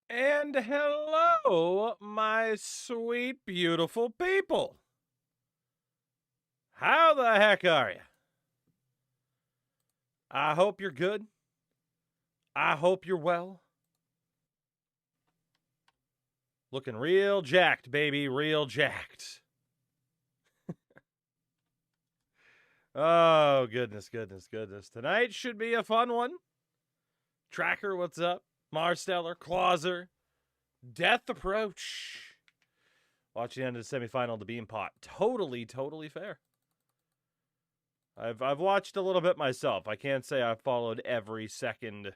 And hello, my sweet, beautiful people. How the heck are you? I hope you're good. I hope you're well. Looking real jacked, baby, real jacked. Oh, goodness. Tonight should be a fun one. Tracker, what's up? Marsteller, Clauser, Death Approach. Watch the end of the semifinal of the Bean Pot. Totally fair. I've watched a little bit myself. I can't say I've followed every second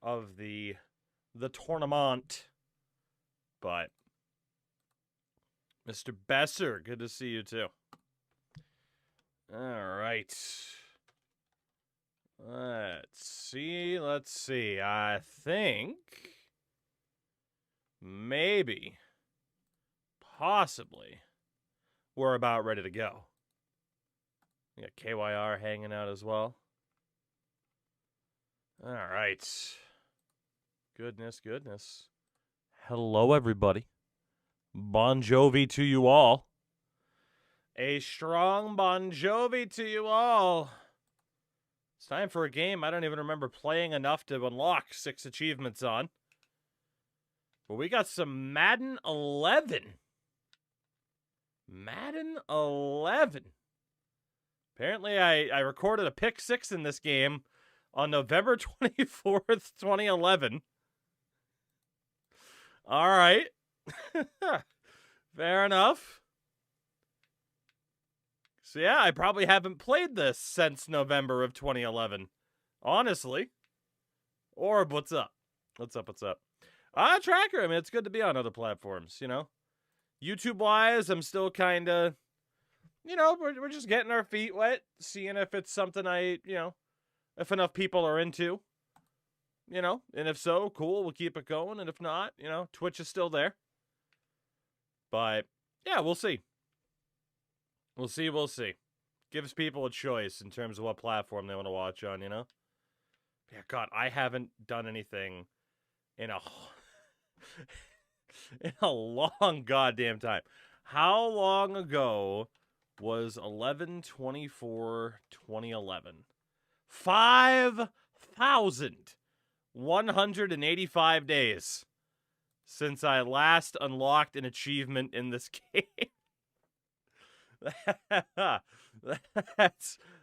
of the tournament. But Mr. Besser, good to see you too. All right. Let's see. I think maybe, possibly, we're about ready to go. We got KYR hanging out as well. All right. Goodness. Hello, everybody. Bon Jovi to you all. A strong Bon Jovi to you all. It's time for a game I don't even remember playing enough to unlock 6 achievements on. But we got some Madden 11. Madden 11. Apparently, I recorded a pick 6 in this game on November 24th, 2011. All right. Fair enough. So yeah, I probably haven't played this since November of 2011. Honestly. Orb, what's up? What's up? Tracker, I mean, it's good to be on other platforms, you know? YouTube-wise, I'm still kind of, you know, we're just getting our feet wet, seeing if it's something if enough people are into, you know? And if so, cool, we'll keep it going. And if not, you know, Twitch is still there. But, yeah, we'll see. We'll see. Gives people a choice in terms of what platform they want to watch on, you know? Yeah, God, I haven't done anything in a long goddamn time. How long ago was 11/24/2011? 5,185 days since I last unlocked an achievement in this game.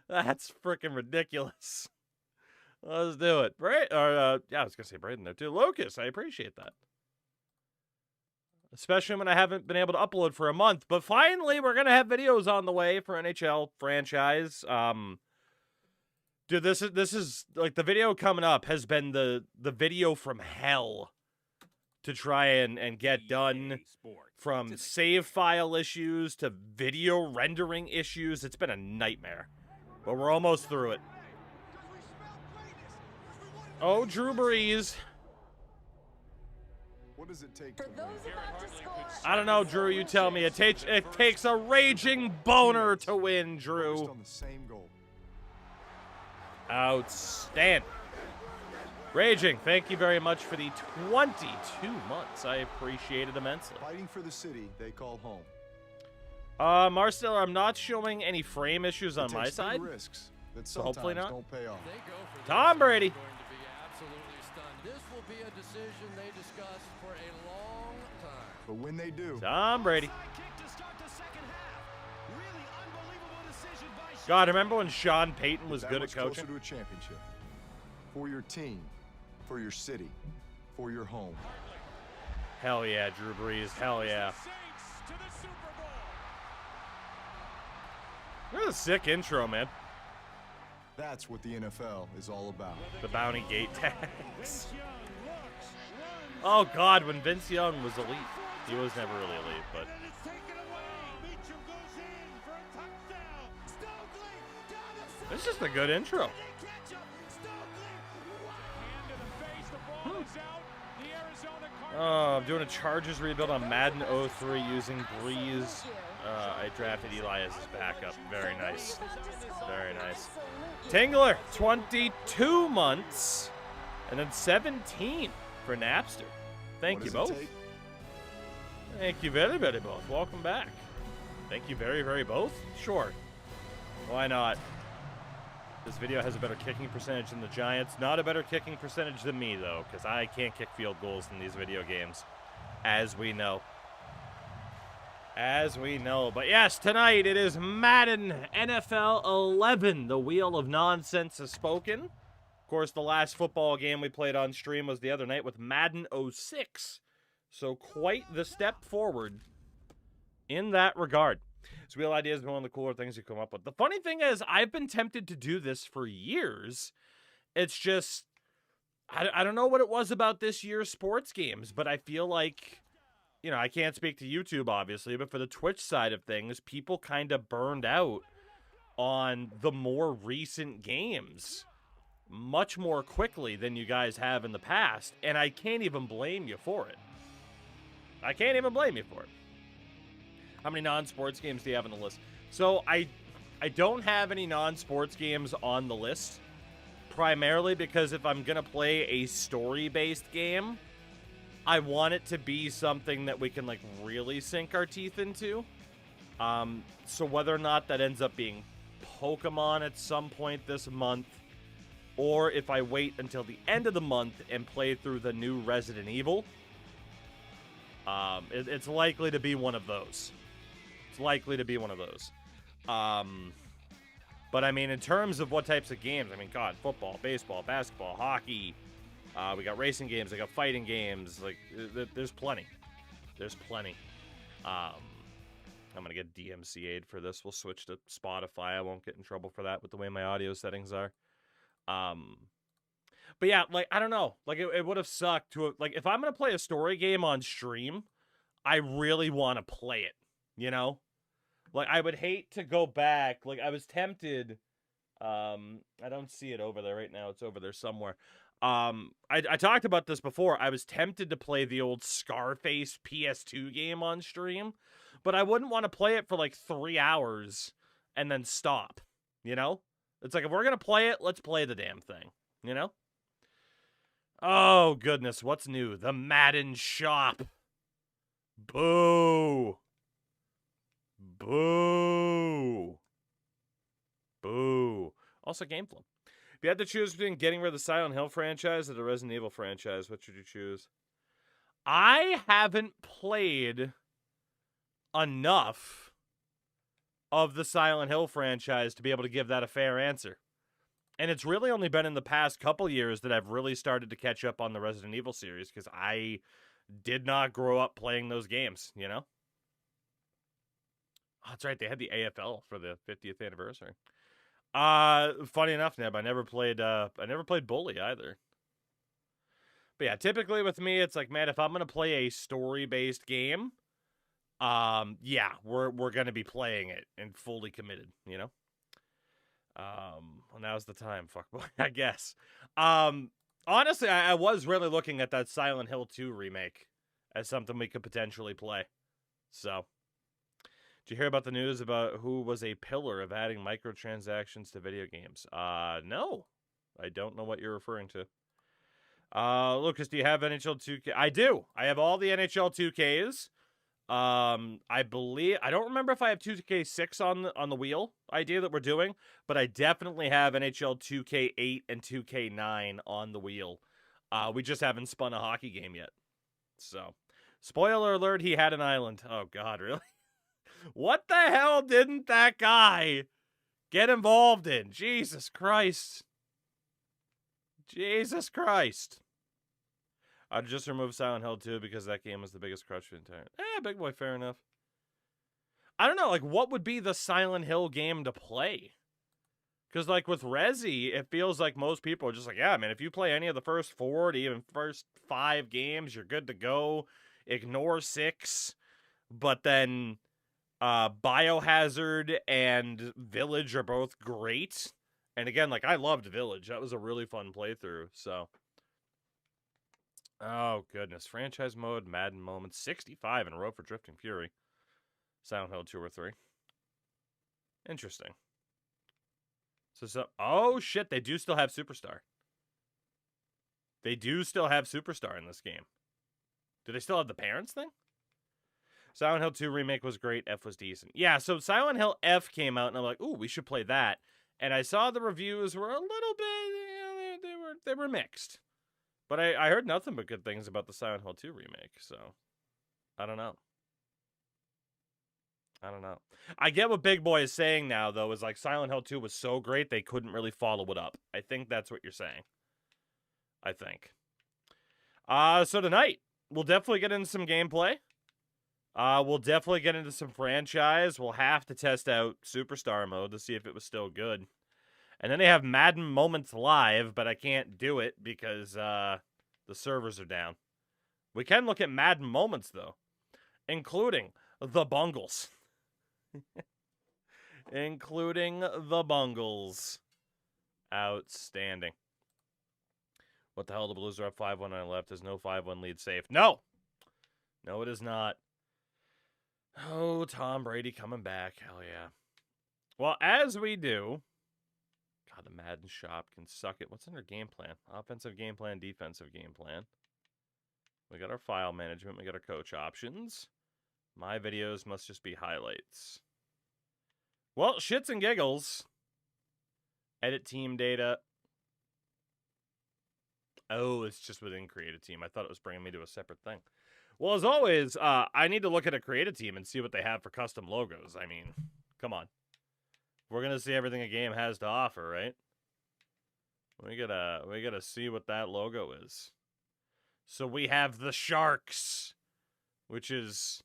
That's freaking ridiculous. Let's do it. I was gonna say Braden there too. Locus, I appreciate that. Especially when I haven't been able to upload for a month. But finally, we're gonna have videos on the way for NHL franchise. Dude, this is like the video coming up has been the video from hell to try and get done, from save file issues to video rendering issues. It's been a nightmare, but we're almost through it. Oh, Drew Brees. What does it take? I don't know, Drew. You tell me. It takes a raging boner to win, Drew. Outstanding. Raging, thank you very much for the 22 months. I appreciate it immensely. Fighting for the city they call home. Marcel, I'm not showing any frame issues on my side. Risks that so hopefully not. Don't pay off. Tom Brady. This will be a decision they discuss for a long time. But when they do, Tom Brady. God, remember when Sean Payton was good at coaching? Closer to a championship. For your team, for your city, for your home. Hell yeah, Drew Brees. Hell yeah. What a sick intro, man. That's what the NFL is all about. The bounty gate tax. Oh, God, when Vince Young was elite. He was never really elite, but... It's just a good intro. Oh, I'm doing a Chargers rebuild on Madden 03 using Breeze. I drafted Eli as his backup. Very nice. Very nice. Tingler, 22 months. And then 17 for Napster. Thank What you does it both. take? Thank you very, very both. Welcome back. Thank you very, very both. Sure. Why not? This video has a better kicking percentage than the Giants. Not a better kicking percentage than me, though, because I can't kick field goals in these video games, as we know. As we know. But yes, tonight it is Madden NFL 11. The wheel of nonsense has spoken. Of course, the last football game we played on stream was the other night with Madden 06. So quite the step forward in that regard. So Wheel Idea has been one of the cooler things you come up with. The funny thing is, I've been tempted to do this for years. It's just, I don't know what it was about this year's sports games, but I feel like, you know, I can't speak to YouTube, obviously, but for the Twitch side of things, people kind of burned out on the more recent games much more quickly than you guys have in the past, and I can't even blame you for it. I can't even blame you for it. How many non-sports games do you have on the list? So I don't have any non-sports games on the list, primarily because if I'm going to play a story-based game, I want it to be something that we can, like, really sink our teeth into. So whether or not that ends up being Pokemon at some point this month, or if I wait until the end of the month and play through the new Resident Evil, it's likely to be one of those. It's likely to be one of those. But I mean, in terms of what types of games, I mean, God, football, baseball, basketball, hockey, we got racing games, we got fighting games, like, there's plenty. There's plenty. I'm gonna get DMCA'd for this. We'll switch to Spotify. I won't get in trouble for that with the way my audio settings are. But yeah, like, I don't know. Like, it would have sucked to have, like, if I'm gonna play a story game on stream, I really want to play it, you know? Like, I would hate to go back. Like, I was tempted. I don't see it over there right now. It's over there somewhere. I talked about this before. I was tempted to play the old Scarface PS2 game on stream, but I wouldn't want to play it for like 3 hours and then stop, you know? It's like, if we're going to play it, let's play the damn thing, you know? Oh, goodness. What's new? The Madden shop. Boo. Boo. Boo. Also, GameFlow. If you had to choose between getting rid of the Silent Hill franchise or the Resident Evil franchise, which would you choose? I haven't played enough of the Silent Hill franchise to be able to give that a fair answer. And it's really only been in the past couple years that I've really started to catch up on the Resident Evil series, because I did not grow up playing those games, you know? Oh, that's right, they had the AFL for the 50th anniversary. Funny enough, Neb, I never played Bully either. But yeah, typically with me, it's like, man, if I'm gonna play a story-based game, yeah, we're gonna be playing it and fully committed, you know? Well, now's the time, fuckboy, I guess. Honestly, I was really looking at that Silent Hill 2 remake as something we could potentially play. So, did you hear about the news about who was a pillar of adding microtransactions to video games? No. I don't know what you're referring to. Lucas, do you have NHL 2K? I do. I have all the NHL 2Ks. I believe, I don't remember if I have 2K6 on the wheel idea that we're doing, but I definitely have NHL 2K8 and 2K9 on the wheel. We just haven't spun a hockey game yet. So, spoiler alert, he had an island. Oh God, really? What the hell didn't that guy get involved in? Jesus Christ. Jesus Christ. I'd just remove Silent Hill 2 because that game was the biggest crush for the entire... big boy, fair enough. I don't know, like, what would be the Silent Hill game to play? Because, like, with Resi, it feels like most people are just like, yeah, man, if you play any of the first 4 to even first 5 games, you're good to go. Ignore 6. But then Biohazard and Village are both great. And again, like, I loved Village. That was a really fun playthrough, so... Oh, goodness. Franchise mode, Madden moments. 65 in a row for Drifting Fury. Silent Hill 2 or 3. Interesting. So, oh, shit. They do still have Superstar. They do still have Superstar in this game. Do they still have the parents thing? Silent Hill 2 remake was great. F was decent. Yeah, so Silent Hill F came out, and I'm like, ooh, we should play that. And I saw the reviews were a little bit, they were mixed. But I heard nothing but good things about the Silent Hill 2 remake, so I don't know. I get what Big Boy is saying now, though, is like Silent Hill 2 was so great they couldn't really follow it up. I think that's what you're saying. I think. So tonight, we'll definitely get into some gameplay. We'll definitely get into some franchise. We'll have to test out Superstar mode to see if it was still good. And then they have Madden Moments Live, but I can't do it because the servers are down. We can look at Madden Moments, though, including the Bungles. Including the Bungles. Outstanding. What the hell? The Blues are up 5-1 on the left. There's no 5-1 lead safe. No! No, it is not. Oh, Tom Brady coming back. Hell yeah. Well, as we do... God, the Madden shop can suck it. What's in our game plan? Offensive game plan, defensive game plan. We got our file management. We got our coach options. My videos must just be highlights. Well, shits and giggles. Edit team data. Oh, it's just within Create a Team. I thought it was bringing me to a separate thing. Well, as always, I need to look at a Create a Team and see what they have for custom logos. I mean, come on. We're going to see everything a game has to offer, right? We gotta see what that logo is. So we have the Sharks, which is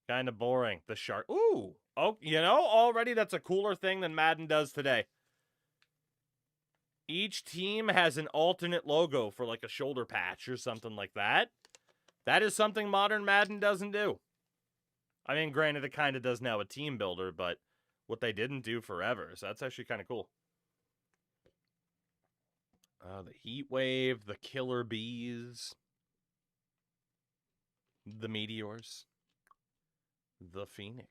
kind of boring. The Shark. Ooh. Oh, you know, already that's a cooler thing than Madden does today. Each team has an alternate logo for like a shoulder patch or something like that. That is something modern Madden doesn't do. I mean, granted, it kind of does now with Team Builder, but what they didn't do forever. So that's actually kind of cool. The Heat Wave, the Killer Bees, the Meteors, the Phoenix.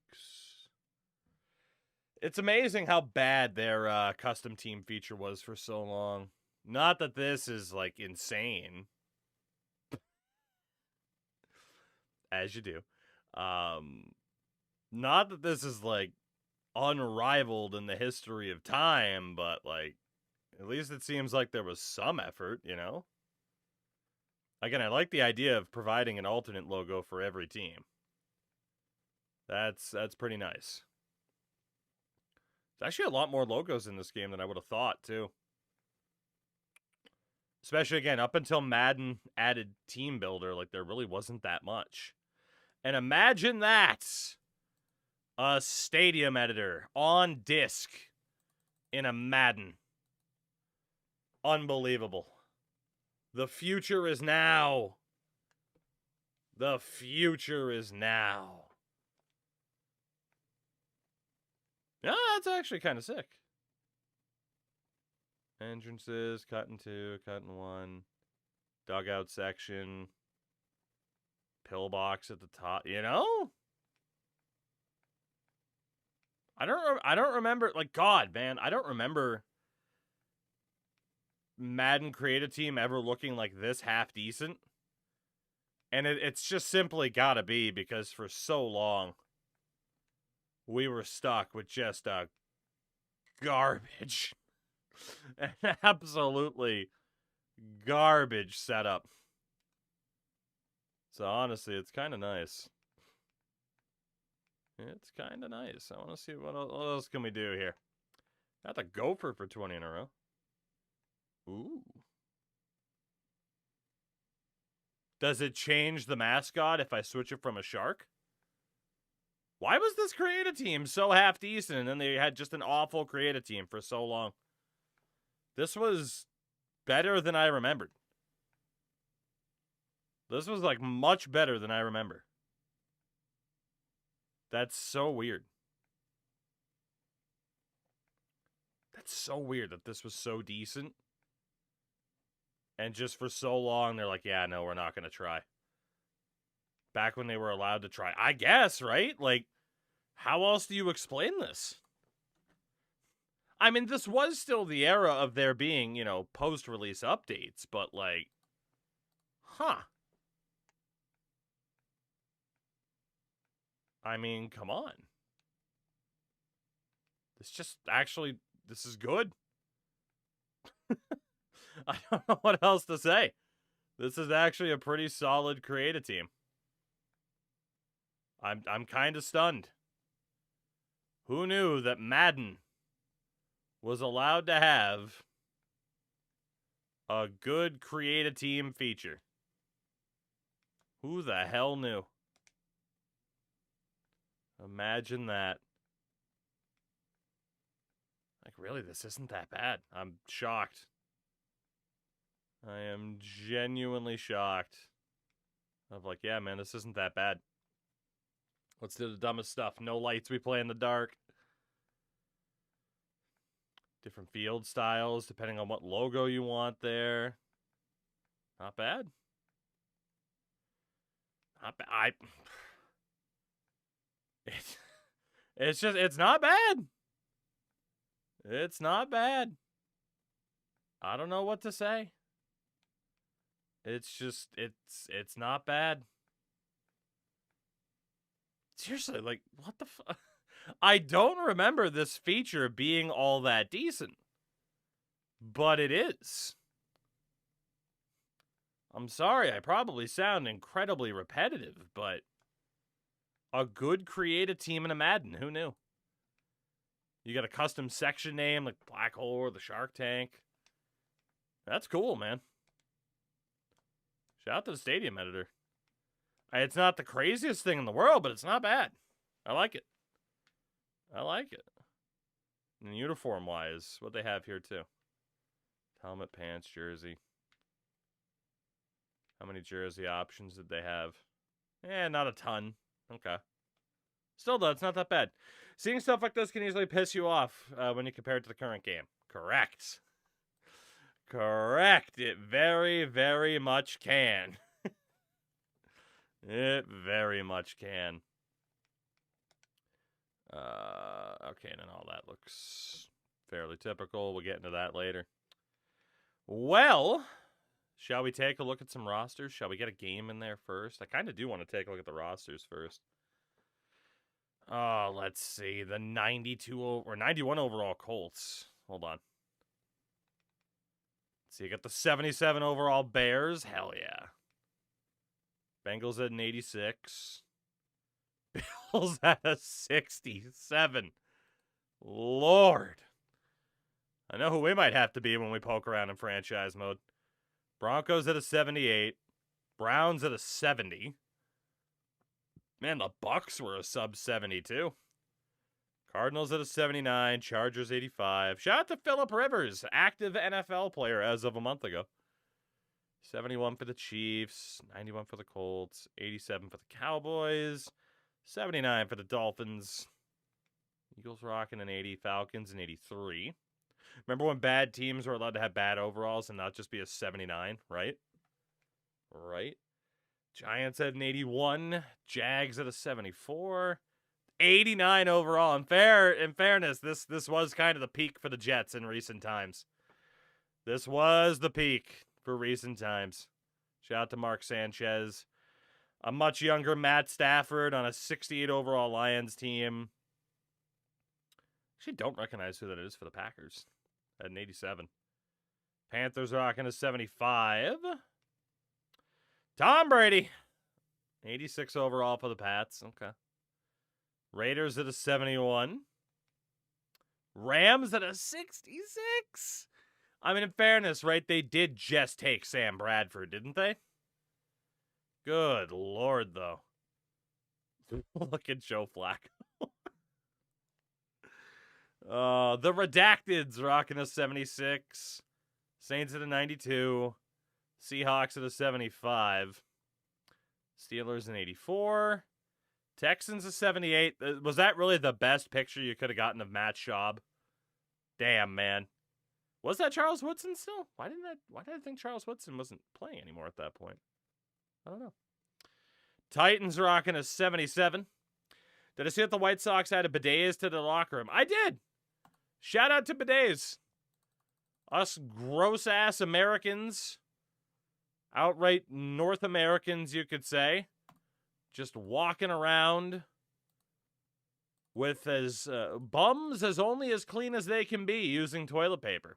It's amazing how bad their custom team feature was for so long. Not that this is, like, insane. As you do. Not that this is, like, unrivaled in the history of time, but, like, at least it seems like there was some effort, you know? Again, I like the idea of providing an alternate logo for every team. That's pretty nice. There's actually a lot more logos in this game than I would have thought, too. Especially, again, up until Madden added Team Builder, like, there really wasn't that much. And imagine that! A stadium editor on disc in a Madden. Unbelievable. The future is now. The future is now. Yeah, that's actually kind of sick. Entrances, cut in 2, cut in 1. Dugout section. Pillbox at the top, you know? I don't remember, like, God, man, I don't remember Madden Create a Team ever looking like this half decent. And it's just simply gotta be because for so long we were stuck with just a garbage, an absolutely garbage setup. So honestly, it's kind of nice. It's kind of nice. I want to see what else can we do here. Got the Gopher for 20 in a row. Ooh. Does it change the mascot if I switch it from a shark? Why was this Create a Team so half decent and then they had just an awful Create a Team for so long? This was better than I remembered. This was like much better than I remember. That's so weird. That's so weird that this was so decent. And just for so long, they're like, yeah, no, we're not going to try. Back when they were allowed to try. I guess, right? Like, how else do you explain this? I mean, this was still the era of there being, you know, post-release updates, but like, huh. I mean, come on. This is good. I don't know what else to say. This is actually a pretty solid create a team. I'm kind of stunned. Who knew that Madden was allowed to have a good create a team feature? Who the hell knew? Imagine that. Like, really, this isn't that bad. I'm shocked. I am genuinely shocked. Of like, yeah, man, this isn't that bad. Let's do the dumbest stuff. No lights, we play in the dark. Different field styles, depending on what logo you want there. Not bad. Not bad. It's not bad. It's not bad. I don't know what to say. It's not bad. Seriously, like, what the fuck? I don't remember this feature being all that decent. But it is. I'm sorry, I probably sound incredibly repetitive, but a good creative team in a Madden, who knew? You got a custom section name like Black Hole or the Shark Tank. That's cool, man. Shout out to the Stadium Editor. It's not the craziest thing in the world, but it's not bad. I like it. I like it. And uniform-wise, what they have here, too. Helmet, pants, jersey. How many jersey options did they have? Not a ton. Okay. Still, though, it's not that bad. Seeing stuff like this can easily piss you off when you compare it to the current game. Correct. Correct. It very, very much can. It very much can. Okay, and then all that looks fairly typical. We'll get into that later. Well, shall we take a look at some rosters? Shall we get a game in there first? I kind of do want to take a look at the rosters first. Oh, let's see. The 92 or 91 overall Colts. Hold on. Let's see, you got the 77 overall Bears. Hell yeah. Bengals at an 86. Bills at a 67. Lord. I know who we might have to be when we poke around in franchise mode. Broncos at a 78. Browns at a 70. Man, the Bucks were a sub 72. Cardinals at a 79. Chargers 85. Shout out to Phillip Rivers, active NFL player as of a month ago. 71 for the Chiefs. 91 for the Colts. 87 for the Cowboys. 79 for the Dolphins. Eagles rocking an 80. Falcons an 83. Remember when bad teams were allowed to have bad overalls and not just be a 79, right? Right. Giants at an 81. Jags at a 74. 89 overall. In fairness, this was kind of the peak for the Jets in recent times. This was the peak for recent times. Shout out to Mark Sanchez. A much younger Matt Stafford on a 68 overall Lions team. Actually, don't recognize who that is for the Packers. At an 87. Panthers rocking a 75. Tom Brady. 86 overall for the Pats. Okay. Raiders at a 71. Rams at a 66. I mean, in fairness, right, they did just take Sam Bradford, didn't they? Good Lord, though. Look at Joe Flacco. The Redacteds rocking a 76. Saints at a 92. Seahawks at a 75. Steelers an 84. Texans a 78. Was that really the best picture you could have gotten of Matt Schaub? Damn, man. Was that Charles Woodson still? Why did I think Charles Woodson wasn't playing anymore at that point? I don't know. Titans rocking a 77. Did I see that the White Sox added bidets to the locker room? I did. Shout out to bidets. Us gross-ass Americans. Outright North Americans, you could say. Just walking around with as bums as only as clean as they can be using toilet paper.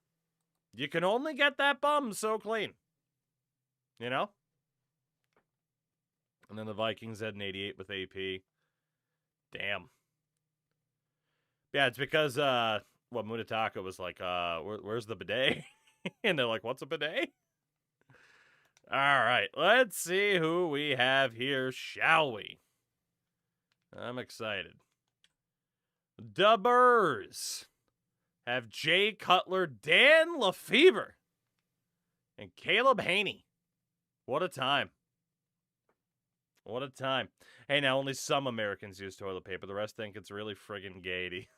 You can only get that bum so clean. You know? And then the Vikings had an 88 with AP. Damn. Yeah, it's because Munataka was like, where's the bidet? And they're like, what's a bidet? All right, let's see who we have here, shall we? I'm excited. Dubbers have Jay Cutler, Dan Lefebvre, and Caleb Haney. What a time. What a time. Hey, now only some Americans use toilet paper. The rest think it's really friggin' gay.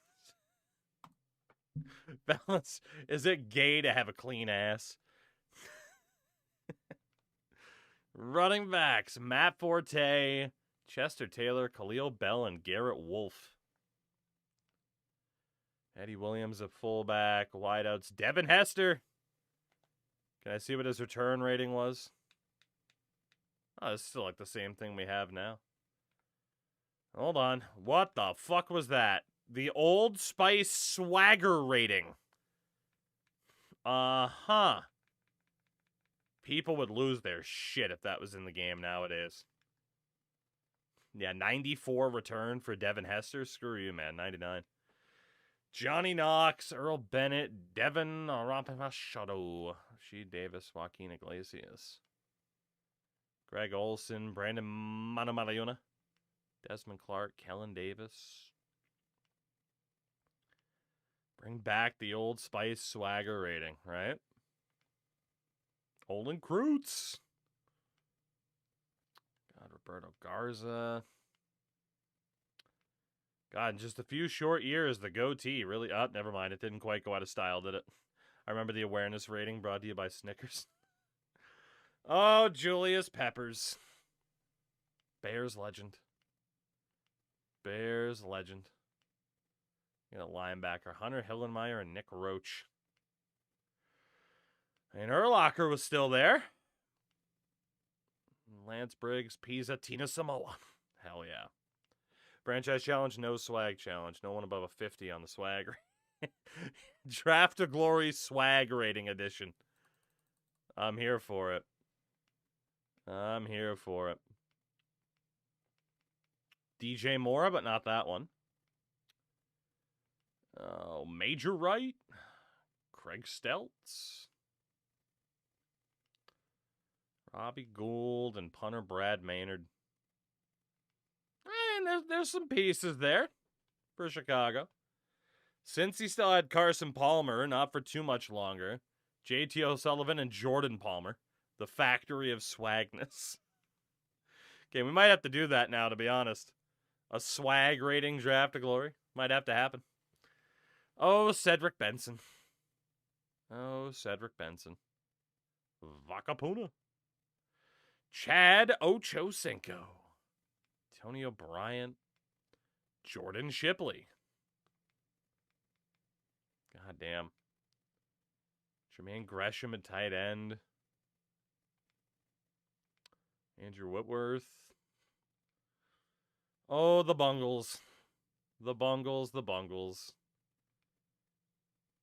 Balance, is it gay to have a clean ass? Running backs, Matt Forte, Chester Taylor, Khalil Bell, and Garrett Wolfe. Eddie Williams at fullback, wideouts, Devin Hester. Can I see what his return rating was? Oh, it's still like the same thing we have now. Hold on. What the fuck was that? The Old Spice swagger rating. Uh-huh. People would lose their shit if that was in the game nowadays. Yeah, 94 return for Devin Hester. Screw you, man. 99. Johnny Knox, Earl Bennett, Devin Rampamashado, She Davis, Joaquin Iglesias, Greg Olson, Brandon Manomalayuna, Desmond Clark, Kellen Davis. Bring back the Old Spice swagger rating, right? Olin Kreutz. God, Roberto Garza. God, in just a few short years, the goatee really... Oh, never mind. It didn't quite go out of style, did it? I remember the awareness rating brought to you by Snickers. Oh, Julius Peppers. Bears legend. Bears legend. You got a linebacker. Hunter Hillenmeyer and Nick Roach. And Urlacher was still there. Lance Briggs, Pisa, Tina Samoa. Hell yeah. Franchise challenge, no swag challenge. No one above a 50 on the swag. Draft of Glory swag rating edition. I'm here for it. I'm here for it. DJ Mora, but not that one. Oh, Major Wright. Craig Steltz. Robbie Gould and punter Brad Maynard. And there's some pieces there for Chicago. Since he still had Carson Palmer, not for too much longer, JT O'Sullivan and Jordan Palmer, the factory of swagness. Okay, we might have to do that now, to be honest. A swag rating draft of glory. Might have to happen. Oh, Cedric Benson. Oh, Cedric Benson. Vakapuna. Chad Ochocinco. Tony O'Brien. Jordan Shipley. God damn. Jermaine Gresham at tight end. Andrew Whitworth. Oh, the Bungles. The Bungles, the Bungles.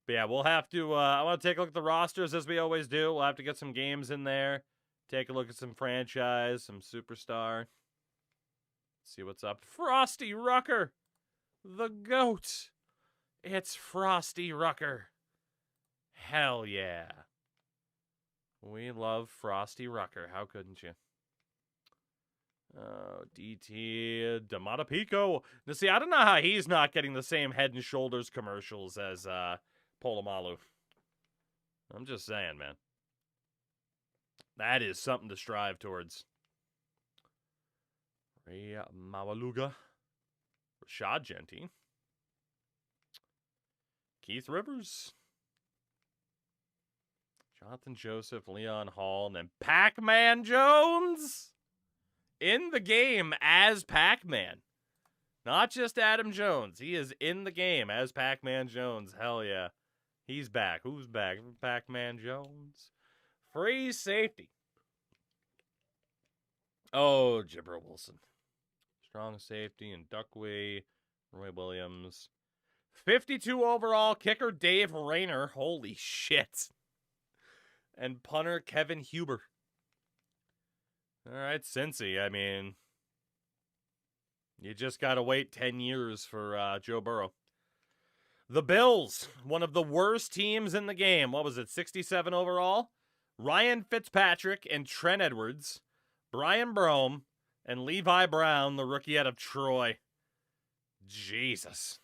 But yeah, we'll have to, I want to take a look at the rosters as we always do. We'll have to get some games in there. Take a look at some franchise, some superstar. See what's up. Frosty Rucker. The GOAT. It's Frosty Rucker. Hell yeah. We love Frosty Rucker. How couldn't you? Oh, DT D'Amata Pico. Now, see, I don't know how he's not getting the same Head and Shoulders commercials as Polamalu. I'm just saying, man. That is something to strive towards. Ray Mawaluga. Rashad Genty. Keith Rivers. Jonathan Joseph, Leon Hall, and then Pac-Man Jones in the game as Pac-Man. Not just Adam Jones. He is in the game as Pac-Man Jones. Hell yeah. He's back. Who's back? Pac-Man Jones. Free safety. Oh, Gibber Wilson. Strong safety and Duckway. Roy Williams. 52 overall, kicker Dave Rayner. Holy shit. And punter Kevin Huber. All right, Cincy. I mean, you just got to wait 10 years for Joe Burrow. The Bills, one of the worst teams in the game. What was it, 67 overall? Ryan Fitzpatrick and Trent Edwards, Brian Brome, and Levi Brown, the rookie out of Troy. Jesus.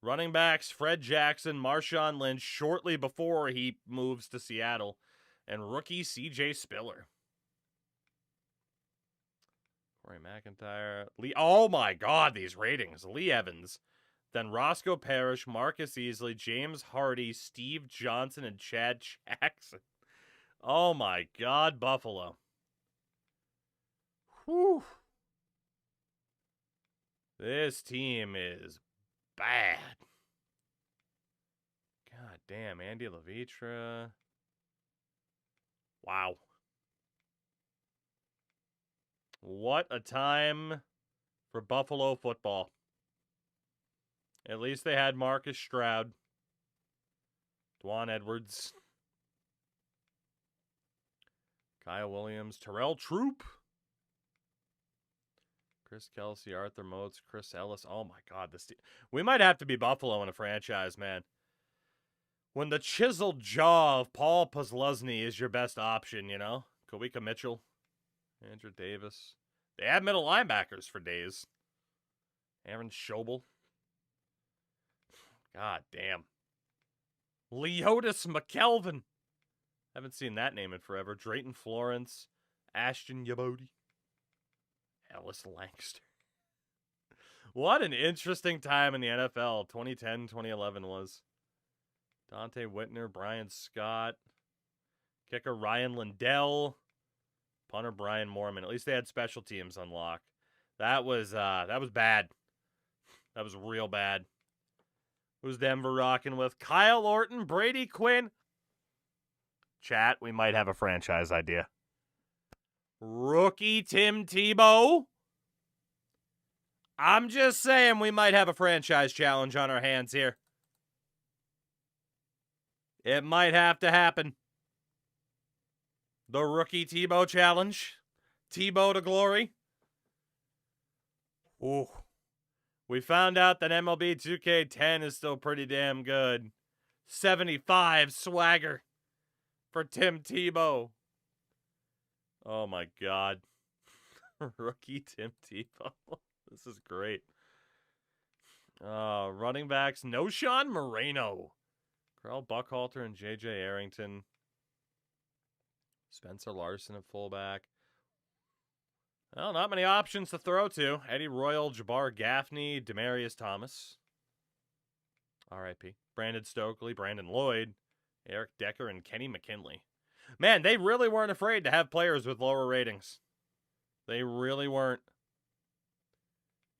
Running backs, Fred Jackson, Marshawn Lynch, shortly before he moves to Seattle, and rookie C.J. Spiller. Corey McIntyre. Oh my God, these ratings. Lee Evans. Then Roscoe Parrish, Marcus Easley, James Hardy, Steve Johnson, and Chad Jackson. Oh my God, Buffalo. Whew. This team is bad. God damn, Andy Levitra. Wow. What a time for Buffalo football. At least they had Marcus Stroud, Dwan Edwards, Kyle Williams, Terrell Troop, Chris Kelsey, Arthur Motes, Chris Ellis. Oh my God, we might have to be Buffalo in a franchise, man. When the chiseled jaw of Paul Posluszny is your best option, you know? Kawika Mitchell, Andrew Davis. They had middle linebackers for days. Aaron Schobel. God damn. Leotis McKelvin. Haven't seen that name in forever. Drayton Florence. Ashton Yabodi. Ellis Lancaster. What an interesting time in the NFL 2010, 2011 was. Dante Whitner, Brian Scott. Kicker Ryan Lindell. Punter Brian Mormon. At least they had special teams on lock. That was bad. That was real bad. Who's Denver rocking with? Kyle Orton, Brady Quinn. Chat, we might have a franchise idea. Rookie Tim Tebow. I'm just saying we might have a franchise challenge on our hands here. It might have to happen. The Rookie Tebow challenge. Tebow to glory. Ooh. We found out that MLB 2K10 is still pretty damn good. 75 swagger for Tim Tebow. Oh my God. Rookie Tim Tebow. This is great. Running backs, Noshawn Moreno. Carl Buckhalter and J.J. Arrington. Spencer Larson at fullback. Well, not many options to throw to. Eddie Royal, Jabbar Gaffney, Demarius Thomas. R.I.P. Brandon Stokely, Brandon Lloyd, Eric Decker, and Kenny McKinley. Man, they really weren't afraid to have players with lower ratings. They really weren't.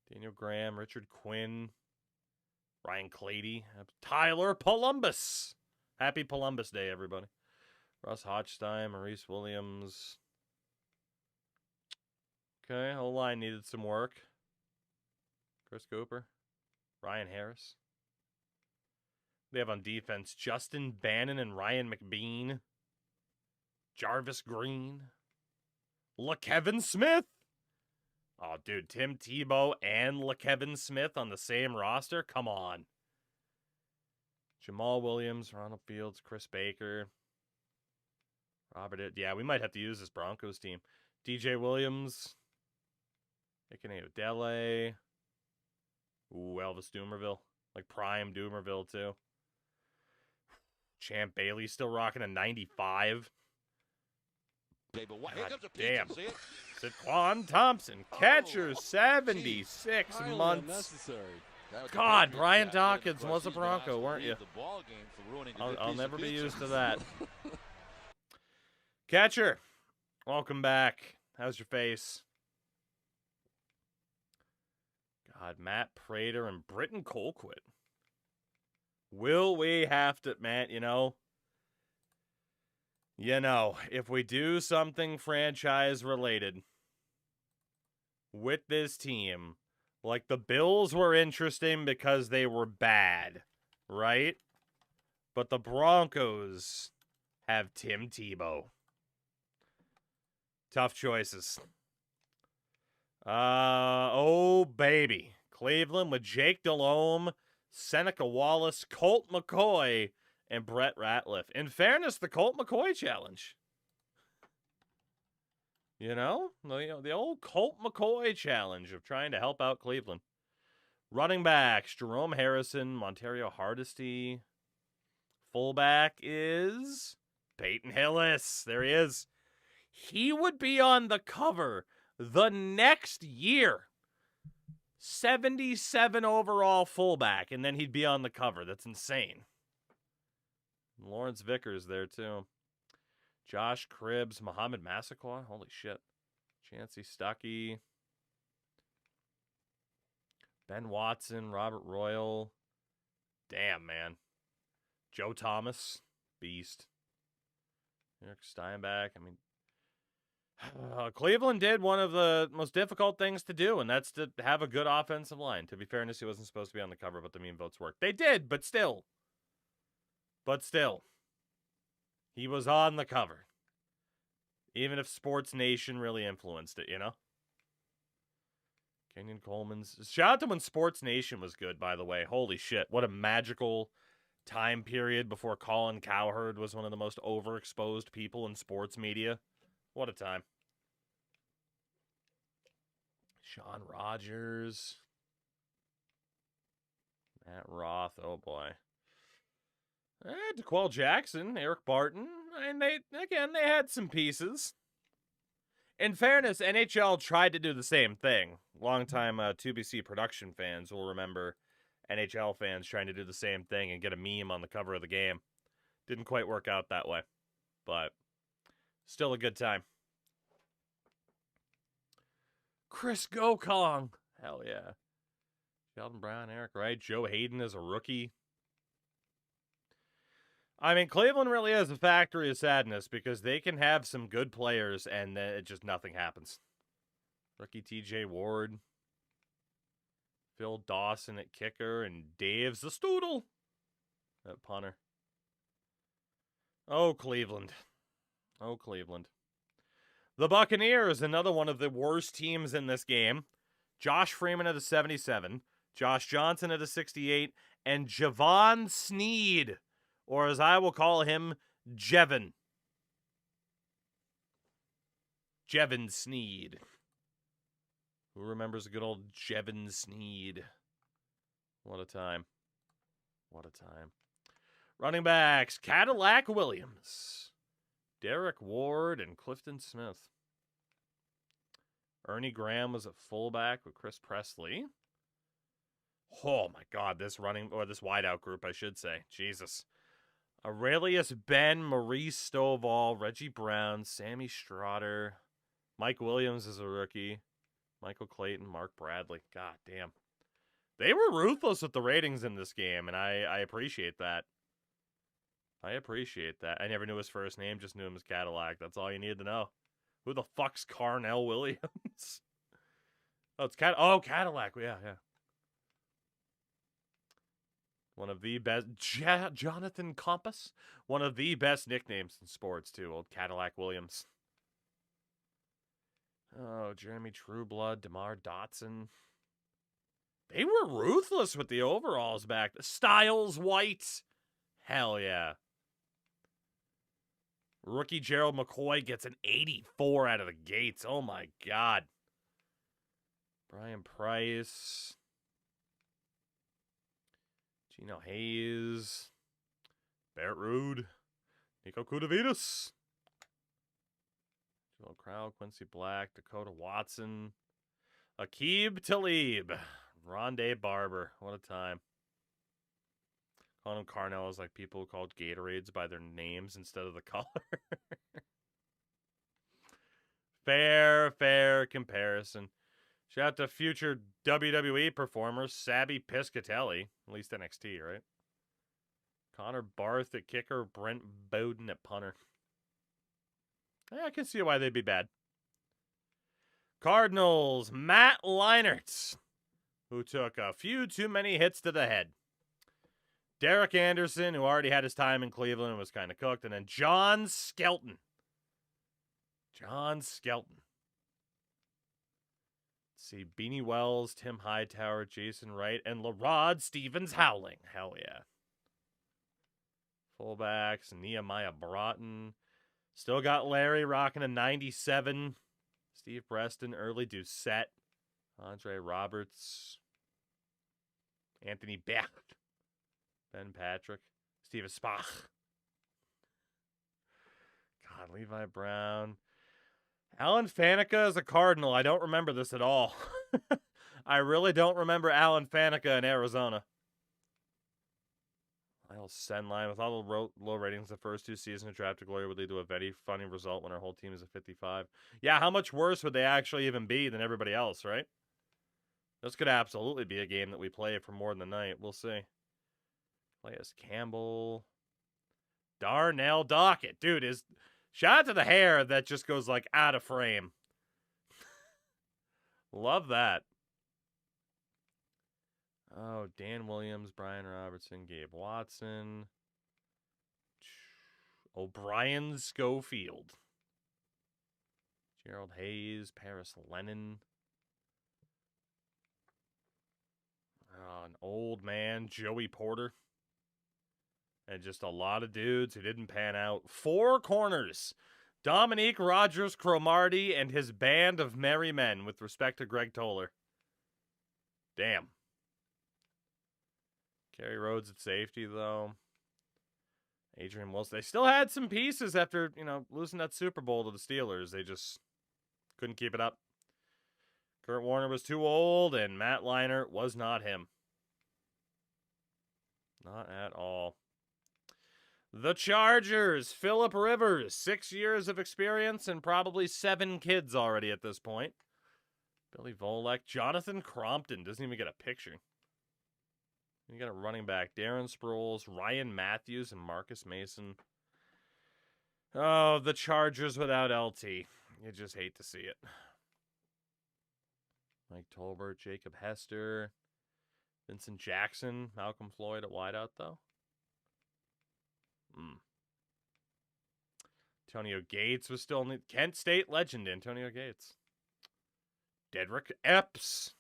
Daniel Graham, Richard Quinn, Ryan Clady, Tyler Columbus. Happy Columbus Day, everybody. Russ Hochstein, Maurice Williams. Okay, O-line needed some work. Chris Cooper. Ryan Harris. They have on defense Justin Bannon and Ryan McBean. Jarvis Green. LaKevin Smith. Oh, dude, Tim Tebow and LaKevin Smith on the same roster? Come on. Jamal Williams, Ronald Fields, Chris Baker. Robert, yeah, we might have to use this Broncos team. DJ Williams. Ikene Odele. Ooh, Elvis Doomerville. Like prime Doomerville, too. Champ Bailey still rocking a 95. God damn. Saquon Thompson, catcher, 76 months. God, Brian Dawkins was a Bronco, weren't you? I'll never be used to that. Catcher, welcome back. How's your face? God, Matt Prater and Britton Colquitt. Will we have to, man, you know, if we do something franchise related with this team, Like, the Bills were interesting because they were bad, right? But the Broncos have Tim Tebow. Tough choices. Oh, baby. Cleveland with Jake Delhomme, Seneca Wallace, Colt McCoy, and Brett Ratliff. In fairness, the Colt McCoy challenge. You know, the old Colt McCoy challenge of trying to help out Cleveland. Running backs, Jerome Harrison, Montario Hardesty. Fullback is Peyton Hillis. There he is. He would be on the cover the next year. 77 overall fullback, and then he'd be on the cover. That's insane. Lawrence Vickers there, too. Josh Cribbs, Muhammad Massaquoi. Holy shit. Chancey Stuckey. Ben Watson, Robert Royal. Damn, man. Joe Thomas. Beast. Eric Steinbach. I mean, Cleveland did one of the most difficult things to do, and that's to have a good offensive line. To be fairness, he wasn't supposed to be on the cover, but the meme votes worked. They did, but still. He was on the cover. Even if Sports Nation really influenced it, you know? Kenyon Coleman's. Shout out to when Sports Nation was good, by the way. Holy shit. What a magical time period before Colin Cowherd was one of the most overexposed people in sports media. What a time. Sean Rogers. Matt Roth. Oh, boy. DeQuell Jackson, Eric Barton, and they had some pieces. In fairness, NHL tried to do the same thing. Longtime 2BC production fans will remember NHL fans trying to do the same thing and get a meme on the cover of the game. Didn't quite work out that way, but still a good time. Chris Gokong. Hell yeah. Sheldon Brown, Eric Wright, Joe Hayden as a rookie. I mean, Cleveland really is a factory of sadness because they can have some good players and then just nothing happens. Rookie TJ Ward, Phil Dawson at kicker, and Dave's the Stoodle at punter. Oh, Cleveland. Oh, Cleveland. The Buccaneers, another one of the worst teams in this game. Josh Freeman at a 77, Josh Johnson at a 68, and Javon Sneed, or as I will call him, Jevin. Jevin Sneed. Who remembers a good old Jevin Sneed? What a time. What a time. Running backs, Cadillac Williams, Derek Ward, and Clifton Smith. Ernie Graham was at fullback with Chris Presley. Oh my God, this wideout group, I should say. Jesus. Aurelius Ben, Maurice Stovall, Reggie Brown, Sammy Strotter, Mike Williams is a rookie, Michael Clayton, Mark Bradley. God damn. They were ruthless with the ratings in this game, and I appreciate that. I appreciate that. I never knew his first name, just knew him as Cadillac. That's all you needed to know. Who the fuck's Carnell Williams? Oh, it's Cadillac. Yeah. One of the best, Jonathan Compass. One of the best nicknames in sports, too. Old Cadillac Williams. Oh, Jeremy Trueblood, DeMar Dotson. They were ruthless with the overalls back. Styles White. Hell yeah. Rookie Gerald McCoy gets an 84 out of the gates. Oh, my God. Brian Price. Gino Hayes. Barrett Rude. Nico Kudavitas. Joel Crow, Quincy Black, Dakota Watson. Aqib Talib. Rondé Barber. What a time. Calling them Carnell is like people who called Gatorades by their names instead of the color. Fair comparison. Shout out to future WWE performers, Sabby Piscatelli. At least NXT, right? Connor Barth at kicker, Brent Bowden at punter. Yeah, I can see why they'd be bad. Cardinals, Matt Leinart. who took a few too many hits to the head. Derek Anderson, who already had his time in Cleveland and was kind of cooked. And then John Skelton. John Skelton. Let's see, Beanie Wells, Tim Hightower, Jason Wright, and LaRod Stevens Howling. Hell yeah. Fullbacks, Nehemiah Broughton. Still got Larry rocking a 97. Steve Preston, early Doucette. Andre Roberts. Anthony Beck. Ben Patrick. Steve Spach. God, Levi Brown. Alan Faneca is a Cardinal. I don't remember this at all. I really don't remember Alan Faneca in Arizona. Lyle Senline, with all the low ratings the first two seasons of Draft to Glory, would lead to a very funny result when our whole team is a 55. Yeah, how much worse would they actually even be than everybody else, right? This could absolutely be a game that we play for more than a night. We'll see. Play as Campbell. Darnell Dockett. Dude, shout out to the hair that just goes like out of frame. Love that. Oh, Dan Williams, Brian Robertson, Gabe Watson. O'Brien Schofield. Gerald Hayes, Paris Lennon. Oh, an old man, Joey Porter. And just a lot of dudes who didn't pan out. 4 corners. Dominique Rogers Cromartie and his band of merry men with respect to Greg Toller. Damn. Kerry Rhodes at safety, though. Adrian Wilson. They still had some pieces after, losing that Super Bowl to the Steelers. They just couldn't keep it up. Kurt Warner was too old, and Matt Leinart was not him. Not at all. The Chargers. Phillip Rivers. 6 years of experience and probably 7 kids already at this point. Billy Volek. Jonathan Crompton. Doesn't even get a picture. You got a running back, Darren Sproles, Ryan Matthews, and Marcus Mason. Oh, the Chargers without LT. You just hate to see it. Mike Tolbert, Jacob Hester, Vincent Jackson, Malcolm Floyd at wideout, though. Antonio Gates was still in the Kent State legend, Antonio Gates. Dedrick Epps.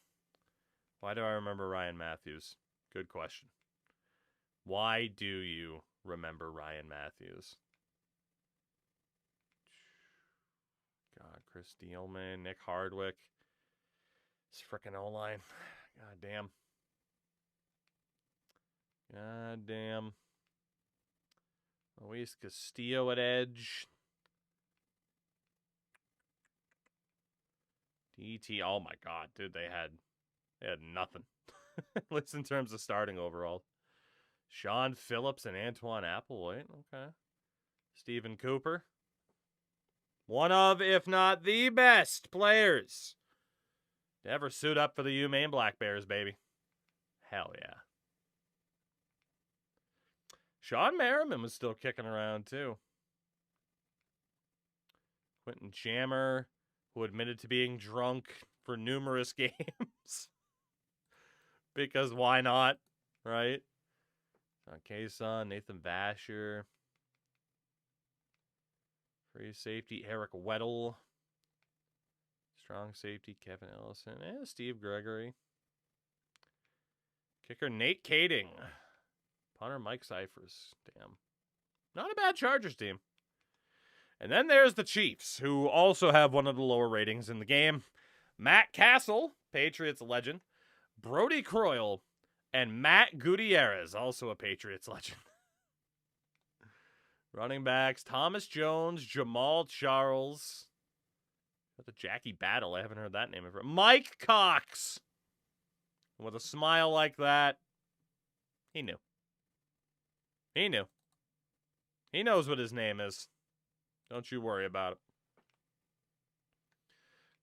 Why do I remember Ryan Matthews? Good question. Why do you remember Ryan Matthews? God, Chris Steelman, Nick Hardwick. This frickin' O-line. God damn. God damn. Luis Castillo at edge. DT. Oh my god, dude, they had nothing. At least in terms of starting overall. Sean Phillips and Antoine Applewhite. Okay. Stephen Cooper. One of, if not the best players to ever suit up for the UMaine Black Bears, baby. Hell yeah. Sean Merriman was still kicking around, too. Quentin Jammer, who admitted to being drunk for numerous games. Because why not, right? John Kayson, Nathan Vasher. Free safety, Eric Weddle. Strong safety, Kevin Ellison. And Steve Gregory. Kicker, Nate Kading. Punter, Mike Cyphers. Damn. Not a bad Chargers team. And then there's the Chiefs, who also have one of the lower ratings in the game. Matt Castle, Patriots legend. Brody Croyle, and Matt Gutierrez, also a Patriots legend. Running backs, Thomas Jones, Jamal Charles. That's a Jackie Battle. I haven't heard that name ever. Mike Cox. With a smile like that, he knew. He knew. He knows what his name is. Don't you worry about it.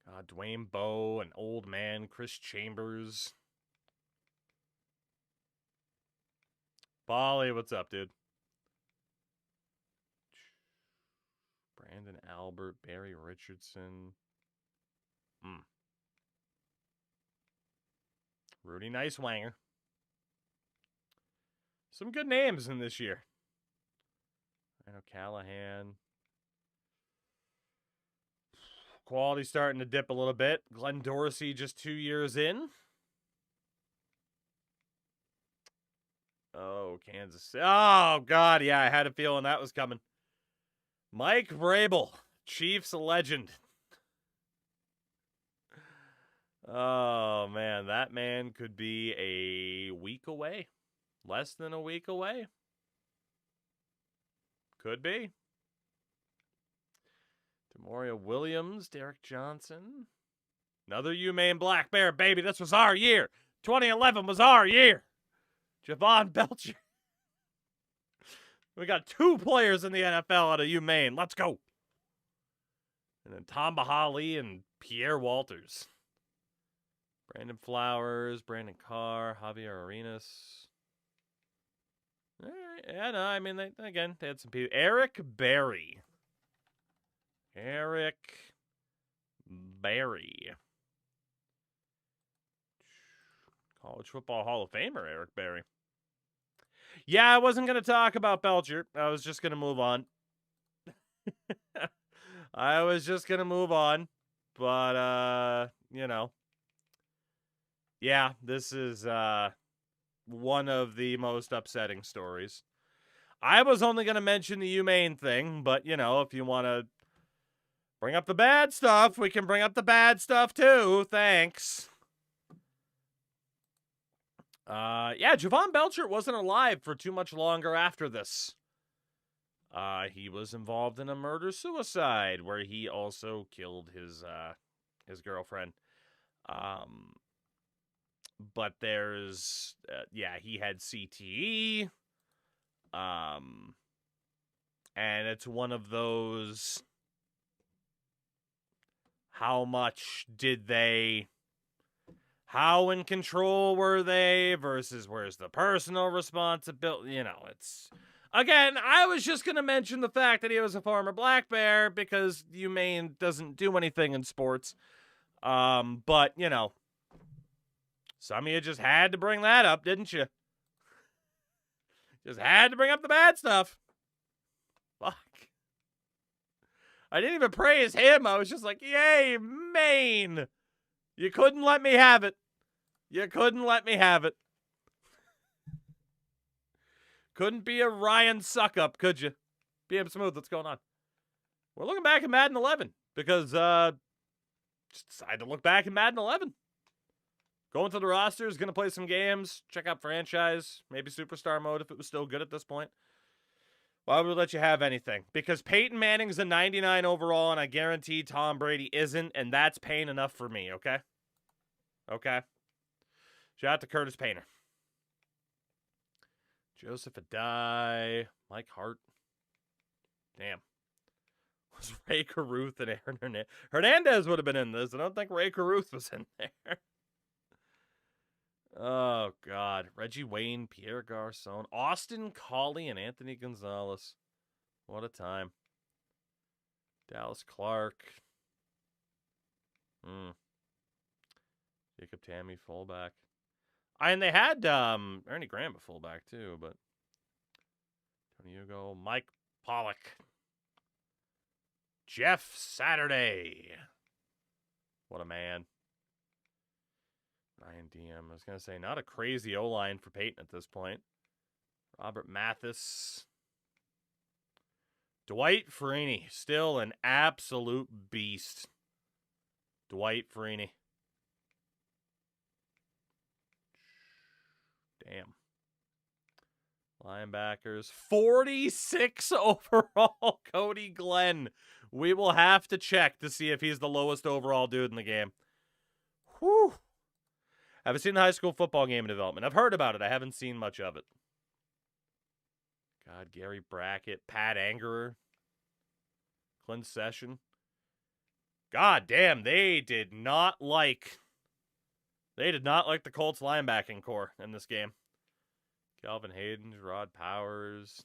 God, Dwayne Bowe, an old man, Chris Chambers. Bolly, what's up, dude? Brandon Albert, Barry Richardson. Rudy Nicewanger. Some good names in this year. I know Callahan. Quality starting to dip a little bit. Glenn Dorsey just 2 years in. Oh, Kansas City. Oh, God. Yeah, I had a feeling that was coming. Mike Vrabel, Chiefs legend. Oh, man. That man could be a week away. Less than a week away. Could be. Demoria Williams, Derek Johnson. Another UMaine Black Bear, baby. This was our year. 2011 was our year. Javon Belcher. We got 2 players in the NFL out of UMaine. Let's go. And then Tom Bahali and Pierre Walters. Brandon Flowers, Brandon Carr, Javier Arenas. All right. Yeah, no, I mean, they had some people. Eric Berry. College Football Hall of Famer, Eric Berry. Yeah, I wasn't going to talk about Belcher. I was just going to move on. But, yeah, this is one of the most upsetting stories. I was only going to mention the UMaine thing, but, if you want to bring up the bad stuff, we can bring up the bad stuff too. Thanks. Yeah, Javon Belcher wasn't alive for too much longer after this. He was involved in a murder-suicide where he also killed his girlfriend. But there's, he had CTE. And it's one of those, how in control were they versus where's the personal responsibility? It's, again, I was just going to mention the fact that he was a former Black Bear because UMaine doesn't do anything in sports. But, some of you just had to bring that up, didn't you? Just had to bring up the bad stuff. Fuck. I didn't even praise him. I was just like, yay, Maine. You couldn't let me have it. Couldn't be a Ryan Suckup, could you? BM Smooth, what's going on? We're looking back at Madden 11 because just decided to look back at Madden 11. Going to the rosters, going to play some games, check out franchise, maybe superstar mode if it was still good at this point. Why would we let you have anything? Because Peyton Manning's a 99 overall, and I guarantee Tom Brady isn't, and that's pain enough for me, okay? Okay? Shout out to Curtis Painter. Joseph Adai, Mike Hart. Damn. Was Ray Caruth and Aaron Hernandez? Hernandez would have been in this. I don't think Ray Caruth was in there. Oh, God. Reggie Wayne, Pierre Garcon, Austin Collie, and Anthony Gonzalez. What a time. Dallas Clark. Jacob Tammy, fullback. And they had Ernie Graham at fullback, too, but Tony Hugo, Mike Pollock. Jeff Saturday. What a man. Ryan DM. I was going to say, not a crazy O-line for Peyton at this point. Robert Mathis. Dwight Freeney. Still an absolute beast. Dwight Freeney. Damn. Linebackers. 46 overall, Cody Glenn. We will have to check to see if he's the lowest overall dude in the game. Whew. Haven't seen the high school football game in development. I've heard about it. I haven't seen much of it. God, Gary Brackett, Pat Angerer, Clint Session. God damn, they did not like the Colts linebacking core in this game. Calvin Hayden, Rod Powers.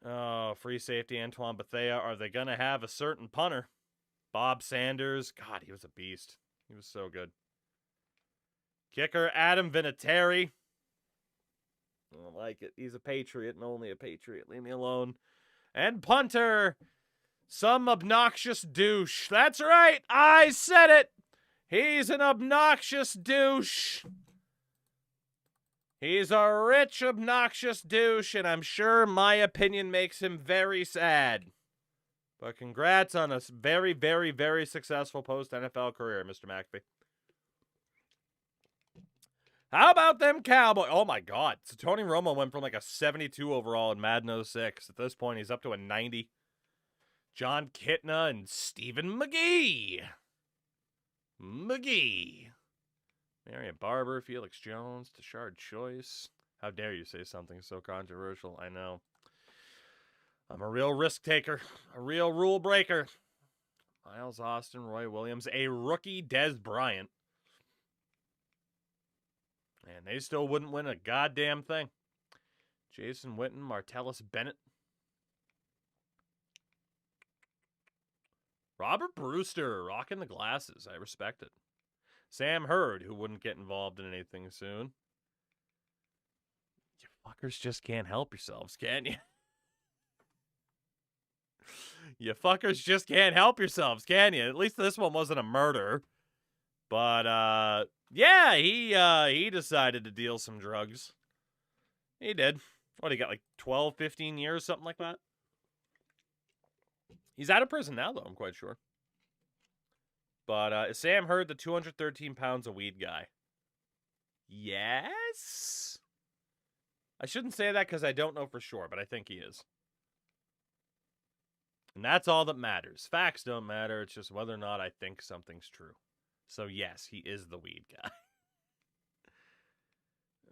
Oh, free safety Antoine Bethea. Are they going to have a certain punter? Bob Sanders. God, he was a beast. He was so good. Kicker, Adam Vinatieri. I don't like it. He's a Patriot and only a Patriot. Leave me alone. And punter, some obnoxious douche. That's right. I said it. He's an obnoxious douche. He's a rich, obnoxious douche, and I'm sure my opinion makes him very sad. But congrats on a very, very, very successful post-NFL career, Mr. McAfee. How about them Cowboys? Oh, my God. So Tony Romo went from like a 72 overall in Madden 06. At this point, he's up to a 90. John Kitna and Stephen McGee. Marion Barber, Felix Jones, Tashard Choice. How dare you say something so controversial? I know. I'm a real risk taker, a real rule breaker. Miles Austin, Roy Williams, a rookie Des Bryant. And they still wouldn't win a goddamn thing. Jason Witten, Martellus Bennett. Robert Brewster, rocking the glasses. I respect it. Sam Hurd, who wouldn't get involved in anything soon. You fuckers just can't help yourselves, can you? You fuckers just can't help yourselves, can you? At least this one wasn't a murder. But, yeah, he decided to deal some drugs. He did. What, he got like 12, 15 years, something like that? He's out of prison now, though, I'm quite sure. But Sam Hurd, the 213 pounds of weed guy. Yes? I shouldn't say that because I don't know for sure, but I think he is. And that's all that matters. Facts don't matter. It's just whether or not I think something's true. So, yes, he is the weed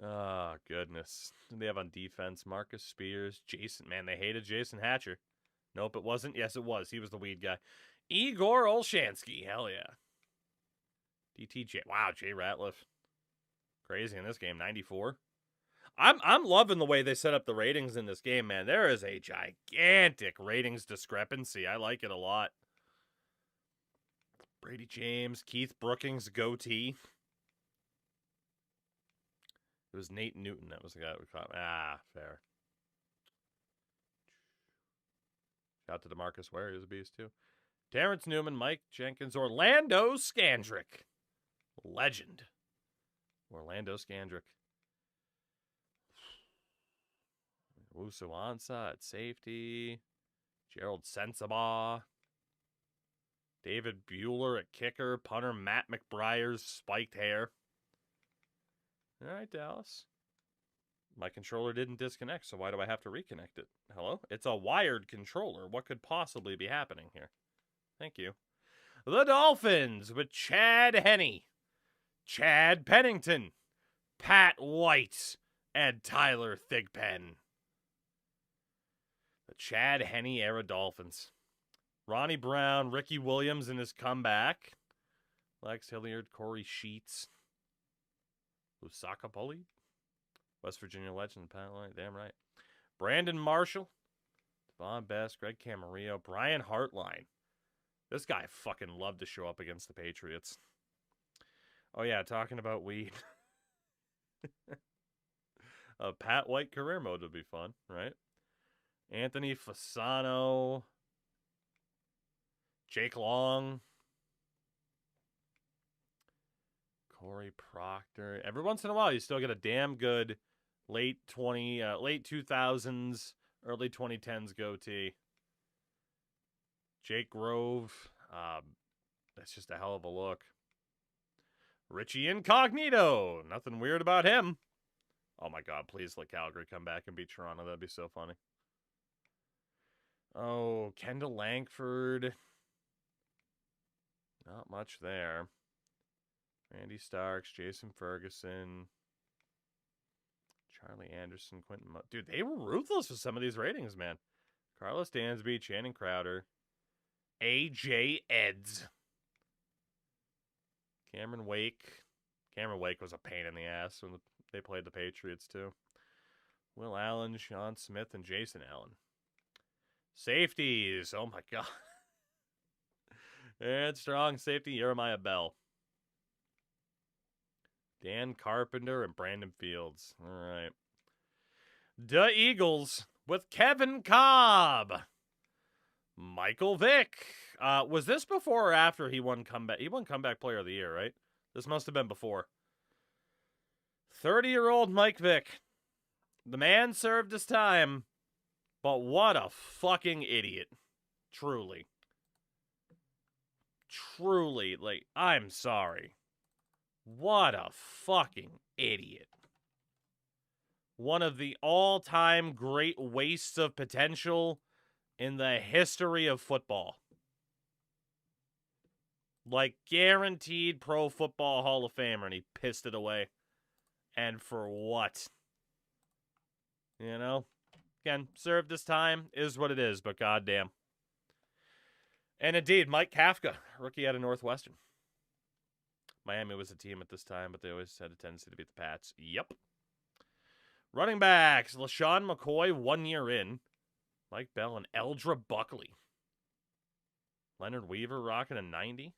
guy. Oh, goodness. Who do they have on defense? Marcus Spears, Jason. Man, they hated Jason Hatcher. Nope, it wasn't. Yes, it was. He was the weed guy. Igor Olshansky. Hell yeah. DTJ. Wow, Jay Ratliff. Crazy in this game. 94. I'm loving the way they set up the ratings in this game, man. There is a gigantic ratings discrepancy. I like it a lot. Brady James, Keith Brookings, goatee. It was Nate Newton. That was the guy that we caught. Ah, fair. Shout out to DeMarcus Ware. He was a beast, too. Terrence Newman, Mike Jenkins, Orlando Scandrick. Legend. Orlando Scandrick. Wusu Ansah at safety. Gerald Sensabaugh. David Bueller at kicker. Punter Matt McBriar's spiked hair. All right, Dallas. My controller didn't disconnect, so why do I have to reconnect it? Hello? It's a wired controller. What could possibly be happening here? Thank you. The Dolphins with Chad Henne, Chad Pennington, Pat White, and Tyler Thigpen. The Chad Henne era Dolphins. Ronnie Brown, Ricky Williams in his comeback. Lex Hilliard, Corey Sheets. Lusaka Bully. West Virginia legend, Pat White. Damn right. Brandon Marshall. Devon Best, Greg Camarillo, Brian Hartline. This guy fucking loved to show up against the Patriots. Oh, yeah, talking about weed. A Pat White career mode would be fun, right? Anthony Fasano. Jake Long. Corey Proctor. Every once in a while, you still get a damn good late 2000s, early 2010s goatee. Jake Grove. That's just a hell of a look. Richie Incognito. Nothing weird about him. Oh my God, please let Calgary come back and beat Toronto. That'd be so funny. Oh, Kendall Langford. Not much there. Randy Starks, Jason Ferguson, Charlie Anderson, Quentin. Dude, they were ruthless with some of these ratings, man. Carlos Dansby, Channing Crowder, A.J. Eds, Cameron Wake. Cameron Wake was a pain in the ass when they played the Patriots, too. Will Allen, Sean Smith, and Jason Allen. Safeties. Oh, my God. And strong safety, Jeremiah Bell. Dan Carpenter and Brandon Fields. All right. The Eagles with Kevin Cobb. Michael Vick. Was this before or after he won comeback? He won comeback player of the year, right? This must have been before. 30-year-old Mike Vick. The man served his time, but what a fucking idiot. Truly. Truly, like, I'm sorry. What a fucking idiot. One of the all-time great wastes of potential in the history of football. Like, guaranteed Pro Football Hall of Famer, and he pissed it away. And for what? You know? Again, served his time, is what it is, but goddamn. And indeed, Mike Kafka, rookie out of Northwestern. Miami was a team at this time, but they always had a tendency to beat the Pats. Yep. Running backs, LaShawn McCoy, 1 year in. Mike Bell and Eldra Buckley. Leonard Weaver rocking a 90.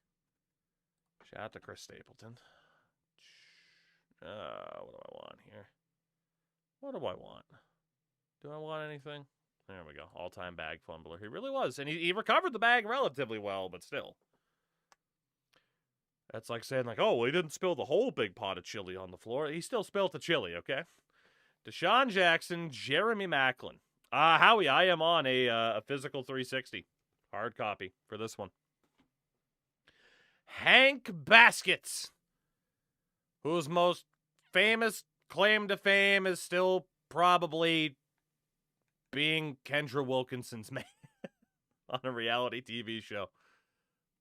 Shout out to Chris Stapleton. What do I want here? What do I want? Do I want anything? There we go. All-time bag fumbler. He really was. And he recovered the bag relatively well, but still. That's like saying, like, oh, well, he didn't spill the whole big pot of chili on the floor. He still spilled the chili, okay? Deshaun Jackson, Jeremy Maclin. Howie, I am on a physical 360. Hard copy for this one. Hank Baskets, whose most famous claim to fame is still probably being Kendra Wilkinson's man on a reality TV show.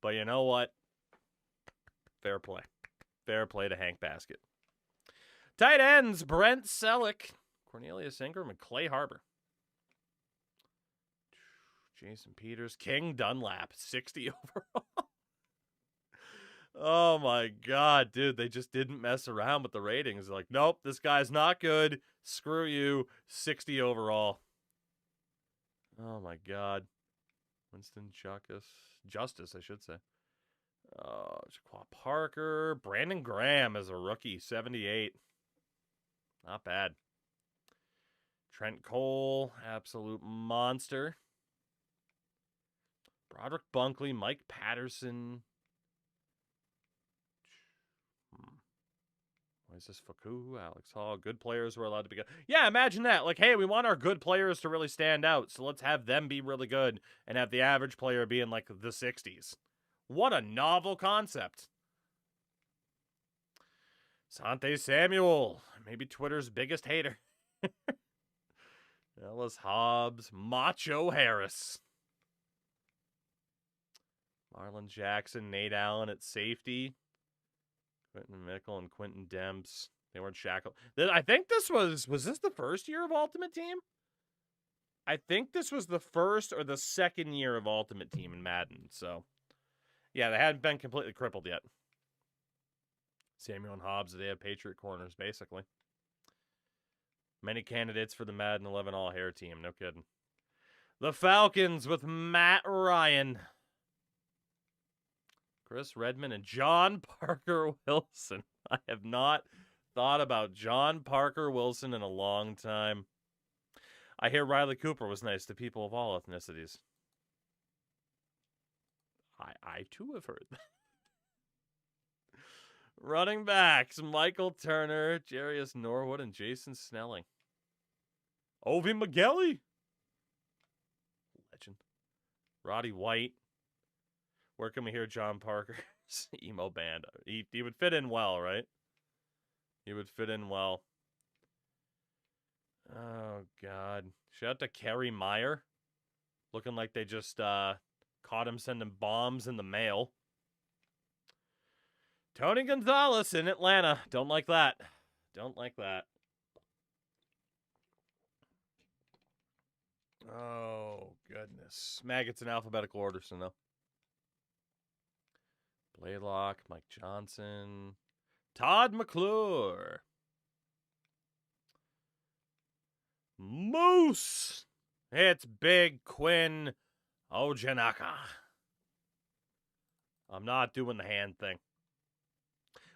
But you know what? Fair play. Fair play to Hank Basket. Tight ends, Brent Selleck, Cornelius Ingram, and Clay Harbor. Jason Peters, King Dunlap, 60 overall. Oh my God, dude. They just didn't mess around with the ratings. They're like, nope, this guy's not good. Screw you. 60 overall. Oh my God. Winston Justice, I should say. Jaquan Parker. Brandon Graham as a rookie, 78. Not bad. Trent Cole, absolute monster. Broderick Bunkley, Mike Patterson. Why is this Faku? Alex Hall. Good players were allowed to be good. Yeah, imagine that. Like, hey, we want our good players to really stand out, so let's have them be really good and have the average player be in, like, the 60s. What a novel concept. Sante Samuel, maybe Twitter's biggest hater. Ellis Hobbs, Macho Harris. Marlon Jackson, Nate Allen at safety. Quentin Mickle and Quentin Demps. They weren't shackled. I think this was this the first year of Ultimate Team? I think this was the first or the second year of Ultimate Team in Madden. So, yeah, they hadn't been completely crippled yet. Samuel and Hobbs, they have Patriot corners, basically. Many candidates for the Madden 11 All-Hair team, no kidding. The Falcons with Matt Ryan. Chris Redmond and John Parker Wilson. I have not thought about John Parker Wilson in a long time. I hear Riley Cooper was nice to people of all ethnicities. I too have heard that. Running backs, Michael Turner, Jarius Norwood, and Jason Snelling. Ovi McGilly. Legend. Roddy White. Where can we hear John Parker's emo band? He would fit in well, right? He would fit in well. Oh, God. Shout out to Kerry Meyer. Looking like they just caught him sending bombs in the mail. Tony Gonzalez in Atlanta. Don't like that. Don't like that. Oh, goodness. Maggots in alphabetical order, so no. Blaylock, Mike Johnson, Todd McClure. Moose. It's Big Quinn Ojanaka. I'm not doing the hand thing.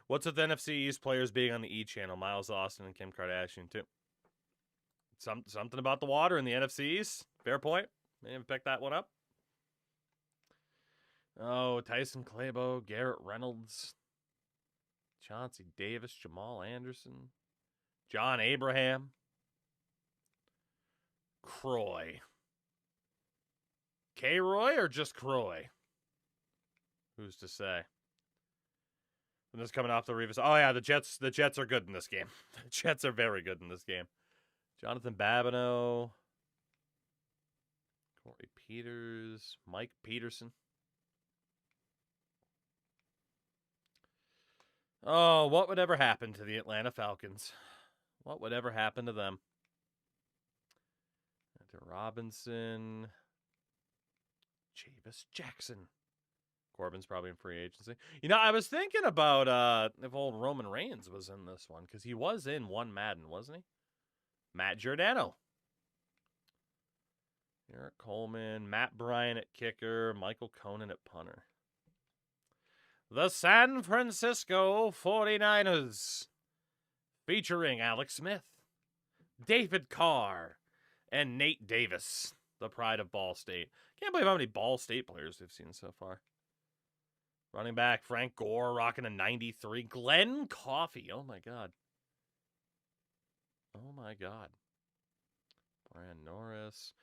What's with NFC East players being on the E channel? Miles Austin and Kim Kardashian, too. Something about the water in the NFC East. Fair point. Maybe pick that one up. Oh, Tyson Clabo, Garrett Reynolds, Chauncey Davis, Jamal Anderson, John Abraham, Croy. K-Roy or just Croy? Who's to say? And this coming off the Revis. Oh yeah, the Jets are good in this game. The Jets are very good in this game. Jonathan Babineau, Corey Peters, Mike Peterson. Oh, what would ever happen to the Atlanta Falcons? What would ever happen to them? Hunter Robinson, Javis Jackson. Corbin's probably in free agency. You know, I was thinking about if old Roman Reigns was in this one, because he was in one Madden, wasn't he? Matt Giordano. Eric Coleman, Matt Bryan at kicker, Michael Conan at punter. The San Francisco 49ers, featuring Alex Smith, David Carr, and Nate Davis, the pride of Ball State. Can't believe how many Ball State players we've seen so far. Running back, Frank Gore, rocking a 93. Glenn Coffey, oh my God. Oh my God. Brian Norris.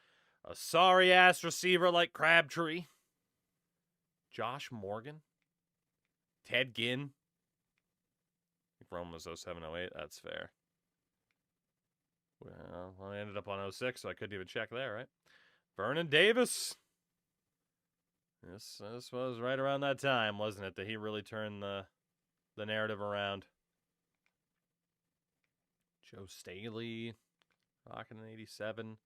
A sorry-ass receiver like Crabtree. Josh Morgan. Ted Ginn. I think Rome was 07-08. That's fair. Well, I ended up on 06, so I couldn't even check there, right? Vernon Davis. This was right around that time, wasn't it, that he really turned the narrative around. Joe Staley. Rocking an 87.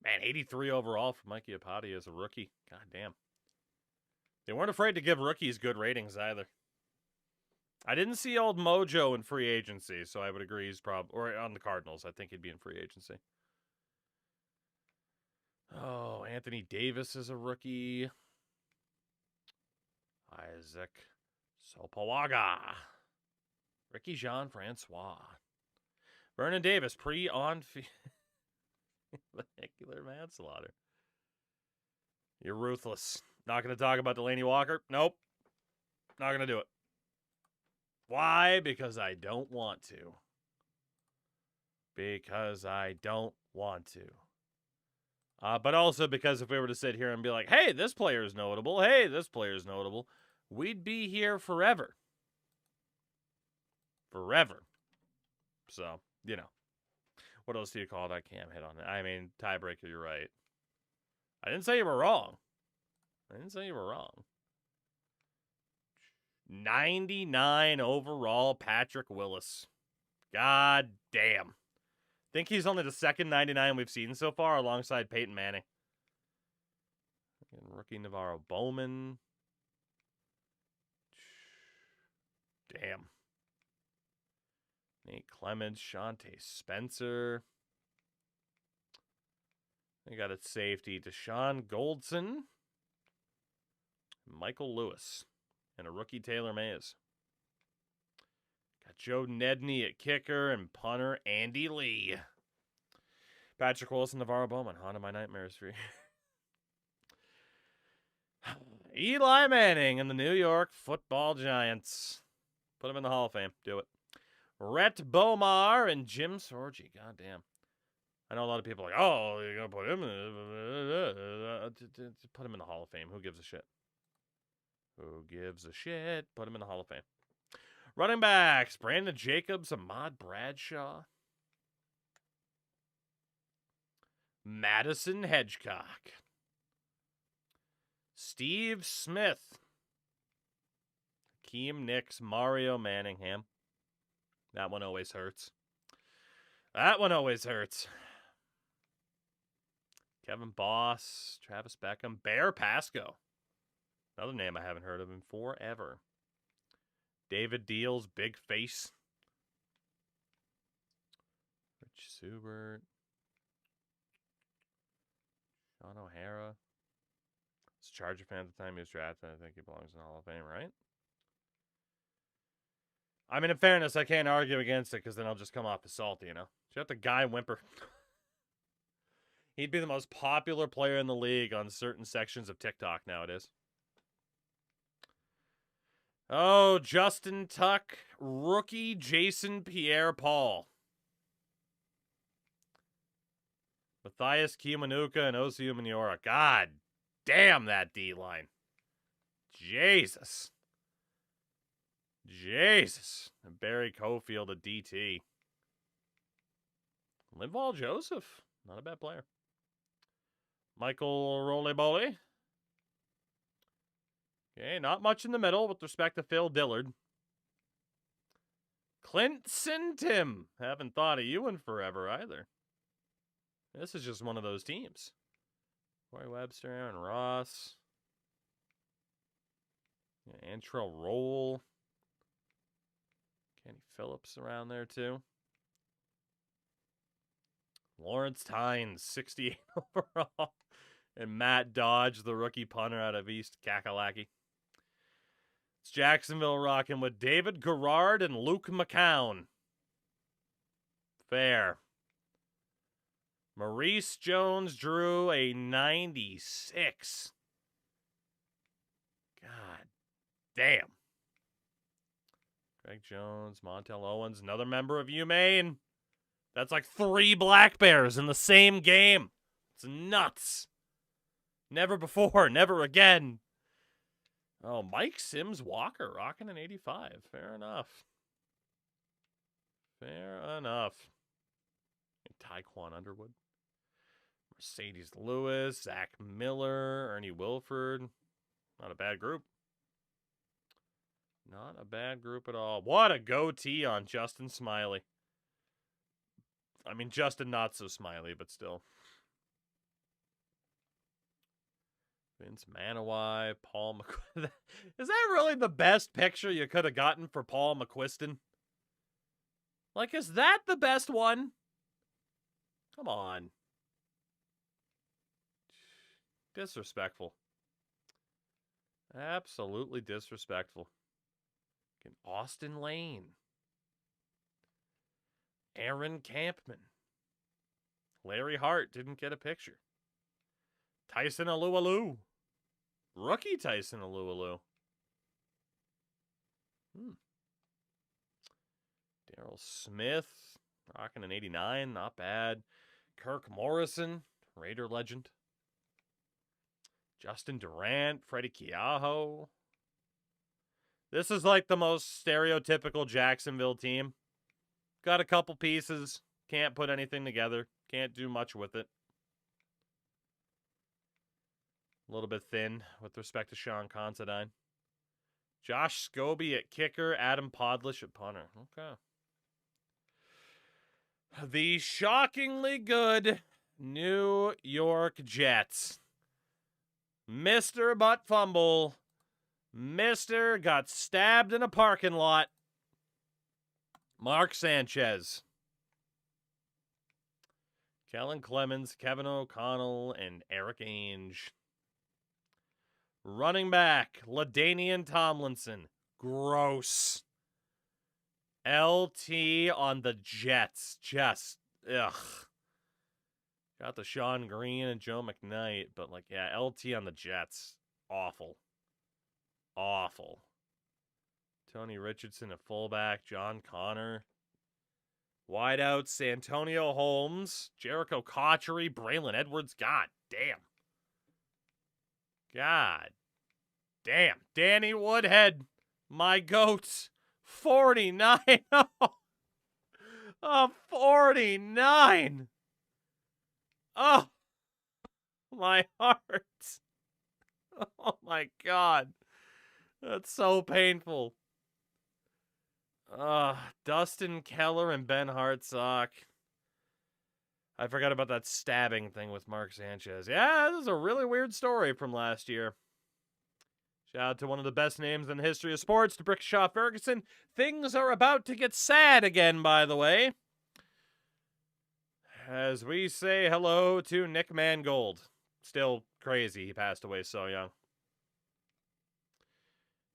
Man, 83 overall for Mikey Apati as a rookie. God damn. They weren't afraid to give rookies good ratings either. I didn't see old Mojo in free agency, so I would agree he's probably... Or on the Cardinals, I think he'd be in free agency. Oh, Anthony Davis is a rookie. Isaac Sopawaga. Ricky Jean-Francois. Vernon Davis, pre-on... Vehicular manslaughter. You're ruthless. Not going to talk about Delaney Walker? Nope. Not going to do it. Why? Because I don't want to. Because I don't want to. But also because if we were to sit here and be like, hey, this player is notable. Hey, this player is notable. We'd be here forever. Forever. So, you know. What else do you call that Cam hit on it? I mean, tiebreaker, you're right. I didn't say you were wrong. 99 overall, Patrick Willis. God damn. Think he's only the second 99 we've seen so far alongside Peyton Manning. And rookie Navarro Bowman. Damn. Nate Clements, Shante Spencer. They got at safety Deshaun Goldson, Michael Lewis, and a rookie Taylor Mays. Got Joe Nedney at kicker and punter Andy Lee. Patrick Wilson, Navarro Bowman, haunted my nightmares for you. Eli Manning and the New York Football Giants. Put him in the Hall of Fame. Do it. Rhett Bomar and Jim Sorgi. God damn. I know a lot of people are like, oh, you're going to put him in. Put him in the Hall of Fame. Who gives a shit? Who gives a shit? Put him in the Hall of Fame. Running backs. Brandon Jacobs, Ahmad Bradshaw. Madison Hedgecock. Steve Smith. Hakeem Nicks, Mario Manningham. That one always hurts. That one always hurts. Kevin Boss, Travis Beckham, Bear Pasco. Another name I haven't heard of in forever. David Deals, Big Face. Rich Subert. Sean O'Hara. He's a Charger fan at the time he was drafted. I think he belongs in the Hall of Fame, right? I mean, in fairness, I can't argue against it because then I'll just come off as salty, you know? Shut the guy whimper. He'd be the most popular player in the league on certain sections of TikTok nowadays. Oh, Justin Tuck, rookie Jason Pierre-Paul. Matthias Kiwanuka and Osi Umenyiora. God damn that D-line. Jesus. And Barry Cofield at DT. Linval Joseph. Not a bad player. Michael Rolebole. Okay, not much in the middle with respect to Phil Dillard. Clinton Tim. Haven't thought of you in forever either. This is just one of those teams. Corey Webster, Aaron Ross. Yeah, Antrell Roll. Kenny Phillips around there too. Lawrence Tynes, 68 overall. And Matt Dodge, the rookie punter out of East Kakalaki. It's Jacksonville rocking with David Garrard and Luke McCown. Fair. Maurice Jones-Drew, a 96. God damn. Greg Jones, Montel Owens, another member of UMaine. That's like 3 Black Bears in the same game. It's nuts. Never before, never again. Oh, Mike Sims Walker rocking an 85. Fair enough. And Tyquan Underwood. Mercedes Lewis, Zach Miller, Ernie Wilford. Not a bad group. Not a bad group at all. What a goatee on Justin Smiley. I mean, Justin not so smiley, but still. Vince Manawai, Paul McQuiston. Is that really the best picture you could have gotten for Paul McQuiston? Like, is that the best one? Come on. Disrespectful. Absolutely disrespectful. Austin Lane. Aaron Campman. Larry Hart didn't get a picture. Tyson Alualu. Rookie Tyson Alualu. Daryl Smith. Rocking an 89. Not bad. Kirk Morrison. Raider legend. Justin Durant. Freddie Keaho. This is like the most stereotypical Jacksonville team. Got a couple pieces. Can't put anything together. Can't do much with it. A little bit thin with respect to Sean Considine. Josh Scobie at kicker. Adam Podlish at punter. Okay. The shockingly good New York Jets. Mr. Butt Fumble. Mr. Got stabbed in a parking lot. Mark Sanchez. Kellen Clemens, Kevin O'Connell, and Eric Ainge. Running back, LaDainian Tomlinson. Gross. LT on the Jets. Just, ugh. Got the Sean Green and Joe McKnight, but like, yeah, LT on the Jets. Awful. Awful. Tony Richardson at fullback. John Connor. Wideouts, Santonio Holmes. Jericho Cotchery. Braylon Edwards. God damn. God damn. Danny Woodhead. My goats. 49. Oh, 49. Oh, my heart. Oh, my God. That's so painful. Dustin Keller and Ben Hartsock. I forgot about that stabbing thing with Mark Sanchez. Yeah, this is a really weird story from last year. Shout out to one of the best names in the history of sports, to Brickshaw Ferguson. Things are about to get sad again, by the way. As we say hello to Nick Mangold. Still crazy he passed away so young.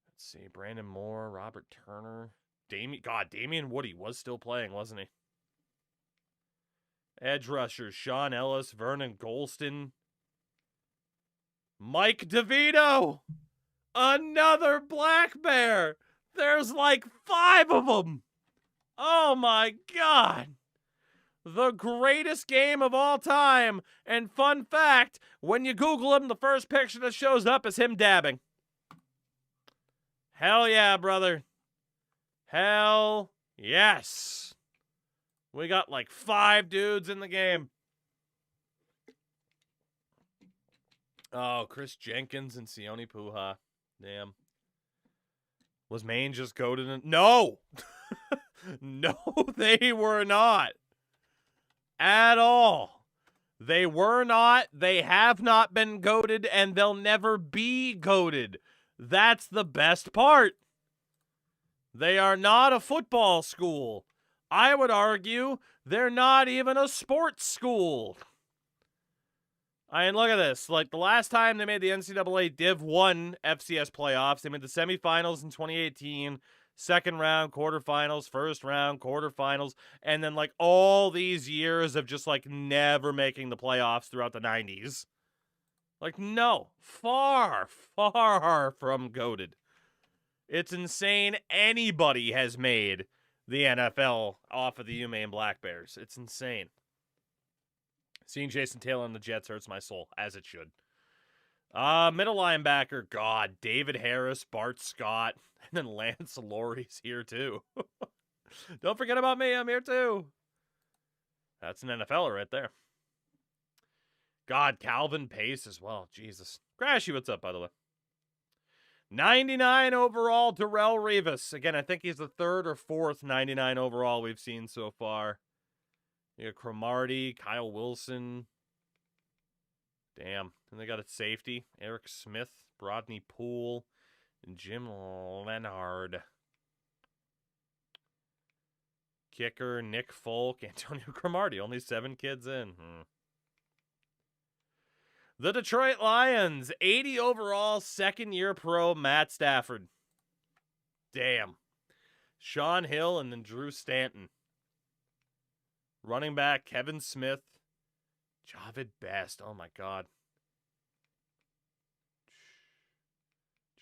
Let's see, Brandon Moore, Robert Turner, Damian Woody was still playing, wasn't he? Edge rushers, Sean Ellis, Vernon Golston, Mike DeVito, another Black Bear. There's like 5 of them. Oh my God. The greatest game of all time. And fun fact, when you Google him, the first picture that shows up is him dabbing. Hell yeah, brother. Hell yes. We got like 5 dudes in the game. Oh, Chris Jenkins and Sione Puha. Damn. Was Maine just goated? No! No, they were not. At all. They were not. They have not been goated, and they'll never be goated. That's the best part. They are not a football school. I would argue they're not even a sports school. I mean, look at this. Like, the last time they made the NCAA Div 1 FCS playoffs, they made the semifinals in 2018, second round, quarterfinals, first round, quarterfinals, and then, like, all these years of just, like, never making the playoffs throughout the 90s. Like, no. Far, far from goated. It's insane anybody has made the NFL off of the UMaine Black Bears. It's insane. Seeing Jason Taylor on the Jets hurts my soul, as it should. Middle linebacker, God, David Harris, Bart Scott, and then Lance Laurie's here too. Don't forget about me, I'm here too. That's an NFLer right there. God, Calvin Pace as well, Jesus. Crashy, what's up, by the way? 99 overall, Darrell Revis. Again, I think he's the 3rd or 4th 99 overall we've seen so far. You got Cromartie, Kyle Wilson. Damn. And they got a safety. Eric Smith, Rodney Poole, and Jim Leonard. Kicker, Nick Folk, Antonio Cromartie. Only 7 kids in. The Detroit Lions, 80 overall, 2nd-year pro, Matt Stafford. Damn. Sean Hill and then Drew Stanton. Running back, Kevin Smith. Javid Best. Oh, my God.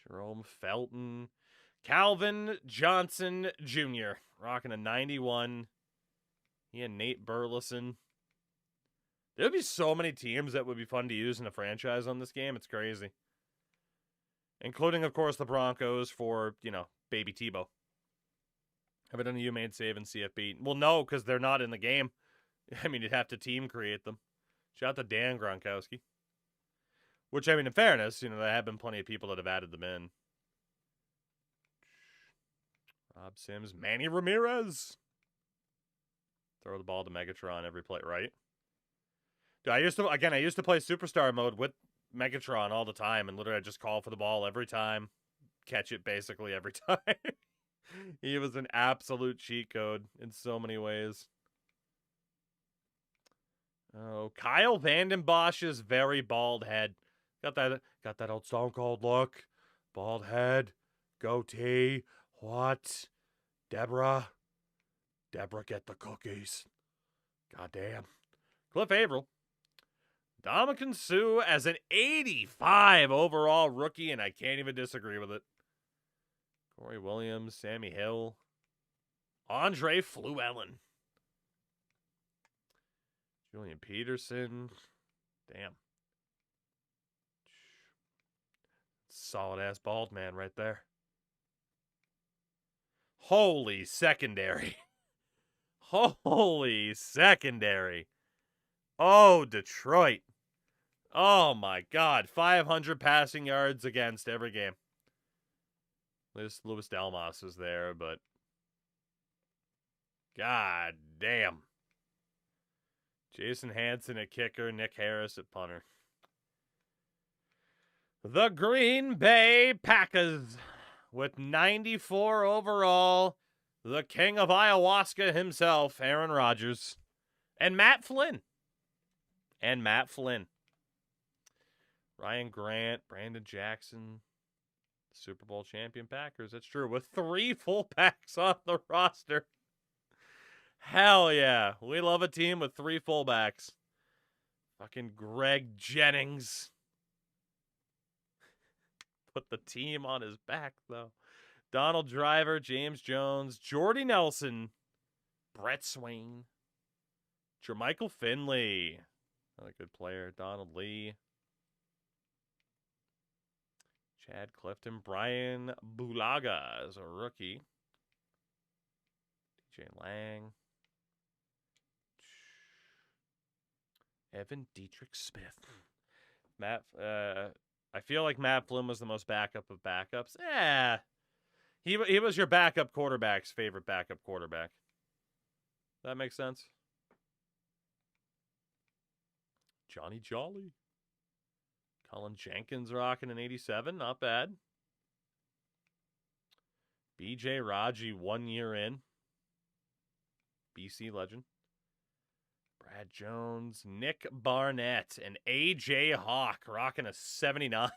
Jerome Felton. Calvin Johnson Jr. Rocking a 91. He and Nate Burleson. There would be so many teams that would be fun to use in a franchise on this game. It's crazy. Including, of course, the Broncos for, you know, Baby Tebow. Have I done a UMaine save in CFB? Well, no, because they're not in the game. I mean, you'd have to team create them. Shout out to Dan Gronkowski. Which, I mean, in fairness, you know, there have been plenty of people that have added them in. Rob Sims, Manny Ramirez. Throw the ball to Megatron every play, right? Dude, I used to play Superstar mode with Megatron all the time, and literally I just call for the ball every time. Catch it basically every time. He was an absolute cheat code in so many ways. Oh, Kyle Vanden Bosch's very bald head. Got that old Stone Cold look. Bald head. Goatee. What? Deborah, get the cookies. Goddamn. Cliff Averill. Dominican Sue as an 85 overall rookie, and I can't even disagree with it. Corey Williams, Sammy Hill. Andre Fluellen. Julian Peterson. Damn. Solid-ass bald man right there. Holy secondary. Holy secondary. Oh, Detroit. Oh, my God. 500 passing yards against every game. Louis Delmas is there, but God damn. Jason Hansen at kicker, Nick Harris at punter. The Green Bay Packers with 94 overall. The king of ayahuasca himself, Aaron Rodgers. And Matt Flynn. Ryan Grant, Brandon Jackson. Super Bowl champion Packers. That's true. With 3 fullbacks on the roster. Hell yeah. We love a team with 3 fullbacks. Fucking Greg Jennings. Put the team on his back, though. Donald Driver, James Jones, Jordy Nelson, Brett Swain, Jermichael Finley. Another good player. Donald Lee. Chad Clifton. Brian Bulaga is a rookie. DJ Lang. Evan Dietrich Smith. Matt, I feel like Matt Flynn was the most backup of backups. He was your backup quarterback's favorite backup quarterback. That makes sense. Johnny Jolly. Colin Jenkins rocking an 87. Not bad. BJ Raji 1 year in. BC legend. Brad Jones. Nick Barnett. And AJ Hawk rocking a 79.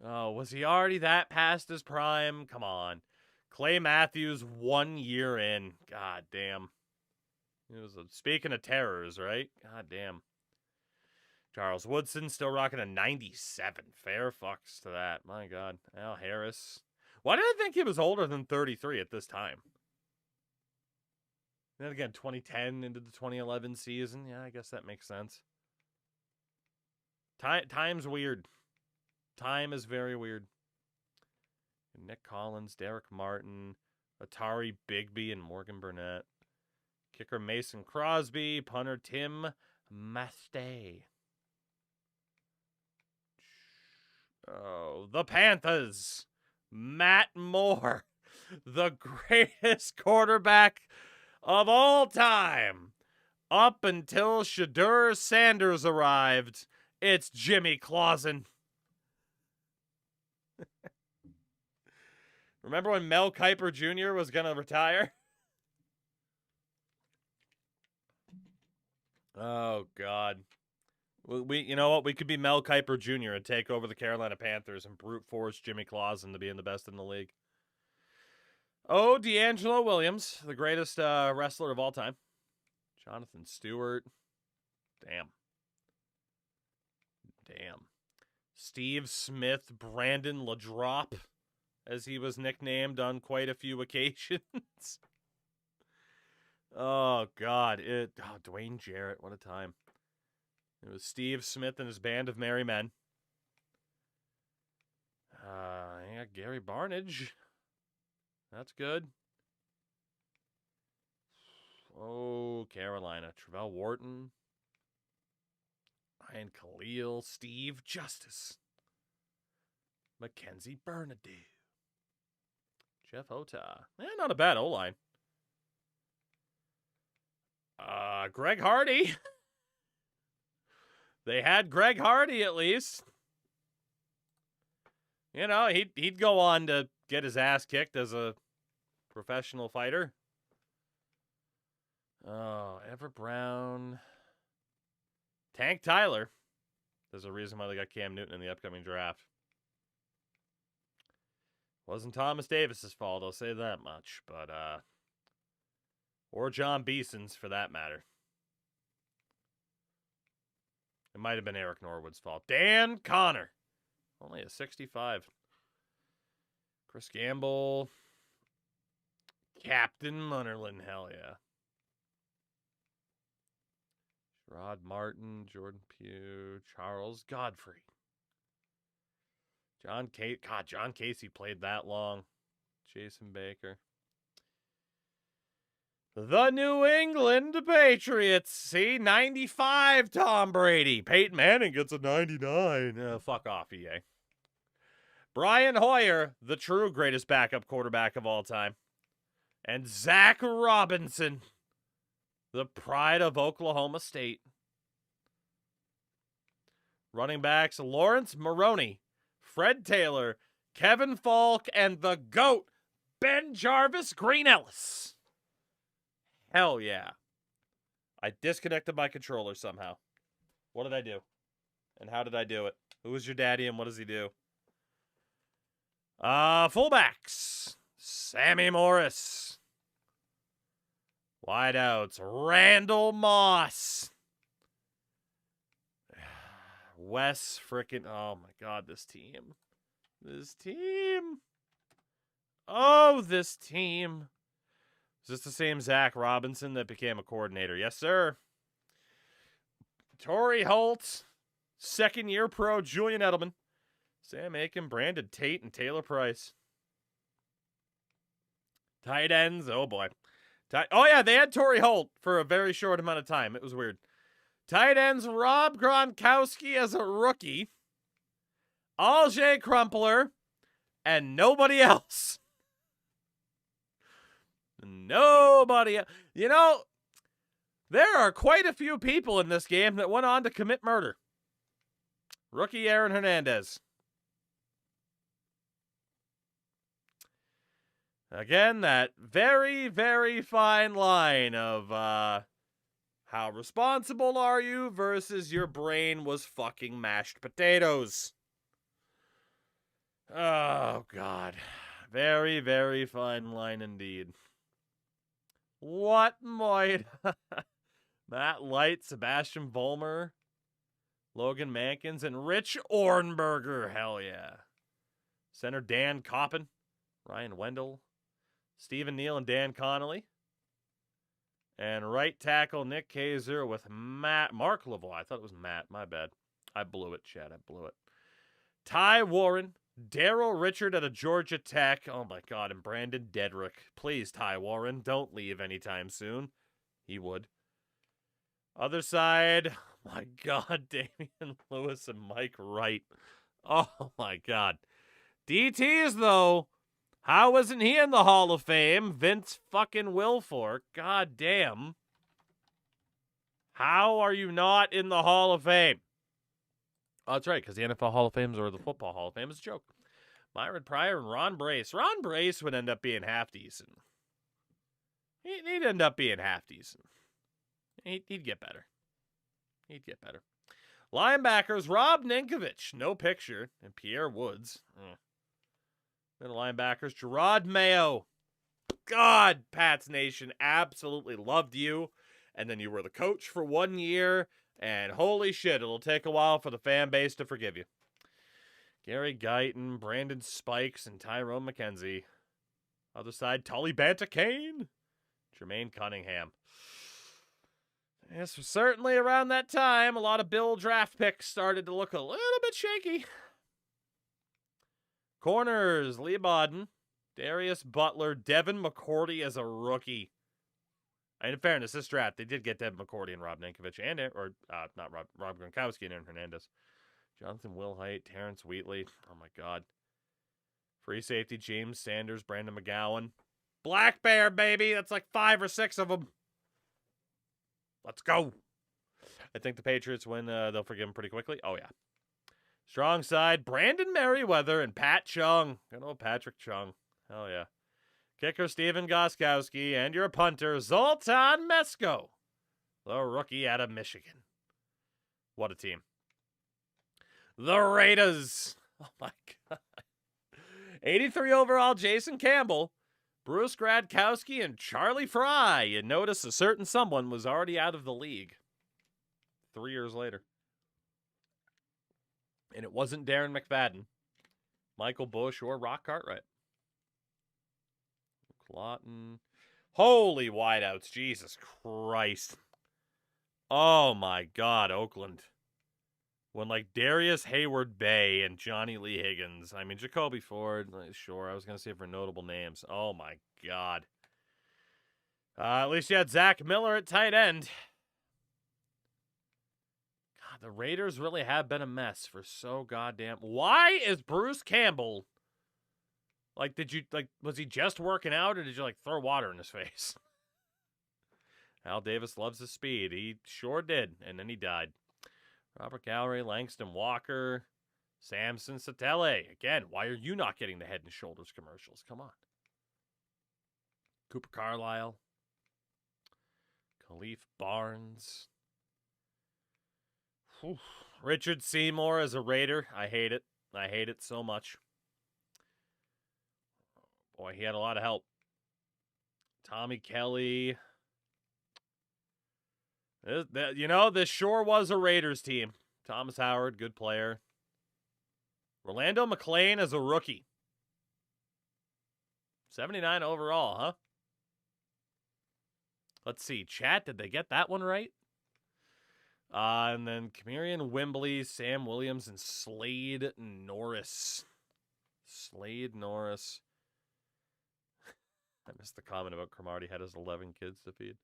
Oh, was he already that past his prime? Come on. Clay Matthews 1 year in. God damn. It was speaking of terrors, right? God damn. Charles Woodson still rocking a 97. Fair fucks to that. My God. Al Harris. Why did I think he was older than 33 at this time? Then again, 2010 into the 2011 season. Yeah, I guess that makes sense. Time's weird. Time is very weird. Nick Collins, Derek Martin, Atari Bigby, and Morgan Burnett. Kicker Mason Crosby. Punter Tim Mastay. Oh, the Panthers. Matt Moore. The greatest quarterback of all time. Up until Shadur Sanders arrived, it's Jimmy Clausen. Remember when Mel Kiper Jr. was going to retire? Oh, God. You know what? We could be Mel Kiper Jr. and take over the Carolina Panthers and brute force Jimmy Clausen to being the best in the league. Oh, D'Angelo Williams, the greatest wrestler of all time. Jonathan Stewart. Damn. Steve Smith, Brandon LaDrop, as he was nicknamed on quite a few occasions. Oh, God. Dwayne Jarrett, what a time. It was Steve Smith and his band of merry men. Yeah, Gary Barnage. That's good. Oh, Carolina. Travell Wharton. Ryan Khalil. Steve Justice. Mackenzie Bernadette. Jeff Ota. Not a bad O-line. Greg Hardy. They had Greg Hardy at least. You know, he'd go on to get his ass kicked as a professional fighter. Oh, Everett Brown. Tank Tyler. There's a reason why they got Cam Newton in the upcoming draft. Wasn't Thomas Davis's fault, I'll say that much. But, or John Beeson's for that matter. It might have been Eric Norwood's fault. Dan Connor. Only a 65. Chris Gamble. Captain Munnerlyn. Hell yeah. Rod Martin. Jordan Pugh. Charles Godfrey. John Casey played that long. Jason Baker. The New England Patriots. See, 95 Tom Brady. Peyton Manning gets a 99. Fuck off, EA. Brian Hoyer, the true greatest backup quarterback of all time. And Zach Robinson, the pride of Oklahoma State. Running backs, Lawrence Maroney, Fred Taylor, Kevin Falk, and the GOAT, Ben Jarvis Green Ellis. Hell yeah. I disconnected my controller somehow. What did I do? And how did I do it? Who is your daddy and what does he do? Fullbacks. Sammy Morris. Wideouts. Randall Moss. Wes frickin'. Oh my god, this team. This team. Oh, this team. Is this the same Zach Robinson that became a coordinator? Yes, sir. Torrey Holt. Second-year pro Julian Edelman. Sam Aiken, Brandon Tate, and Taylor Price. Tight ends. Oh, boy. Oh, yeah, they had Torrey Holt for a very short amount of time. It was weird. Tight ends, Rob Gronkowski as a rookie. Alge Crumpler. And nobody else. Nobody else. You know, there are quite a few people in this game that went on to commit murder. Rookie Aaron Hernandez. Again, that very, very fine line of how responsible are you versus your brain was fucking mashed potatoes. Oh, God. Very, very fine line indeed. What might... Matt Light, Sebastian Vollmer, Logan Mankins, and Rich Ornberger. Hell yeah. Center Dan Coppin, Ryan Wendell, Stephen Neal, and Dan Connolly. And right tackle Nick Kaiser with Mark Lavoie. I thought it was Matt. My bad. I blew it, Chad. I blew it. Ty Warren, Daryl Richard out of Georgia Tech. Oh my God. And Brandon Dedrick. Please, Ty Warren, don't leave anytime soon. He would. Other side, my God, Damian Lewis and Mike Wright. Oh, my God. DTs, though, how isn't he in the Hall of Fame? Vince fucking Wilfork. God damn. How are you not in the Hall of Fame? Oh, that's right, because the NFL Hall of Fame or the Football Hall of Fame is a joke. Myron Pryor and Ron Brace. Ron Brace would end up being half decent. He'd end up being half decent. He'd get better. He'd get better. Linebackers, Rob Ninkovich, no picture, and Pierre Woods. Middle linebackers, Gerard Mayo. God, Pats Nation absolutely loved you. And then you were the coach for 1 year, and holy shit, it'll take a while for the fan base to forgive you. Gary Guyton, Brandon Spikes, and Tyrone McKenzie. Other side, Tully Banta-Kane, Jermaine Cunningham. This was certainly around that time. A lot of Bill draft picks started to look a little bit shaky. Corners, Lee Bodden, Darius Butler, Devin McCourty as a rookie. And in fairness, this draft, they did get Devin McCourty and Rob Ninkovich, not Rob Gronkowski and Aaron Hernandez. Jonathan Wilhite, Terrence Wheatley. Oh, my God. Free safety, James Sanders, Brandon McGowan. Black Bear, baby. That's like 5 or 6 of them. Let's go. I think the Patriots win. They'll forgive him pretty quickly. Oh, yeah. Strong side, Brandon Merriweather and Pat Chung. Good old Patrick Chung. Hell yeah. Kicker, Steven Goskowski. And your punter, Zoltan Mesko. The rookie out of Michigan. What a team. The Raiders. Oh, my God. 83 overall, Jason Campbell. Bruce Gradkowski and Charlie Fry. You notice a certain someone was already out of the league 3 years later. And it wasn't Darren McFadden, Michael Bush, or Rock Cartwright. Lawton. Holy wideouts. Jesus Christ. Oh, my God, Oakland. When, like, Darius Hayward Bay and Johnny Lee Higgins. I mean, Jacoby Ford. Sure, I was going to say for notable names. Oh, my God. At least you had Zach Miller at tight end. God, the Raiders really have been a mess for so goddamn... Why is Bruce Campbell... Like, was he just working out, or did you, like, throw water in his face? Al Davis loves his speed. He sure did, and then he died. Robert Gallery, Langston Walker, Samson Satele. Again, why are you not getting the Head and Shoulders commercials? Come on. Cooper Carlisle. Khalif Barnes. Richard Seymour as a Raider. I hate it. I hate it so much. Boy, he had a lot of help. Tommy Kelly. This sure was a Raiders team. Thomas Howard, good player. Rolando McClain as a rookie. 79 overall, huh? Let's see. Chat, did they get that one right? And then Camarion Wembley, Sam Williams, and Slade Norris. Slade Norris. I missed the comment about Cromartie had his 11 kids to feed.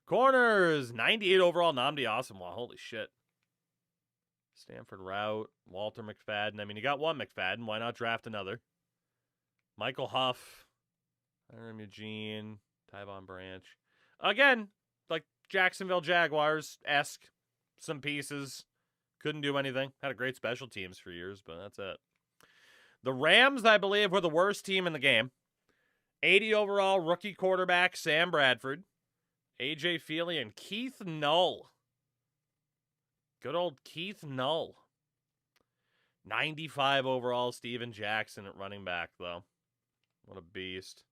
Corners, 98 overall, Nnamdi Asomugha. Holy shit. Stanford Route, Walter McFadden. I mean, you got one McFadden. Why not draft another? Michael Huff, Hiram Eugene, Tyvon Branch. Again, like Jacksonville Jaguars-esque. Some pieces. Couldn't do anything. Had a great special teams for years, but that's it. The Rams, I believe, were the worst team in the game. 80 overall, rookie quarterback Sam Bradford. A.J. Feely and Keith Null. Good old Keith Null. 95 overall, Steven Jackson at running back, though. What a beast.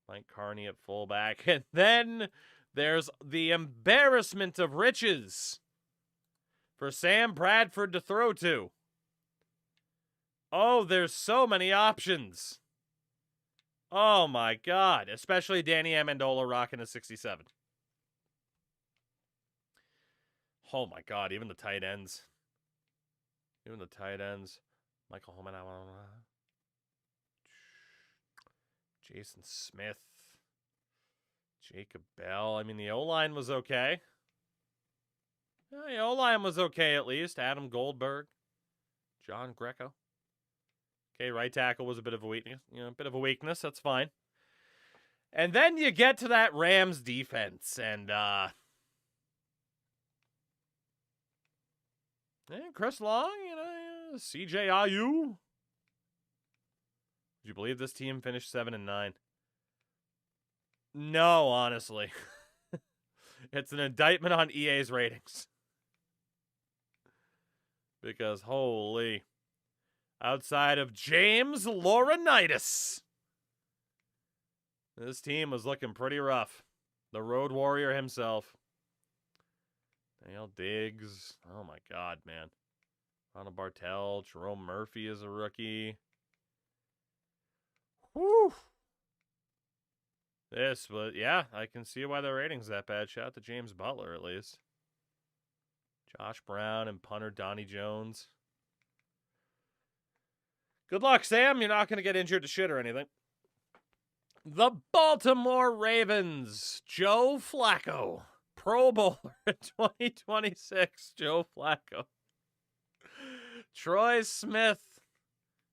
Mike Carney at fullback. And then there's the embarrassment of riches for Sam Bradford to throw to. Oh, there's so many options. Oh, my God. Especially Danny Amendola rocking a 67. Oh, my God. Even the tight ends. Michael Holman. Jason Smith. Jacob Bell. I mean, the O-line was okay. The O-line was okay, at least. Adam Goldberg. John Greco. Okay, right tackle was a bit of a weakness. That's fine. And then you get to that Rams defense, and Chris Long, CJ Ayu. Would you believe this team finished 7-9? No, honestly. It's an indictment on EA's ratings. Because, holy... Outside of James Laurinaitis, this team was looking pretty rough. The Road Warrior himself. Dale Diggs. Oh, my God, man. Ronald Bartel. Jerome Murphy is a rookie. Whew. Yeah, I can see why the rating's that bad. Shout out to James Butler, at least. Josh Brown and punter Donnie Jones. Good luck, Sam. You're not going to get injured to shit or anything. The Baltimore Ravens. Joe Flacco. Pro Bowler 2026. Joe Flacco. Troy Smith.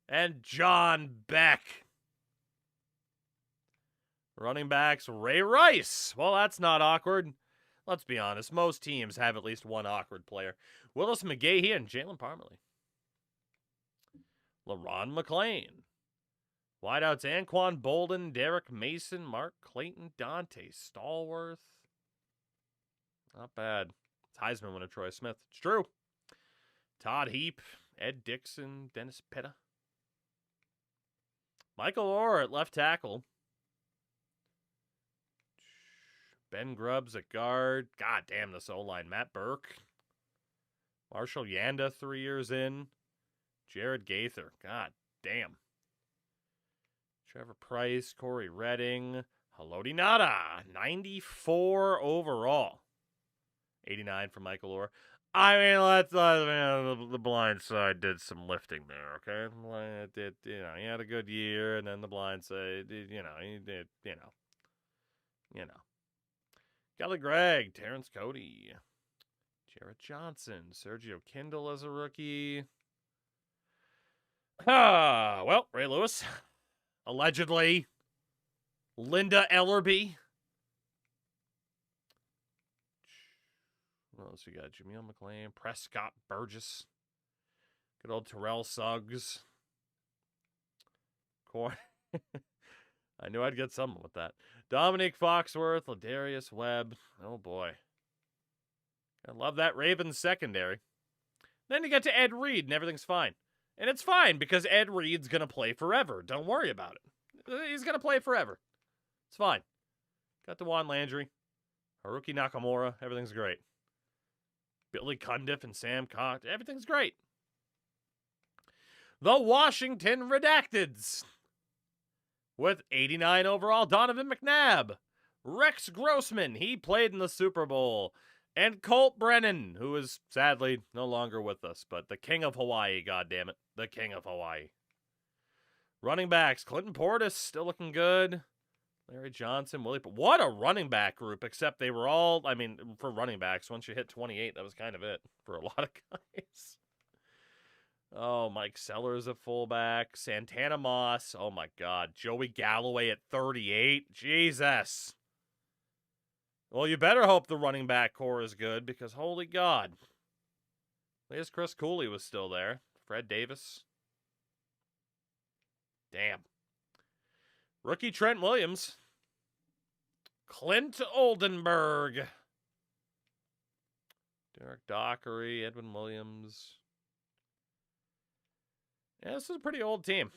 And John Beck. Running backs, Ray Rice. Well, that's not awkward. Let's be honest. Most teams have at least one awkward player. Willis McGahee and Jalen Parmalee. LaRon McClain. Wideouts, Anquan Bolden, Derek Mason, Mark Clayton, Dante Stallworth. Not bad. It's Heisman winner Troy Smith. It's true. Todd Heap, Ed Dixon, Dennis Pitta. Michael Orr at left tackle. Ben Grubbs at guard. God damn this O-line. Matt Burke. Marshall Yanda 3 years in. Jared Gaither. God damn. Trevor Price. Corey Redding. Haloti Nada. 94 overall. 89 for Michael Orr. I mean, the blind side did some lifting there, okay? It did, he had a good year, and then the blind side, he did, Kelly Gregg, Terrence Cody, Jarrett Johnson, Sergio Kindle as a rookie. Well, Ray Lewis, allegedly, Linda Ellerby. What else we got? Jameel McLean, Prescott Burgess, good old Terrell Suggs. I knew I'd get someone with that. Dominique Foxworth, Ladarius Webb. Oh boy, I love that Ravens secondary. Then you get to Ed Reed, and everything's fine. And it's fine, because Ed Reed's going to play forever. Don't worry about it. He's going to play forever. It's fine. Got DeJuan Landry, Haruki Nakamura. Everything's great. Billy Cundiff and Sam Cox. Everything's great. The Washington Redacteds. With 89 overall, Donovan McNabb. Rex Grossman, he played in the Super Bowl. And Colt Brennan, who is sadly no longer with us, but the king of Hawaii, goddammit. The king of Hawaii. Running backs, Clinton Portis, still looking good. Larry Johnson, Willie. What a running back group, except they were all, I mean, for running backs, once you hit 28, that was kind of it for a lot of guys. Oh, Mike Sellers at fullback. Santana Moss. Oh, my God. Joey Galloway at 38. Jesus. Well, you better hope the running back core is good, because holy God. At least Chris Cooley was still there. Fred Davis. Damn. Rookie Trent Williams. Clint Oldenburg. Derek Dockery. Edwin Williams. Yeah, this is a pretty old team.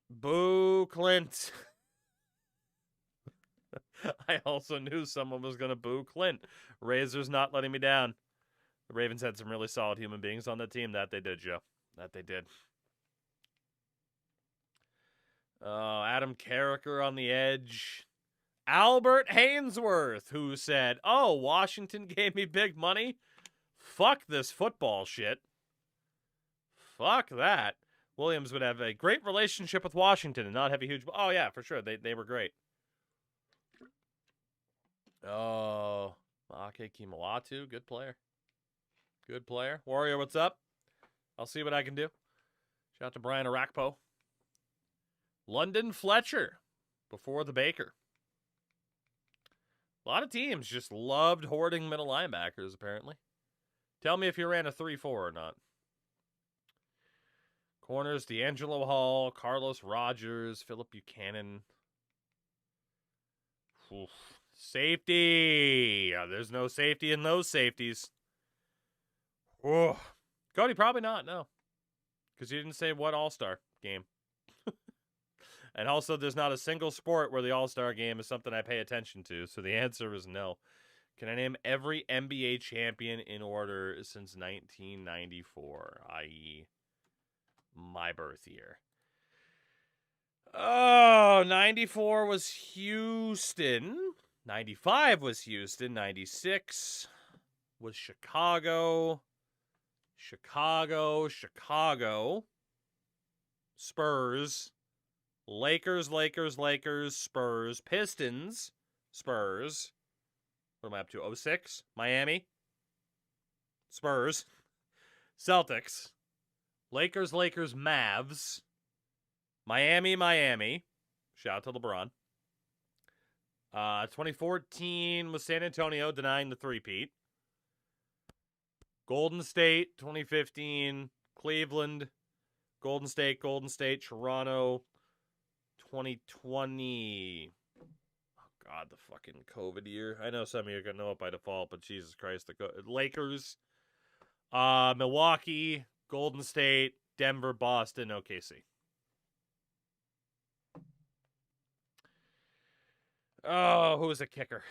Boo, Clint. I also knew someone was going to boo Clint. Razor's not letting me down. The Ravens had some really solid human beings on the team. That they did, Joe. That they did. Oh, Adam Carricker on the edge. Albert Hainsworth, who said, oh, Washington gave me big money? Fuck this football shit. Fuck that. Williams would have a great relationship with Washington and not have a huge... Oh, yeah, for sure. They were great. Oh, Ake Kimawatu, good player. Good player. Warrior, what's up? I'll see what I can do. Shout out to Brian Arakpo. London Fletcher, before the Baker. A lot of teams just loved hoarding middle linebackers, apparently. Tell me if you ran a 3-4 or not. Corners, D'Angelo Hall, Carlos Rogers, Philip Buchanan. Oof. Safety. There's no safety in those safeties. Oh, Cody, probably not, no. Because you didn't say what All-Star game. And also, there's not a single sport where the All-Star game is something I pay attention to. So the answer is no. Can I name every NBA champion in order since 1994, i.e. my birth year? Oh, 94 was Houston. 95 was Houston. 96 was Chicago. Chicago. Spurs. Lakers, Spurs. Pistons, Spurs. What am I up to? 06? Miami. Spurs. Celtics. Lakers, Mavs. Miami. Shout out to LeBron. 2014 was San Antonio denying the three-peat. Golden State, 2015. Cleveland. Golden State, Toronto. 2020. Oh, God, the fucking COVID year. I know some of you are going to know it by default, but Jesus Christ. The Lakers. Milwaukee. Golden State. Denver, Boston, OKC. Oh, who was a kicker?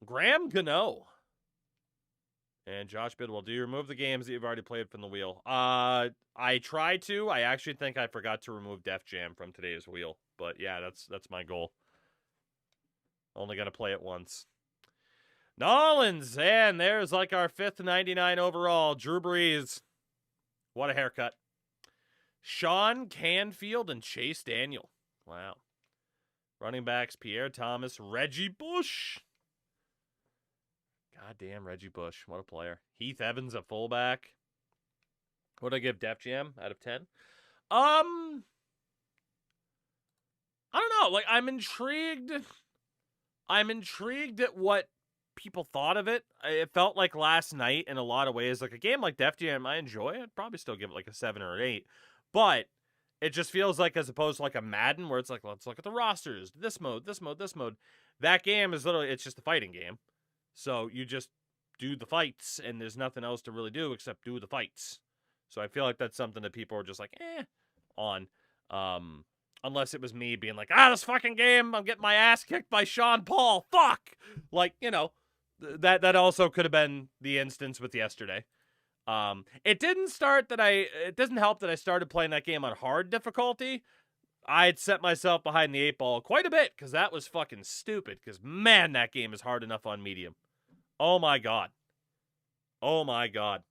Graham Gano. And Josh Bidwell, do you remove the games that you've already played from the wheel? I tried to. I actually think I forgot to remove Def Jam from today's wheel. But yeah, that's my goal. Only going to play it once. Nolans, and there's like our 5th 99 overall. Drew Brees. What a haircut. Sean Canfield and Chase Daniel. Wow. Running backs, Pierre Thomas, Reggie Bush. Goddamn Reggie Bush. What a player. Heath Evans at fullback. What would I give Def Jam out of 10? I don't know. Like, I'm intrigued. I'm intrigued at what people thought of it. It felt like last night in a lot of ways. Like, a game like Def Jam, I enjoy. I'd probably still give it like a 7 or an 8. But it just feels like, as opposed to like a Madden, where it's like, let's look at the rosters. This mode. That game is literally, it's just a fighting game. So you just do the fights, and there's nothing else to really do except do the fights. So I feel like that's something that people are just like, on. Unless it was me being like, this fucking game, I'm getting my ass kicked by Sean Paul. Fuck! Like, that also could have been the instance with yesterday. It doesn't help that I started playing that game on hard difficulty. I'd set myself behind the 8 ball quite a bit, because that was fucking stupid, because man, that game is hard enough on medium. Oh my god. Oh my god.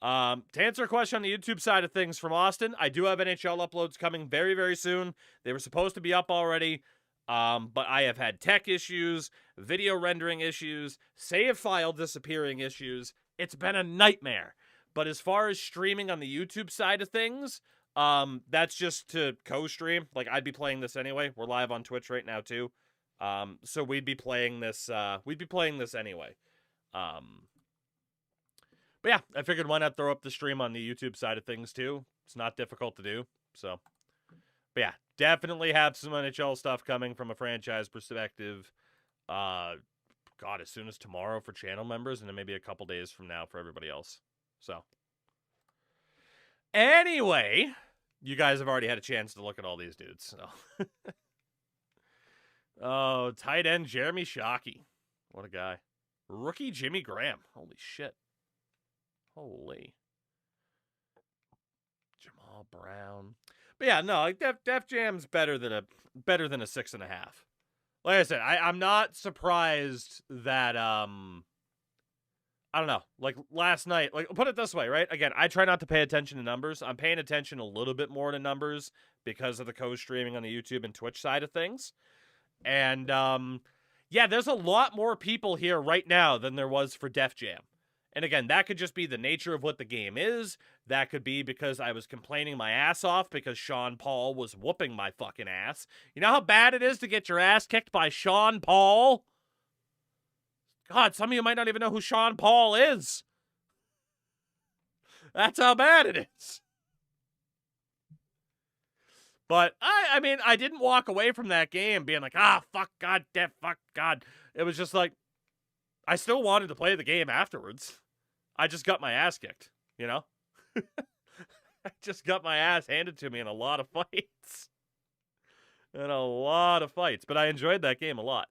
To answer a question on the YouTube side of things from Austin, I do have NHL uploads coming very, very soon. They were supposed to be up already, but I have had tech issues, video rendering issues, save file disappearing issues. It's been a nightmare. But as far as streaming on the YouTube side of things, that's just to co-stream. Like, I'd be playing this anyway. We're live on Twitch right now too. So we'd be playing this anyway. But yeah, I figured why not throw up the stream on the YouTube side of things too. It's not difficult to do. So, but yeah, definitely have some NHL stuff coming from a franchise perspective. God, as soon as tomorrow for channel members, and then maybe a couple days from now for everybody else. So, anyway, you guys have already had a chance to look at all these dudes. So, oh, tight end Jeremy Shockey, what a guy. Rookie Jimmy Graham, holy shit. Holy. Jamal Brown. But yeah, no, like Def Jam's better than a 6.5. Like I said, I'm not surprised that I don't know. Like last night, like put it this way, right? Again, I try not to pay attention to numbers. I'm paying attention a little bit more to numbers because of the co-streaming on the YouTube and Twitch side of things. And yeah, there's a lot more people here right now than there was for Def Jam. And again, that could just be the nature of what the game is. That could be because I was complaining my ass off because Sean Paul was whooping my fucking ass. You know how bad it is to get your ass kicked by Sean Paul? God, some of you might not even know who Sean Paul is. That's how bad it is. But, I mean, I didn't walk away from that game being like, fuck God, Def, fuck God. It was just like, I still wanted to play the game afterwards. I just got my ass kicked, you know? I just got my ass handed to me in a lot of fights. But I enjoyed that game a lot.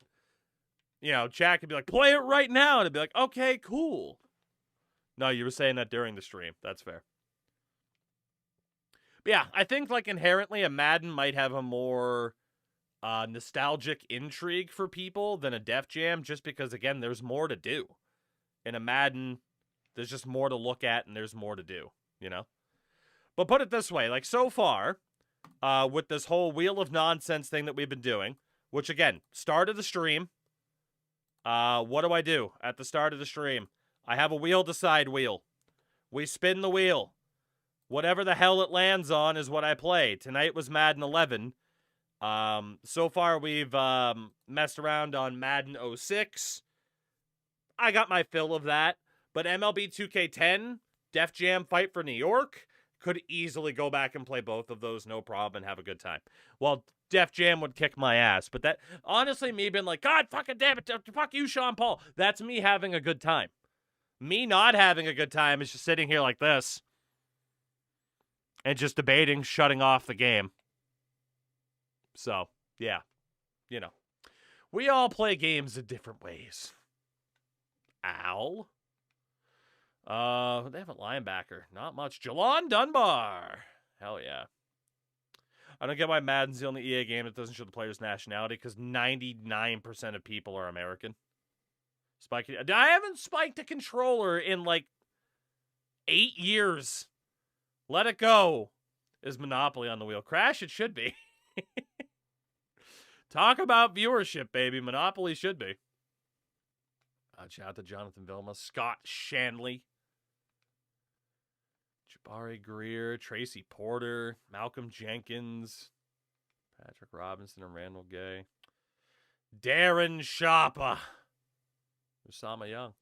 You know, chat could be like, play it right now. And I'd be like, okay, cool. No, you were saying that during the stream. That's fair. But yeah, I think, like, inherently a Madden might have a more nostalgic intrigue for people than a Def Jam, just because, again, there's more to do. In a Madden, there's just more to look at and there's more to do, you know? But put it this way, like, so far, with this whole Wheel of Nonsense thing that we've been doing, which, again, start of the stream, what do I do at the start of the stream? I have a wheel decide wheel. We spin the wheel. Whatever the hell it lands on is what I play. Tonight was Madden 11. So far we've messed around on Madden 06. I got my fill of that. But MLB 2K10, Def Jam Fight for New York, could easily go back and play both of those, no problem, and have a good time. Well, Def Jam would kick my ass. But that, honestly, me being like, God fucking damn it, fuck you, Sean Paul. That's me having a good time. Me not having a good time is just sitting here like this. And just debating shutting off the game. So, yeah. You know. We all play games in different ways. Ow. They have a linebacker. Not much. Jalon Dunbar. Hell yeah. I don't get why Madden's the only EA game that doesn't show the player's nationality, because 99% of people are American. I haven't spiked a controller in like 8 years. Let it go. Is Monopoly on the wheel? Crash, it should be. Talk about viewership, baby. Monopoly should be. Shout out to Jonathan Vilma, Scott Shanley, Jabari Greer, Tracy Porter, Malcolm Jenkins, Patrick Robinson, and Randall Gay, Darren Shapa, Usama Young,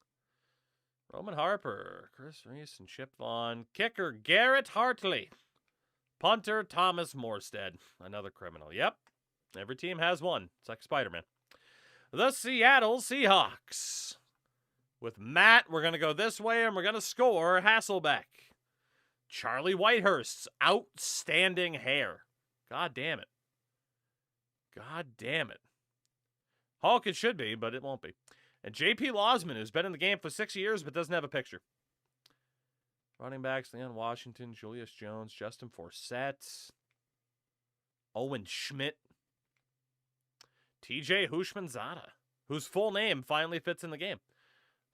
Roman Harper, Chris Reese, and Chip Vaughn, kicker Garrett Hartley, punter Thomas Morstead, another criminal. Yep, every team has one. It's like Spider-Man. The Seattle Seahawks, With Matt, we're going to go this way, and we're going to score Hasselbeck. Charlie Whitehurst's outstanding hair. God damn it. God damn it. Hulk it should be, but it won't be. And J.P. Losman, who's been in the game for 6 years but doesn't have a picture. Running backs, Leon Washington, Julius Jones, Justin Forsett, Owen Schmidt, TJ Hushmanzada, whose full name finally fits in the game.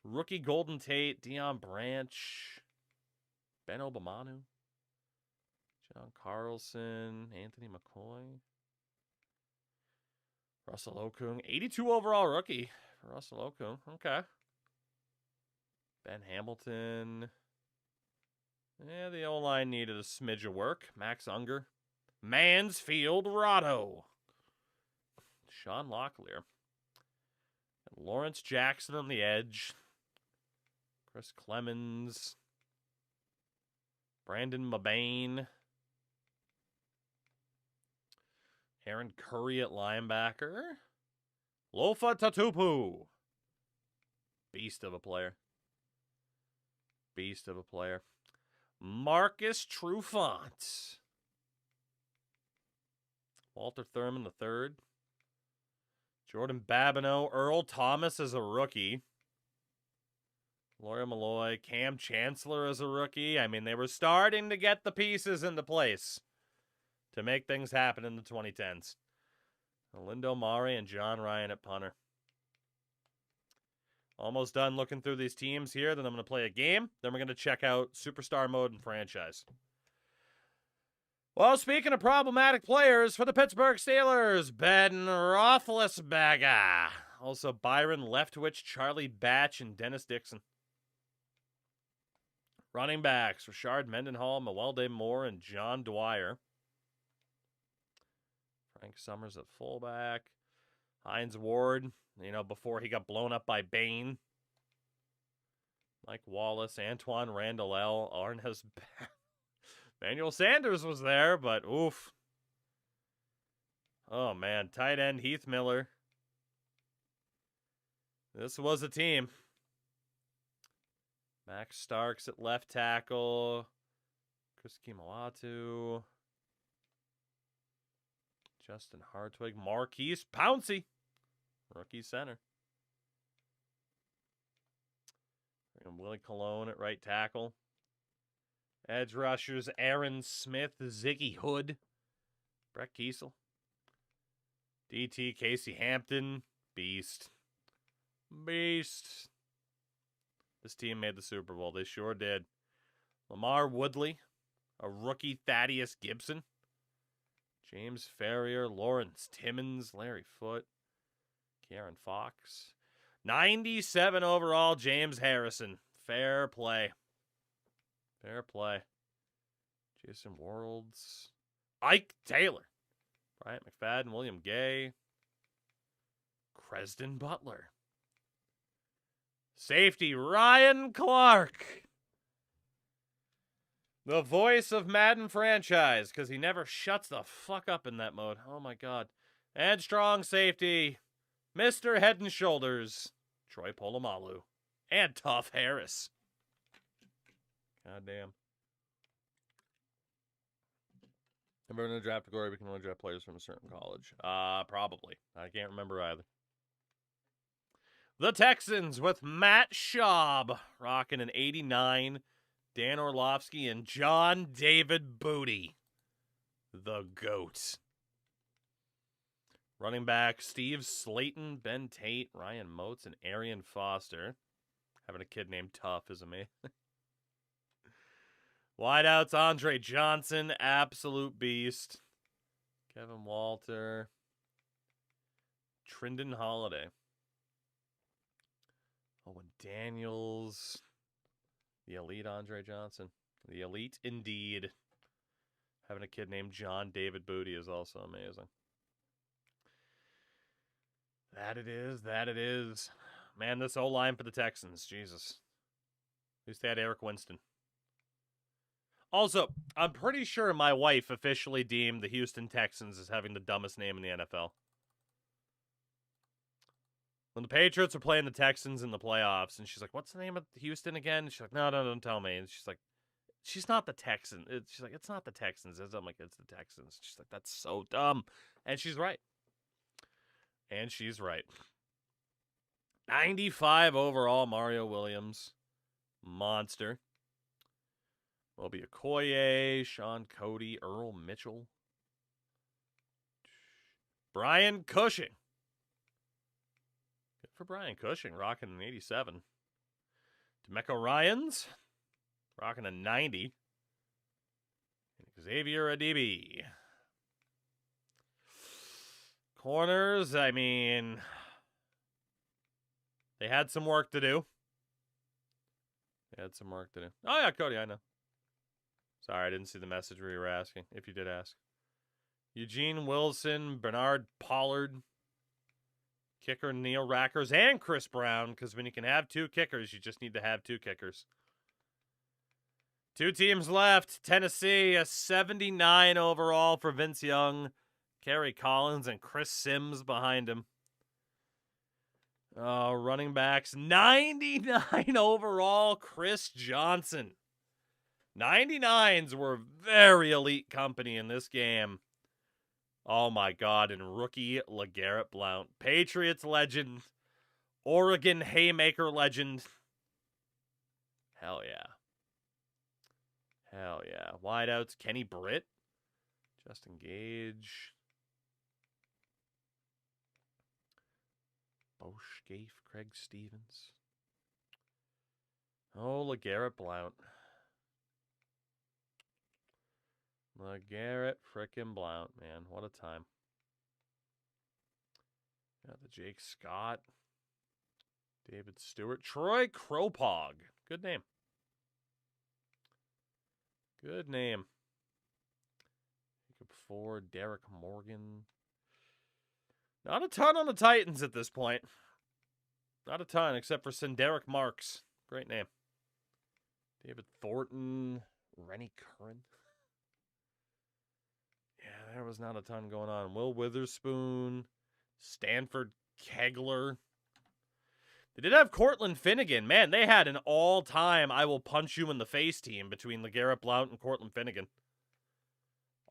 Rookie Golden Tate, Deion Branch, Ben Obamanu, John Carlson, Anthony McCoy, Russell Okung, 82 overall rookie for Russell Okung. Okay. Ben Hamilton. Yeah, the O-line needed a smidge of work. Max Unger. Mansfield Rotto. Sean Locklear. And Lawrence Jackson on the edge. Chris Clemens. Brandon Mabane. Aaron Curry at linebacker. Lofa Tatupu. Beast of a player. Beast of a player. Marcus Trufant. Walter Thurman III. Jordan Babineau. Earl Thomas as a rookie. Laura Malloy. Cam Chancellor as a rookie. I mean, they were starting to get the pieces into place to make things happen in the 2010s. Lindo Mare and John Ryan at punter. Almost done looking through these teams here. Then I'm going to play a game. Then we're going to check out Superstar Mode and Franchise. Well, speaking of problematic players for the Pittsburgh Steelers, Ben Roethlisberger. Also Byron Leftwich, Charlie Batch, and Dennis Dixon. Running backs, Rashard Mendenhall, Mewelde Moore, and John Dwyer. Frank Summers at fullback. Hines Ward, before he got blown up by Bane. Mike Wallace, Antoine Randall L. Arnaz. Manuel Sanders was there, but oof. Oh, man. Tight end Heath Miller. This was a team. Max Starks at left tackle. Chris Kimawatu. Justin Hartwig. Marquise Pouncey. Rookie center. And Willie Colon at right tackle. Edge rushers, Aaron Smith, Ziggy Hood, Brett Kiesel. DT, Casey Hampton, Beast. Beast. This team made the Super Bowl. They sure did. Lamar Woodley, a rookie Thaddeus Gibson. James Ferrier, Lawrence Timmons, Larry Foote, Karen Fox. 97 overall, James Harrison. Fair play. Fair play. Jason Worlds. Ike Taylor. Bryant McFadden, William Gay. Cresden Butler. Safety, Ryan Clark. The voice of Madden franchise, because he never shuts the fuck up in that mode. Oh my god. And strong safety, Mr. Head and Shoulders, Troy Polamalu. And Tough Harris. God damn. If we're in a draft category, we can only draft players from a certain college. Probably. I can't remember either. The Texans with Matt Schaub rocking an 89. Dan Orlovsky and John David Booty. The GOAT. Running back, Steve Slayton, Ben Tate, Ryan Moats, and Arian Foster. Having a kid named Tough is amazing. Wideouts, Andre Johnson, absolute beast. Kevin Walter. Trindon Holiday. Owen Daniels. The elite Andre Johnson. The elite indeed. Having a kid named John David Booty is also amazing. That it is. That it is. Man, this O-line for the Texans. Jesus. Who's that? Eric Winston. Also, I'm pretty sure my wife officially deemed the Houston Texans as having the dumbest name in the NFL. When the Patriots were playing the Texans in the playoffs, and she's like, "What's the name of Houston again?" And she's like, "No, don't tell me." And she's like, "She's not the Texans." She's like, "It's not the Texans." I'm like, "It's the Texans." She's like, "That's so dumb," and she's right. And she's right. 95 overall, Mario Williams, monster. Obi Okoye, Sean Cody, Earl Mitchell, Brian Cushing. Good for Brian Cushing, rocking an 87. Demeco Ryans, rocking a 90. And Xavier Adibi. Corners, I mean, they had some work to do. Oh, yeah, Cody, I know. Sorry, I didn't see the message where you were asking, if you did ask. Eugene Wilson, Bernard Pollard, kicker Neil Rackers, and Chris Brown, because when you can have 2 kickers, you just need to have 2 kickers. 2 teams left. Tennessee, a 79 overall for Vince Young, Kerry Collins, and Chris Sims behind him. Running backs, 99 overall, Chris Johnson. 99s were very elite company in this game. Oh my God, and rookie LeGarrette Blount. Patriots legend. Oregon Haymaker legend. Hell yeah. Hell yeah. Wideouts, Kenny Britt. Justin Gage. Bo Scaife, Craig Stevens. Oh, LeGarrette Blount. LeGarrette frickin' Blount, man. What a time. Got the Jake Scott. David Stewart. Troy Kropog. Good name. Good name. Jacob Ford. Derek Morgan. Not a ton on the Titans at this point. Not a ton, except for Senderic Marks. Great name. David Thornton. Rennie Curran. Yeah, there was not a ton going on. Will Witherspoon. Stanford Kegler. They did have Cortland Finnegan. Man, they had an all-time I will punch you in the face team between LeGarrette Blount and Cortland Finnegan.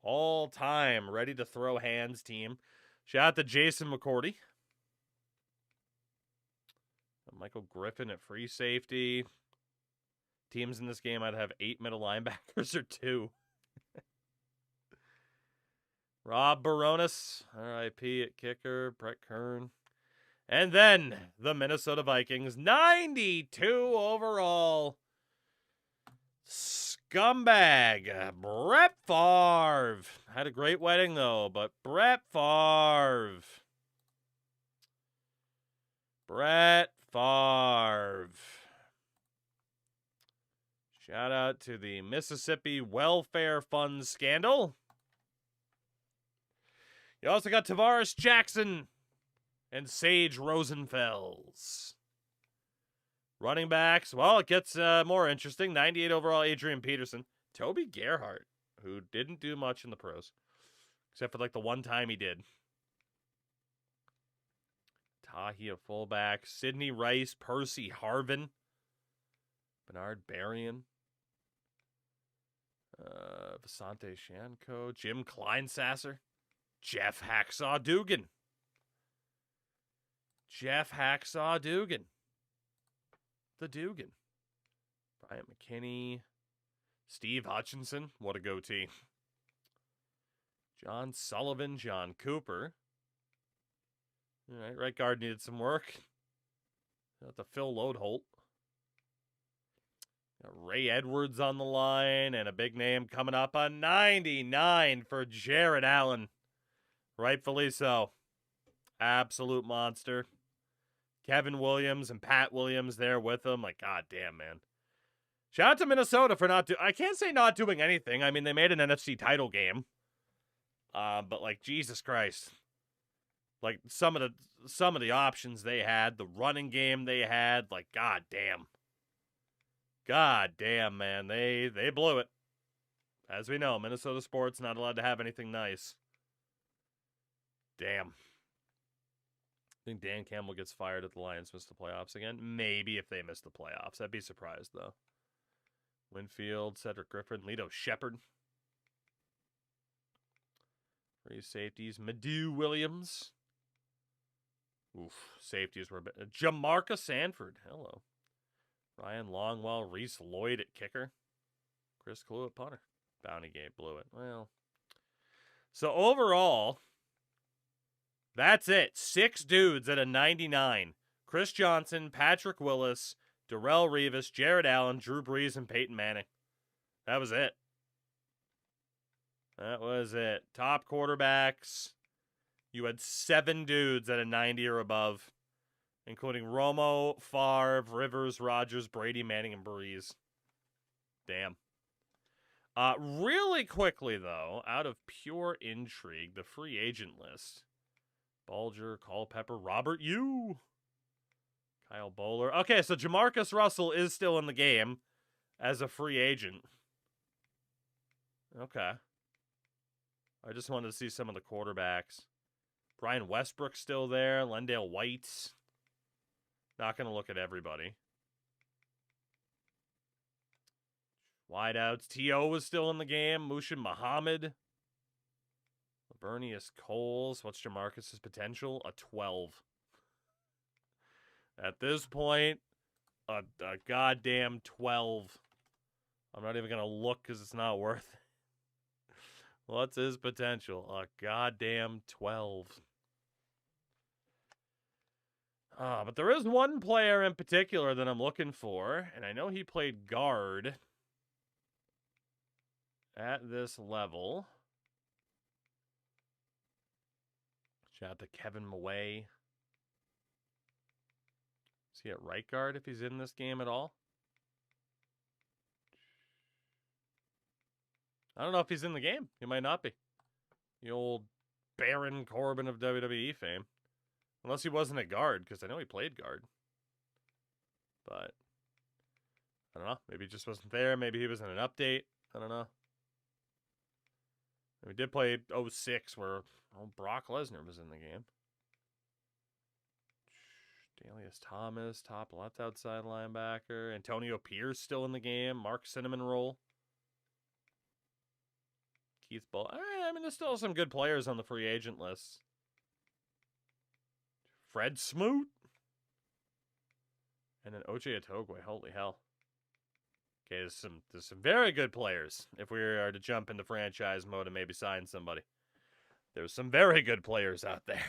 All-time ready to throw hands team. Shout out to Jason McCourty. Michael Griffin at free safety. Teams in this game, I'd have 8 middle linebackers or 2. Rob Baronis, RIP at kicker. Brett Kern. And then the Minnesota Vikings, 92 overall. Scumbag, Brett Favre. Had a great wedding, though, but Brett Favre. Brett Favre. Shout out to the Mississippi Welfare Fund scandal. You also got Tavares Jackson and Sage Rosenfels. Running backs, well, it gets more interesting. 98 overall, Adrian Peterson. Toby Gerhart, who didn't do much in the pros, except for like the one time he did. Tahia fullback. Sidney Rice, Percy Harvin. Bernard Berrien. Vasante Shanko. Jim Kleinsasser. Jeff Hacksaw Dugan. Jeff Hacksaw Dugan. The Dugan. Bryant McKinney. Steve Hutchinson. What a goatee. John Sullivan. John Cooper. All right, right guard needed some work. Got the Phil Lodeholt. Got Ray Edwards on the line, and a big name coming up on 99 for Jared Allen. Rightfully so. Absolute monster. Kevin Williams and Pat Williams there with him. Like, god damn, man. Shout out to Minnesota for I can't say not doing anything. I mean, they made an NFC title game. But like, Jesus Christ. Like, some of the options they had, the running game they had, like, god damn. God damn, man. They blew it. As we know, Minnesota sports not allowed to have anything nice. Damn. I think Dan Campbell gets fired if the Lions miss the playoffs again. Maybe if they miss the playoffs. I'd be surprised, though. Winfield, Cedric Griffin, Lito Shepard. Free safeties, Madu Williams. Oof, safeties were a bit. Jamarca Sanford, hello. Ryan Longwell, Reese Lloyd at kicker. Chris Clue at punter. Bounty Gate blew it. Well, so overall, that's it. 6 dudes at a 99. Chris Johnson, Patrick Willis, Darrell Revis, Jared Allen, Drew Brees, and Peyton Manning. That was it. That was it. Top quarterbacks. You had 7 dudes at a 90 or above, including Romo, Favre, Rivers, Rodgers, Brady, Manning, and Brees. Damn. Really quickly, though, out of pure intrigue, the free agent list. Bulger, Culpepper, Robert Yu, Kyle Bowler. Okay, so Jamarcus Russell is still in the game as a free agent. Okay. I just wanted to see some of the quarterbacks. Brian Westbrook's still there. Lendale White. Not going to look at everybody. Wideouts. T.O. was still in the game. Mushin Muhammad. Labernius Coles. What's Jamarcus's potential? A 12. At this point, a goddamn 12. I'm not even going to look because it's not worth it. What's his potential? A goddamn 12. But there is one player in particular that I'm looking for, and I know he played guard at this level. Shout out to Kevin Maway. Is he at right guard if he's in this game at all? I don't know if he's in the game. He might not be. The old Baron Corbin of WWE fame. Unless he wasn't a guard, because I know he played guard. But, I don't know. Maybe he just wasn't there. Maybe he was in an update. I don't know. We did play 06 where Brock Lesnar was in the game. Dalius Thomas, top left outside linebacker. Antonio Pierce still in the game. Mark Cinnamon roll. Keith Bull. I mean, there's still some good players on the free agent list. Fred Smoot. And then OJ Atogwe. Holy hell. Okay, there's some very good players. If we are to jump into franchise mode and maybe sign somebody. There's some very good players out there.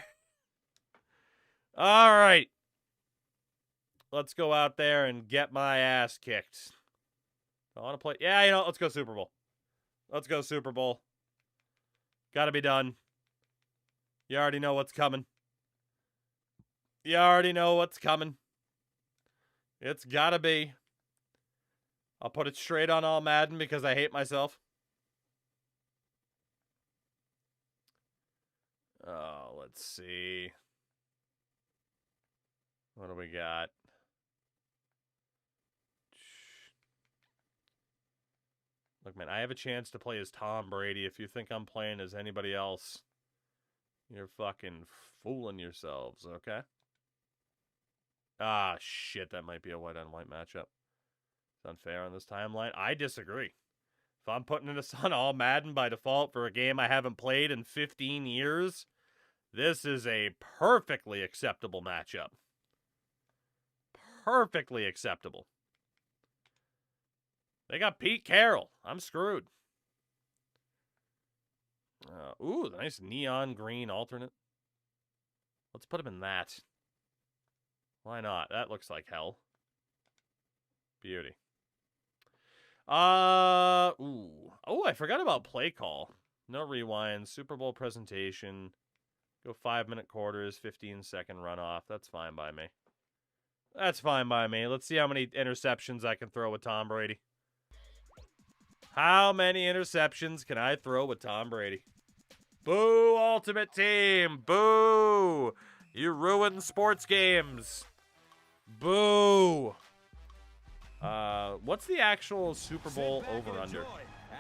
All right. Let's go out there and get my ass kicked. I want to play. Yeah, you know, let's go Super Bowl. Let's go Super Bowl. Got to be done. You already know what's coming. You already know what's coming. It's got to be. I'll put it straight on all Madden because I hate myself. Oh, let's see. What do we got? Look, man, I have a chance to play as Tom Brady. If you think I'm playing as anybody else, you're fucking fooling yourselves, okay? Ah, shit, that might be a white-on-white matchup. It's unfair on this timeline. I disagree. If I'm putting this on all Madden by default for a game I haven't played in 15 years, this is a perfectly acceptable matchup. Perfectly acceptable. They got Pete Carroll. I'm screwed. Ooh, nice neon green alternate. Let's put him in that. Why not? That looks like hell. Beauty. Ooh. Oh, I forgot about play call. No rewind. Super Bowl presentation. Go 5-minute quarters, 15-second runoff. That's fine by me. That's fine by me. Let's see how many interceptions I can throw with Tom Brady. How many interceptions can I throw with Tom Brady? Boo, Ultimate Team. Boo. You ruined sports games. Boo. What's the actual Super Bowl over-under?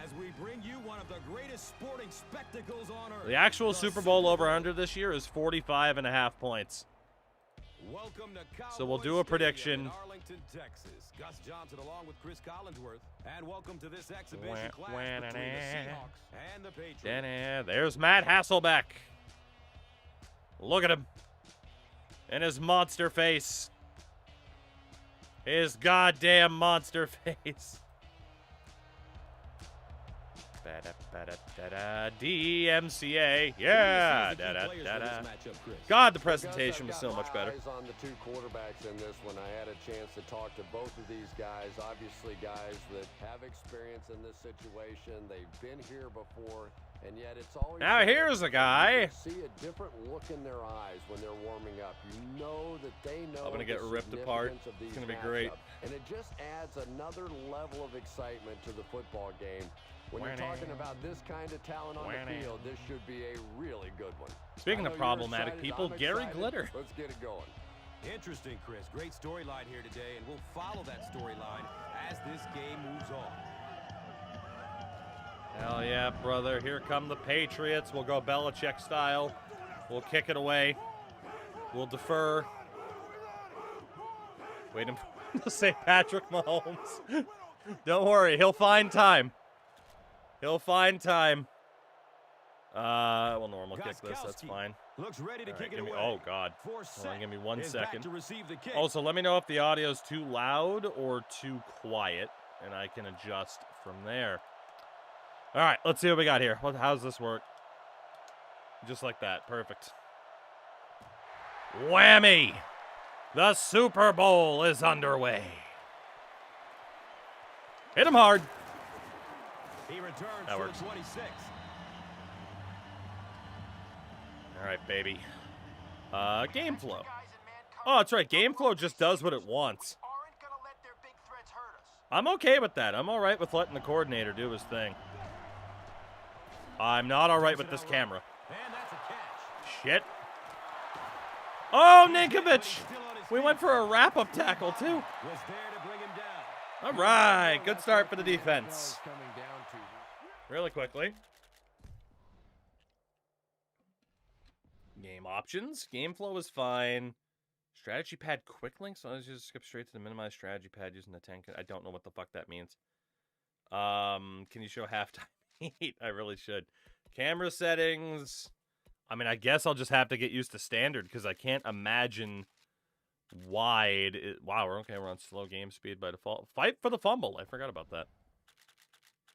As we bring you one of the greatest sporting spectacles on earth. The actual Super Bowl over-under this year is 45.5 points. Welcome to So we'll do Cowboys a prediction. Stadium in Arlington, Texas. Gus Johnson along with Chris Collinsworth. And welcome to this exhibition clash between the Seahawks and the Patriots. There's Matt Hasselbeck. Look at him. And his monster face. His goddamn monster face. DMCA. Yeah. God, the presentation was so much better. On the two quarterbacks in this one, I had a chance to talk to both of these guys. Obviously, guys that have experience in this situation. They've been here before, and yet it's always. Now here's a guy. You see a different look in their eyes when they're warming up. You know that they know. I'm gonna get ripped apart. It's gonna be great. And it just adds another level of excitement to the football game. When you're talking about this kind of talent on the field, this should be a really good one. Speaking of problematic people, Gary Glitter. Let's get it going. Interesting, Chris. Great storyline here today, and we'll follow that storyline as this game moves on. Hell yeah, brother. Here come the Patriots. We'll go Belichick style. We'll kick it away. We'll defer. Waiting for St. Patrick Mahomes. Don't worry. He'll find time. He'll find time. We'll normal kick this. That's fine. Looks ready to kick it away. Oh, God. Hold on, give me 1 second. To receive the kick. Also, let me know if the audio's too loud or too quiet, and I can adjust from there. All right, let's see what we got here. How's this work? Just like that. Perfect. Whammy! The Super Bowl is underway. Hit him hard. He returns That for works. the 26. All right, baby. Game flow. Oh, that's right. Game flow just does what it wants. I'm okay with that. I'm all right with letting the coordinator do his thing. I'm not all right with this camera. And that's a catch. Shit. Oh, Ninkovich! We went for a wrap-up tackle, too. Was there to bring him down. All right. Good start for the defense. Really quickly. Game options. Game flow is fine. Strategy pad quick links. So I just skip straight to the minimize strategy pad using the 10. I don't know what the fuck that means. Can you show halftime heat? I really should. Camera settings. I mean, I guess I'll just have to get used to standard because I can't imagine wide. Wow, we're okay. We're on slow game speed by default. Fight for the fumble. I forgot about that.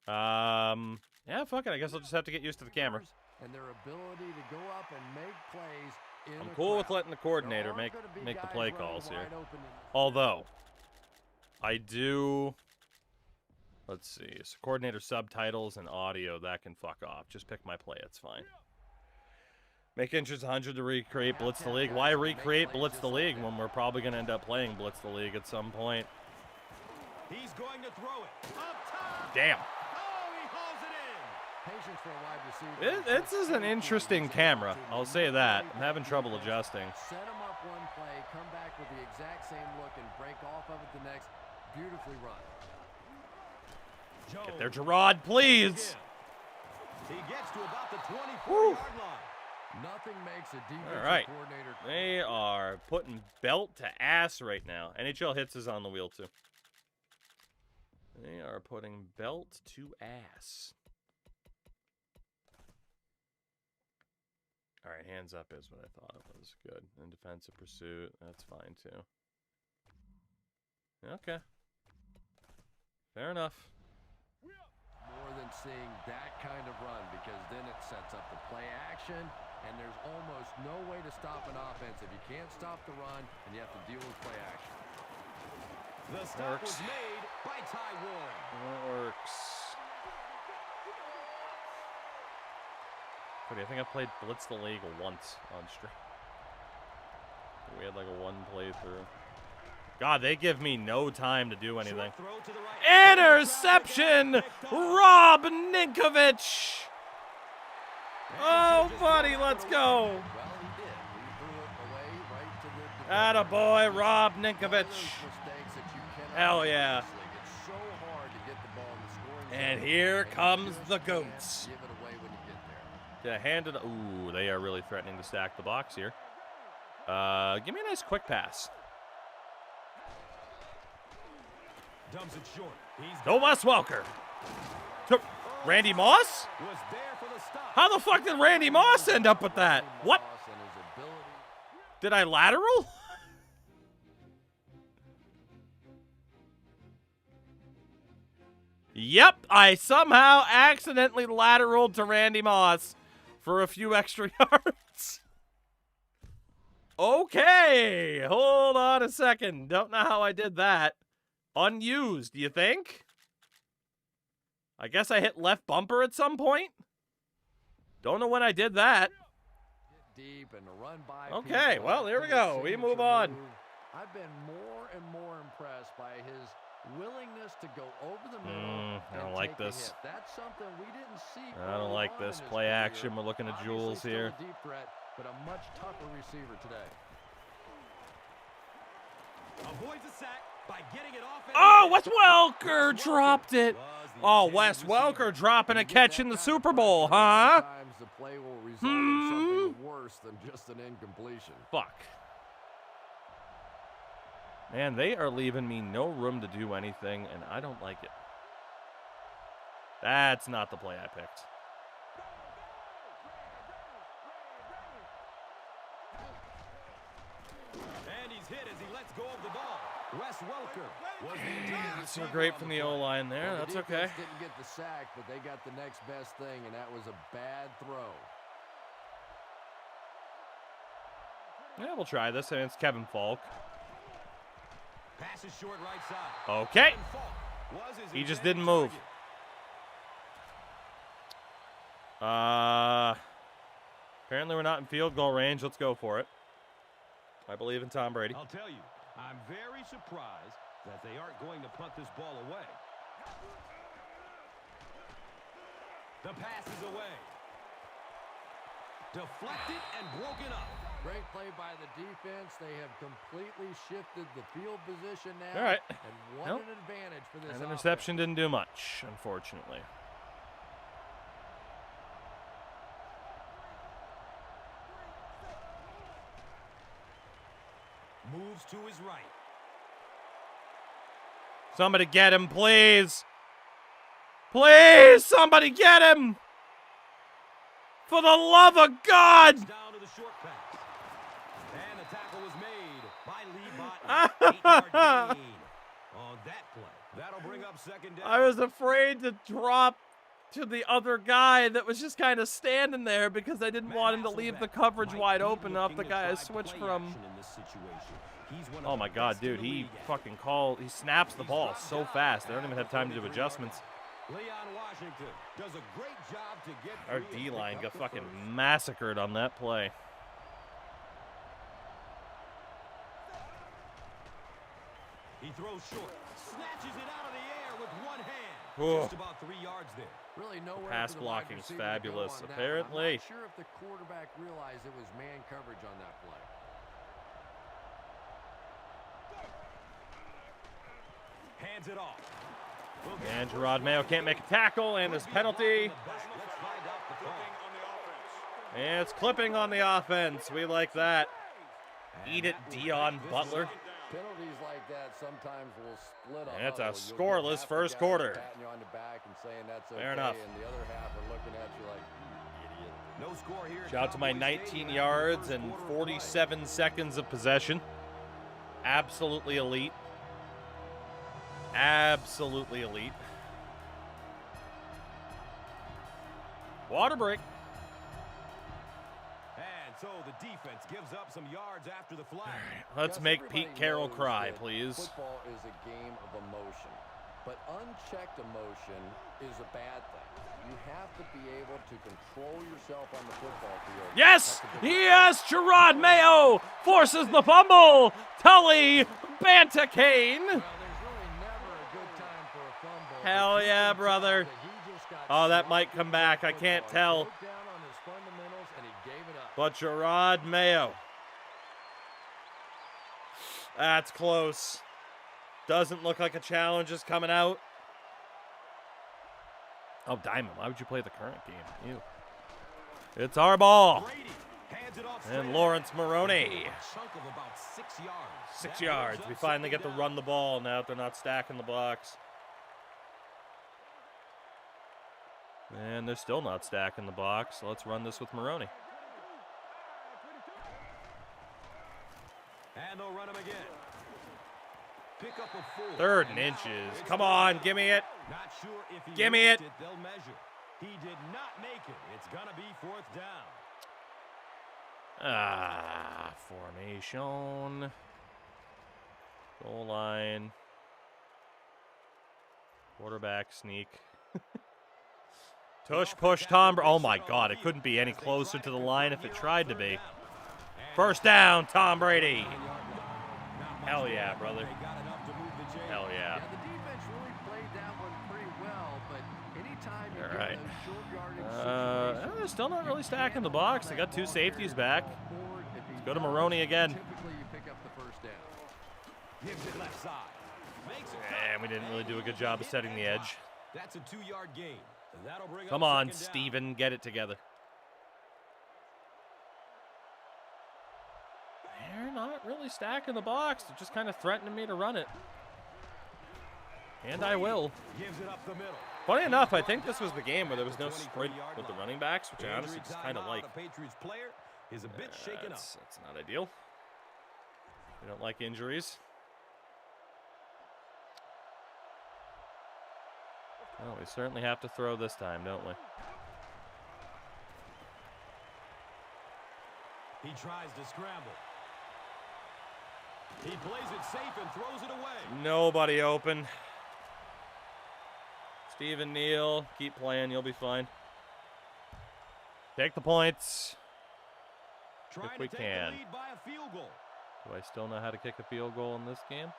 Yeah, fuck it. I guess I'll just have to get used to the camera. And their ability to go up and make plays. I'm cool with letting the coordinator make the play calls here. Although, I do. Let's see. So coordinator subtitles and audio, that can fuck off. Just pick my play. It's fine. Make entrance 100 to recreate Blitz the League. Why recreate Blitz the League when we're probably going to end up playing Blitz the League at some point? He's going to throw it. Up top. Damn. Oh, he hauls it in. Patience for a wide receiver. This is an interesting camera. I'll say that. I'm having trouble adjusting. Set him up one play, come back with the exact same look, and break off of it the next. Beautifully run. Get there, Gerard, please. He gets to about the 24-yard line. Nothing makes a defensive All right. coordinator. They are putting belt to ass right now. NHL Hits is on the wheel, too. They are putting belt to ass. All right, hands up is what I thought it was. Good. And defensive pursuit, that's fine, too. Okay. Fair enough. More than seeing that kind of run, because then it sets up the play action, and there's almost no way to stop an offense if you can't stop the run and you have to deal with play action. The stop was made by Ty Ward. That works. Cody, I think I played Blitz the League once on stream. We had like a one playthrough. God, they give me no time to do anything. Interception! Rob Ninkovich! Oh, buddy, let's go. Well, he did. He threw it away right to the Attaboy, Rob Ninkovich. mistakes that you cannot Hell make in yeah. this league. It's so hard to get the ball in the scoring And zone, here and you comes just the can't goats. Give it away when you get there. To hand it. Ooh, they are really threatening to stack the box here. Give me a nice quick pass. Dumps it short. No Wes Welker. To Randy Moss? Was there for the stop. How the fuck did Randy Moss end up with that? What? Did I lateral? Yep, I somehow accidentally lateraled to Randy Moss for a few extra yards. Okay, hold on a second. Don't know how I did that. Unused, do you think? I guess I hit left bumper at some point. Don't know when I did that. Deep and run by Okay, well, here we go. We move on. I've been more and more impressed by his willingness to go over the middle. I don't like this. That's something we didn't see. I don't like this. Play action. We're looking at Jules here. Still a deep threat, but a much tougher receiver today. Avoids a sack by getting it off. Oh, Wes Welker dropped it. Oh, Wes Welker dropping a catch in the Super Bowl, huh? Sometimes the play will result in something worse than just an incompletion. Fuck. Man, they are leaving me no room to do anything, and I don't like it. That's not the play I picked. And he's hit as he lets go of the ball. Wes Welker was the intended So receiver great on from the the play. O-line there. Well, That's the okay. defense didn't get the sack, but they got the next best thing, and that was a bad throw. Yeah, we'll try this. And it's Kevin Falk. Pass is short right side. Okay. And Falk was his He just intended didn't move. target. Apparently we're not in field goal range. Let's go for it. I believe in Tom Brady. I'll tell you, I'm very surprised that they aren't going to punt this ball away. The pass is away. Deflected and broken up. Great play by the defense. They have completely shifted the field position now. All right. And what Nope. an advantage for this An offense. interception didn't do much, unfortunately. Moves to his right. Somebody get him, please. Please, somebody get him. For the love of God. Down to the short pass. And the tackle was made by Lee Botton. 8-yard gain on that play. That'll bring up second down. I was afraid to drop to the other guy that was just kind of standing there because I didn't want him to leave the coverage wide open off the guy I switched from. Oh my God, dude, he fucking he snaps the ball so fast. They don't even have time to do adjustments. Leon Washington does a great job to get Our free and D-line pick got up the fucking first. massacred on that play. He throws short, snatches it out of the air with one hand. Whoa. Just about 3 yards there. Really nowhere pass for the wide blocking's receiver to go fabulous, on that one. apparently. I'm not sure if the quarterback realized it was man coverage on that play. Hands it off. And Gerard Mayo can't make a tackle, and there's penalty. Let's find out the call. And it's clipping on the offense. We like that. Eat it, Dion Butler. Penalties like that sometimes will split And it's a huddle. You'll get scoreless half the first guys quarter. patting you on the back and saying that's Fair okay, enough. and the other half are looking at you like, idiot. No score here. at Shout out to my Cowboys 19 Stadium yards after the and first quarter of play. 47 seconds of possession. Absolutely elite. Absolutely elite. Water break. And so the defense gives up some yards after the flag. Let's Yes, make everybody Pete Carroll knows cry, that please. Football is a game of emotion, but unchecked emotion is a bad thing. You have to be able to control yourself on the football field. Yes! That's a big Yes! Gerard Mayo forces the fumble! Tully Bantakane! Well, there's really never a good time for a fumble. Hell but you yeah, can tell brother. that he just got Oh, that might sloppy come with back. the I can't football. tell. He broke down on his fundamentals, and he gave it up. But Gerard Mayo. That's close. Doesn't look like a challenge is coming out. Oh, Diamond, why would you play the current game? Ew. It's our ball. Brady hands Gives it off And straight Lawrence ahead. Maroney. A chunk of about 6 yards. 6 That yards. brings We up finally get to second run down. the ball now that they're not stacking the box. And they're still not stacking the box. So let's run this with Maroney. And they'll run him again. Pick up a full. 3rd and now inches. it's Come third on, down. give me it. Not sure if he Give me missed it. They'll measure. He did not make it. It's gonna be 4th down. Formation. Goal line. Quarterback sneak. Tush push Tom. Oh my God, it couldn't be any closer to the line if it tried to be. 1st down, Tom Brady. Hell yeah, brother. Hell yeah. Yeah, the defense really played that one pretty well, but anytime you All get right. those short yardage They're still not really stacking the box. They got 2 safeties back. Let's go to Maroney again. Typically, you pick up the 1st down. Gives it left side. Makes it And we didn't really do a good job of setting the edge. That's a 2-yard gain. That'll bring Come up on, 2nd down. Steven, get it together. They're not really stacking the box. They're just kind of threatening me to run it. And I will. Gives it up the middle. Funny enough, I think this was the game where there was no sprint with the running backs, which I honestly just kind of like. The Patriots player is a bit shaken up. That's not ideal. We don't like injuries. Well, we certainly have to throw this time, don't we? He tries to scramble. He plays it safe and throws it away. Nobody open. Steven Neal, keep playing, you'll be fine. Take the points. Trying If we to take can. the lead by a field goal. Do I still know how to kick a field goal in this game?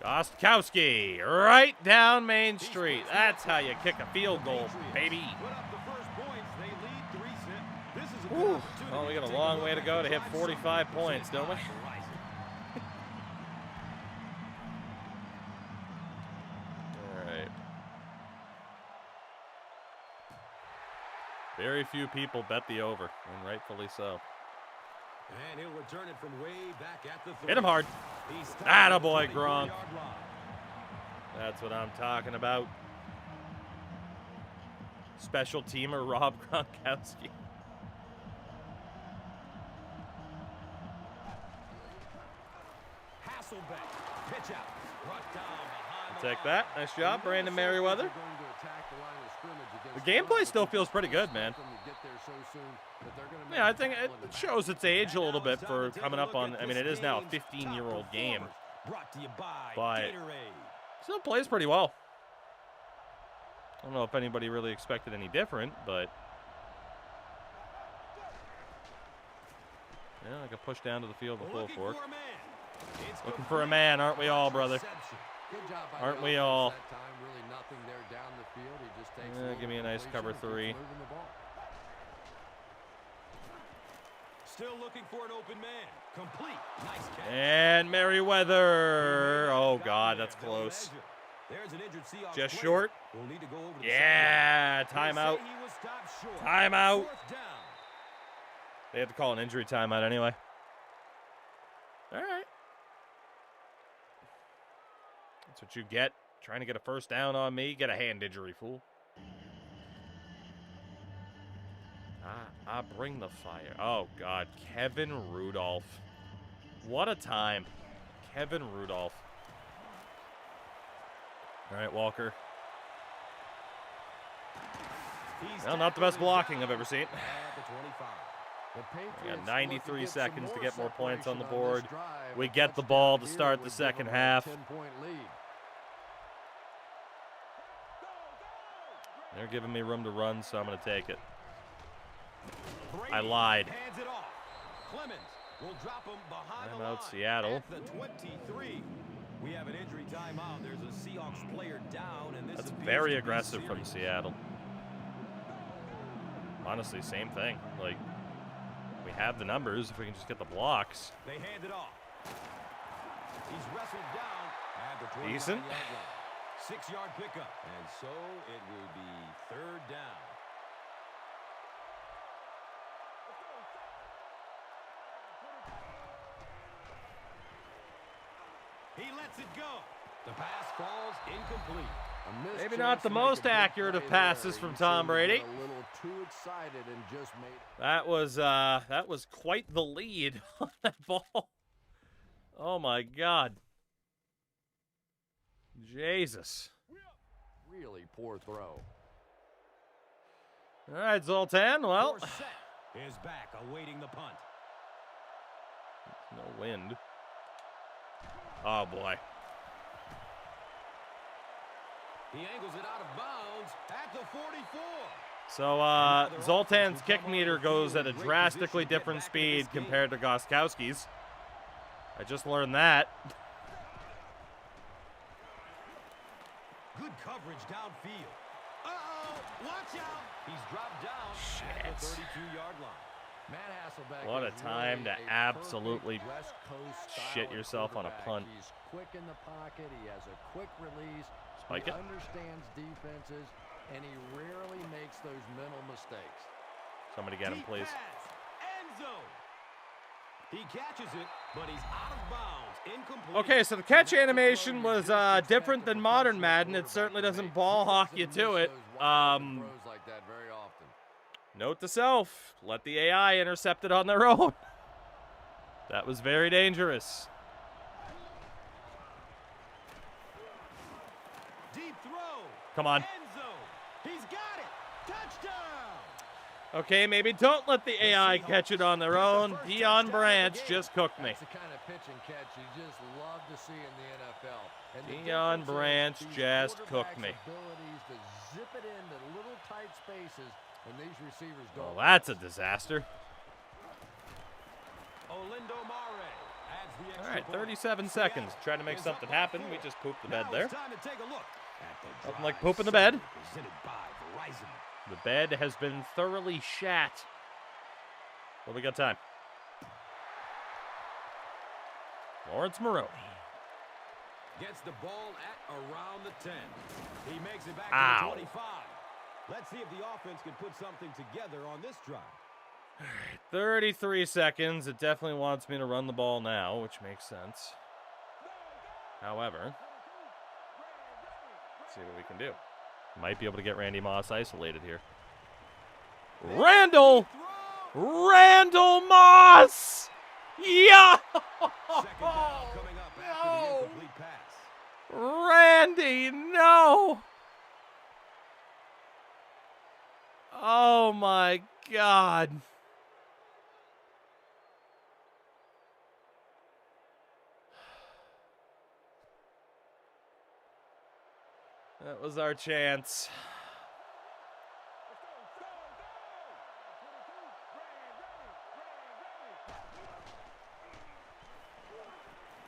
Gostkowski, right down Main Street. That's how you kick a field goal, baby. Put up the first points. They lead 3-0. This is a good Whew. opportunity Well, we got a to take long way to lead go to hit by 45 7. points, don't we? All right. Very few people bet the over, and rightfully so. And he'll return it from way back at the 3. Hit him hard. He's stopped Attaboy, at the Gronk. 24-yard line. That's what I'm talking about. Special teamer Rob Gronkowski. Hasselbeck, pitch out. Brought down behind the Take line. that. Nice job, Brandon Merriweather. The gameplay still feels pretty good, man. Yeah, I think it shows its age a little bit for coming up on. I mean, it is now a 15-year-old game, Brought to you by but Gatorade. still plays pretty well. I don't know if anybody really expected any different, but yeah, like a push down to the field with full Looking fork. for a man. It's Looking complete. for a man, aren't we all, brother? Interception. Good job by Aren't the we offense all? that time. Really nothing there down the field. He just takes Yeah, give me a nice cover completion 3. and keeps moving the ball. Still looking for an open man. Complete. Nice catch. And Merriweather. Oh, God, that's They'll close. measure. There's an injured Seahawks Just player. short. We'll need to go over to the Yeah, sideline. They timeout. say he was stopped short. Timeout. 4th down. They had to call an injury timeout anyway. All right. That's what you get. Trying to get a 1st down on me. Get a hand injury, fool. I bring the fire. Oh, God. Kevin Rudolph. What a time. Kevin Rudolph. All right, Walker. He's Well, not the best blocking I've ever seen. at the 25. The We Patriots got 93 look to get some seconds to get more points on the separation this board. drive. We A get the touchdown ball to here start would the give second them a half. 10-point lead. They're giving me room to run, so I'm going to take it. Brady I lied. Hands it off. Clemens will drop him behind the Timeout, line Seattle. at the 23. We have an injury timeout. There's a Seahawks player down, and this That's appears very to be aggressive from serious. Seattle. Honestly, same thing. Like, we have the numbers if we can just get the blocks. They hand it off. He's wrestled down at the 29-yard Decent. line. 6-yard pickup. And so it will be 3rd down. He lets it go. The pass falls incomplete. Maybe not the most accurate of passes from Tom Brady. A little too excited and just made. That was quite the lead on that ball. Oh my God. Jesus. Really poor throw. All right, Zoltan. Well, Is back awaiting the punt. no wind. Oh boy. He angles it out of bounds at the 44. So Zoltan's kick meter goes at a drastically different speed compared to Gostkowski's. I just learned that. Good coverage downfield. Uh-oh, watch out. He's dropped down at the 32-yard line. Matt Hasselbeck What a is time really to a absolutely perfect West Coast shit style yourself on a quarterback. punt. He's quick in the pocket. He has a quick release. Spike he it. understands defenses, and he rarely makes those mental mistakes. Somebody get him, Deep please. pass, end zone. He catches it, but he's out of bounds, incomplete. Okay, so the catch animation was different than modern Madden. It certainly doesn't ball hawk you to it. Throws like that very often. Note to self, let the AI intercept it on their own. That was very dangerous. Deep throw. Come on. End zone. He's got it. Touchdown. Okay, maybe don't let the AI catch it on their own. Deion Branch just cooked me. That's the kind of pitch and catch you just love to see in the NFL. And the Deion difference is Branch these just cooked quarterbacks' me. Abilities to zip it into little tight spaces, and these receivers don't. Well, that's a disaster. Olindo Mare adds the extra All right, point. 37 seconds. Trying to make something happen. We just pooped the bed Now there. it's time to take a look at the Nothing like drive pooping the bed. summary presented by Verizon. The bed has been thoroughly shat. What we got time? Lawrence Maroney. Gets the ball at around the 10. He makes it back Ow. to the 25. Let's see if the offense can put something together on this drive. 33 seconds. It definitely wants me to run the ball now, which makes sense. However, let's see what we can do. Might be able to get Randy Moss isolated here. Randall Moss! Yeah! Second down coming up after the incomplete pass. Randy, no! Oh my God. That was our chance.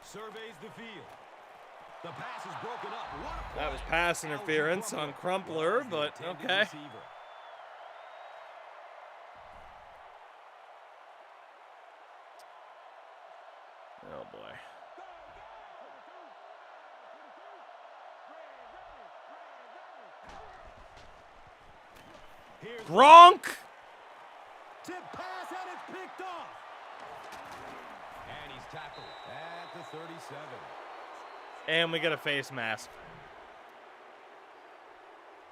Surveys the field. The pass is broken up. What a That was play. pass Alvin interference on Crumpler, was the but intended okay. receiver. Oh boy. Here's Gronk! tip pass and it's picked off. And he's tackled at the 37. And we get a face mask.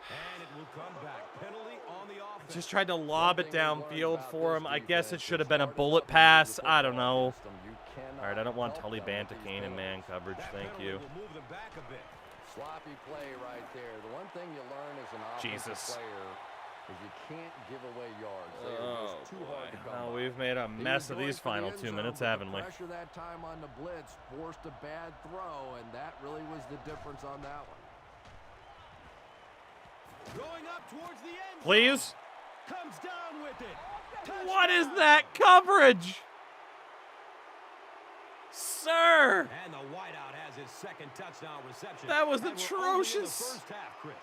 And it will come back. Penalty on the offense. Just tried to lob it downfield for him. I guess it should have been a bullet pass. I don't know. All right, I don't want Tully Bantakane in man coverage. That Thank penalty you. will move them back a bit. Sloppy play right there. The one thing you learn as an offensive Jesus. player is you can't give away yards. They are Oh just too hard to boy. come Well, by. we've made a He mess was of going these for the final end 2 zone, minutes, but the haven't we? Pressure that time on the blitz forced a bad throw, and that really was the difference on that one. Going up towards the end. Please? Comes down with it. What is Touchdown. that coverage? Sir! And the wideout has his second touchdown reception. That was And we're only in the atrocious. first half, Chris.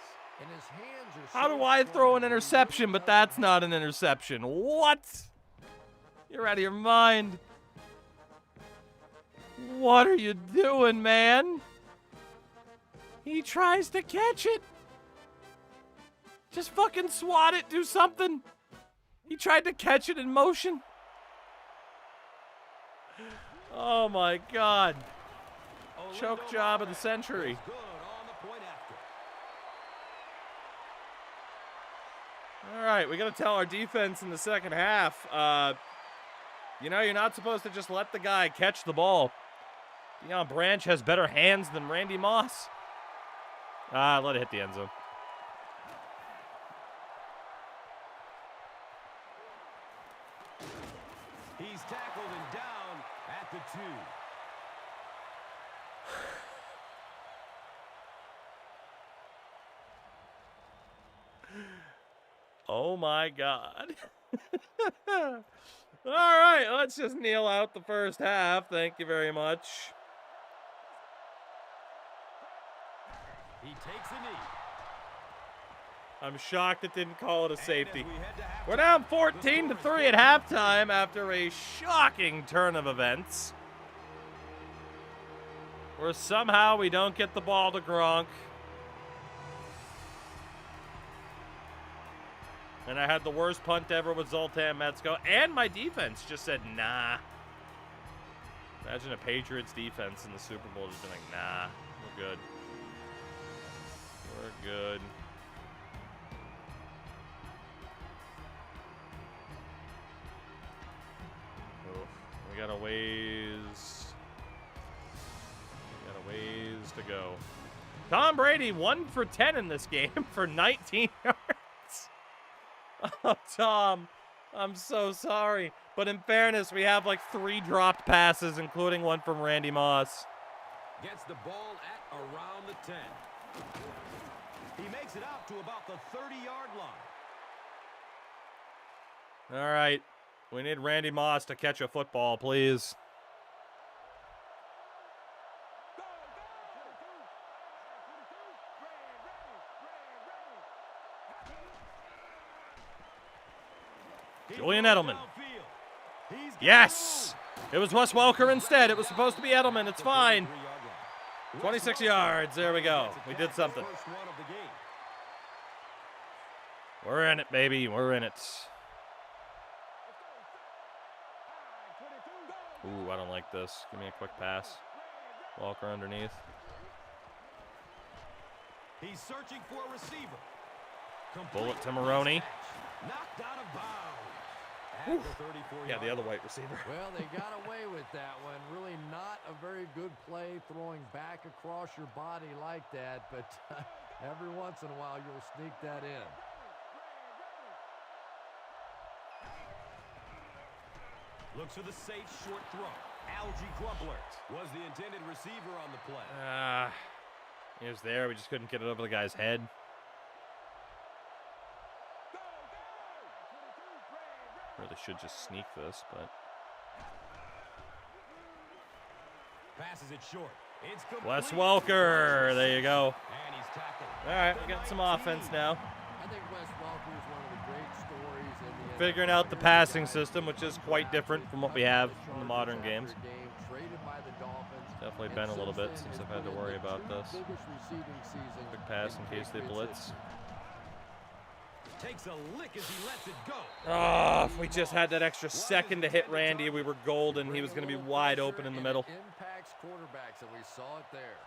And his hands are How so do I throw strong an that he interception, really but that's doesn't not an interception? What? You're out of your mind. What are you doing, man? He tries to catch it. Just fucking swat it. Do something. He tried to catch it in motion. Oh my God. Choke job of the century. Good on the point after. All right, we got to tell our defense in the second half. You know, you're not supposed to just let the guy catch the ball. Deion Branch has better hands than Randy Moss. Let it hit the end zone. He's tackled and down at the 2. Oh my God. All right, let's just kneel out the first half. Thank you very much. He takes a knee. I'm shocked it didn't call it a safety. And as we head to halftime, We're down the 14-3 score is at halftime after a shocking turn of events. Where somehow we don't get the ball to Gronk. And I had the worst punt ever with Zoltan Metzko. And my defense just said, nah. Imagine a Patriots defense in the Super Bowl just being like, nah, we're good. We're good. Oof. We got a ways to go. Tom Brady 1 for 10 in this game for 19 yards. Oh, Tom, I'm so sorry. But in fairness, we have like 3 dropped passes, including one from Randy Moss. Gets the ball at around the 10. He makes it out to about the 30-yard line. All right. We need Randy Moss to catch a football, please. Julian Edelman. Yes! It was Wes Welker instead. It was supposed to be Edelman. It's fine. 26 yards. There we go. We did something. We're in it, baby. We're in it. Ooh, I don't like this. Give me a quick pass. Walker underneath. He's searching for a receiver. Bullet to Maroney. Knocked out of bounds. Yeah, the other white receiver. Well, they got away with that one. Really not a very good play throwing back across your body like that, but every once in a while you'll sneak that in. Looks for the safe short throw. Algie Grubbler was the intended receiver on the play. He was there. We just couldn't get it over the guy's head. Really should just sneak this, but passes it short. It's complete. Wes Welker. There you go. And he's tackled. All right, we got some offense now. I think Wes Welker is one of the great stories in the Figuring out the passing system, which is quite different from what we have in the modern games. Definitely been a little bit since I've had to worry about this. Quick pass in case they blitz. Takes a lick as he lets it go. Oh, if we just had that extra second to hit Randy, we were golden. He was going to be wide open in the middle. Impacts quarterbacks, and we saw it there.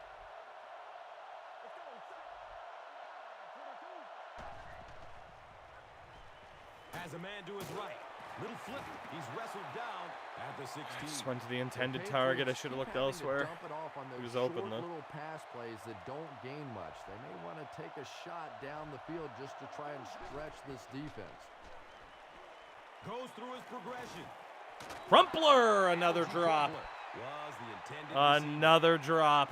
Has a man to his right. Little flip. He's wrestled down at the 16. Just went to the intended target. I should have looked elsewhere. He was open, though. Little pass plays that don't gain much. They may want to take a shot down the field just to try and stretch this defense. Goes through his progression. Crumpler, another drop. Was the intended Another drop.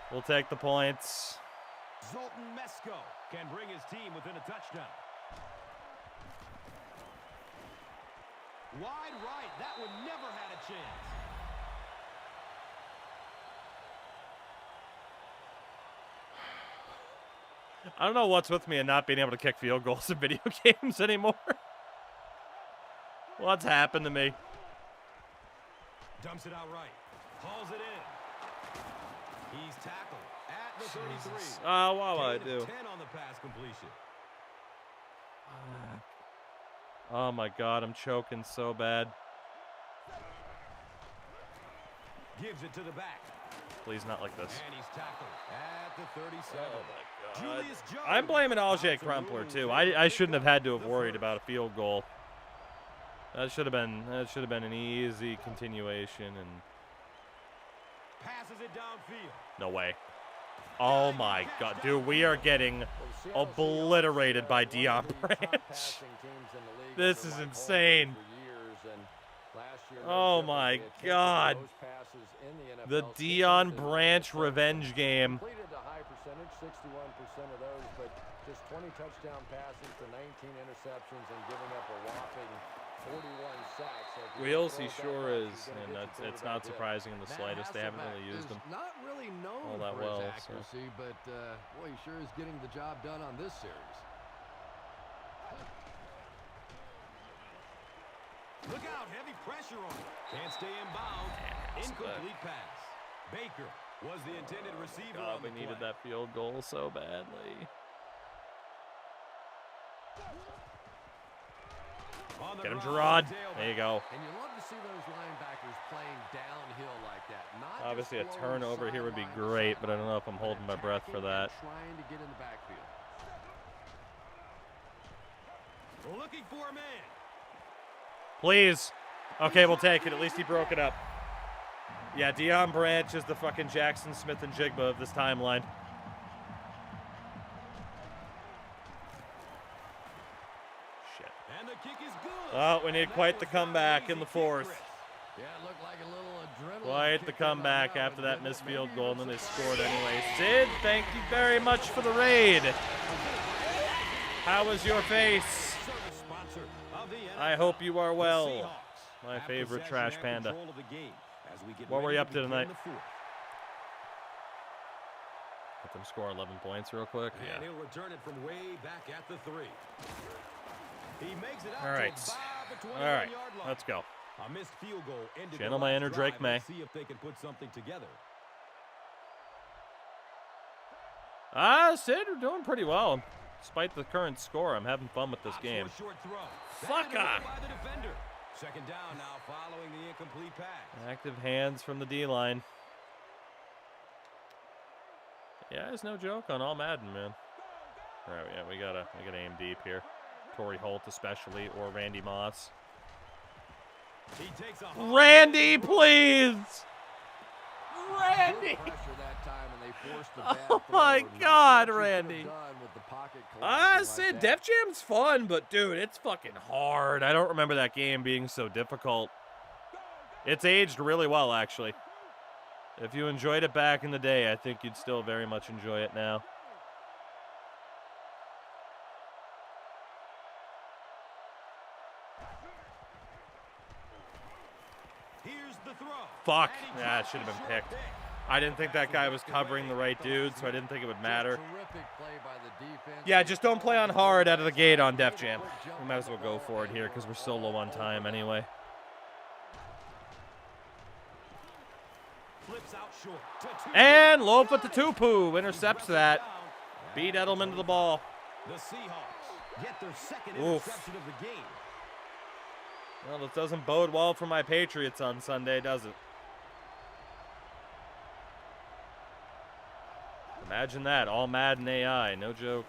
We'll take the points. Zoltan Metzko can bring his team within a touchdown. Wide right. That one never had a chance. I don't know what's with me and not being able to kick field goals in video games anymore. What's happened to me? Dumps it out right. Hauls it in. He's tackled at the 33. Oh, what will I Gain do? of 10 on the pass completion. Oh my God, I'm choking so bad. Gives it to the back. Please not like this. And he's tackled at the 37. Oh my God. Julius Jones. I'm blaming Alge Found some Crumpler room too. to I pick shouldn't up have had to have the worried first. about a field goal. That should have been an easy continuation and Passes it downfield. no way. Oh my God, dude, we are getting obliterated by Deion Branch. This is insane. Oh my God. The Deion Branch revenge game. Completed a high percentage, 61% of those, but just 20 touchdown passes to 19 interceptions and giving up a whopping 41 sacks. So if you Wheels, throw he it that sure much, is, you're gonna and get your it's not quarterback hit. surprising in the slightest. They haven't really used him. Not really known all that for well, his so. accuracy, but boy, he sure is getting the job done on this series. Look out, heavy pressure on him. Can't stay in bounds. Incomplete pass. Baker was the intended receiver God, on we the needed play. that field goal so badly. On the Get him, run, Gerard. tailback. There you go. And you love to see those linebackers playing downhill like that. Not Obviously, a just blowing turnover here would be sideline to great, but I don't sideline, know if I'm but holding my breath for attacking that. and trying to get in the backfield. Looking for a man. Please. Okay, we'll take it. At least he broke it up. Yeah, Deion Branch is the fucking Jackson Smith and Jigba of this timeline. Shit. And the kick is good. Oh, we need That quite the was not an comeback easy in the kick, fourth. Chris. Yeah, it looked like a little adrenaline. Quite the kicked in on comeback that after one, that didn't it? missed field Maybe goal, and even then they surprised. scored anyway. Sid, thank you very much for the raid. How was your face? Service sponsor of the I NFL. hope you are The well. Seahawks My have favorite possession trash and panda. control of the game as we get What were ready you up to begin tonight? the fourth. Let them score 11 points real quick. And Yeah. he'll return it from way back at the 3. He makes it out All right. to about the All right. 21-yard line. Let's go. A missed field goal ended the Channel my last inner drive. Drake May. Let's see if they can put something together. Sid, we're doing pretty well. Despite the current score, I'm having fun with this Opts game. for a short throw. Fuck Batted away off. by the defender. Second down now following the incomplete pass. Active hands from the D-line. Yeah, it's no joke on all Madden, man. All right, yeah, we gotta aim deep here. Torrey Holt especially, or Randy Moss. He takes a hard Randy, throw. please! Randy! Good pressure that time, and they forced the Oh bad my throw. Not God, much you could have Randy. done with the pocket collapsing Sid, like Def that. Jam's fun, but dude, it's fucking hard. I don't remember that game being so difficult. It's aged really well, actually. If you enjoyed it back in the day, I think you'd still very much enjoy it now. Here's the throw. Fuck. And he Yeah, it drops should have a been short picked. pick. I didn't think that guy was covering the right dude, so I didn't think it would matter. Terrific play by the defense. Yeah, just don't play on hard out of the gate on Def Jam. We might as well go for it here because we're so low on time anyway. Flips out short to two. And Lofa Tupu intercepts that. Beat Edelman to the ball. The Seahawks get their second Oof. interception of the game. Well, this doesn't bode well for my Patriots on Sunday, does it? Imagine that, all Madden AI, no joke.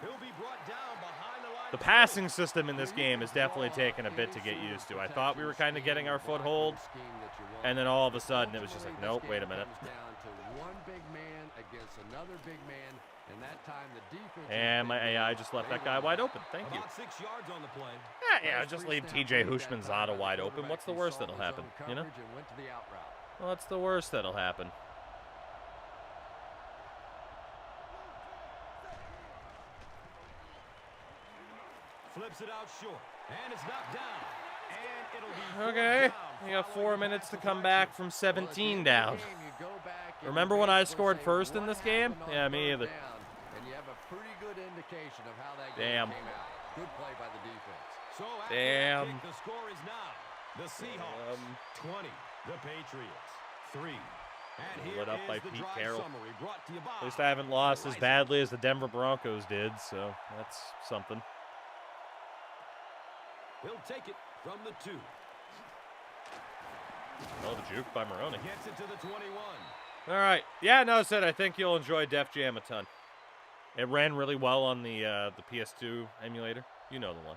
He'll be brought down behind the line. The passing system in this game is definitely taking a bit to get used to. I thought we were kind of getting our foothold, and then all of a sudden it was just like, nope, wait a minute. And my AI just left that guy wide open. Thank you. About 6 yards on the play. Yeah, just leave TJ Hushmanzada wide open. What's the worst that'll happen, you know? What's the worst that'll happen? Flips it out short. And it's knocked down. And it'll be Okay, fourth down we got 4 following minutes to the come deflection. back from 17 down. Remember when I scored first in this game? Yeah, me either. And you have a pretty good indication of how that Damn. game came out. Good play by the defense. So after Damn. that kick, the score is now the Seahawks 20, the Patriots 3. And here Lit up is by the Pete drive Carroll. summary brought to you by At least I haven't lost as Verizon. badly as the Denver Broncos did, so that's something. He'll take it from the 2. Oh, the juke by Maroney. Gets it to the 21. All right. Yeah, no, Sid, I think you'll enjoy Def Jam a ton. It ran really well on the PS2 emulator. You know the one.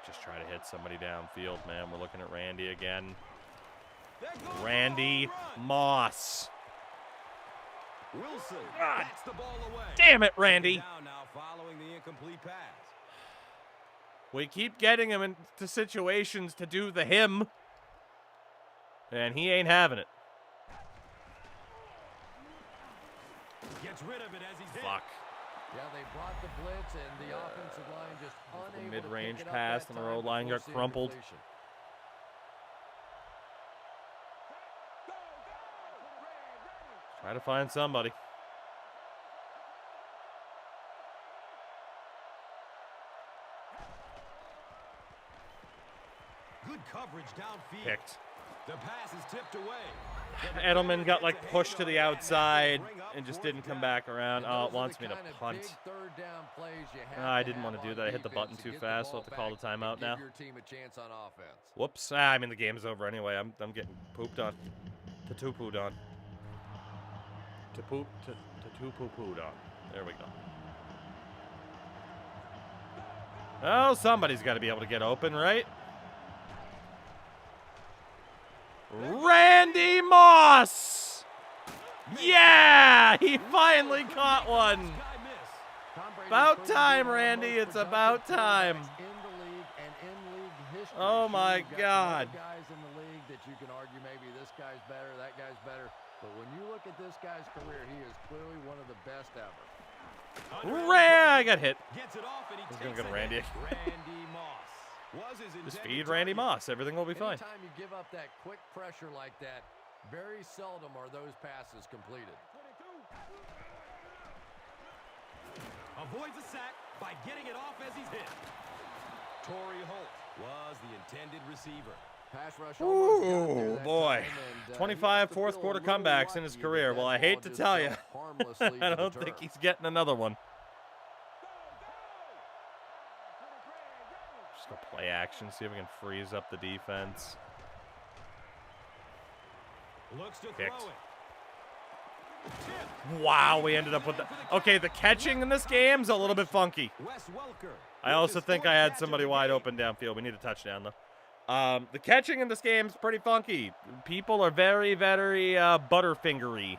Just try to hit somebody downfield, man. We're looking at Randy again. There goes the Randy home run. Moss. Wilson God. bats the ball away. Damn it, Randy. Down now following the incomplete pass. We keep getting him into situations to do the him, and he ain't having it. Gets rid of it as he's hit. Fuck. Yeah, they brought the blitz, and the offensive line just unable mid-range to pick it up pass, that and the time road line before got seeing crumpled. completion. Try to find somebody. Good coverage downfield. Picked. The pass is tipped away. Edelman got like pushed to the outside and just didn't come back around. And Oh, those it are wants the me to kind of punt. big third down plays you have I to didn't want have to do on that. I hit the button defense too get fast, so ball I'll have to call the back and timeout now. give your team a chance on offense. Whoops. I mean, the game's over anyway. I'm getting pooped on. To-pooed on. To-poo-pooed on. There we go. Oh, somebody's got to be able to get open, right? Randy Moss! Yeah! He finally caught one! Tom Brady's About proven to be time, one of the Randy. most It's productive about time. quarterbacks in the league and in league history. Oh, Sure, my you've got some God. other guys in the league that you can argue maybe this guy's better, that guy's better. But when you look at this guy's career, he is clearly one of the best ever. I got hit. Gets it off and he He's gonna takes go to it Randy. in. Randy Moss was his Just intended feed Randy target. Moss. Everything will be fine. Anytime you give up that quick pressure like that, very seldom are those passes completed. Avoids a sack by getting it off as he's hit. Torrey Holt was the intended receiver. Pass rush almost got there Ooh, that boy. time, and, he 25 has to fourth feel a quarter little comebacks in his lucky career. that Well, I that hate ball to just tell you. fell harmlessly to I the don't think turf. he's getting another one. Just go play action, see if we can freeze up the defense. Looks to Picked. throw it. Wow, we ended up with the... Okay, the catching in this game's a little bit funky. Wes Welker I with also his think I fourth had catch somebody of the wide game. open downfield. We need a touchdown, though. The catching in this game's pretty funky. People are very, very butterfingery.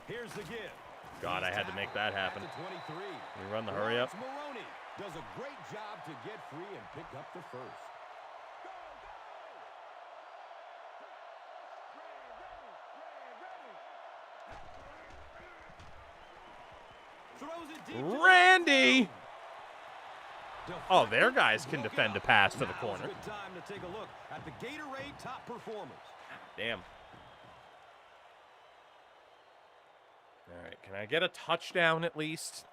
Here's the give. God, I had to make that happen. At the 23. We run the hurry up. Lawrence Maroney does a great job to get free and pick up the first. Throws it deep to the Randy! end zone. Oh, their guys can defend a pass to the Now's corner. a good time to take a look at the Gatorade top performers. Damn. All right, can I get a touchdown at least?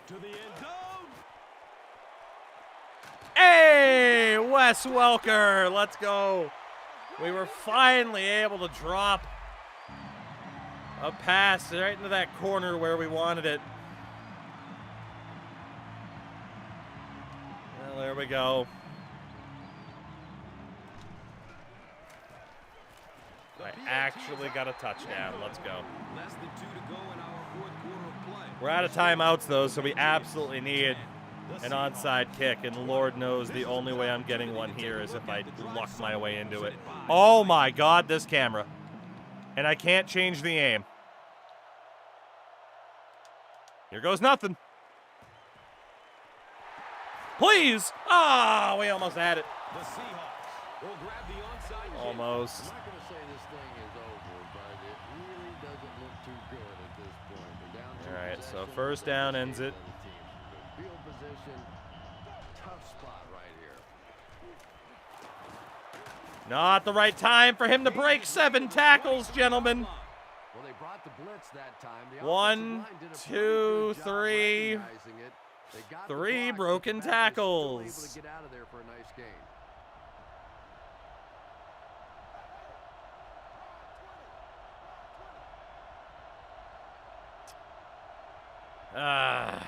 To the end zone. Hey, Wes Welker, let's go. We were finally able to drop a pass right into that corner where we wanted it. Well, there we go. I actually got a touchdown. Let's go. Less than 2 to go in our fourth quarter of play. We're out of timeouts, though, so we absolutely need an onside kick, and Lord knows the only way I'm getting one here is if I luck my way into it. Oh, my God, this camera. And I can't change the aim. Here goes nothing. Please! Ah, we almost had it. The Seahawks will grab the onside kick. Almost. I'm not going to say this thing is over, but it really doesn't look too good at this point. They're down two All right, so possessions. first down ends it. The team. Field position, tough spot right here. Not the right time for him to break 7 tackles, gentlemen. Well, they brought the blitz that time. The 1, 2, 3. Three broken tackles. Able to get out of there for a nice gain. Gotta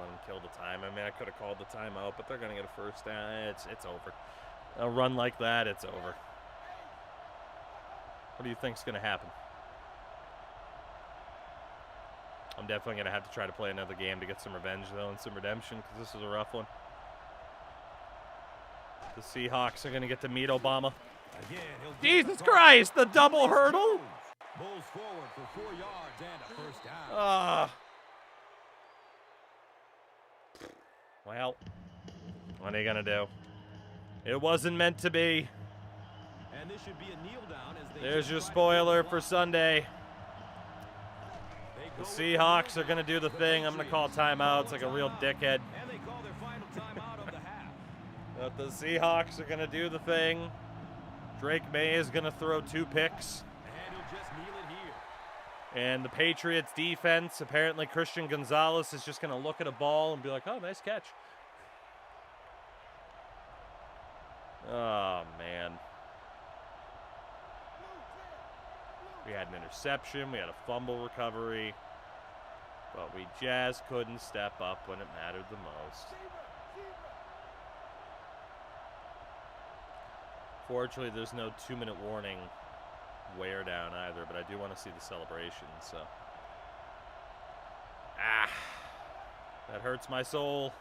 let him kill the time. I mean, I could have called the timeout, but they're gonna get a first down. It's over. A run like that, it's over. What do you think's gonna happen? I'm definitely going to have to try to play another game to get some revenge, though, and some redemption, because this is a rough one. The Seahawks are going to get to meet Obama. Again, Jesus Christ, the double hurdle? Bulls forward for 4 yards and a first down. Well, what are you going to do? It wasn't meant to be. And this should be a kneel down as they There's your spoiler for Sunday. The Seahawks are going to do the thing. I'm going to call timeouts like a real dickhead. And they call their final timeout of the half. But the Seahawks are going to do the thing. Drake May is going to throw 2 picks. And he'll just kneel it here. And the Patriots defense, apparently Christian Gonzalez is just going to look at a ball and be like, oh, nice catch. Oh, man. We had an interception. We had a fumble recovery. But we just couldn't step up when it mattered the most. Fortunately, there's no 2-minute warning wear down either, but I do want to see the celebration, so. That hurts my soul.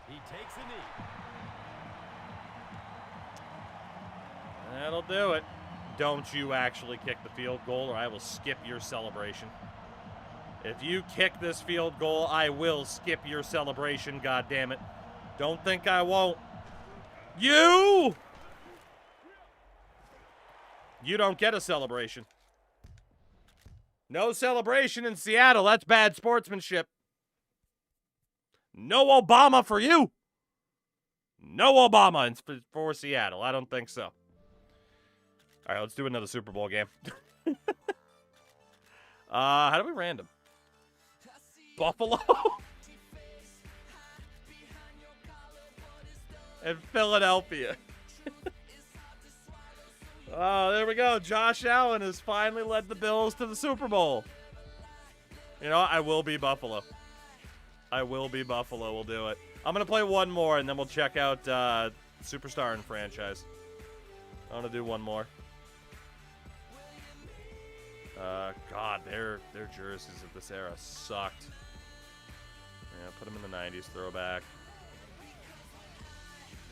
He takes a knee. That'll do it. Don't you actually kick the field goal, or I will skip your celebration. If you kick this field goal, I will skip your celebration, goddammit. Don't think I won't. You don't get a celebration. No celebration in Seattle. That's bad sportsmanship. No Obama for you. No Obama for Seattle. I don't think so. All right, let's do another Super Bowl game. How do we random? Buffalo? and Philadelphia. Oh, there we go. Josh Allen has finally led the Bills to the Super Bowl. You know what? I will be Buffalo. I will be Buffalo. We'll do it. I'm going to play one more, and then we'll check out Superstar and Franchise. I want to do one more. God, their jerseys of this era sucked. Yeah, put them in the 90s throwback.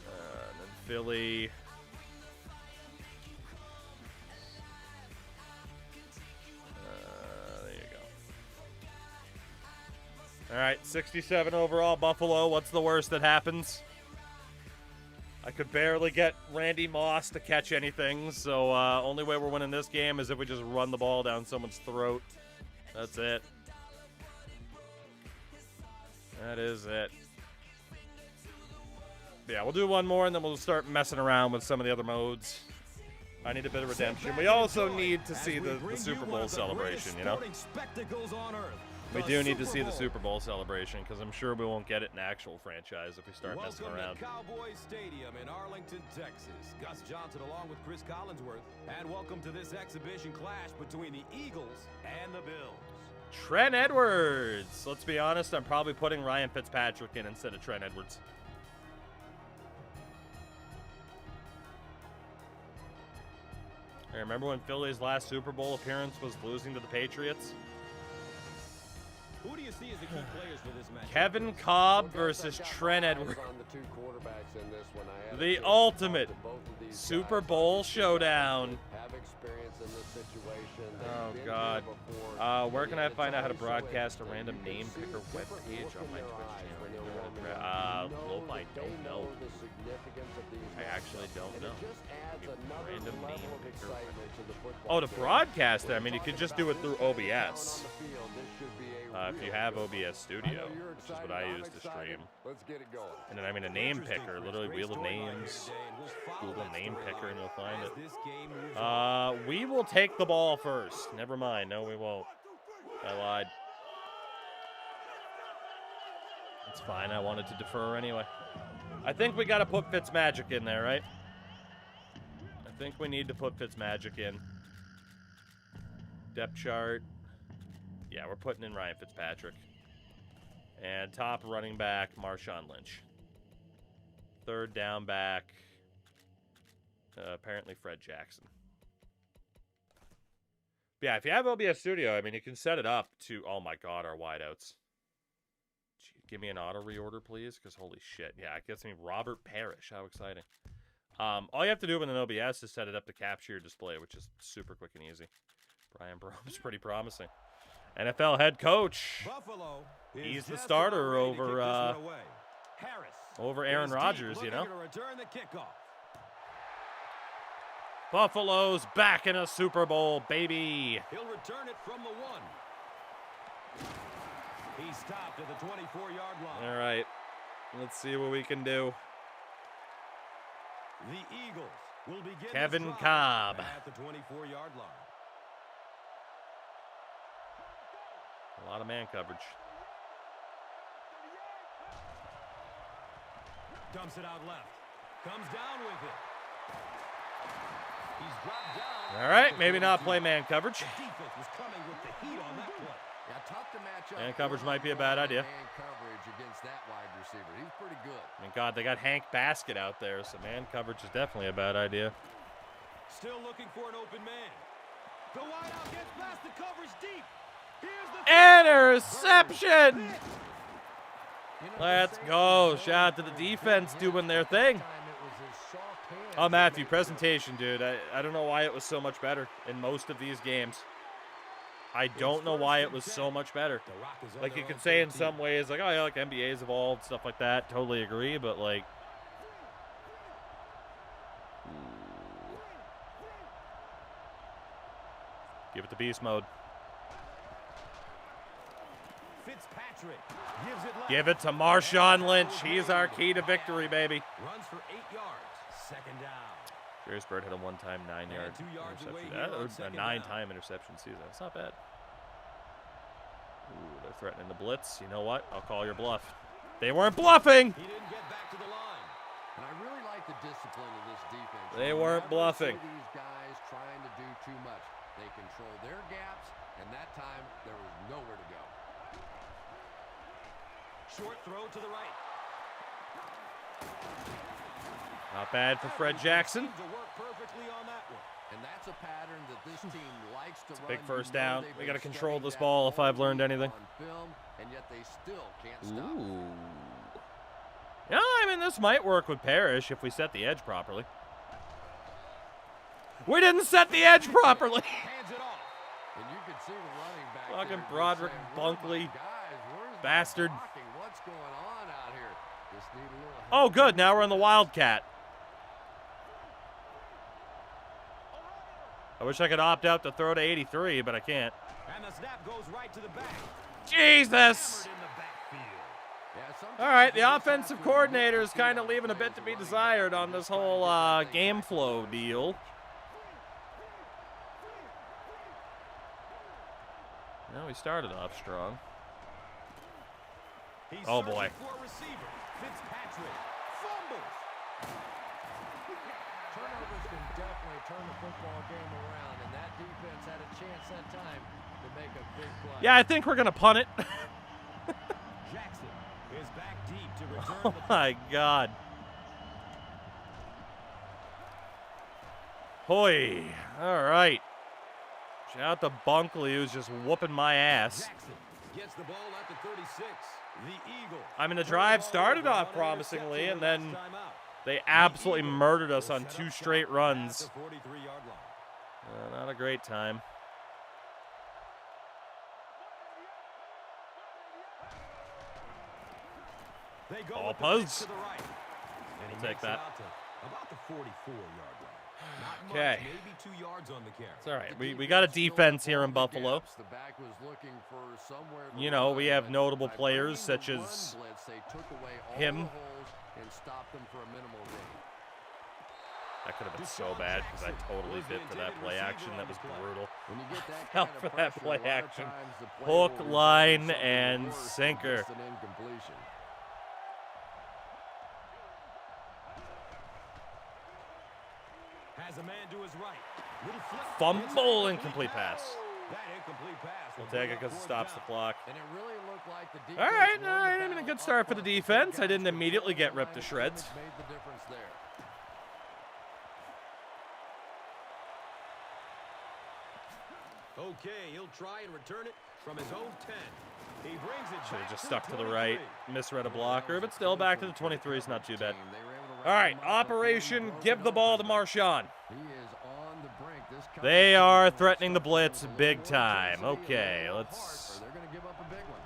And then Philly. There you go. All right, 67 overall, Buffalo. What's the worst that happens? I could barely get Randy Moss to catch anything, so only way we're winning this game is if we just run the ball down someone's throat. That's it. That is it. Yeah, we'll do one more, and then we'll start messing around with some of the other modes. I need a bit of redemption. We also need to see the Super Bowl celebration, you know? We do need to see the Super Bowl celebration, because I'm sure we won't get it in actual franchise if we start messing around. Welcome to Cowboys Stadium in Arlington, Texas. Gus Johnson along with Chris Collinsworth. And welcome to this exhibition clash between the Eagles and the Bills. Trent Edwards. Let's be honest, I'm probably putting Ryan Fitzpatrick in instead of Trent Edwards. Hey, remember when Philly's last Super Bowl appearance was losing to the Patriots? Who do you see as the key players for this match? Kevin Cobb versus Trent Edwards. The ultimate Super Bowl showdown. Oh, God. Where can I find out how to broadcast a random name picker web page on my Twitch channel? Lope, I don't know. I actually don't know. Random name picker. Oh, to broadcast it, I mean, you could just do it through OBS. If you have OBS Studio, which is what I use to stream. Let's get it going. And then I'm in a name picker, literally Wheel of Names. Google name picker and you'll find it. We will take the ball first. Never mind. No, we won't. I lied. It's fine. I wanted to defer anyway. I think we got to put Fitzmagic in there, right? I think we need to put Fitzmagic in. Depth chart. Yeah, we're putting in Ryan Fitzpatrick. And top running back, Marshawn Lynch. Third down back, apparently Fred Jackson. But yeah, if you have OBS Studio, I mean, you can set it up to... Oh my god, our wideouts. Gee, give me an auto reorder, please, because holy shit. Yeah, it gets me Robert Parrish. How exciting. All you have to do with an OBS is set it up to capture your display, which is super quick and easy. Brian Brohm's pretty promising. NFL head coach. Buffalo He's the starter over Aaron Rodgers, you know. Buffalo's back in a Super Bowl, baby. He'll return it from the 1. He stopped at the 24-yard line. All right. Let's see what we can do. The Eagles will begin Kevin Cobb at the 24-yard line. A lot of man coverage. Dumps it out left. Comes down with it. He's dropped down. All right, maybe not play man coverage. The defense was coming with the heat on that play. Yeah, tough to match up. Man coverage might be a bad idea. Man coverage against that wide receiver. He's pretty good. I mean, God, they got Hank Basket out there, so man coverage is definitely a bad idea. Still looking for an open man. The wideout gets past the coverage deep. Interception! Let's go. Shout out to the defense doing their thing. Oh, Matthew, presentation, dude. I don't know why it was so much better in most of these games. I don't know why it was so much better. Like, you could say in some ways, like, oh, yeah, like, NBA's evolved, stuff like that. Totally agree, but, like... Ooh. Give it the beast mode. Fitzpatrick gives it left. Give it to Marshawn Lynch. He's our key to victory, baby. Runs for 8 yards. Second down. Darius Bird had a one-time 9-yard interception. That was a 9-time interception season. That's not bad. Ooh, they're threatening the blitz. You know what? I'll call your bluff. They weren't bluffing. He didn't get back to the line. And I really like the discipline of this defense. They weren't bluffing. These guys trying to do too much. They control their gaps, and that time there was nowhere to go. Short throw to the right. Not bad for Fred Jackson. To work perfectly on that one. And that's a pattern that this team likes to run. Big first down. We got to control this ball if I've learned anything. On film, and yet they still can't stop. Ooh. Yeah, I mean, this might work with Parrish if we set the edge properly. We didn't set the edge properly. Hands it off. And you can see the running back. Fucking there Broderick saying, Bunkley. Guys, where's Bastard. my blocking? What's going on out here? Just need a little help. Oh, good. Now we're in the Wildcat. I wish I could opt out to throw to 83, but I can't. And the snap goes right to the back. Jesus! Hammered in the backfield. All right, the offensive coordinator is kind of leaving a bit to be desired on this whole game flow deal. No, he started off strong. He's Oh, boy. searching for a receiver. Fitzpatrick fumbles. Turnovers can definitely turn the football game around, and that defense had a chance that time to make a big play. Yeah, I think we're going to punt it. Jackson is back deep to return Oh, the my God. Hoy. All right. Shout out to Bunkley, who's just whooping my ass. Jackson gets the ball at the 36. The Eagles. I mean, the drive started off promisingly, and then they absolutely murdered us on 2 straight runs. Not a great time. Ball post. We'll take that. about the 44-yard line. Okay. Maybe 2 yards on the carry. It's all right. We got a defense here in Buffalo. The back was looking for somewhere to You know, run, we have but notable by players bringing such the as run blitz, they took away all him. the holes and stopped them for a minimal gain. That could have been so bad because I totally bit for that play action. That was brutal. When you get that Fell kind of for that pressure, play a lot of action. times the player Hook, will result in line, something and worse than sinker. just an incompletion. Has a man to his right. Little flip. Fumble, incomplete pass. That incomplete pass. We'll take it because it stops the clock. And it really looked like the defense All right, won all the right. I mean, a battle good up start for the front. defense. I Guys didn't were immediately playing get ripped to line shreds. scrimmage, made the difference there. Okay, he'll try and return it from his own 10. He brings it Should have back just to stuck to the 23. right. Misread a blocker, but still back to the 23 is not too bad. They were able to All right, wrap him up before he Operation broke Give it the Ball to open, but Marshawn. he is on the brink. This They coverage are team threatening the is blitz suffering big a little time. more intensity, a Okay, little more let's- heart, or they're going to give up a big one.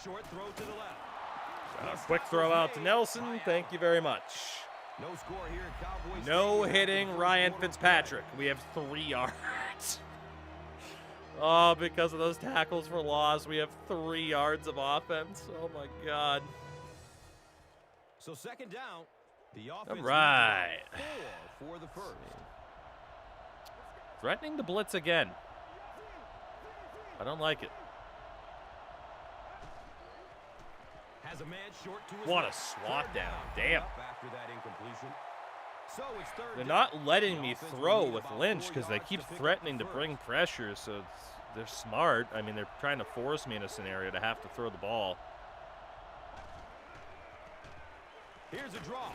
Short throw to the left. Quick throw out to Nelson. Thank you very much. No score here at Cowboys. No hitting Ryan Fitzpatrick. We have 3 yards. Oh, because of those tackles for loss, we have 3 yards of offense. Oh my God. So second down. The offense All right. needs about 4 for the first. Threatening the blitz again. I don't like it. Has a man short to his What a left. swat Third down. down. Damn. Up after that incompletion. So it's third They're down. not letting The me offense will throw need with about Lynch 4 because they yards keep to pick up threatening the to bring first. pressure, so they're smart. I mean, they're trying to force me in a scenario to have to throw the ball. Here's a draw.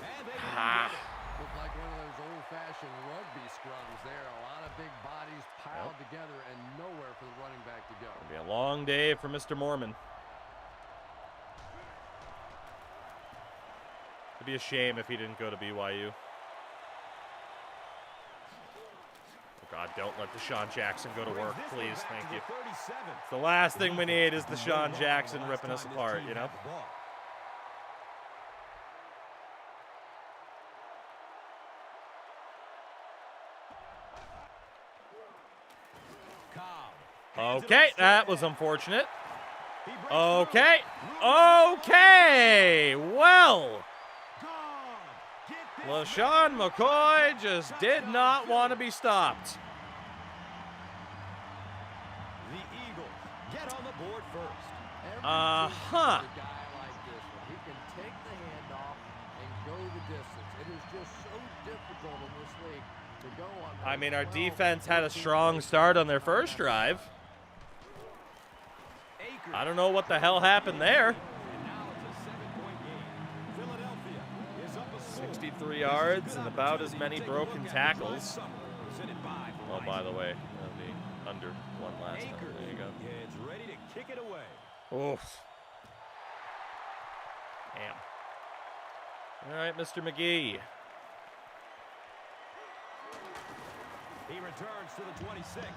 And they Ah. Looked like one of those old-fashioned rugby scrums there. A lot of big bodies piled together and nowhere for the running back to go. It'll be a long day for Mr. Mormon. It'd be a shame if he didn't go to BYU. Oh God, don't let Deshaun Jackson go to work, please. Thank you. It's the last thing we need is Deshaun Jackson ripping us apart, you know? Okay, that was unfortunate. Okay. Okay. Well, LaShawn McCoy just did not want to be stopped. The Eagles get on the board first. Uh-huh. A guy like this one, he can take the handoff and go the distance. It is just so difficult in this league to go on. I mean, our 12, defense had a 13 strong start on their first drive. I don't know what the hell happened there. And now it's a 7-point game. Philadelphia is up a score. 63 yards and about as many broken tackles. Oh, by the way, the under one last time. There you go. It's ready to kick it away. Oof. Damn. All right, Mr. McGee. He returns to the 26.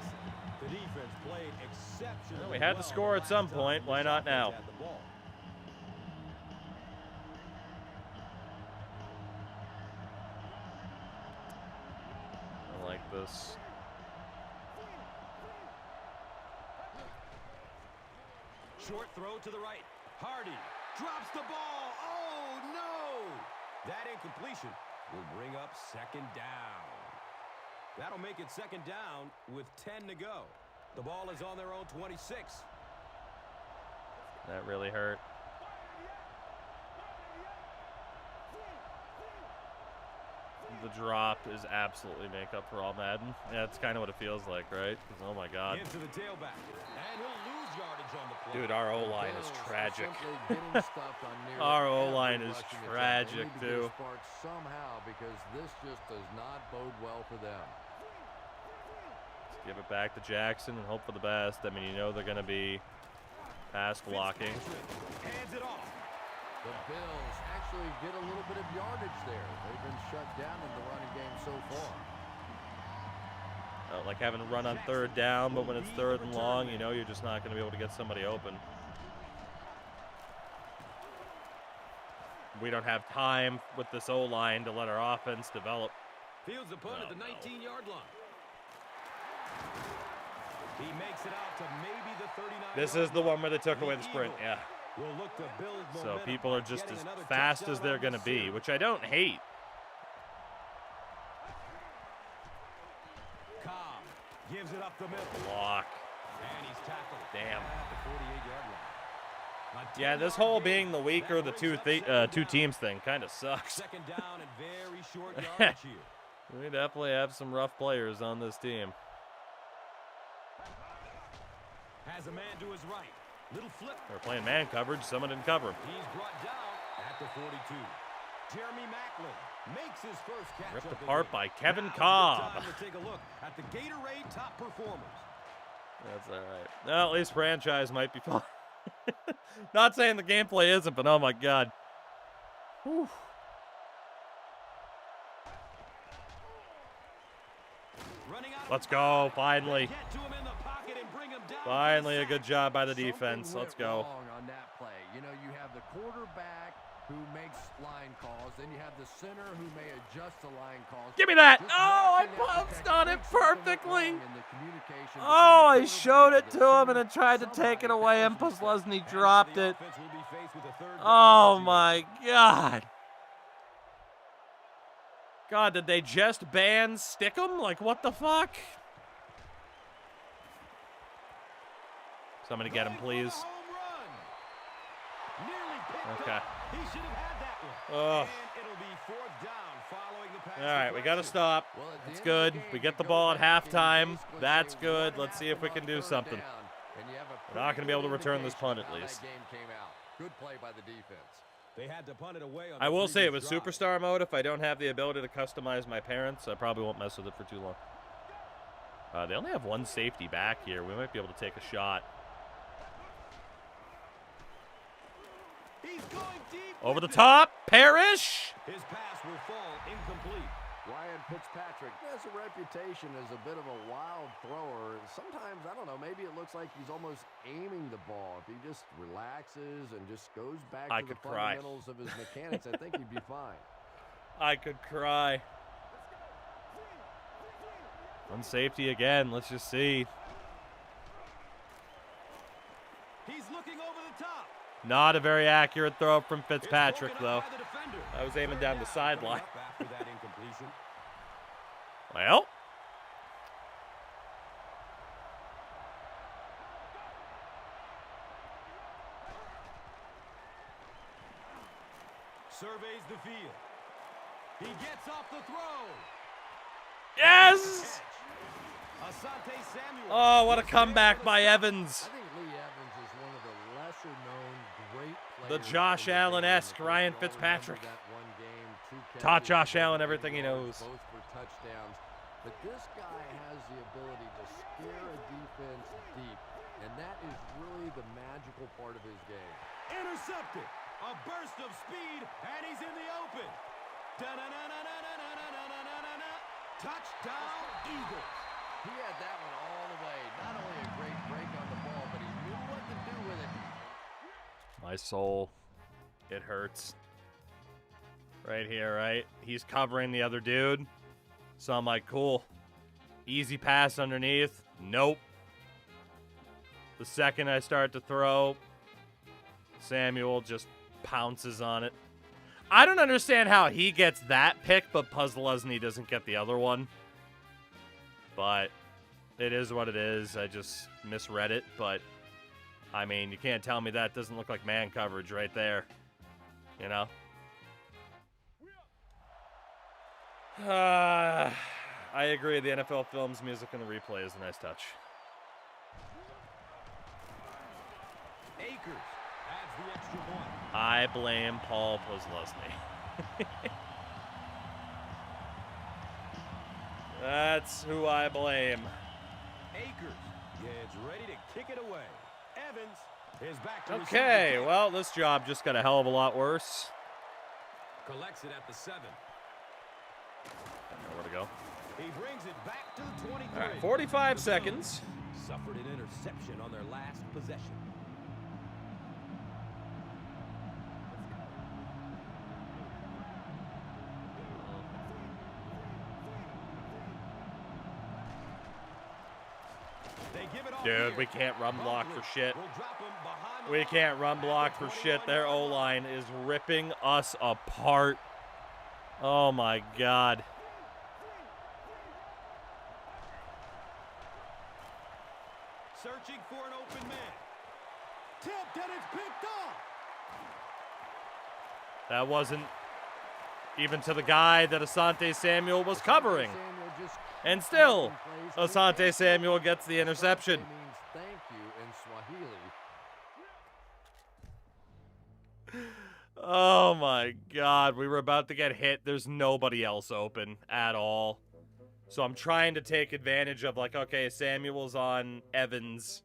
The defense played exceptionally Well, we had to score at some point. Why not now? Had the ball. I like this. Short throw to the right. Hardy drops the ball. Oh, no! That incompletion will bring up second down. That'll make it second down with 10 to go. The ball is on their own 26. That really hurt. The drop is absolutely make up for all Madden. Yeah, that's kind of what it feels like, right? 'Cause, oh my God. Into the tailback. And he'll lose yardage on the play. Dude, our O-line is Bills are tragic. simply getting stuffed on nearly Our every O-line is rushing attempt. tragic, They need to get a too. spark somehow because this just does not bode well for them. Let's give it back to Jackson and hope for the best. I mean, you know they're going to be pass blocking. Hands it off. The Bills actually get a little bit of yardage there. They've been shut down in the running game so far. Like having to run on third down, but when it's third and long, you know you're just not going to be able to get somebody open. We don't have time with this O-line to let our offense develop Fields the punt at the 19-yard line. He makes it out to maybe the 39. This is the one where they took away the sprint, yeah. Will look to build So people are just as getting another fast as touchdown they're on going to the be, series. which I don't hate. Cobb gives it up the middle. Block. And he's tackled. Damn. At the 48-yard line. A Yeah, this 10-yard whole gain. being the weaker of the That two brings up two second teams thing kind of sucks. Second down and very short yardage here. We definitely have some rough players on this team. Has a man to his right. Little flip. They're playing man coverage. Someone didn't cover him. He's brought down at the 42. Jeremy Maclin makes his first catch. Ripped of the apart game. by Kevin Now's a good Cobb. time to take a look at the Gatorade top performers. That's all right. Well, at least franchise might be fun. Not saying the gameplay isn't, but oh my god. Whew. Running out of Let's the go, pocket. finally. Get to him in the pocket and bring him down. Finally, a for good sack. job by the Something defense. Let's went go. wrong on that play. You know, you have the quarterback who makes line calls, then you have the center who may adjust the line calls. Give me that. Just Oh, I watching that pounced protect on it makes something went perfectly. wrong in the communication Oh, I between the showed it quarterback to him and and the then tried to center. take it Somebody away, and fails to step. Puslesny And dropped the it. offense will be faced with a third down Oh situation. my god. God, did they just ban Stickum? Like, what the fuck? Somebody get him, Going for the please. home run. Nearly picked Okay. up. He should have had that one. Ugh. And it'll be fourth down following the pass. All right, we got to deflection. stop. Well, at the That's end of good. the game, We you get the go ball at back and you halftime. basically That's say, good. what Let's see if we happened can on do third something. down? And you have a We're not pretty gonna be able to good return this indication punt, of at how least. that game came out. Good play by the defense. They had to punt it away on I the will say it was previous drive. Superstar mode. If I don't have the ability to customize my parents, I probably won't mess with it for too long. They only have one safety back here. We might be able to take a shot. He's going deep Over the with it. top. Parrish. His pass will fall incomplete. Ryan Fitzpatrick has a reputation as a bit of a wild thrower. Sometimes, I don't know, maybe it looks like he's almost aiming the ball. If he just relaxes and just goes back I to the could cry. fundamentals of his mechanics, I think he'd be fine. I could cry. One safety again. Let's just see. He's looking over the top. Not a very accurate throw from It's Fitzpatrick, broken though. up by the defender. I was aiming Third down the down sideline. coming up after that incompletion. Well, Surveys the field. He gets off the throw. yes! Catch. Asante Samuel. Oh, what a He's there comeback for the by stop. Evans. I think Lee Evans is one of the lesser-known great The players. Josh in the game. Allen-esque If you Ryan all Fitzpatrick. remember that one game, two Taught catches, Josh Allen both everything he yards, knows. Both for touchdowns. But this guy has the ability to scare a defense deep, and that is really the magical part of his game. Intercepted. A burst of speed, and he's in the open. Da-na-na-na-na-na-na-na-na-na-na. Touchdown, Eagles. He had that one all the way. Not only a great break on the ball, but he knew what to do with it. My soul. It hurts. Right here, right? He's covering the other dude. So I'm like, cool. Easy pass underneath. Nope. The second I start to throw, Samuel just pounces on it. I don't understand how he gets that pick, but Puslesny doesn't get the other one. But it is what it is. I just misread it, but I mean, you can't tell me that doesn't look like man coverage right there. You know? I agree. The NFL Films music and the replay is a nice touch. Akers adds the extra point. I blame Paul Puslesny. That's who I blame. Akers gets ready to kick it away. Evans is back to receive the Okay, kick. well, this job just got a hell of a lot worse. Collects it at the 7. Nowhere to go. He brings it back to the 23. All right, 45 The seconds. Bills suffered an interception on their last possession. give it off Dude, here. we can't run block for shit. Will drop him behind the We line can't run at the block for shit. Their 21-yard O-line is ripping us apart. Oh, my God. Searching for an open man. Tipped and it's picked off. That wasn't even to the guy that Asante Samuel was covering. And still, Asante Samuel gets the interception. Means thank you in Swahili. Oh my God, we were about to get hit. There's nobody else open at all. So I'm trying to take advantage of, like, okay, Samuel's on Evans,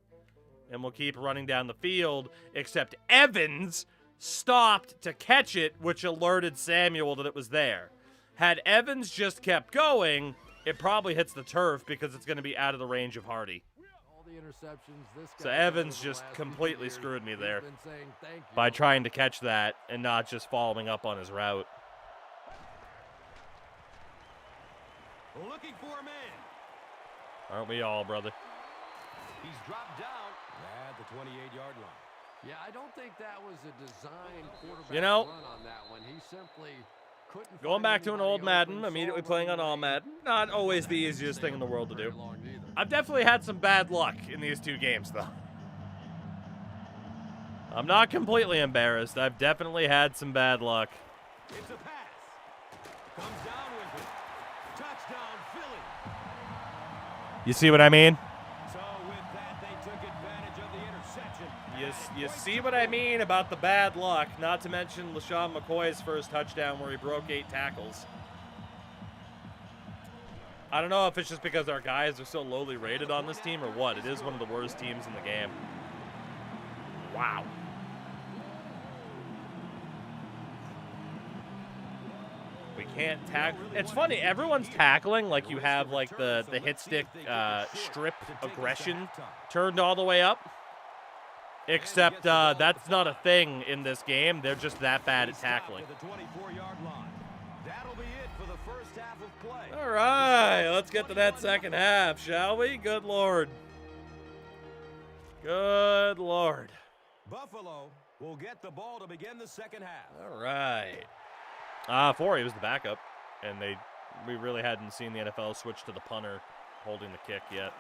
and we'll keep running down the field, except Evans stopped to catch it, which alerted Samuel that it was there. Had Evans just kept going, it probably hits the turf because it's going to be out of the range of Hardy. All the interceptions this So guy's Evans had over the just last completely 2 years, screwed me he's there been saying thank you. by trying to catch that and not just following up on his route. Looking for a man. Aren't we all, brother? He's dropped down at the 28-yard line. Yeah, I don't think that was a design quarterback You know, run on that one. He simply couldn't going find back to an anybody old Madden, open, immediately saw playing him on all running Madden, not always the easiest thing in the world to very do. long either. I've definitely had some bad luck in these 2 games, though. I'm not completely embarrassed. I've definitely had some bad luck. It's a pass. Comes down with it. Touchdown, Philly. You see what I mean? So with that, they took advantage of the interception. You see what I mean about the bad luck, not to mention LaShawn McCoy's first touchdown where he broke 8 tackles. I don't know if it's just because our guys are so lowly rated on this team or what. It is one of the worst teams in the game. Wow. We can't tackle. It's funny, everyone's tackling like you have like the hit stick strip aggression turned all the way up. Except that's not a thing in this game. They're just that bad at tackling. The 24-yard line. That'll be it for the first half of play. All right, let's get to that second half, shall we? Good Lord. Good Lord. Buffalo will get the ball to begin the second half. All right. Forey was the backup, and we really hadn't seen the NFL switch to the punter holding the kick yet.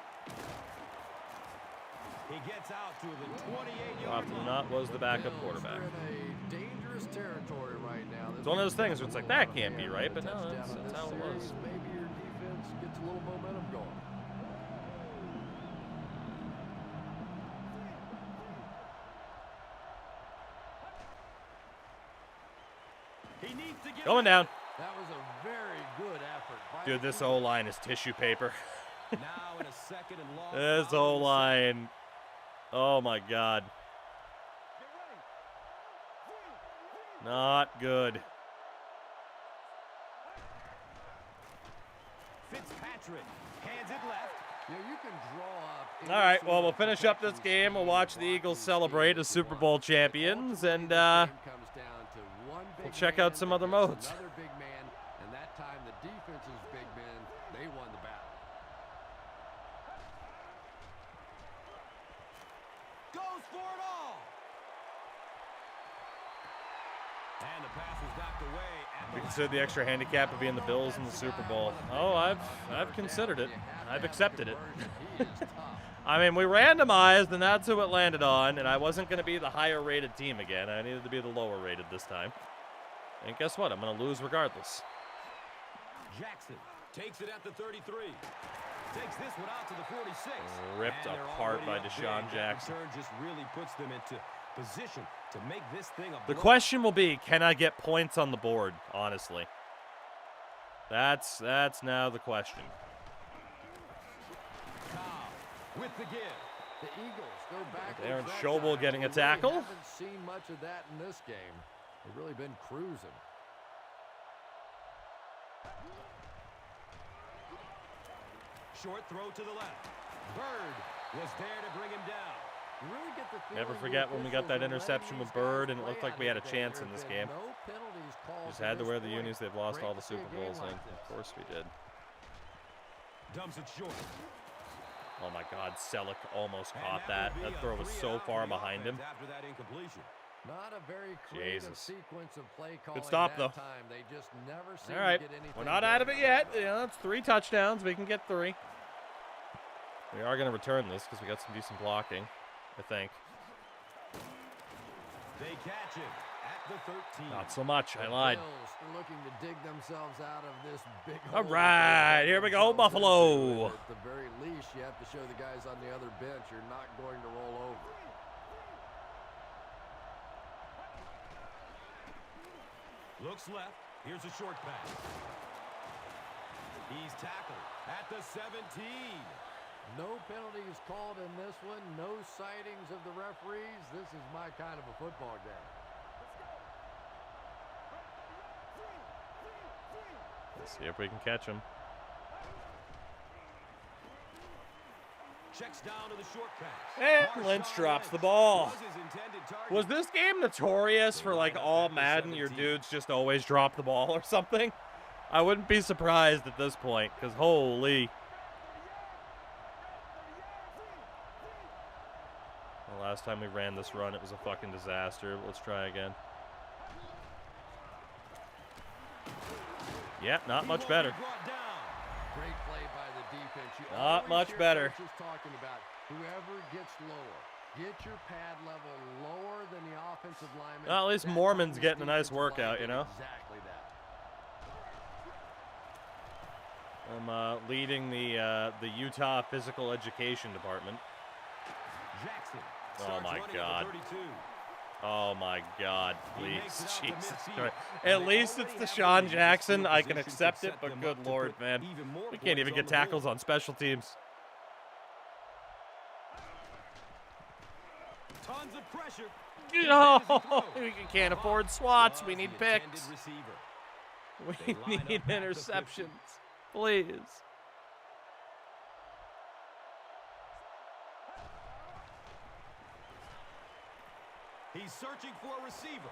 He gets out to the 28-yard Often line. not was the backup quarterback. We're in a dangerous territory right now. It's one of those things where it's like, that can't be right, but no, that's how it was. Maybe your defense gets a little momentum going. He needs to get Going down. That was a very good effort. by Dude, the this quarterback. O-line is tissue paper. Now in a second and long. This following the O-line. Oh, my God. Not good. Fitzpatrick hands it left. You know, you can draw up All right, any well, sort we'll of finish up this protection game. We'll scheme, watch the blocking Eagles scheme celebrate if as you Super want. Bowl But champions, ultimately, and this game comes down to one we'll big check out man some other against modes. Another big man, and that time the defense's big men, they won the battle. Goes for it all. And the pass was knocked away. we consider the extra handicap of being the Bills in the Super Bowl. Oh, I've considered it. I've accepted it. He is tough. I mean, we randomized, and that's who it landed on, and I wasn't going to be the higher-rated team again. I needed to be the lower-rated this time. And guess what? I'm going to lose regardless. Jackson takes it at the 33. Takes this one out to the 46. Ripped And they're apart already by up Deshaun big. That Jackson. return just really puts them into position to make this thing a The blow. question will be, can I get points on the board, honestly? That's now the question. Cobb with the give. The Eagles go back. Aaron Schobel getting a tackle. Haven't seen much of that in this game. They've really been cruising. Short throw to the left. Bird was there to bring him down. You really get the Never feeling forget the when we got that officials are interception letting with these guys Bird, and it play looked like out we had a here. chance There in this have game. been no penalties called Just to had to this wear the point. unis they've lost Great all the to see a Super game Bowls in. like this. Of course we did. Dumps it short. Oh my God, Selleck almost And caught will that. be That a throw was 3 so out far for the behind him. offense after that incompletion. Not a very creative Jesus. sequence of play calling stop, that though. time. They just never seem All right, to get anything we're not out of it going yet. on. You know, it's 3 touchdowns. We can get 3. We are going to return this because we got some decent blocking, I think. They catch him at the 13. Not so much. I The lied. Bills are looking to dig themselves out of this big All hole that right, they've here we dug go, themselves Buffalo. into. At the very least, you have to show the guys on the other bench you're not going to roll over. Looks left. Here's a short pass. He's tackled at the 17. No penalties called in this one. No sightings of the referees. This is my kind of a football game. Let's see if we can catch him. Checks down to the short pass. And Lynch Marshawn drops the Lynch ball. was his intended target. Was this game notorious for, like, all Madden, your dudes just always drop the ball or something? I wouldn't be surprised at this point, because holy. The last time we ran this run, it was a fucking disaster. Let's try again. Yeah, not much better. Great play by the defense. You Not always much hear better. coaches talking about whoever gets lower. Get your pad level lower than the offensive lineman. Well, at least That Mormon's time getting a this nice defensive line workout, you did know? Exactly that. I'm leading the Utah Physical Education Department. Jackson Oh starts my running at God. the 32. Oh my God, He please, makes it out to Jesus midfield. Christ. And At they least already it's have Deshaun the Jackson. field I can position to accept it, set but them good up to Lord, put man. even more We can't even points get on the board. tackles on special teams. Tons of pressure. No, There's the throw. we can't afford swats. Was We the need intended picks. receiver. We They line up need at the 50. interceptions, please. He's searching for a receiver.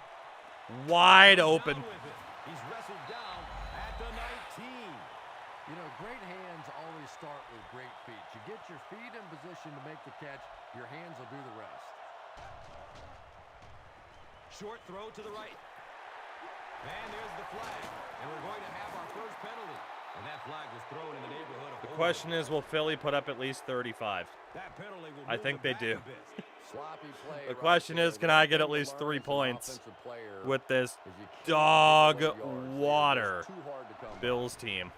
Wide Down open. with it. He's wrestled down at the 19. You know, great hands always start with great feet. You get your feet in position to make the catch, your hands will do the rest. Short throw to the right. And there's the flag. And we're going to have our first penalty. And that flag was thrown in the neighborhood of The question is, will Philly put up at least 35? That penalty will I build think the they back do. a bit. Sloppy play The right question there. is, can The I one get thing at to least learn 3 as an points offensive player with this is you can't dog give away yards. They are water just too hard to come by. Bills team?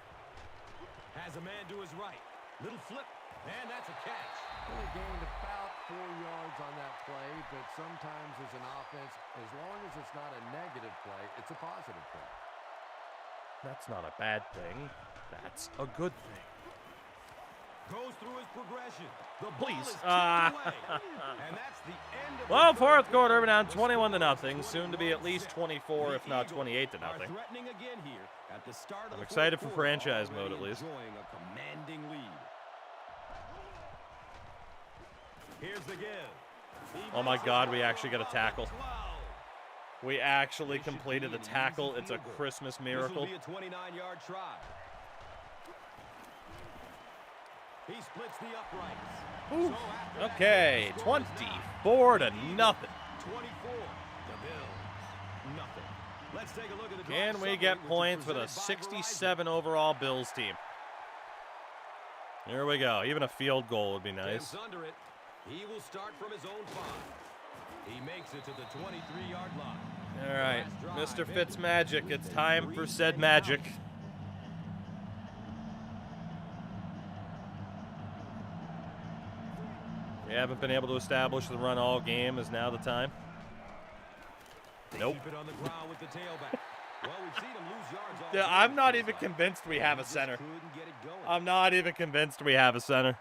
Has a man to his right. Little flip. And that's a catch. Only gained about 4 yards on that play, but sometimes as an offense, as long as it's not a negative play, it's a positive play. That's not a bad thing. That's a good thing. Goes through his progression. The ball Please. is kicked away. And that's the end of Well, the fourth third quarter, we're down The 21 to score is nothing. Soon to be at 21-6. least 24, if The not Eagles 28 to are nothing. threatening again here at the start of I'm the excited fourth for quarter, franchise mode, already at least. enjoying a commanding lead. Here's the give. He Oh my makes his God, we way actually got a about the tackle. 12. We actually This should completed be a an tackle. easy It's a field goal. Christmas This miracle. will be a 29-yard try. He splits the uprights. Ooh, So after that, okay, the score is now 24 to Eagles, nothing. 24. The Bills, nothing. Let's take a look at the drive Can we summary, get which is points with a presented by Verizon. 67 overall Bills team? Here we go. Even a field goal would be nice. Camps under it. He will start from his own 5. He makes it to the 23-yard line. All right, Last drive Mr. ended Fitzmagic, with it's a time for 3 said and magic. out. We haven't been able to establish the run all game. Is now the time? They Nope. keep it on the ground with the tailback. Well, we've seen him lose yards all Yeah, game, I'm it not feels even like. convinced we But have he a just center. couldn't get it going. I'm not even convinced we have a center.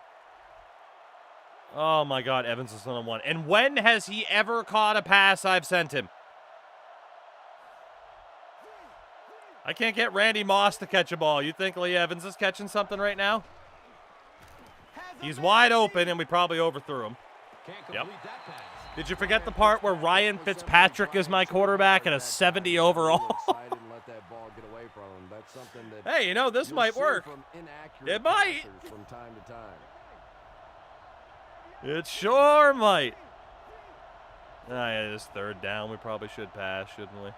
Oh my God, Evans is on 1. And when has he ever caught a pass I've sent him? I can't get Randy Moss to catch a ball. You think Lee Evans is catching something right now? He's wide open, and we probably overthrew him. Can't Yep. complete that pass. Did you forget the part where Ryan Fitzpatrick is my quarterback and a 70 overall? That's something that Hey, you know, this you'll might see work. from inaccurate It might. passers from time to time. It sure might. Ah, yeah, this third down. We probably should pass, shouldn't we?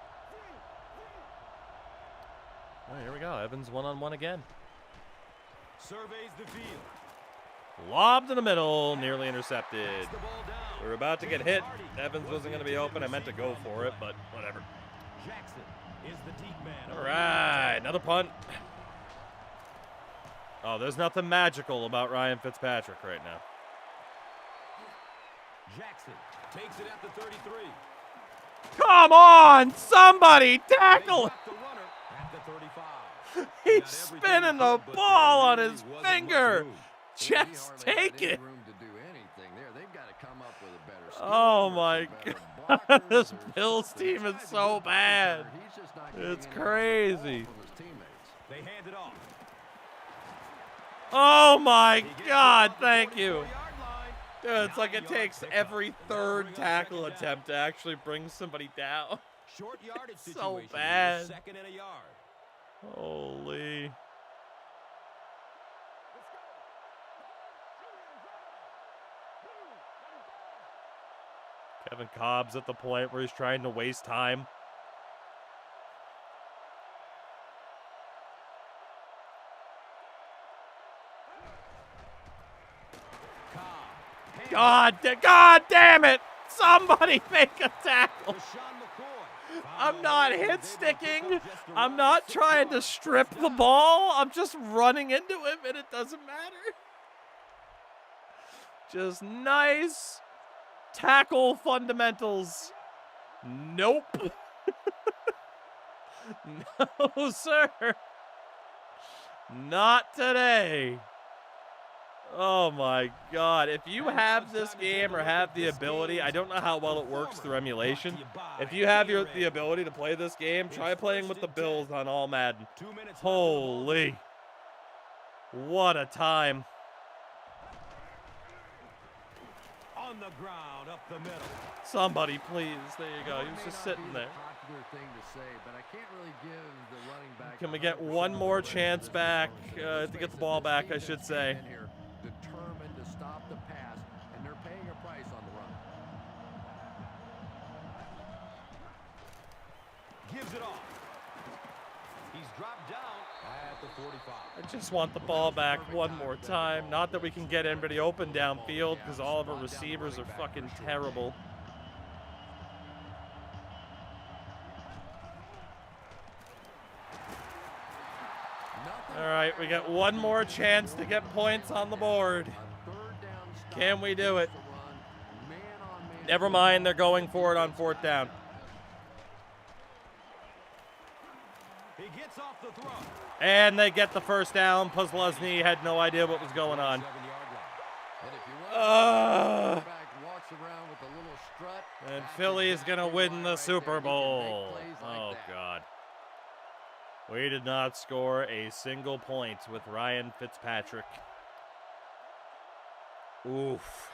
Oh, here we go. Evans one-on-one again. Surveys the field. Lobbed in the middle, nearly intercepted. Backs the ball down. We were about to get Here's hit. Hardy. Evans wasn't going to be open. I meant to go for it, but whatever. Jackson is the deep man. All right, another punt. Oh, there's nothing magical about Ryan Fitzpatrick right now. Jackson takes it at the 33. Come on, somebody They tackle! drop the runner at the 35. He's Got everything spinning the covered, but ball there on really his wasn't much finger. room. Just take it. Room to do anything there. They've got to come up with a better scheme Oh or some my better God, blockers this or Bills something. team This is guy's a so good bad. player. He's just not getting It's enough ball crazy. from his teammates. They hand it off. Oh my He gets it God, off the thank you. 44-yard line. Dude, it's like 9 it yard takes pickup. every That'll third bring up tackle second down. attempt to actually bring somebody down. Short yardage So situation. bad. Second and a yard. Holy. Kevin Cobb's at the point where he's trying to waste time. Cobb. God damn it! Somebody make a tackle. LaShawn McCoy. I'm not hit sticking. I'm not Six trying to yards. strip First the down. ball. I'm just running into him and it doesn't matter. Just nice tackle fundamentals. Nope. No, sir. Not today. Oh my God. If you have this game or have the ability, I don't know how well it works through emulation. If you have the ability to play this game, try playing with the Bills on all Madden. 2 minutes left. Holy. What a time. On the ground, up the middle. Somebody, please. There you go. It He was may just not sitting be there. the popular thing to say, but I can't really give the running back. Can we get 100% one more credit for chance this back performance. to Let's get face the it, ball this back, team I should has say. came in here determined to stop the pass, and they're paying a price on the run. Gives it off. He's dropped down at the 45. I just want the ball back one more time. Not that we can get anybody open downfield because all of our receivers are fucking terrible. Nothing All right, we got one more chance to get points on the board. A third down stop Can we do it? against the run. Man-on-man Never mind, they're going for it on fourth down. He gets off the throw. And they get the first down. Puzzlesny had no idea what was going on. 7-yard line. And if you want Uh, to quarterback walks around with a little strut, and that's Philly's going to exactly win why the right Super there. He can Bowl. make plays like Oh, that. God. We did not score a single point with Ryan Fitzpatrick. Oof.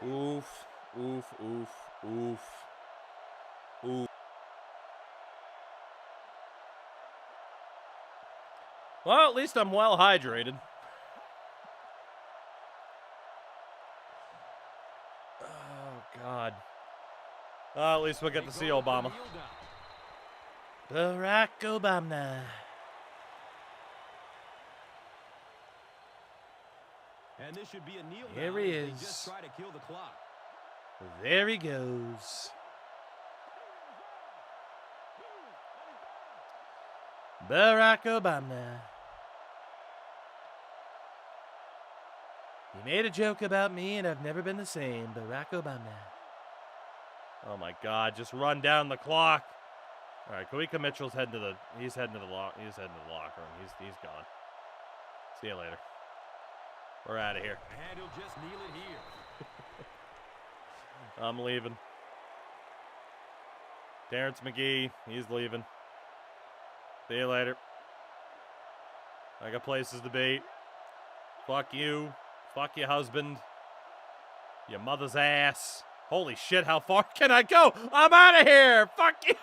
Oof. Oof. Oof. Oof. Oof. Well, at least I'm well hydrated. Oh, God. At least we'll get to see Obama. Kneel down. Barack Obama. And this should be a kneel Here down he as they is. just try to kill the clock. There he goes. Barack Obama. He made a joke about me and I've never been the same. Barack Obama. Oh my God, just run down the clock. All right, Kawika Mitchell's heading to the he's heading to the locker room. He's gone. See you later. We're out of here. And he'll just kneel it here. I'm leaving. Terrence McGee, he's leaving. See you later. I got places to be. Fuck you. Fuck your husband. Your mother's ass. Holy shit, how far can I go? I'm out of here. Fuck you.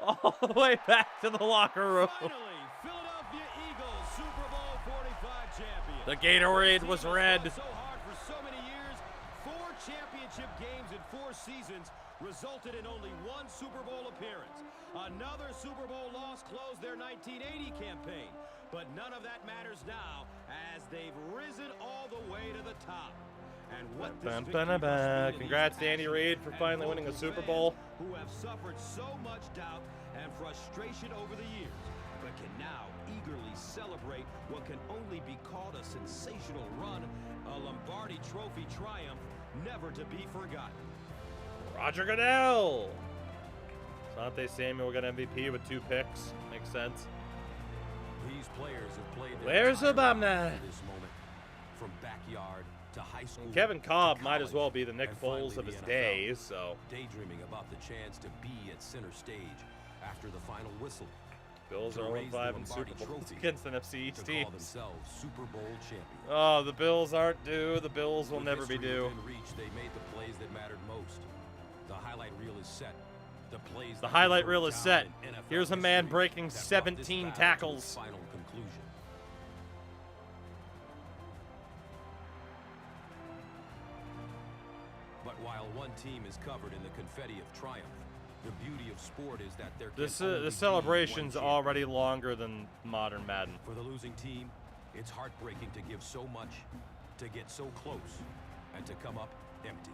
All the way back to the locker room. Finally, Philadelphia Eagles Super Bowl 45 champions. The Gatorade was red. So hard for so many years. 4 championship games in 4 seasons resulted in only 1 Super Bowl appearance. Another Super Bowl loss closed their 1980 campaign. But none of that matters now as they've risen all the way to the top. And what this victory must mean to Congrats these to Andy Reid for passionate finally and winning a vocal Super fans Bowl. who have suffered so much doubt and frustration over the years, but can now eagerly celebrate what can only be called a sensational run, a Lombardi Trophy triumph never to be forgotten. Roger Goodell. Asante Samuel got MVP with 2 picks. Makes sense. These players have played their Where's entire Obama? lives for this moment, from backyard to high school. And Kevin to Cobb might as college, well be the Nick and finally Foles of the his NFL. days, so Daydreaming about the chance to be at center stage after the final whistle. Bills To are raise the 0-5 in Super Lombardi Bowls Trophy, against NFC to East call teams. themselves Super Bowl champions. Oh, the Bills aren't due. The Bills will With never be history due. within reach, they made the plays that mattered most. The highlight reel is set. The plays The that highlight could reel go is down set. in NFL Here's a man history breaking that brought this 17 battle to its tackles. Final conclusion. But while one team is covered in the confetti of triumph, the beauty of sport is that there can only The be celebration's one already longer than modern Madden. for the losing team, it's heartbreaking to give so much, to get so close, and to come up empty.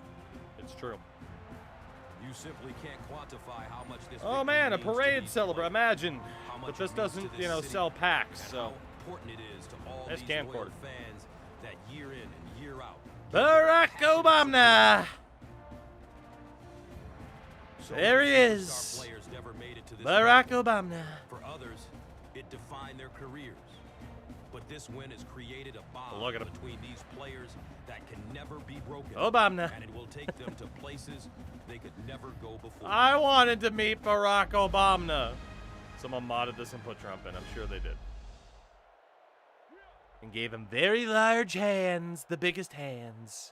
It's true. You simply can't quantify how much this Oh victory man, a means to parade these celebrate. players, Imagine. how But much this it means to doesn't, this city, sell packs, and so. how important it is to all Nice these loyal camcorder. fans that year in and year out. Barack Obama. So There he many is. superstar players never made it to this Barack level. Obama. For others, it defined their careers. But this win has created a bond Look at him. between these players that can never be broken. Obama. And it will take them to places they could never go before. I wanted to meet Barack Obama. Someone modded this and put Trump in. I'm sure they did. And gave him very large hands, the biggest hands.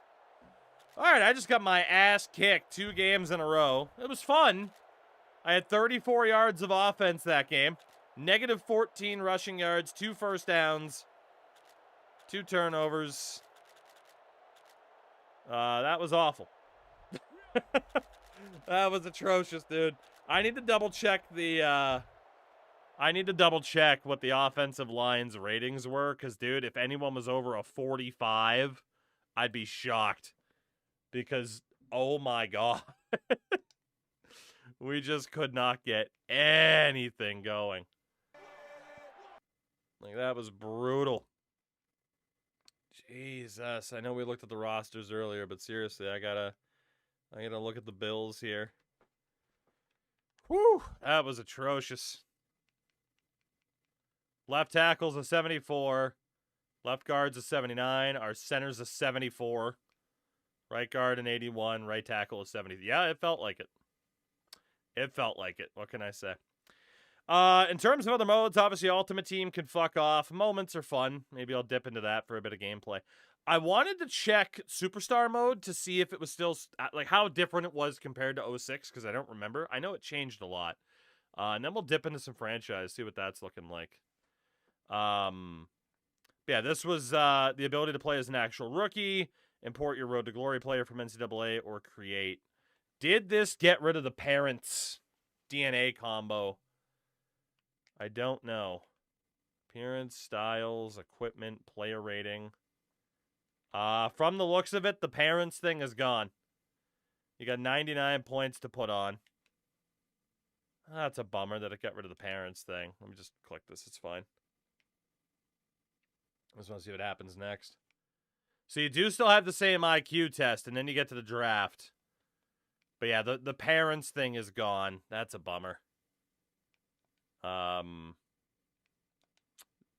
All right, I just got my ass kicked 2 games in a row. It was fun. I had 34 yards of offense that game. Negative 14 rushing yards, 2 first downs, 2 turnovers. That was awful. That was atrocious, dude. I need to double check the I need to double check what the offensive line's ratings were, because, dude, if anyone was over a 45, I'd be shocked. Because, oh my God. We just could not get anything going. Like, that was brutal. Jesus. I know we looked at the rosters earlier, but seriously, I gotta look at the Bills here. Whew, that was atrocious. Left tackle's a 74. Left guard's a 79. Our center's a 74. Right guard an 81. Right tackle is 70. Yeah, it felt like it. It felt like it. What can I say? In terms of other modes, obviously Ultimate Team can fuck off. Moments are fun. Maybe I'll dip into that for a bit of gameplay. I wanted to check Superstar mode to see if it was still, like, how different it was compared to 06, because I don't remember. I know it changed a lot. And then we'll dip into some franchise, see what that's looking like. Yeah, this was the ability to play as an actual rookie, import your Road to Glory player from NCAA, or create. Did this get rid of the parents' DNA combo? I don't know. Appearance, styles, equipment, player rating. From the looks of it, the parents thing is gone. You got 99 points to put on. That's a bummer that it got rid of the parents thing. Let me just click this. It's fine. I just want to see what happens next. So you do still have the same IQ test, and then you get to the draft. But yeah, the parents thing is gone. That's a bummer.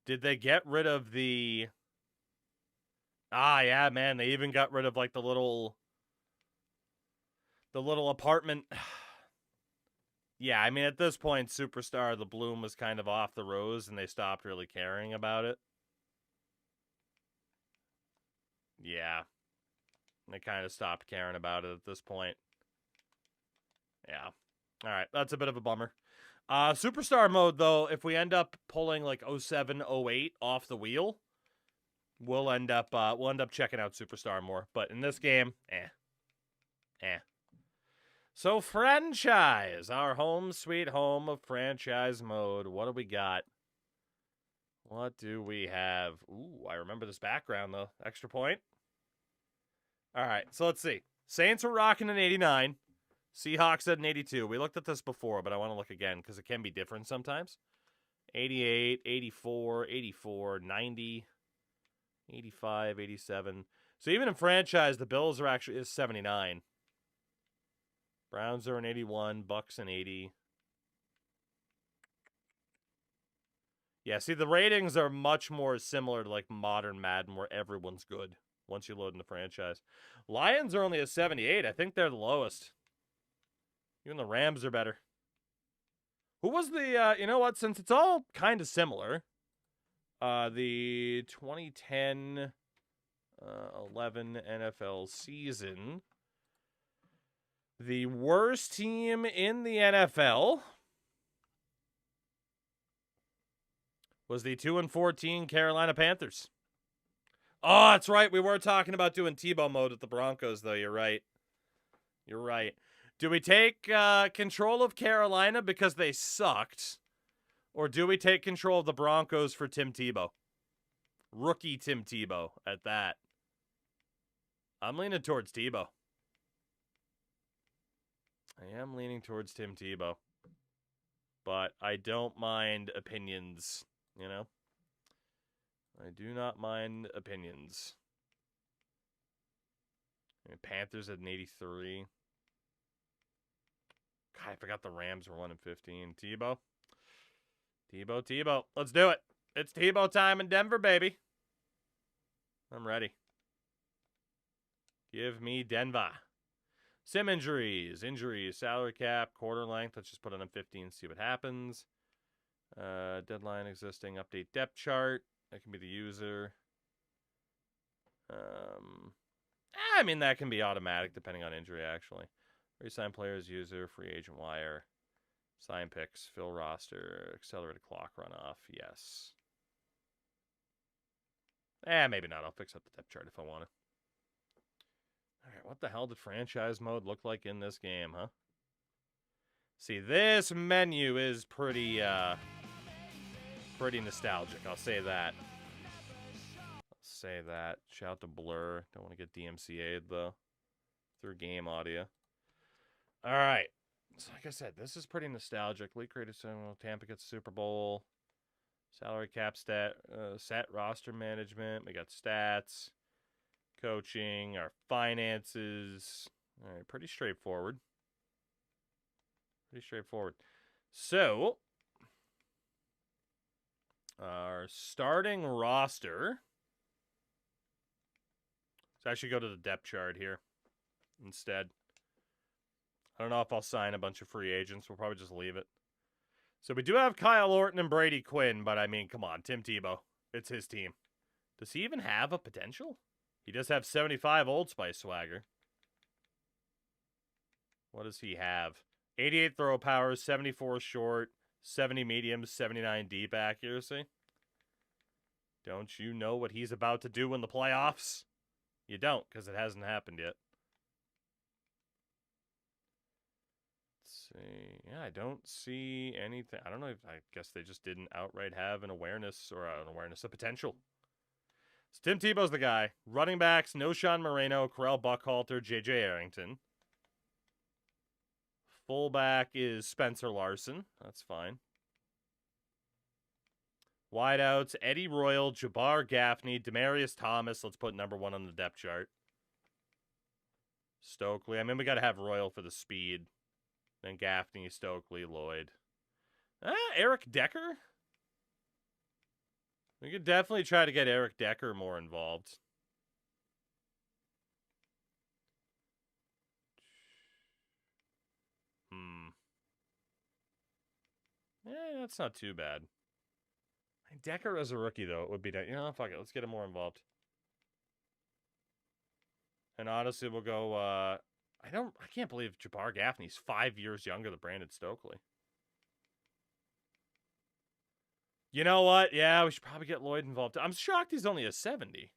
Did they get rid of the... yeah, man. They even got rid of, like, the little apartment. Yeah, I mean, at this point, Superstar, the bloom was kind of off the rose, and they stopped really caring about it. Yeah. They kind of stopped caring about it at this point. Yeah. All right, that's a bit of a bummer. Superstar mode, though, if we end up pulling like 07, 08 off the wheel, we'll end up checking out Superstar more. But in this game, eh. So franchise, our home sweet home of franchise mode. What do we got? What do we have? Ooh, I remember this background, though. Extra point. All right, so let's see. Saints were rocking in 89. Seahawks at an 82. We looked at this before, but I want to look again because it can be different sometimes. 88, 84, 84, 90, 85, 87. So even in franchise, the Bills are actually is 79. Browns are an 81, Bucks an 80. Yeah, see, the ratings are much more similar to like modern Madden where everyone's good once you load in the franchise. Lions are only a 78. I think they're the lowest. Even the Rams are better. Who was the, you know what, since it's all kind of similar, the 2010 11 NFL season, the worst team in the NFL was the 2-14 Carolina Panthers. Oh, that's right. We were talking about doing Tebow mode with the Broncos, though. You're right. You're right. Do we take control of Carolina because they sucked? Or do we take control of the Broncos for Tim Tebow? Rookie Tim Tebow at that. I'm leaning towards Tebow. I am leaning towards Tim Tebow. But I don't mind opinions, you know? I do not mind opinions. I mean, Panthers at an 83. God, I forgot the Rams were 1-15. Tebow. Tebow. Let's do it. It's Tebow time in Denver, baby. I'm ready. Give me Denver. Sim injuries, salary cap, quarter length. Let's just put it on 15, see what happens. Deadline existing, update depth chart. That can be the user. I mean, that can be automatic depending on injury, actually. Resign players, user, free agent wire, sign picks, fill roster, accelerated clock runoff. Yes. Maybe not. I'll fix up the depth chart if I want to. All right, what the hell did franchise mode look like in this game, huh? See, this menu is pretty nostalgic. I'll say that. Shout out to Blur. Don't want to get DMCA'd, though, through game audio. All right. So, like I said, this is pretty nostalgic. League created Tampa gets Super Bowl. Salary cap set roster management. We got stats, coaching, our finances. All right, pretty straightforward. So, our starting roster. Let's actually go to the depth chart here instead. I don't know if I'll sign a bunch of free agents. We'll probably just leave it. So we do have Kyle Orton and Brady Quinn, but I mean, come on, Tim Tebow. It's his team. Does he even have a potential? He does have 75 Old Spice swagger. What does he have? 88 throw power, 74 short, 70 medium, 79 deep accuracy. Don't you know what he's about to do in the playoffs? You don't, because it hasn't happened yet. Let's see. Yeah, I don't see anything. I don't know. I guess they just didn't outright have an awareness of potential. So Tim Tebow's the guy. Running backs, no Sean Moreno, Corral Buckhalter, J.J. Arrington. Fullback is Spencer Larson. That's fine. Wideouts, Eddie Royal, Jabbar Gaffney, Demaryius Thomas. Let's put number 1 on the depth chart. Stokely. I mean, we got to have Royal for the speed. Then Gaffney, Stokely, Lloyd. Eric Decker? We could definitely try to get Eric Decker more involved. Yeah, that's not too bad. Decker as a rookie, though, it would be... You know, fuck it. Let's get him more involved. And honestly, we'll go... I can't believe Jabbar Gaffney's 5 years younger than Brandon Stokely. You know what? Yeah, we should probably get Lloyd involved. I'm shocked he's only a 70.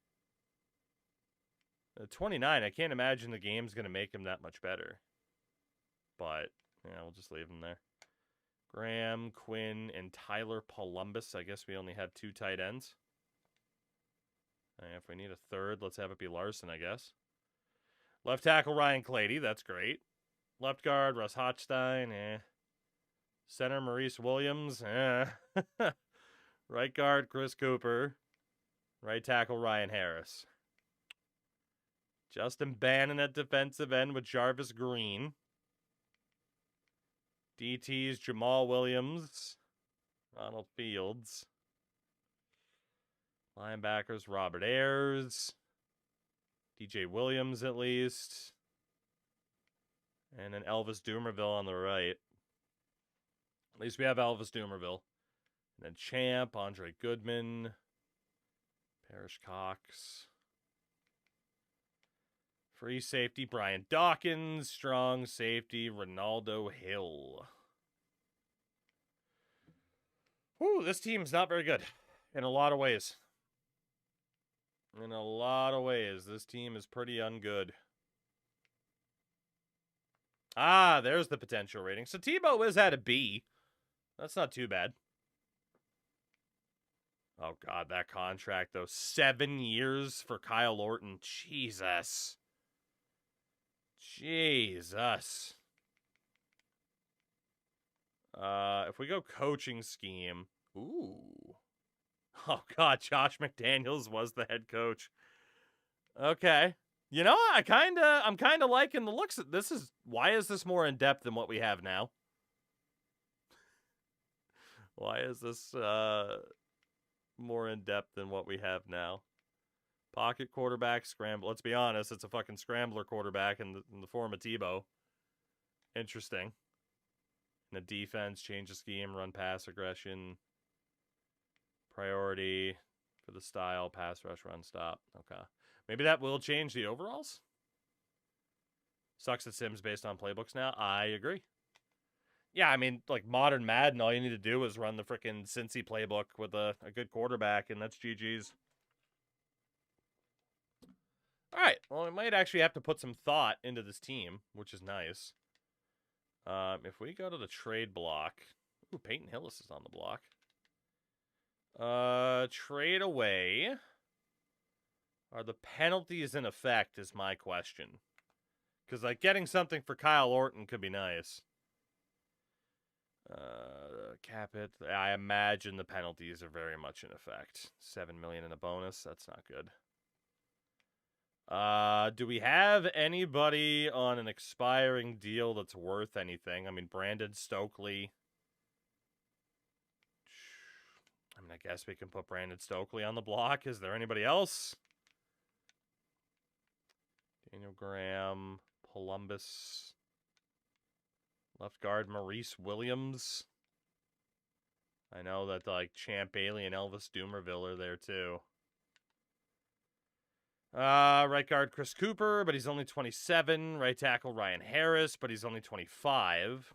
29, I can't imagine the game's going to make him that much better. But, yeah, we'll just leave him there. Graham, Quinn, and Tyler Columbus. I guess we only have 2 tight ends. And if we need a third, let's have it be Larson, I guess. Left tackle, Ryan Clady. That's great. Left guard, Russ Hochstein. Center, Maurice Williams. Right guard, Chris Cooper. Right tackle, Ryan Harris. Justin Bannon at defensive end with Jarvis Green. DT's Jamal Williams. Ronald Fields. Linebackers, Robert Ayers. DJ Williams, at least. And then Elvis Doomerville on the right. At least we have Elvis Doomerville. And then Champ, Andre Goodman. Parrish Cox. Free safety, Brian Dawkins. Strong safety, Ronaldo Hill. Whew, this team's not very good. In a lot of ways. In a lot of ways, this team is pretty ungood. Ah, there's the potential rating. So Tebow is at a B. That's not too bad. Oh, God, that contract, though. 7 years for Kyle Orton. Jesus. Jesus. If we go coaching scheme. Ooh. Oh, God, Josh McDaniels was the head coach. Okay. You know, I'm kind of liking the looks of this. Why is this more in depth than what we have now? Why is this more in depth than what we have now? Pocket quarterback, scramble. Let's be honest, it's a fucking scrambler quarterback in the form of Tebow. Interesting. In the defense, change of scheme, run pass aggression. Priority for the style, pass rush, run stop. Okay. Maybe that will change the overalls? Sucks at Sims based on playbooks now. I agree. Yeah, I mean, like modern Madden, all you need to do is run the freaking Cincy playbook with a good quarterback, and that's GG's. All right. Well, we might actually have to put some thought into this team, which is nice. If we go to the trade block. Ooh, Peyton Hillis is on the block. Trade away. Are the penalties in effect is my question. Because, like, getting something for Kyle Orton could be nice. Cap it. I imagine the penalties are very much in effect. $7 million in a bonus. That's not good. Do we have anybody on an expiring deal that's worth anything? I mean, Brandon Stokely. I mean, I guess we can put Brandon Stokely on the block. Is there anybody else? Daniel Graham, Columbus. Left guard, Maurice Williams. I know that, like, Champ Bailey and Elvis Doomerville are there, too. Right guard, Chris Cooper, but he's only 27. Right tackle, Ryan Harris, but he's only 25.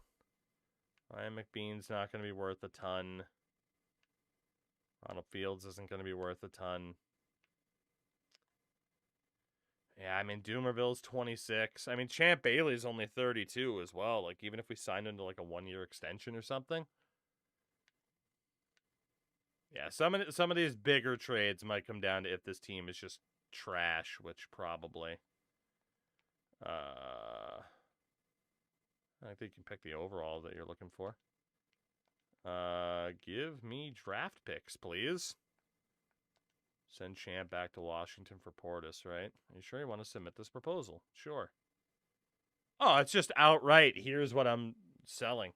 Ryan McBean's not going to be worth a ton. Ronald Fields isn't going to be worth a ton. Yeah, I mean, Doomerville's 26. I mean, Champ Bailey's only 32 as well. Like, even if we signed into, like, a 1-year extension or something. Yeah, some of these bigger trades might come down to if this team is just trash, which probably. I think you can pick the overall that you're looking for. Give me draft picks, please. Send Champ back to Washington for Portis, right? Are you sure you want to submit this proposal? Sure. Oh, it's just outright. Here's what I'm selling.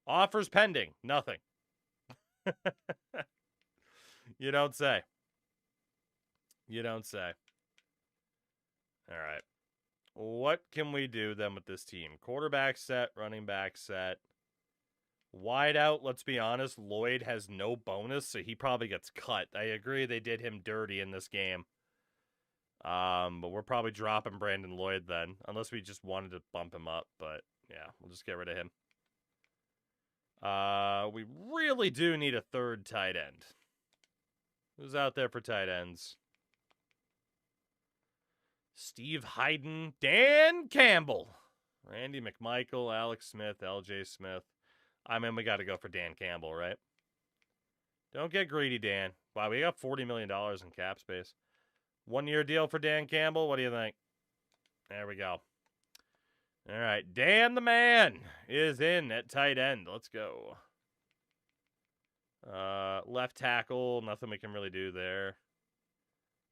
Offers pending. Nothing. You don't say. You don't say. All right. What can we do then with this team? Quarterback set, running back set. Wide out, let's be honest, Lloyd has no bonus, so he probably gets cut. I agree they did him dirty in this game. But we're probably dropping Brandon Lloyd then, unless we just wanted to bump him up. But, yeah, we'll just get rid of him. We really do need a third tight end. Who's out there for tight ends? Steve Hayden, Dan Campbell, Randy McMichael, Alex Smith, LJ Smith. I mean, we got to go for Dan Campbell, right? Don't get greedy, Dan. Wow, we got $40 million in cap space. 1 year deal for Dan Campbell. What do you think? There we go. All right, Dan the man is in at tight end. Let's go. Left tackle, nothing we can really do there.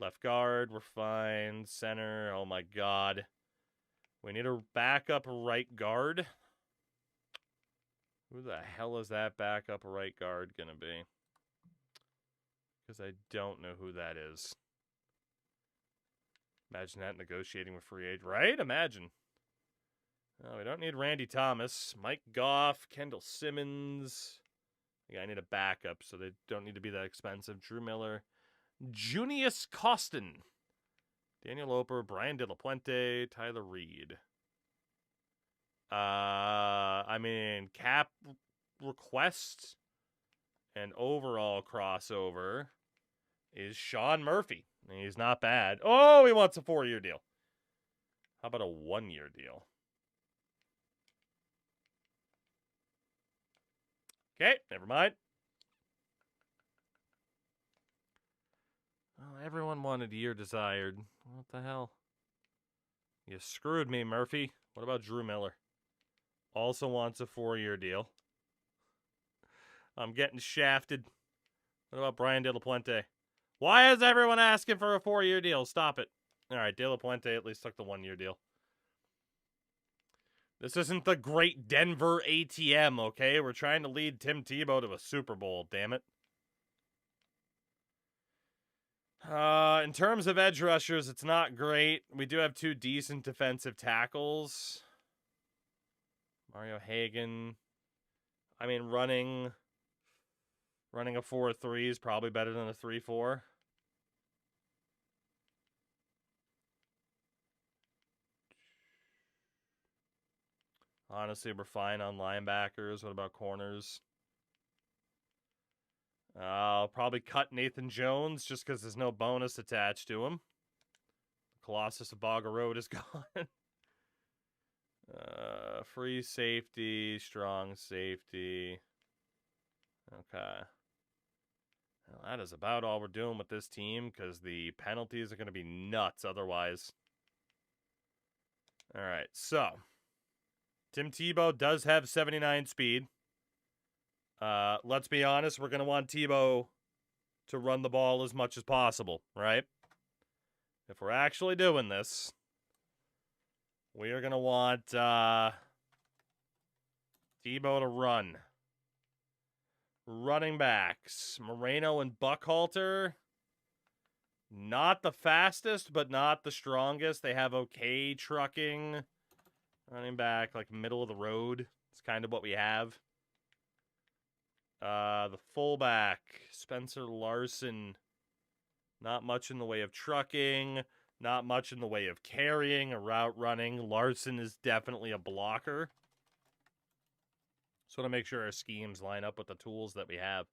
Left guard, we're fine. Center, oh my god. We need a backup right guard. Who the hell is that backup right guard gonna be? Because I don't know who that is. Imagine that negotiating with free agent, right? Imagine. Oh, we don't need Randy Thomas. Mike Goff, Kendall Simmons. Yeah, I need a backup, so they don't need to be that expensive. Drew Miller. Junius Costin. Daniel Loper, Brian De La Puente, Tyler Reed. I mean, cap request and overall crossover is Sean Murphy. He's not bad. Oh, he wants a 4-year deal. How about a 1-year deal? Okay, never mind. Oh, everyone wanted year desired. What the hell? You screwed me, Murphy. What about Drew Miller? Also wants a 4-year deal. I'm getting shafted. What about Brian De La Puente? Why is everyone asking for a 4-year deal? Stop it. All right, De La Puente at least took the 1-year deal. This isn't the great Denver ATM, okay? We're trying to lead Tim Tebow to a Super Bowl, damn it. In terms of edge rushers, it's not great. We do have 2 decent defensive tackles. Mario Hagan. I mean, running a 4-3 is probably better than a 3-4. Honestly, we're fine on linebackers. What about corners? I'll probably cut Nathan Jones just because there's no bonus attached to him. Colossus of Bogger Road is gone. Free safety, strong safety. Okay. Well, that is about all we're doing with this team because the penalties are going to be nuts otherwise. All right, so Tim Tebow does have 79 speed. Let's be honest, we're going to want Tebow to run the ball as much as possible, right? If we're actually doing this, we are going to want Tebow to run. Running backs, Moreno and Buckhalter. Not the fastest, but not the strongest. They have okay trucking. Running back, like middle of the road. It's kind of what we have. The fullback, Spencer Larson. Not much in the way of trucking. Not much in the way of carrying or route running. Larson is definitely a blocker. So to make sure our schemes line up with the tools that we have.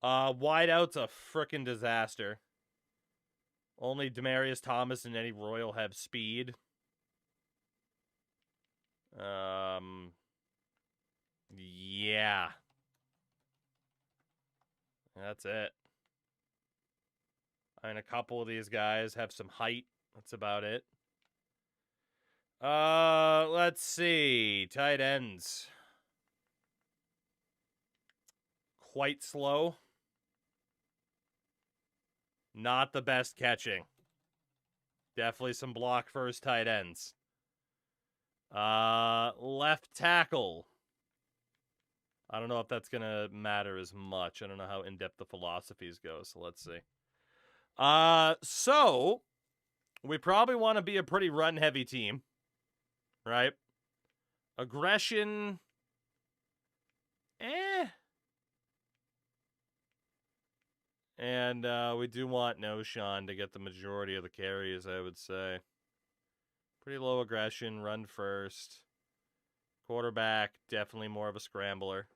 Wideout's a frickin' disaster. Only Demarius Thomas and Eddie Royal have speed. Yeah. That's it. I mean, a couple of these guys have some height. That's about it. Let's see. Tight ends. Quite slow. Not the best catching. Definitely some block first tight ends. Left tackle. I don't know if that's going to matter as much. I don't know how in-depth the philosophies go, so let's see. So, we probably want to be a pretty run-heavy team, right? Aggression, And we do want Noshawn to get the majority of the carries, I would say. Pretty low aggression, run first. Quarterback, definitely more of a scrambler.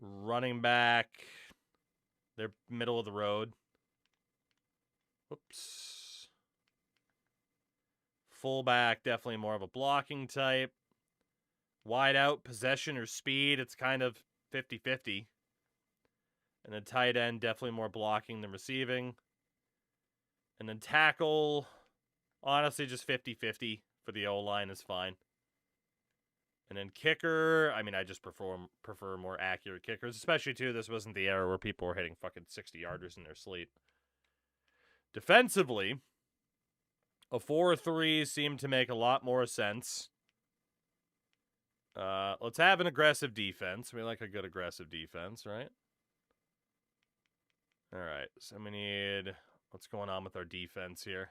Running back, they're middle of the road. Whoops. Fullback, definitely more of a blocking type. Wide out, possession or speed, it's kind of 50-50. And then tight end, definitely more blocking than receiving. And then tackle, honestly, just 50-50 for the O-line is fine. And then kicker, I mean, I just prefer more accurate kickers, especially, too, this wasn't the era where people were hitting fucking 60-yarders in their sleep. Defensively, a 4-3 seemed to make a lot more sense. Let's have an aggressive defense. We like a good aggressive defense, right? All right, so we need... What's going on with our defense here?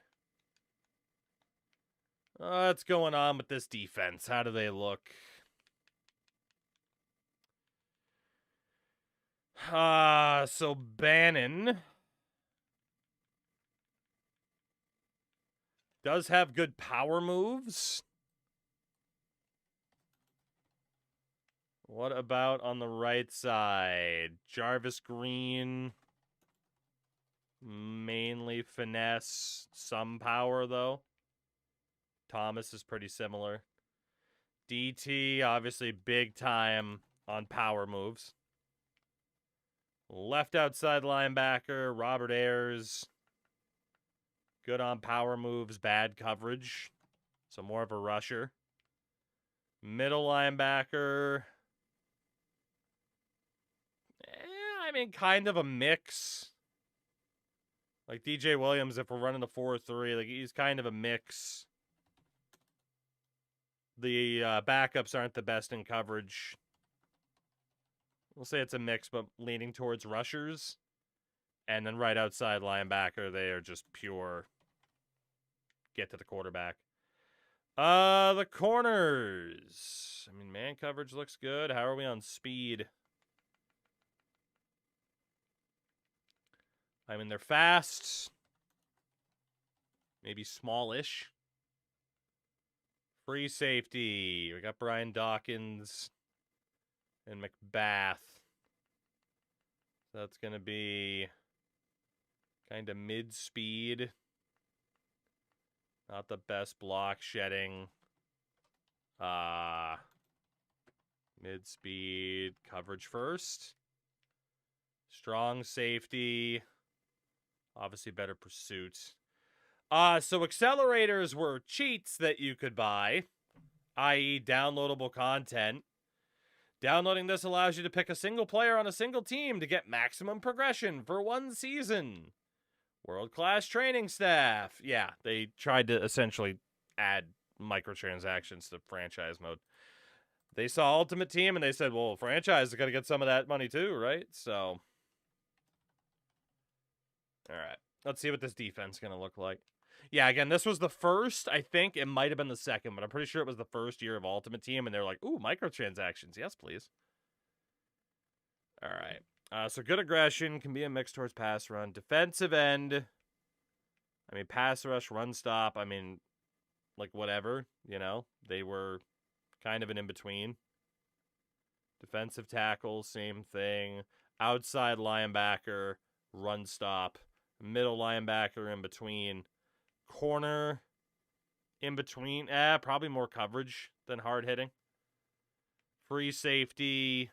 What's going on with this defense? How do they look? So Bannon does have good power moves. What about on the right side? Jarvis Green, mainly finesse, some power though. Thomas is pretty similar. DT, obviously big time on power moves. Left outside linebacker, Robert Ayers. Good on power moves, bad coverage. So more of a rusher. Middle linebacker. I mean, kind of a mix. Like DJ Williams, if we're running the 4-3, like he's kind of a mix. The backups aren't the best in coverage. We'll say it's a mix, but leaning towards rushers. And then right outside linebacker, they are just pure get to the quarterback. The corners. I mean, man coverage looks good. How are we on speed? I mean, they're fast. Maybe smallish. Free safety. We got Brian Dawkins and McBath. So that's going to be kind of mid-speed. Not the best block shedding. Mid-speed coverage first. Strong safety. Obviously better pursuit. So accelerators were cheats that you could buy, i.e. downloadable content. Downloading this allows you to pick a single player on a single team to get maximum progression for one season. World-class training staff. Yeah, they tried to essentially add microtransactions to franchise mode. They saw Ultimate Team and they said, well, franchise is going to get some of that money too, right? So, all right. Let's see what this defense is going to look like. Yeah, again, this was the first, I think it might have been the second, but I'm pretty sure it was the first year of Ultimate Team, and they're like, ooh, microtransactions. Yes, please. All right. So good aggression, can be a mix towards pass run. Defensive end, I mean, pass rush, run stop, I mean, like whatever, you know. They were kind of an in-between. Defensive tackle, same thing. Outside linebacker, run stop. Middle linebacker in between. Corner in between. Probably more coverage than hard hitting. Free safety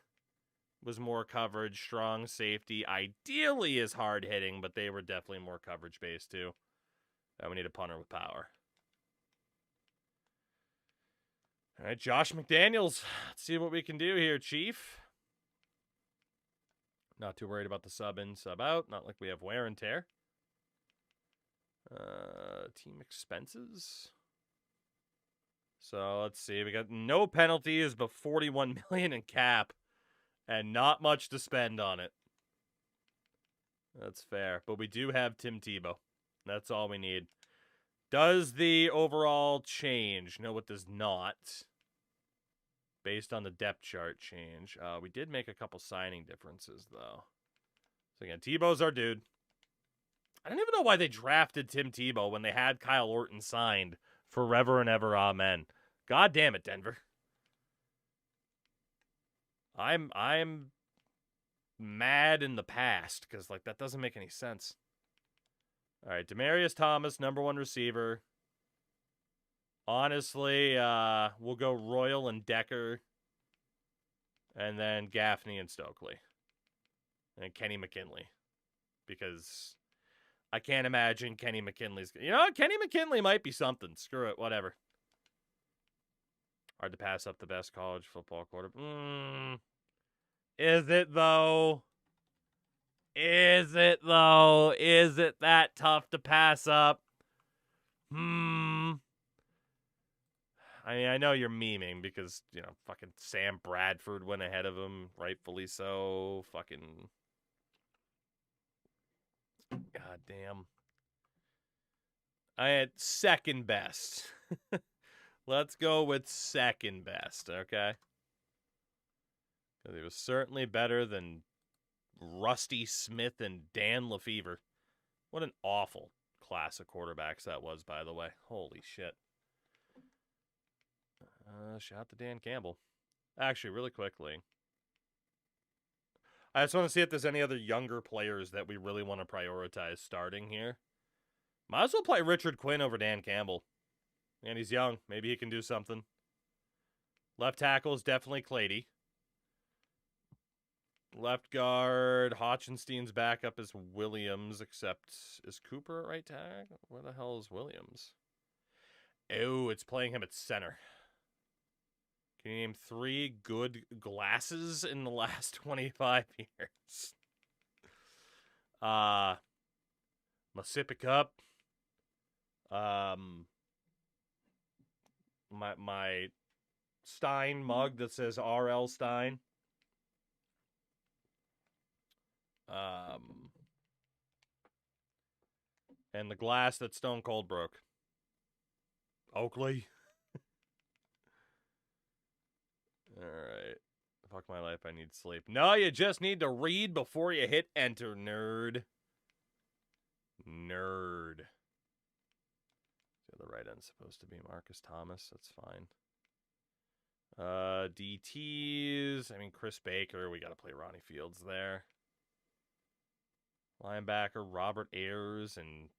was more coverage. Strong safety ideally is hard hitting, but they were definitely more coverage based too. We need a punter with power. All right, Josh McDaniels. Let's see what we can do here, Chief. Not too worried about the sub in, sub out. Not like we have wear and tear. Team expenses. So let's see. We got no penalties, but $41 million in cap, and not much to spend on it. That's fair, but we do have Tim Tebow. That's all we need. Does the overall change? No, it does not. Based on the depth chart change. We did make a couple signing differences, though. So again, Tebow's our dude. I don't even know why they drafted Tim Tebow when they had Kyle Orton signed forever and ever, amen. God damn it, Denver. I'm mad in the past because, like, that doesn't make any sense. All right, Demaryius Thomas, number 1 receiver. Honestly, we'll go Royal and Decker. And then Gaffney and Stokely. And Kenny McKinley. Because I can't imagine Kenny McKinley's... You know what? Kenny McKinley might be something. Screw it. Whatever. Hard to pass up the best college football quarterback. Is it, though? Is it, though? Is it that tough to pass up? I mean, I know you're memeing because, you know, fucking Sam Bradford went ahead of him, rightfully so. Fucking... God damn. I had second best. Let's go with second best, okay? Because he was certainly better than Rusty Smith and Dan Lefevre. What an awful class of quarterbacks that was, by the way. Holy shit. Shout out to Dan Campbell. Actually, really quickly, I just want to see if there's any other younger players that we really want to prioritize starting here. Might as well play Richard Quinn over Dan Campbell. And he's young. Maybe he can do something. Left tackle is definitely Clady. Left guard, Hotchinstein's backup is Williams, except is Cooper at right tag? Where the hell is Williams? Oh, it's playing him at center. Can you name 3 good glasses in the last 25 years? Mississippi Cup. My Stein mug that says R.L. Stein. And the glass that Stone Cold broke. Oakley. Alright. Fuck my life, I need sleep. No, you just need to read before you hit enter, nerd. Nerd. So the right end's supposed to be Marcus Thomas. That's fine. DTs. I mean, Chris Baker. We got to play Ronnie Fields there. Linebacker, Robert Ayers and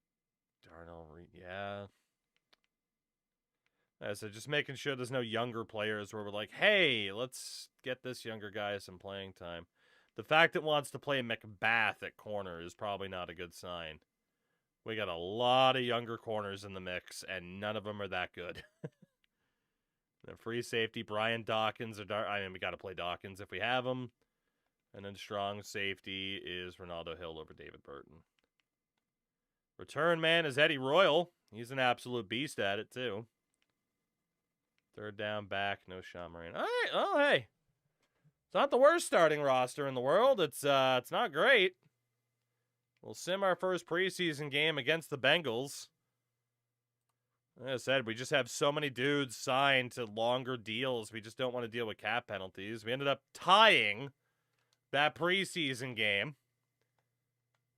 Darnell Reed. Yeah. So just making sure there's no younger players where we're like, hey, let's get this younger guy some playing time. The fact it wants to play McBath at corner is probably not a good sign. We got a lot of younger corners in the mix, and none of them are that good. The free safety, Brian Dawkins. I mean, we got to play Dawkins if we have him. And then strong safety is Ronaldo Hill over David Burton. Return man is Eddie Royal. He's an absolute beast at it, too. Third down back, no Sean Moran. All right, oh, hey. It's not the worst starting roster in the world. It's not great. We'll sim our first preseason game against the Bengals. Like I said, we just have so many dudes signed to longer deals. We just don't want to deal with cap penalties. We ended up tying that preseason game.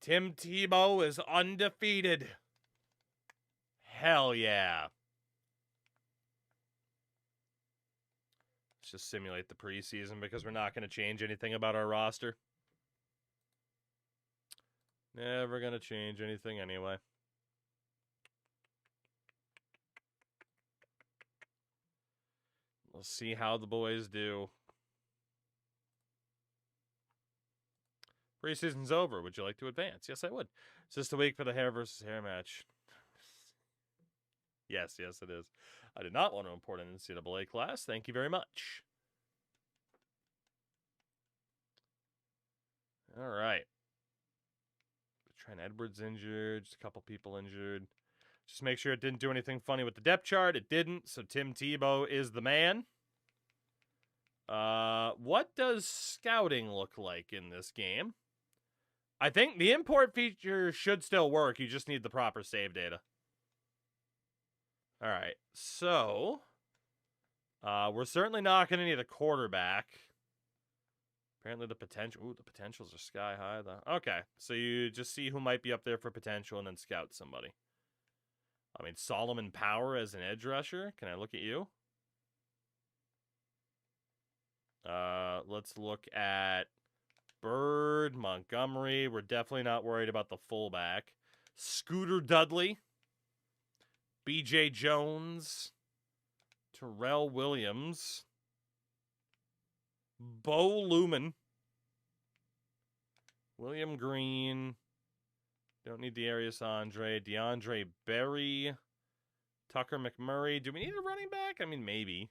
Tim Tebow is undefeated. Hell yeah. Let's just simulate the preseason because we're not going to change anything about our roster. Never going to change anything anyway. We'll see how the boys do. Preseason's over. Would you like to advance? Yes, I would. It's just a week for the hair versus hair match. Yes, it is. I did not want to import an NCAA class. Thank you very much. All right. Trent Edwards injured. Just a couple people injured. Just make sure it didn't do anything funny with the depth chart. It didn't, so Tim Tebow is the man. What does scouting look like in this game? I think the import feature should still work. You just need the proper save data. All right, so we're certainly not going to need a quarterback. Apparently the potentials are sky high, though. Okay, so you just see who might be up there for potential and then scout somebody. I mean, Solomon Power as an edge rusher. Can I look at you? Let's look at Bird, Montgomery. We're definitely not worried about the fullback. Scooter Dudley. B.J. Jones. Terrell Williams. Bo Lumen. William Green. Don't need Darius Andre. DeAndre Berry. Tucker McMurray. Do we need a running back? I mean, maybe.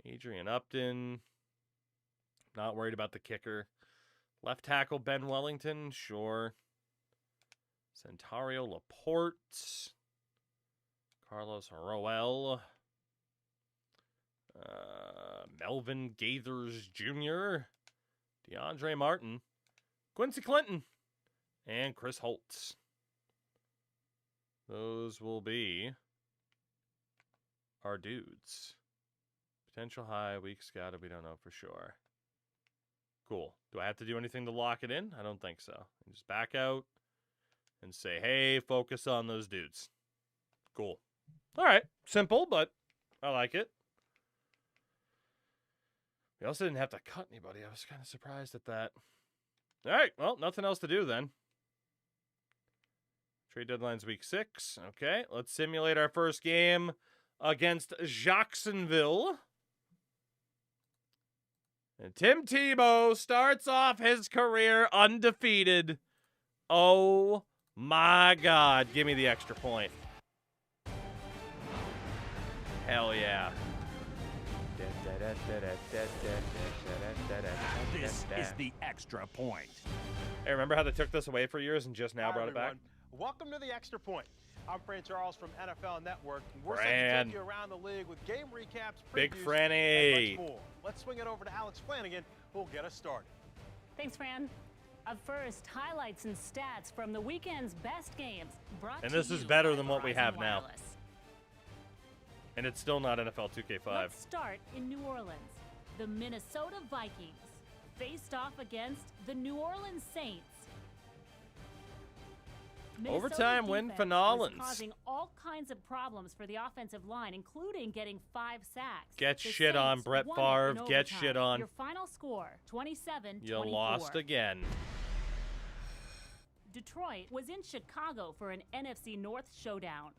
Adrian Upton. Not worried about the kicker. Left tackle Ben Wellington. Sure. Centario Laporte. Carlos Roel. Melvin Gaithers Jr. DeAndre Martin. Quincy Clinton. And Chris Holtz. Those will be our dudes. Potential high, weak scouted, we don't know for sure. Cool. Do I have to do anything to lock it in? I don't think so. Just back out and say, hey, focus on those dudes. Cool. All right. Simple, but I like it. We also didn't have to cut anybody. I was kind of surprised at that. All right. Well, nothing else to do then. Trade deadline's week 6. Okay. Let's simulate our first game against Jacksonville. And Tim Tebow starts off his career undefeated. Oh my God. Give me the extra point. Hell yeah. This is the extra point. Hey, remember how they took this away for years and just now Hi, brought it back? everyone. Welcome to the Extra Point. I'm Fran Charles from NFL Network. And we're Fran. set to take you around the league with game recaps, Big previews, Franny. and much more. Let's swing it over to Alex Flanagan, who'll get us started. Thanks, Fran. Up first, highlights and stats from the weekend's best games. Brought And to this is you better by than what we Verizon have now. Wireless. And it's still not NFL 2K5. Let's start in New Orleans. The Minnesota Vikings faced off against the New Orleans Saints. Minnesota's Overtime win defense for was Nolans. causing all kinds of problems for the offensive line, including getting 5 sacks. Get The shit on, Saints Brett won it Favre. in Get overtime. shit on. Your final score, 27-24. You lost again. Detroit was in Chicago for an NFC North showdown.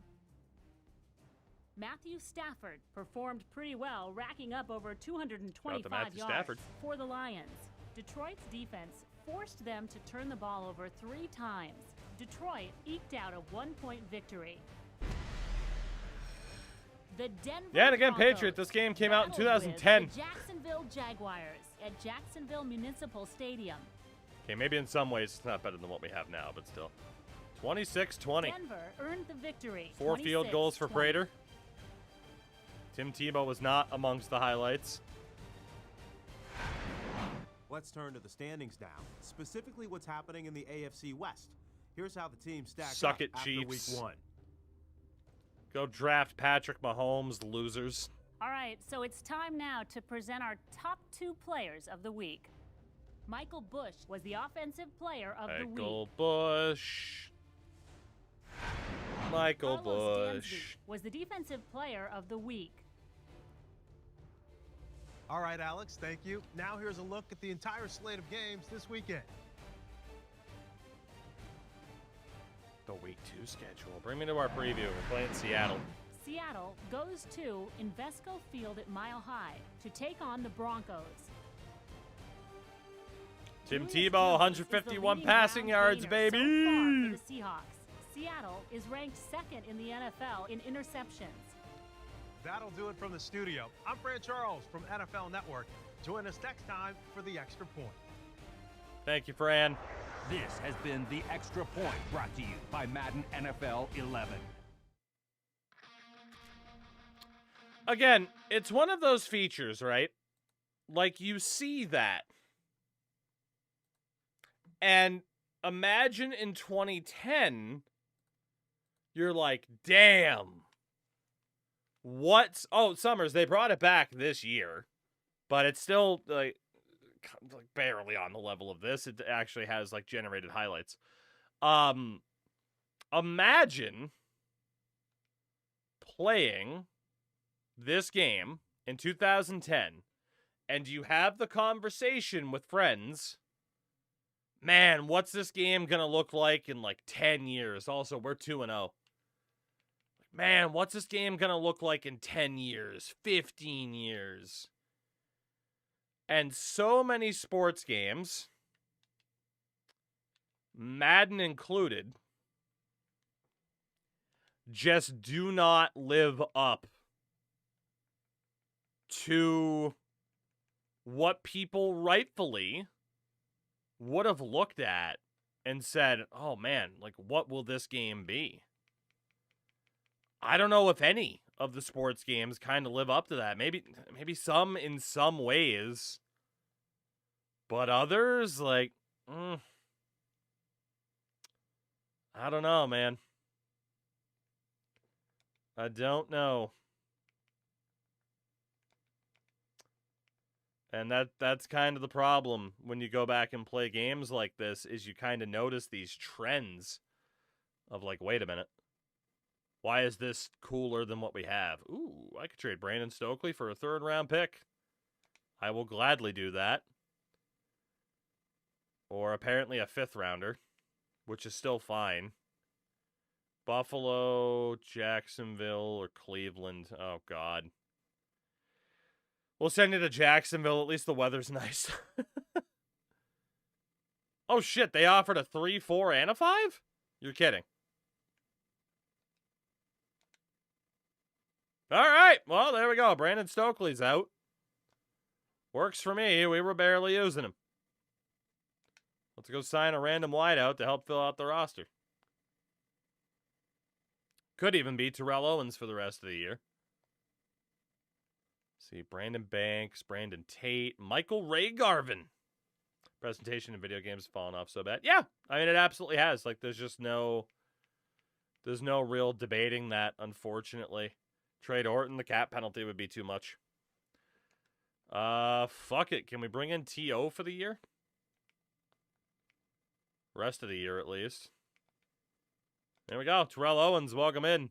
Matthew Stafford performed pretty well, racking up over 225 Matthew yards Stafford. for the Lions. Detroit's defense forced them to turn the ball over 3 times. Detroit eked out a 1-point victory. The Denver Yeah, and again, Broncos Patriot. This game came out in battled with 2010. the Jacksonville Jaguars at Jacksonville Municipal Stadium. Okay, maybe in some ways it's not better than what we have now, but still. 26-20. Denver earned the victory. 4 field goals for 26-20. Prater. Tim Tebow was not amongst the highlights. Let's turn to the standings now, specifically what's happening in the AFC West. Here's how the team stacks Suck up it, after Chiefs. week 1. Go draft Patrick Mahomes, losers. All right, so it's time now to present our top 2 players of the week. Michael Bush was the offensive player of the Michael week. Bush. Michael Carlos Bush. Dansby was the defensive player of the week. All right, Alex, thank you. Now here's a look at the entire slate of games this weekend. The week 2 schedule. Bring me to our preview. We're playing Seattle. Seattle goes to Invesco Field at Mile High to take on the Broncos. Tim Julius Tebow, Jones is the 151 leading passing ground yards, gainer baby. So far for the Seahawks. Seattle is ranked 2nd in the NFL in interceptions. That'll do it from the studio. I'm Fran Charles from NFL Network. Join us next time for the Extra Point. Thank you, Fran. This has been the extra point brought to you by Madden NFL 11. Again, it's one of those features, right? Like, you see that. And imagine in 2010, you're like, damn. What's... Oh, Summers, they brought it back this year. But it's still, like barely on the level of this. It actually has, like, generated highlights. Imagine playing this game in 2010 and you have the conversation with friends, man, what's this game going to look like in like 10 years? Also, we're 2-0. Man, what's this game going to look like in 10 years, 15 years? And so many sports games, Madden included, just do not live up to what people rightfully would have looked at and said, oh man, like, what will this game be? I don't know if any of the sports games kind of live up to that. Maybe some in some ways, but others, like, I don't know, man. I don't know. And that's kind of the problem when you go back and play games like this, is you kind of notice these trends of like, wait a minute. Why is this cooler than what we have? Ooh, I could trade Brandon Stokely for a 3rd-round pick. I will gladly do that. Or apparently a 5th-rounder, which is still fine. Buffalo, Jacksonville, or Cleveland. Oh, God. We'll send you to Jacksonville. At least the weather's nice. Oh, shit. They offered a 3, 4, and a 5? You're kidding. All right. Well, there we go. Brandon Stokely's out. Works for me. We were barely using him. Let's go sign a random wideout to help fill out the roster. Could even be Terrell Owens for the rest of the year. See, Brandon Banks, Brandon Tate, Michael Ray Garvin. Presentation in video games has fallen off so bad. Yeah, I mean, it absolutely has. Like, there's no real debating that, unfortunately. Trade Orton, the cap penalty would be too much. Fuck it. Can we bring in T.O. for the year? Rest of the year, at least. There we go. Terrell Owens, welcome in.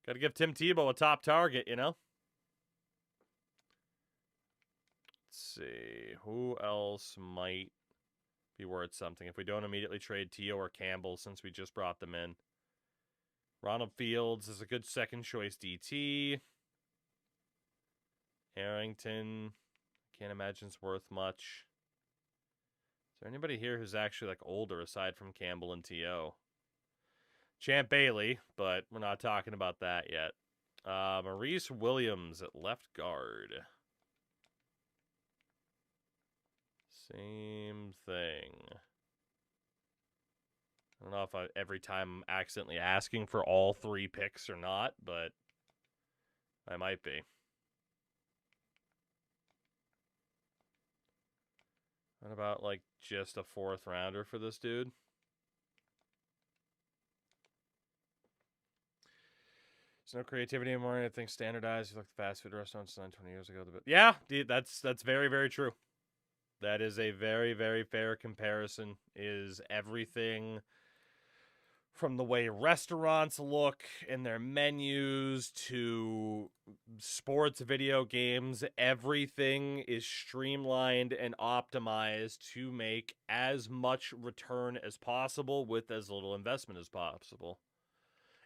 Got to give Tim Tebow a top target, you know? Let's see. Who else might be worth something if we don't immediately trade T.O. or Campbell since we just brought them in? Ronald Fields is a good second choice DT. Arrington, can't imagine it's worth much. Is there anybody here who's actually like older aside from Campbell and T.O.? Champ Bailey, but we're not talking about that yet. Maurice Williams at left guard. Same thing. I don't know if every time I'm accidentally asking for all 3 picks or not, but I might be. What about, like, just a 4th rounder for this dude? There's no creativity anymore. Anything standardized. Like the fast food restaurants done 20 years ago. Yeah, dude, that's very, very true. That is a very, very fair comparison. Is everything from the way restaurants look in their menus to sports video games, everything is streamlined and optimized to make as much return as possible with as little investment as possible.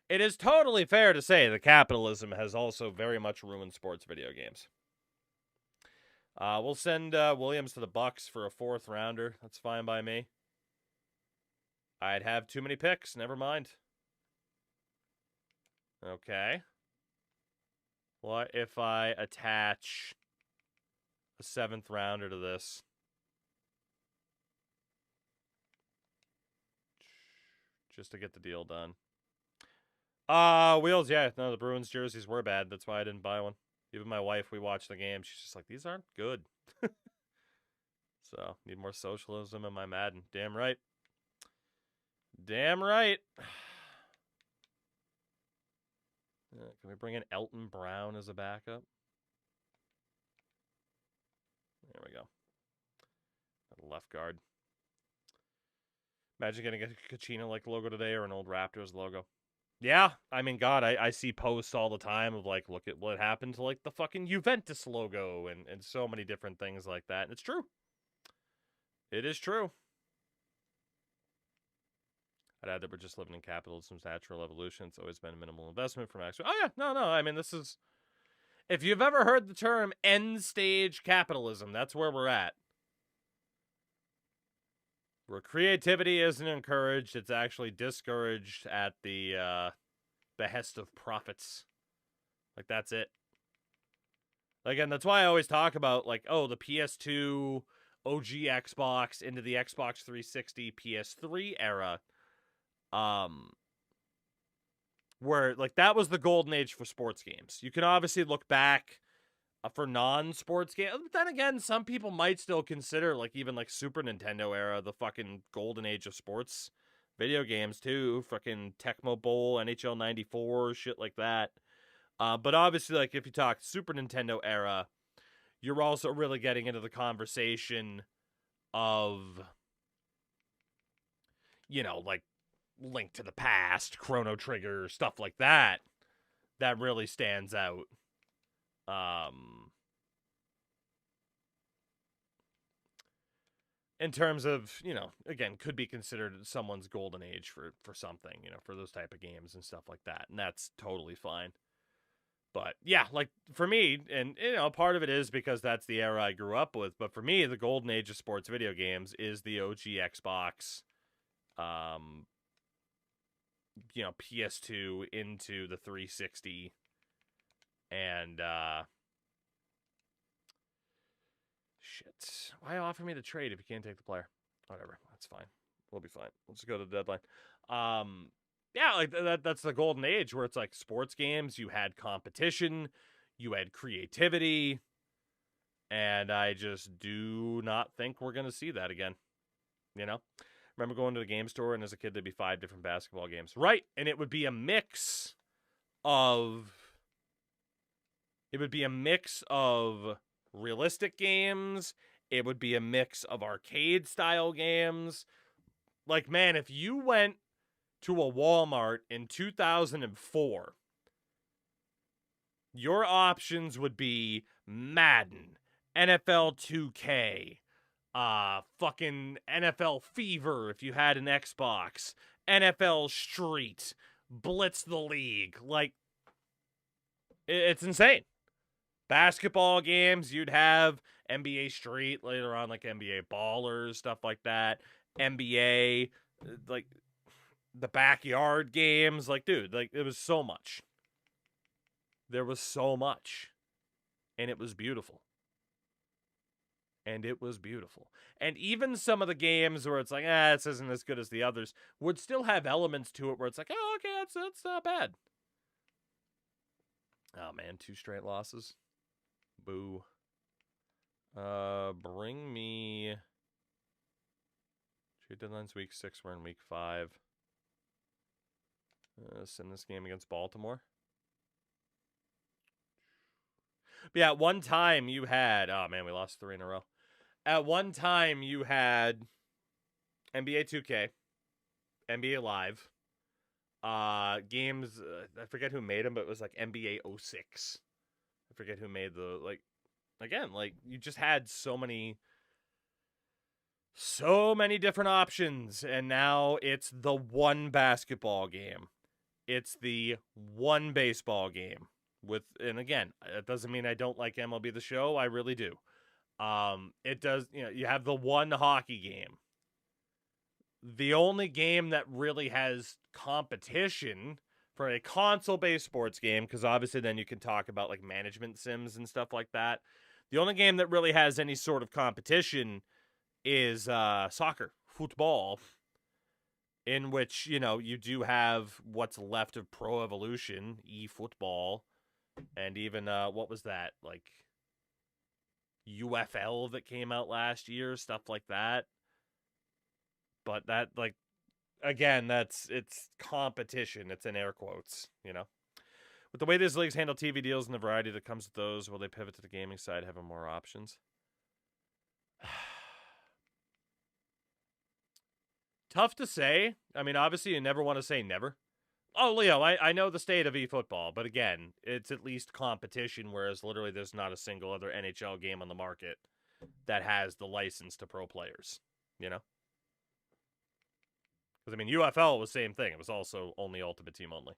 It is totally fair to say that capitalism has also very much ruined sports video games. We'll send Williams to the Bucks for a 4th rounder. That's fine by me. I'd have too many picks. Never mind. Okay. What if I attach a 7th rounder to this? Just to get the deal done. Wheels, yeah. No, the Bruins jerseys were bad. That's why I didn't buy one. Even my wife, we watched the game. She's just like, these aren't good. So, need more socialism in my Madden. Damn right. Damn right. Can we bring in Elton Brown as a backup? There we go. Left guard. Imagine getting a Kachina-like logo today or an old Raptors logo. Yeah, I mean, God, I see posts all the time of like, look at what happened to like the fucking Juventus logo and so many different things like that. And it's true. It is true. I'd add that we're just living in capitalism's natural evolution. It's always been a minimal investment from actual. Oh yeah, no. I mean, this is. If you've ever heard the term end stage capitalism, that's where we're at. Where creativity isn't encouraged, it's actually discouraged at the behest of profits. Like, that's it. Again, that's why I always talk about, like, oh, the PS2, OG Xbox, into the Xbox 360, PS3 era. Where, like, that was the golden age for sports games. You can obviously look back for non-sports games. But then again, some people might still consider, like, even, like, Super Nintendo era the fucking golden age of sports video games, too. Fucking Tecmo Bowl, NHL 94, shit like that. But obviously, like, if you talk Super Nintendo era, you're also really getting into the conversation of, you know, like, Link to the Past, Chrono Trigger, stuff like that. That really stands out. In terms of, you know, again, could be considered someone's golden age for something, you know, for those type of games and stuff like that. And that's totally fine. But yeah, like for me, and you know, part of it is because that's the era I grew up with. But for me, the golden age of sports video games is the OG Xbox, you know, PS2 into the 360, and shit. Why offer me the trade if you can't take the player? Whatever, that's fine. We'll be fine. Let's go to the deadline. Yeah, like that's the golden age where it's like sports games. You had competition, you had creativity, and I just do not think we're gonna see that again. You know, remember going to the game store and as a kid there'd be 5 different basketball games, right? And it would be a mix of realistic games. It would be a mix of arcade style games. Like, man, if you went to a Walmart in 2004, your options would be Madden, NFL 2K, fucking NFL Fever if you had an Xbox, NFL Street, Blitz the League. Like, it's insane. Basketball games, you'd have NBA Street, later on like NBA Ballers, stuff like that. NBA, like the backyard games, like, dude, like, it was so much. There was so much. And it was beautiful. And even some of the games where it's like, this isn't as good as the others, would still have elements to it where it's like, oh, okay, that's not bad. Oh, man, 2 straight losses. Boo. Bring me... Trade deadline's week 6, we're in week 5. Send this game against Baltimore. But yeah, at one time you had... Oh, man, we lost 3 in a row. At one time you had NBA 2K, NBA Live, games... I forget who made them, but it was like NBA 06. I forget who made the... Like, again, like, you just had so many different options, and now it's the one basketball game. It's the one baseball game. And again, it doesn't mean I don't like MLB The Show. I really do. It does, you know, you have the one hockey game. The only game that really has competition for a console-based sports game, because obviously then you can talk about like management sims and stuff like that. The only game that really has any sort of competition is soccer, football, in which, you know, you do have what's left of Pro Evolution, eFootball, and even, what was that, like, UFL that came out last year, stuff like that. But that, like, again, it's competition. It's in air quotes, you know. With the way these leagues handle TV deals and the variety that comes with those, will they pivot to the gaming side, having more options? Tough to say. I mean, obviously, you never want to say never. Oh, Leo, I know the state of eFootball, but again, it's at least competition, whereas literally there's not a single other NHL game on the market that has the license to pro players, you know? Because, I mean, UFL was the same thing. It was also only Ultimate Team only.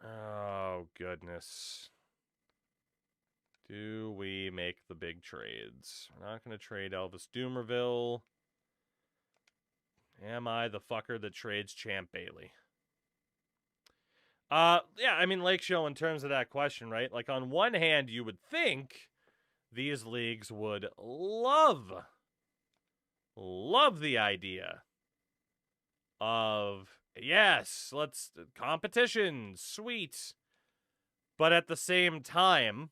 Oh, goodness. Do we make the big trades? We're not going to trade Elvis Doomerville. Am I the fucker that trades Champ Bailey? Yeah, I mean, Lake Show, in terms of that question, right? Like, on one hand, you would think these leagues would love the idea of, yes, let's, competition, sweet. But at the same time,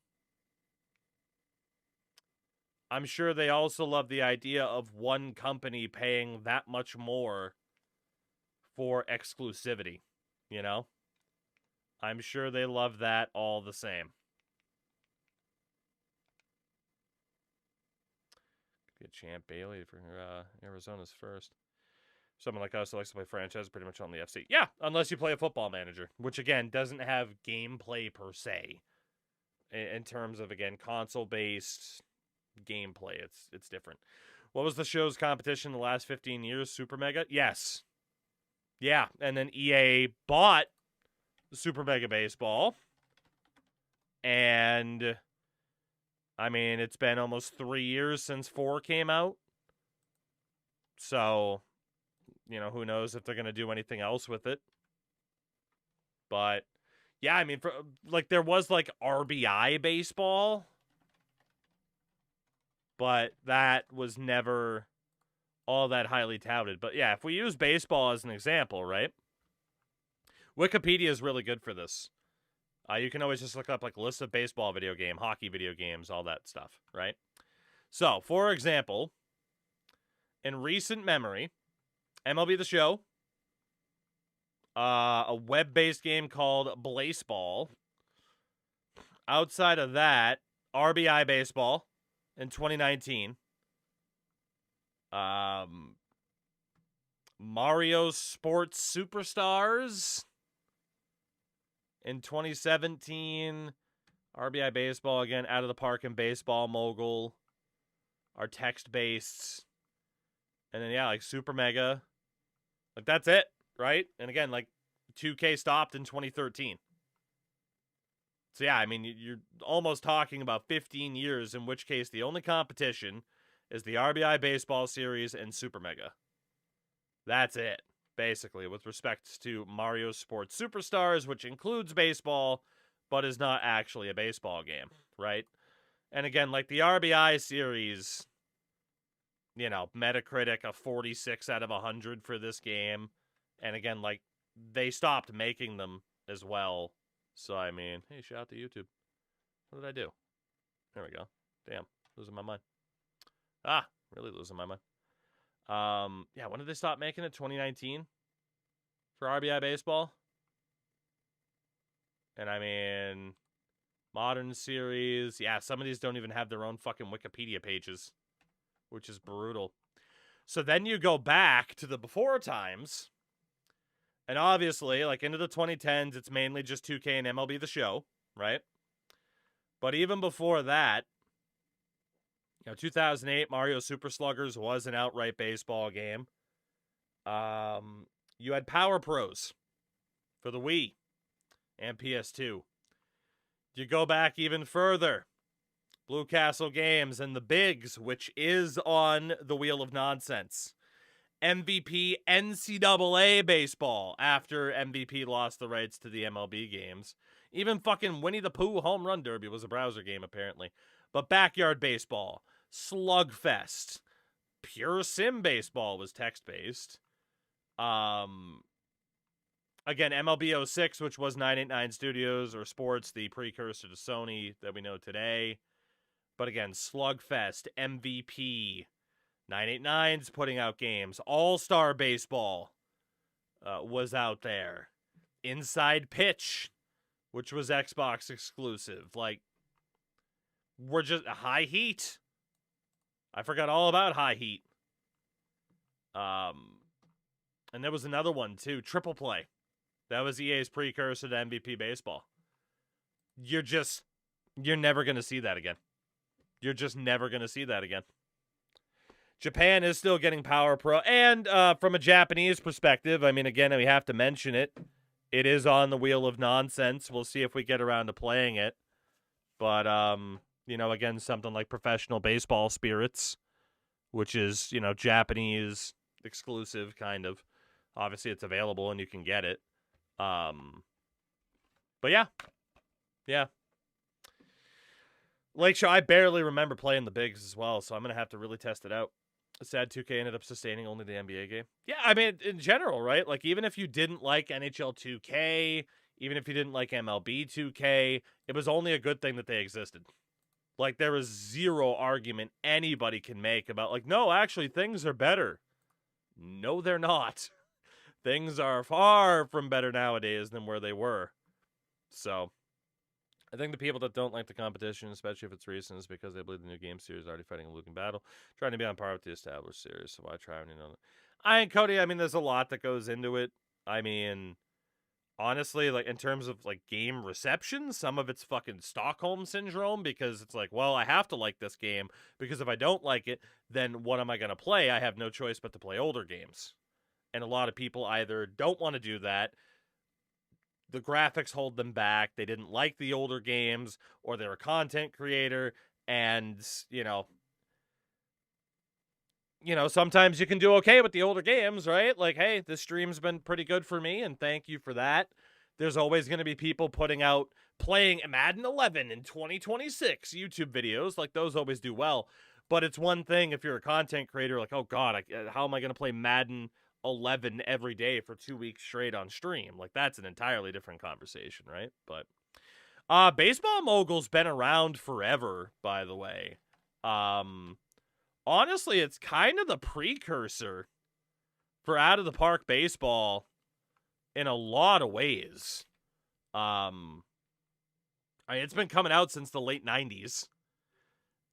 I'm sure they also love the idea of one company paying that much more for exclusivity, you know? I'm sure they love that all the same. Get Champ Bailey for Arizona's first. Someone like us that likes to play franchise pretty much on the FC. Yeah, unless you play a football manager, which again doesn't have gameplay per se. In terms of, again, console-based gameplay, it's different. What was the show's competition in the last 15 years? Super Mega? Yes. Yeah, and then EA bought Super Mega Baseball. And, I mean, it's been almost 3 years since 4 came out. So, you know, who knows if they're going to do anything else with it. But, yeah, I mean, there was, RBI Baseball. But that was never all that highly touted. But, yeah, if we use baseball as an example, right? Wikipedia is really good for this. You can always just look up, lists of baseball video game, hockey video games, all that stuff, right? So, for example, in recent memory, MLB The Show, a web-based game called Blaseball. Outside of that, RBI Baseball in 2019. Mario Sports Superstars in 2017. RBI Baseball, again, Out of the Park and Baseball Mogul are text-based. And then, yeah, Super Mega. That's it, right? And again, 2K stopped in 2013. So, yeah, I mean, you're almost talking about 15 years, in which case the only competition is the RBI Baseball Series and Super Mega. That's it, basically, with respect to Mario Sports Superstars, which includes baseball, but is not actually a baseball game, right? And again, the RBI series, you know, Metacritic a 46 out of 100 for this game. And again, they stopped making them as well. So, I mean, hey, shout out to YouTube. What did I do? There we go. Damn, losing my mind. Really losing my mind. Yeah, when did they stop making it? 2019 for RBI Baseball? And I mean, modern series. Yeah, some of these don't even have their own fucking Wikipedia pages, which is brutal. So then you go back to the before times, and obviously, into the 2010s, it's mainly just 2K and MLB The Show, right? But even before that, 2008 Mario Super Sluggers was an outright baseball game. You had Power Pros for the Wii and PS2. You go back even further, Blue Castle Games and the Bigs, which is on the Wheel of Nonsense. MVP NCAA Baseball after MVP lost the rights to the MLB games. Even fucking Winnie the Pooh Home Run Derby was a browser game, apparently. But Backyard Baseball, Slugfest, Pure Sim Baseball was text-based. Again, MLB 06, which was 989 Studios or Sports, the precursor to Sony that we know today. But again, Slugfest, MVP, 989's putting out games. All-Star Baseball was out there. Inside Pitch, which was Xbox exclusive. We're just High Heat. I forgot all about High Heat. And there was another one, too. Triple Play. That was EA's precursor to MVP Baseball. You're never going to see that again. You're just never going to see that again. Japan is still getting Power Pro. And from a Japanese perspective, I mean, again, we have to mention it. It is on the Wheel of Nonsense. We'll see if we get around to playing it. But, you know, again, something like Professional Baseball Spirits, which is, you know, Japanese exclusive, kind of. Obviously, it's available and you can get it. But yeah. Yeah. Lakeshore, I barely remember playing the bigs as well, so I'm going to have to really test it out. Sad 2K ended up sustaining only the NBA game. Yeah, I mean, in general, right? Like, even if you didn't like NHL 2K, even if you didn't like MLB 2K, it was only a good thing that they existed. Like, there was zero argument anybody can make about, like, no, actually, things are better. No, they're not. Things are far from better nowadays than where they were. So, I think the people that don't like the competition, especially if it's recent, is because they believe the new game series is already fighting a losing battle, trying to be on par with the established series. So why try when you know that? Cody, I mean, there's a lot that goes into it. I mean, honestly, like, in terms of, like, game reception, some of it's fucking Stockholm Syndrome, because it's like, well, I have to like this game, because if I don't like it, then what am I going to play? I have no choice but to play older games. And a lot of people either don't want to do that, the graphics hold them back, they didn't like the older games, or they're a content creator, and, you know, sometimes you can do okay with the older games, right? Like, hey, this stream's been pretty good for me, and thank you for that. There's always going to be people putting out playing Madden 11 in 2026 YouTube videos. Like, those always do well. But it's one thing if you're a content creator, like, oh, God, how am I going to play Madden 11 every day for 2 weeks straight on stream? Like, that's an entirely different conversation, right? But Baseball Mogul's been around forever, by the way. Honestly, it's kind of the precursor for Out of the Park Baseball in a lot of ways. I mean, it's been coming out since the late 90s.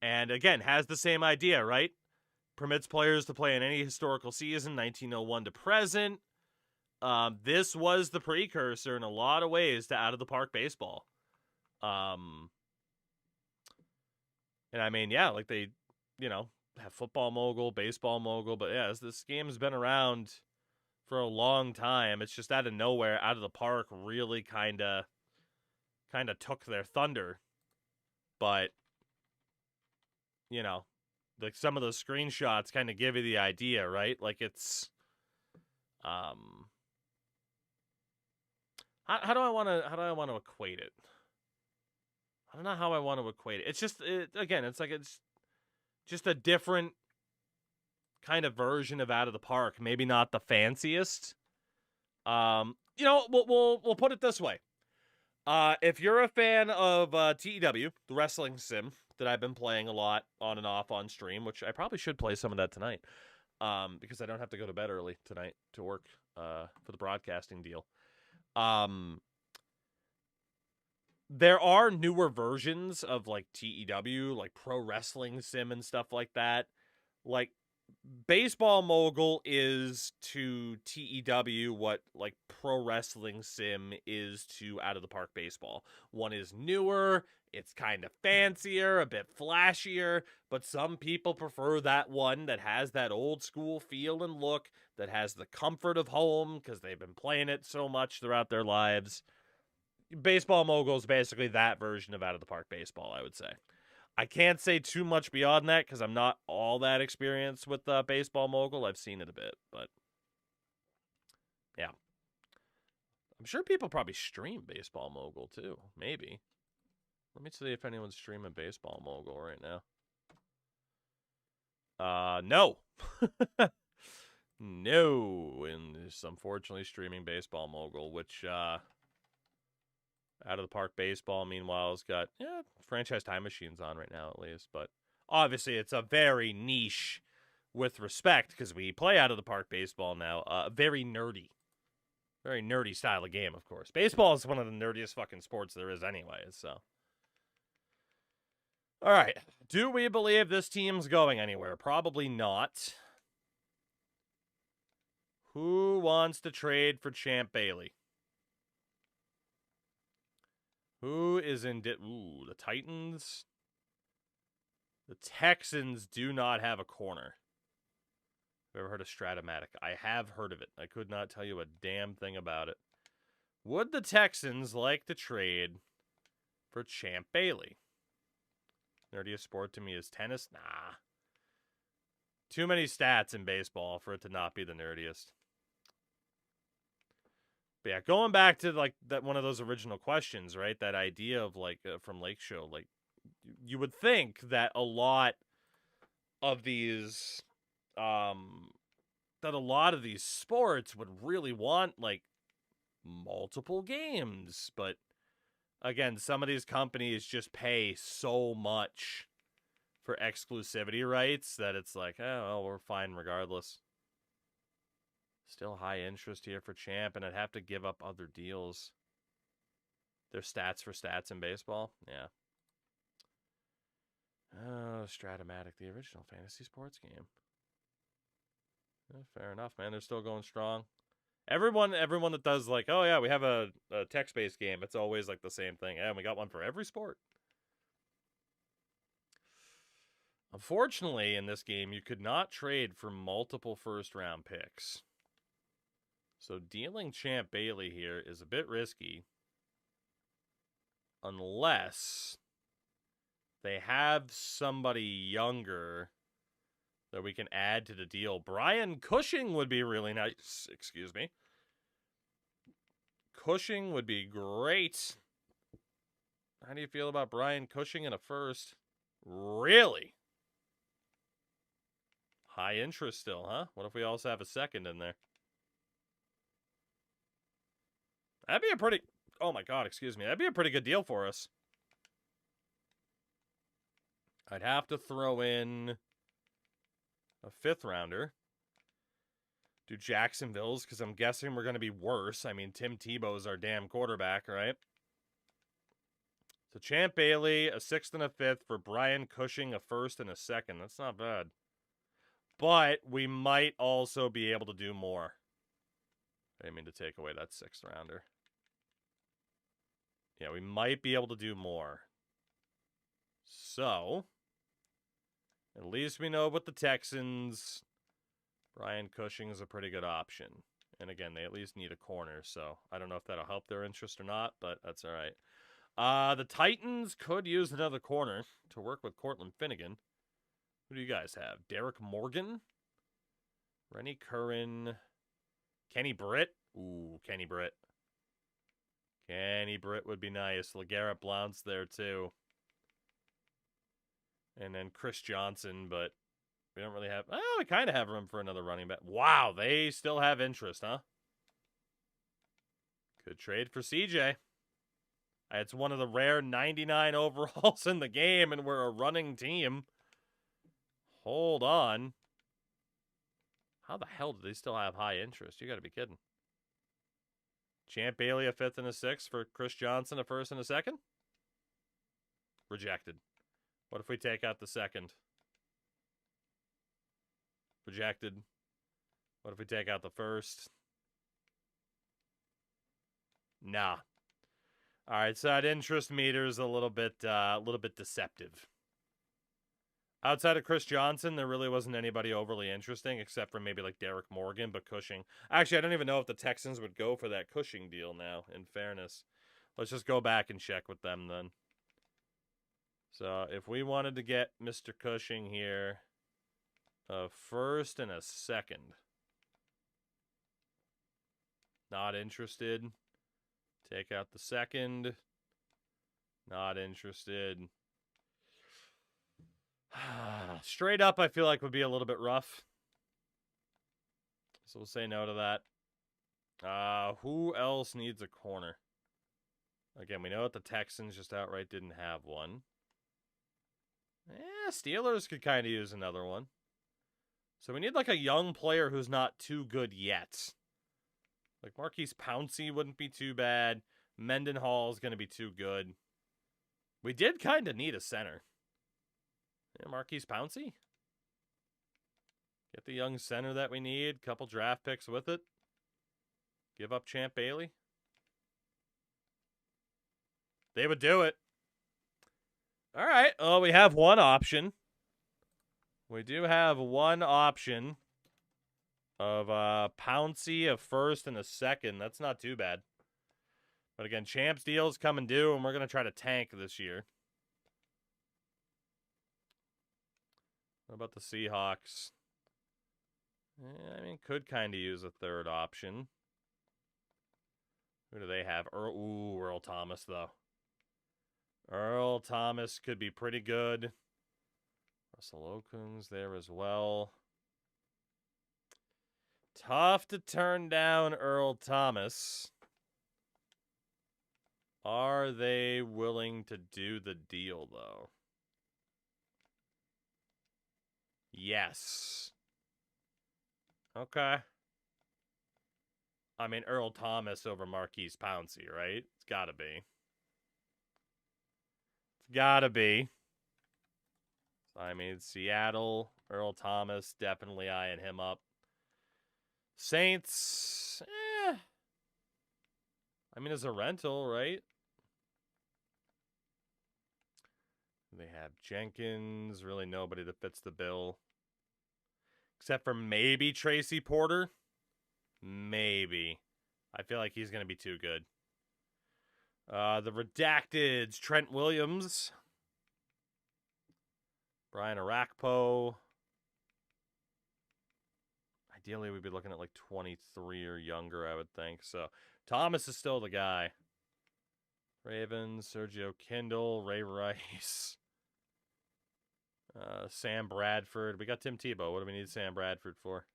And again, has the same idea, right? Permits players to play in any historical season, 1901 to present. This was the precursor in a lot of ways to Out of the Park Baseball. And I mean, yeah, like they, you know, have Football Mogul, Baseball Mogul, but yeah, this game's been around for a long time. It's just out of nowhere, Out of the Park really kind of took their thunder. But, you know, like some of those screenshots kind of give you the idea, right? Like it's, how do I want to equate it? I don't know how I want to equate it. It's just, again, it's like it's just a different kind of version of Out of the Park. Maybe not the fanciest. You know, we'll put it this way. If you're a fan of TEW, the wrestling sim that I've been playing a lot on and off on stream, which I probably should play some of that tonight, because I don't have to go to bed early tonight to work for the broadcasting deal. There are newer versions of, like, TEW, like Pro Wrestling Sim and stuff like that. Like, Baseball Mogul is to TEW what, like, Pro Wrestling Sim is to Out of the Park Baseball. One is newer, it's kind of fancier, a bit flashier, but some people prefer that one that has that old school feel and look, that has the comfort of home, because they've been playing it so much throughout their lives. Baseball Mogul is basically that version of Out of the Park Baseball, I would say. I can't say too much beyond that because I'm not all that experienced with Baseball Mogul. I've seen it a bit, but yeah. I'm sure people probably stream Baseball Mogul too. Maybe. Let me see if anyone's streaming Baseball Mogul right now. No. No. And it's unfortunately streaming Baseball Mogul, which, Out of the Park Baseball, meanwhile, has got, Franchise Time Machines on right now, at least. But obviously, it's a very niche, with respect, because we play Out of the Park Baseball now. Very nerdy style of game, of course. Baseball is one of the nerdiest fucking sports there is anyway, so. All right. Do we believe this team's going anywhere? Probably not. Who wants to trade for Champ Bailey? Who is in... Ooh, the Titans. The Texans do not have a corner. Have you ever heard of Stratomatic? I have heard of it. I could not tell you a damn thing about it. Would the Texans like to trade for Champ Bailey? Nerdiest sport to me is tennis? Nah. Too many stats in baseball for it to not be the nerdiest. But yeah, going back to like that one of those original questions, right? That idea of like from Lake Show, like you would think that a lot of these sports would really want like multiple games, but again, some of these companies just pay so much for exclusivity rights that it's like, oh, well, we're fine regardless. Still high interest here for Champ, and I'd have to give up other deals. There's stats for stats in baseball? Yeah. Oh, Stratomatic, the original fantasy sports game. Fair enough, man. They're still going strong. Everyone that does like, oh yeah, we have a text-based game. It's always like the same thing. And we got one for every sport. Unfortunately, in this game, you could not trade for multiple first-round picks. So dealing Champ Bailey here is a bit risky. Unless they have somebody younger that we can add to the deal. Brian Cushing would be really nice. Excuse me. Cushing would be great. How do you feel about Brian Cushing in a first? Really? High interest still, huh? What if we also have a second in there? That'd be a pretty... Oh my god, excuse me. That'd be a pretty good deal for us. I'd have to throw in a fifth rounder. Do Jacksonville's, because I'm guessing we're going to be worse. I mean, Tim Tebow's our damn quarterback, right? So Champ Bailey, a sixth and a fifth for Brian Cushing, a first and a second. That's not bad. But we might also be able to do more. I didn't mean to take away that sixth rounder. Yeah, we might be able to do more. So, at least we know with the Texans, Brian Cushing is a pretty good option. And again, they at least need a corner, so I don't know if that'll help their interest or not, but that's all right. The Titans could use another corner to work with Cortland Finnegan. Who do you guys have? Derek Morgan? Rennie Curran? Kenny Britt? Ooh, Kenny Britt. Kenny Britt would be nice. LeGarrette Blount's there, too. And then Chris Johnson, but we don't really have... Oh, we kind of have room for another running back. Wow, they still have interest, huh? Could trade for CJ. It's one of the rare 99 overalls in the game, and we're a running team. Hold on. How the hell do they still have high interest? You got to be kidding. Champ Bailey, a fifth and a sixth for Chris Johnson, a first and a second? Rejected. What if we take out the second? Rejected. What if we take out the first? Nah. All right, so that interest meter is a little bit deceptive. Outside of Chris Johnson, there really wasn't anybody overly interesting, except for maybe like Derek Morgan, but Cushing. Actually, I don't even know if the Texans would go for that Cushing deal now, in fairness. Let's just go back and check with them then. So, if we wanted to get Mr. Cushing here, a first and a second. Not interested. Take out the second. Not interested. Straight up, I feel like would be a little bit rough. So we'll say no to that. Who else needs a corner? Again, we know that the Texans just outright didn't have one. Steelers could kind of use another one. So we need like a young player who's not too good yet. Like Marquise Pouncey wouldn't be too bad. Mendenhall is going to be too good. We did kind of need a center. Yeah, Marquise Pouncey? Get the young center that we need. Couple draft picks with it. Give up Champ Bailey. They would do it. All right. Oh, we have one option. We do have one option of Pouncey, a first and a second. That's not too bad. But again, Champ's deal's coming due, and we're going to try to tank this year. What about the Seahawks? I mean, could kind of use a third option. Who do they have? Earl Thomas, though. Earl Thomas could be pretty good. Russell Okung's there as well. Tough to turn down Earl Thomas. Are they willing to do the deal, though? Yes. Okay. I mean, Earl Thomas over Marquise Pouncey, right? It's gotta be. It's gotta be. I mean, Seattle, Earl Thomas, definitely eyeing him up. Saints, I mean, it's a rental, right? They have Jenkins, really nobody that fits the bill. Except for maybe Tracy Porter. Maybe. I feel like he's going to be too good. The Redacteds, Trent Williams. Brian Arakpo. Ideally, we'd be looking at like 23 or younger, I would think. So, Thomas is still the guy. Ravens, Sergio Kindle, Ray Rice. Sam Bradford. We got Tim Tebow. What do we need Sam Bradford for?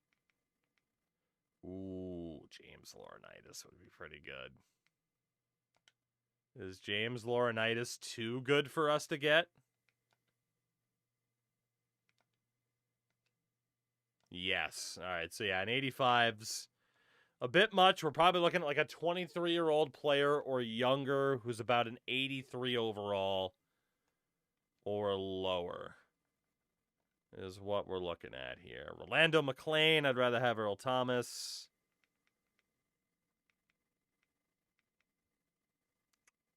Ooh, James Laurinaitis would be pretty good. Is James Laurinaitis too good for us to get? Yes. All right, so yeah, an 85's a bit much. We're probably looking at like a 23-year-old player or younger who's about an 83 overall or lower is what we're looking at here. Rolando McClain, I'd rather have Earl Thomas.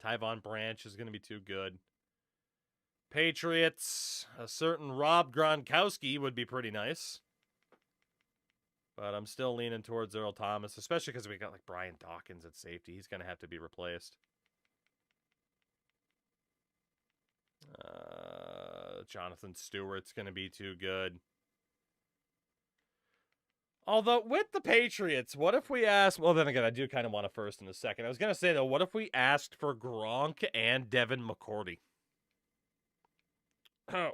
Tyvon Branch is going to be too good. Patriots, a certain Rob Gronkowski would be pretty nice. But I'm still leaning towards Earl Thomas, especially because we got like Brian Dawkins at safety. He's going to have to be replaced. Jonathan Stewart's going to be too good. Although, with the Patriots, what if we asked... Well, then again, I do kind of want a first and a second. I was going to say, though, what if we asked for Gronk and Devin McCourty?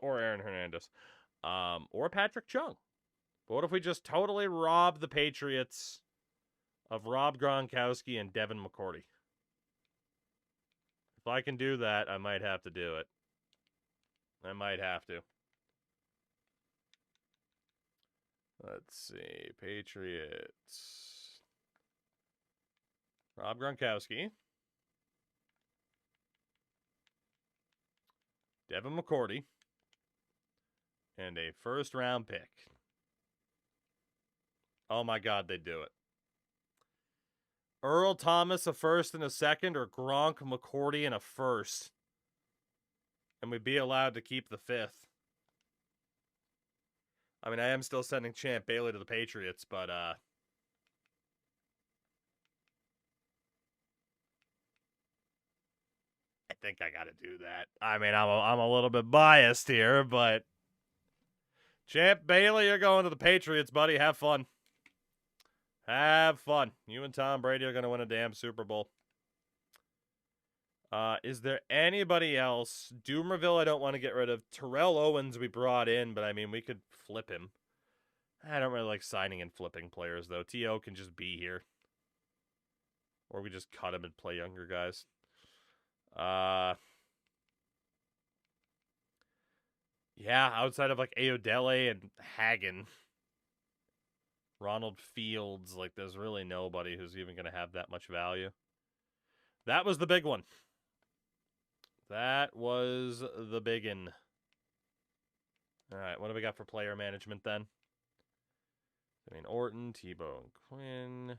Or Aaron Hernandez. Or Patrick Chung. But what if we just totally rob the Patriots of Rob Gronkowski and Devin McCourty? If I can do that, I might have to do it. I might have to. Let's see. Patriots. Rob Gronkowski. Devin McCourty. And a first-round pick. Oh my God, they'd do it. Earl Thomas, a first and a second, or Gronk, McCourty, and a first. And we'd be allowed to keep the fifth. I mean, I am still sending Champ Bailey to the Patriots, but I think I got to do that. I mean, I'm a little bit biased here, but Champ Bailey, you're going to the Patriots, buddy. Have fun. Have fun. You and Tom Brady are going to win a damn Super Bowl. Is there anybody else? Doomerville, I don't want to get rid of. Terrell Owens, we brought in, but I mean, we could flip him. I don't really like signing and flipping players, though. T.O. can just be here. Or we just cut him and play younger guys. Yeah, outside of like Ayodele and Hagen. Ronald Fields, like there's really nobody who's even going to have that much value. That was the big one. That was the biggin. All right, what do we got for player management then? I mean, Orton, Tebow, and Quinn.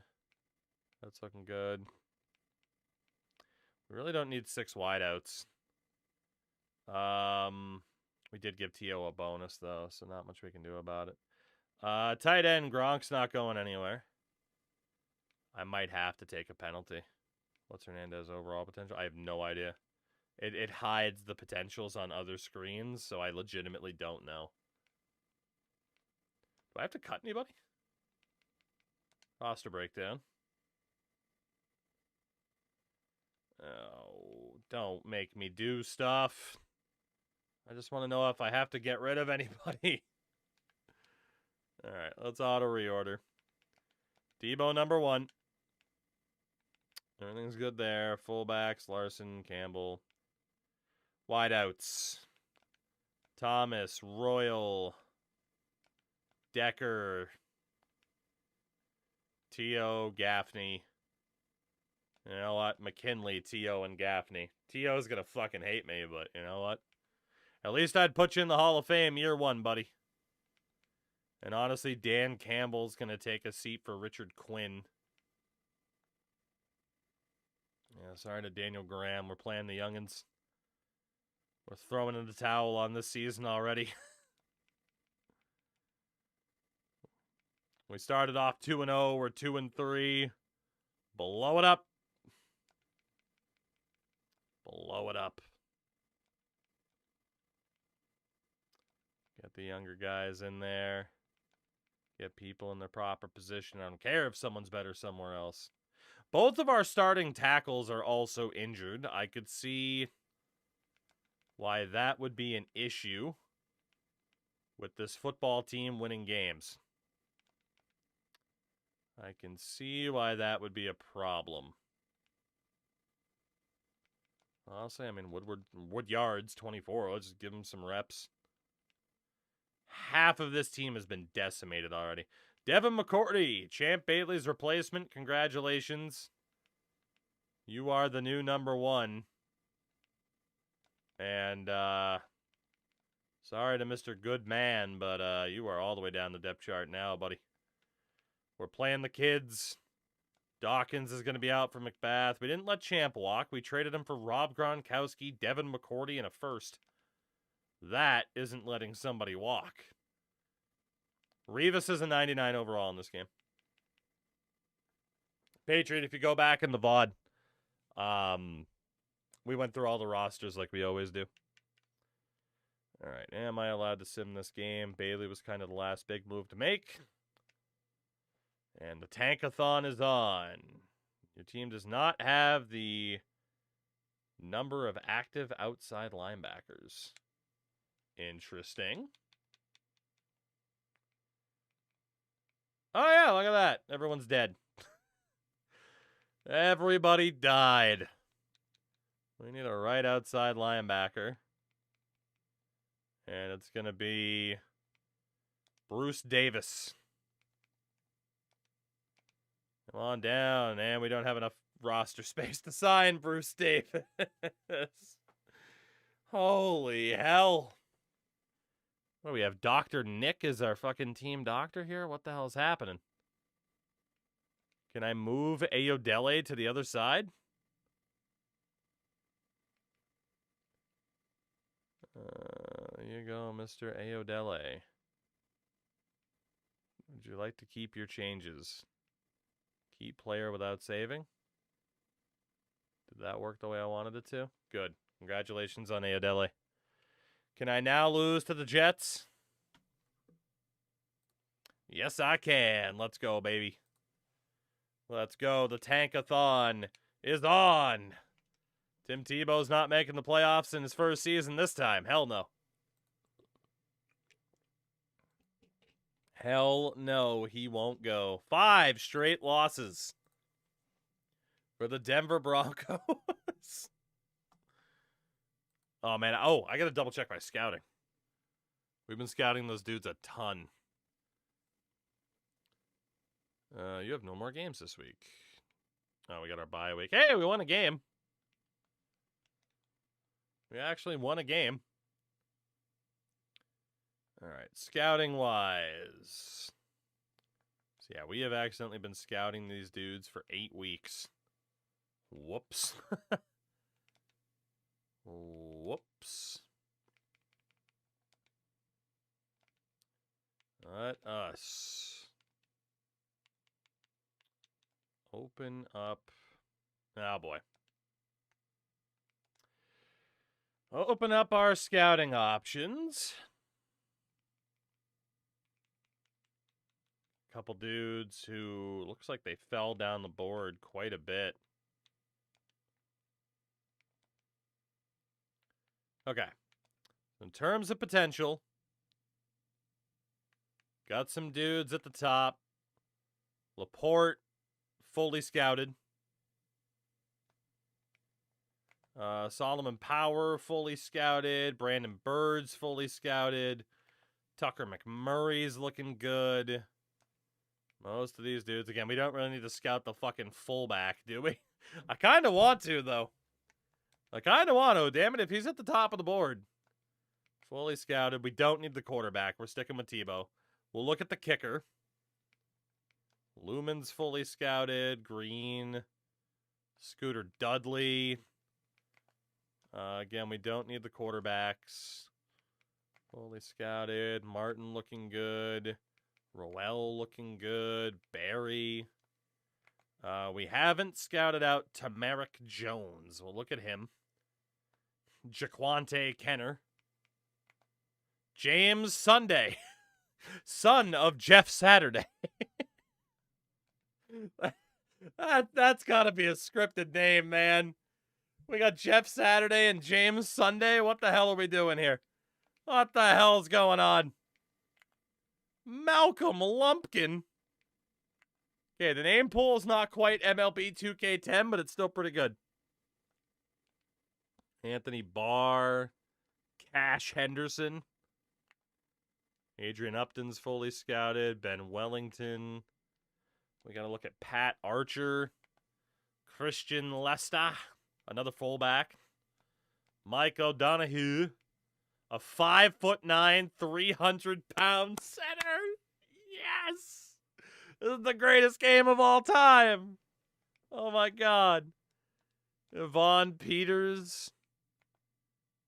That's looking good. We really don't need 6 wideouts. We did give T.O. a bonus, though, so not much we can do about it. Tight end, Gronk's not going anywhere. I might have to take a penalty. What's Hernandez's overall potential? I have no idea. It hides the potentials on other screens, so I legitimately don't know. Do I have to cut anybody? Roster breakdown. Oh, don't make me do stuff. I just want to know if I have to get rid of anybody. All right, let's auto reorder. Debo number 1. Everything's good there. Fullbacks, Larson, Campbell. Wideouts. Thomas, Royal, Decker, T.O., Gaffney. You know what? McKinley, T.O., and Gaffney. T.O.'s going to fucking hate me, but you know what? At least I'd put you in the Hall of Fame year 1, buddy. And honestly, Dan Campbell's going to take a seat for Richard Quinn. Yeah, sorry to Daniel Graham. We're playing the youngins. We're throwing in the towel on this season already. We started off 2-0. We're 2-3. Blow it up. Blow it up. Get the younger guys in there. Get people in their proper position. I don't care if someone's better somewhere else. Both of our starting tackles are also injured. I could see why that would be an issue with this football team winning games. I can see why that would be a problem. Honestly, I mean, Woodyard's 24. Let's just give him some reps. Half of this team has been decimated already. Devin McCourty, Champ Bailey's replacement. Congratulations. You are the new number 1. And, sorry to Mr. Goodman, but you are all the way down the depth chart now, buddy. We're playing the kids. Dawkins is going to be out for McBath. We didn't let Champ walk. We traded him for Rob Gronkowski, Devin McCourty, and a first. That isn't letting somebody walk. Revis is a 99 overall in this game. Patriot, if you go back in the VOD, we went through all the rosters like we always do. All right, am I allowed to sim this game? Bailey was kind of the last big move to make. And the tankathon is on. Your team does not have the number of active outside linebackers. Interesting. Oh, yeah, look at that. Everyone's dead. Everybody died. We need a right outside linebacker. And it's going to be Bruce Davis. Come on down. And we don't have enough roster space to sign Bruce Davis. Holy hell. What do we have? Dr. Nick is our fucking team doctor here? What the hell is happening? Can I move Ayodele to the other side? There you go, Mr. Ayodele. Would you like to keep your changes? Keep player without saving? Did that work the way I wanted it to? Good. Congratulations on Ayodele. Can I now lose to the Jets? Yes, I can. Let's go, baby. Let's go. The tankathon is on. Tim Tebow's not making the playoffs in his first season this time. Hell no. Hell no, he won't go. 5 straight losses for the Denver Broncos. Oh, man. Oh, I got to double check my scouting. We've been scouting those dudes a ton. You have no more games this week. Oh, we got our bye week. Hey, we won a game. We actually won a game. All right, scouting-wise. Yeah, we have accidentally been scouting these dudes for 8 weeks. Whoops. Whoops. Let us open up. Oh boy. I'll open up our scouting options. Couple dudes who looks like they fell down the board quite a bit. Okay. In terms of potential, got some dudes at the top. Laporte, fully scouted. Solomon Power, fully scouted. Brandon Bird's fully scouted. Tucker McMurray's looking good. Most of these dudes, again, we don't really need to scout the fucking fullback, do we? I kind of want to, though. I kind of want to. Damn it, if he's at the top of the board. Fully scouted. We don't need the quarterback. We're sticking with Tebow. We'll look at the kicker. Lumen's fully scouted. Green. Scooter Dudley. Again, we don't need the quarterbacks. Fully scouted. Martin looking good. Roel looking good. Barry. We haven't scouted out Tamarick Jones. We'll look at him. Jaquante Kenner. James Sunday. Son of Jeff Saturday. That's got to be a scripted name, man. We got Jeff Saturday and James Sunday. What the hell are we doing here? What the hell's going on? Malcolm Lumpkin. Okay, the name pool is not quite MLB 2K10, but it's still pretty good. Anthony Barr. Cash Henderson. Adrian Upton's fully scouted. Ben Wellington. We got to look at Pat Archer. Christian Lesta. Another fullback. Mike O'Donohue. A 5'9", 300-pound center. Yes! This is the greatest game of all time. Oh, my God. Yvonne Peters.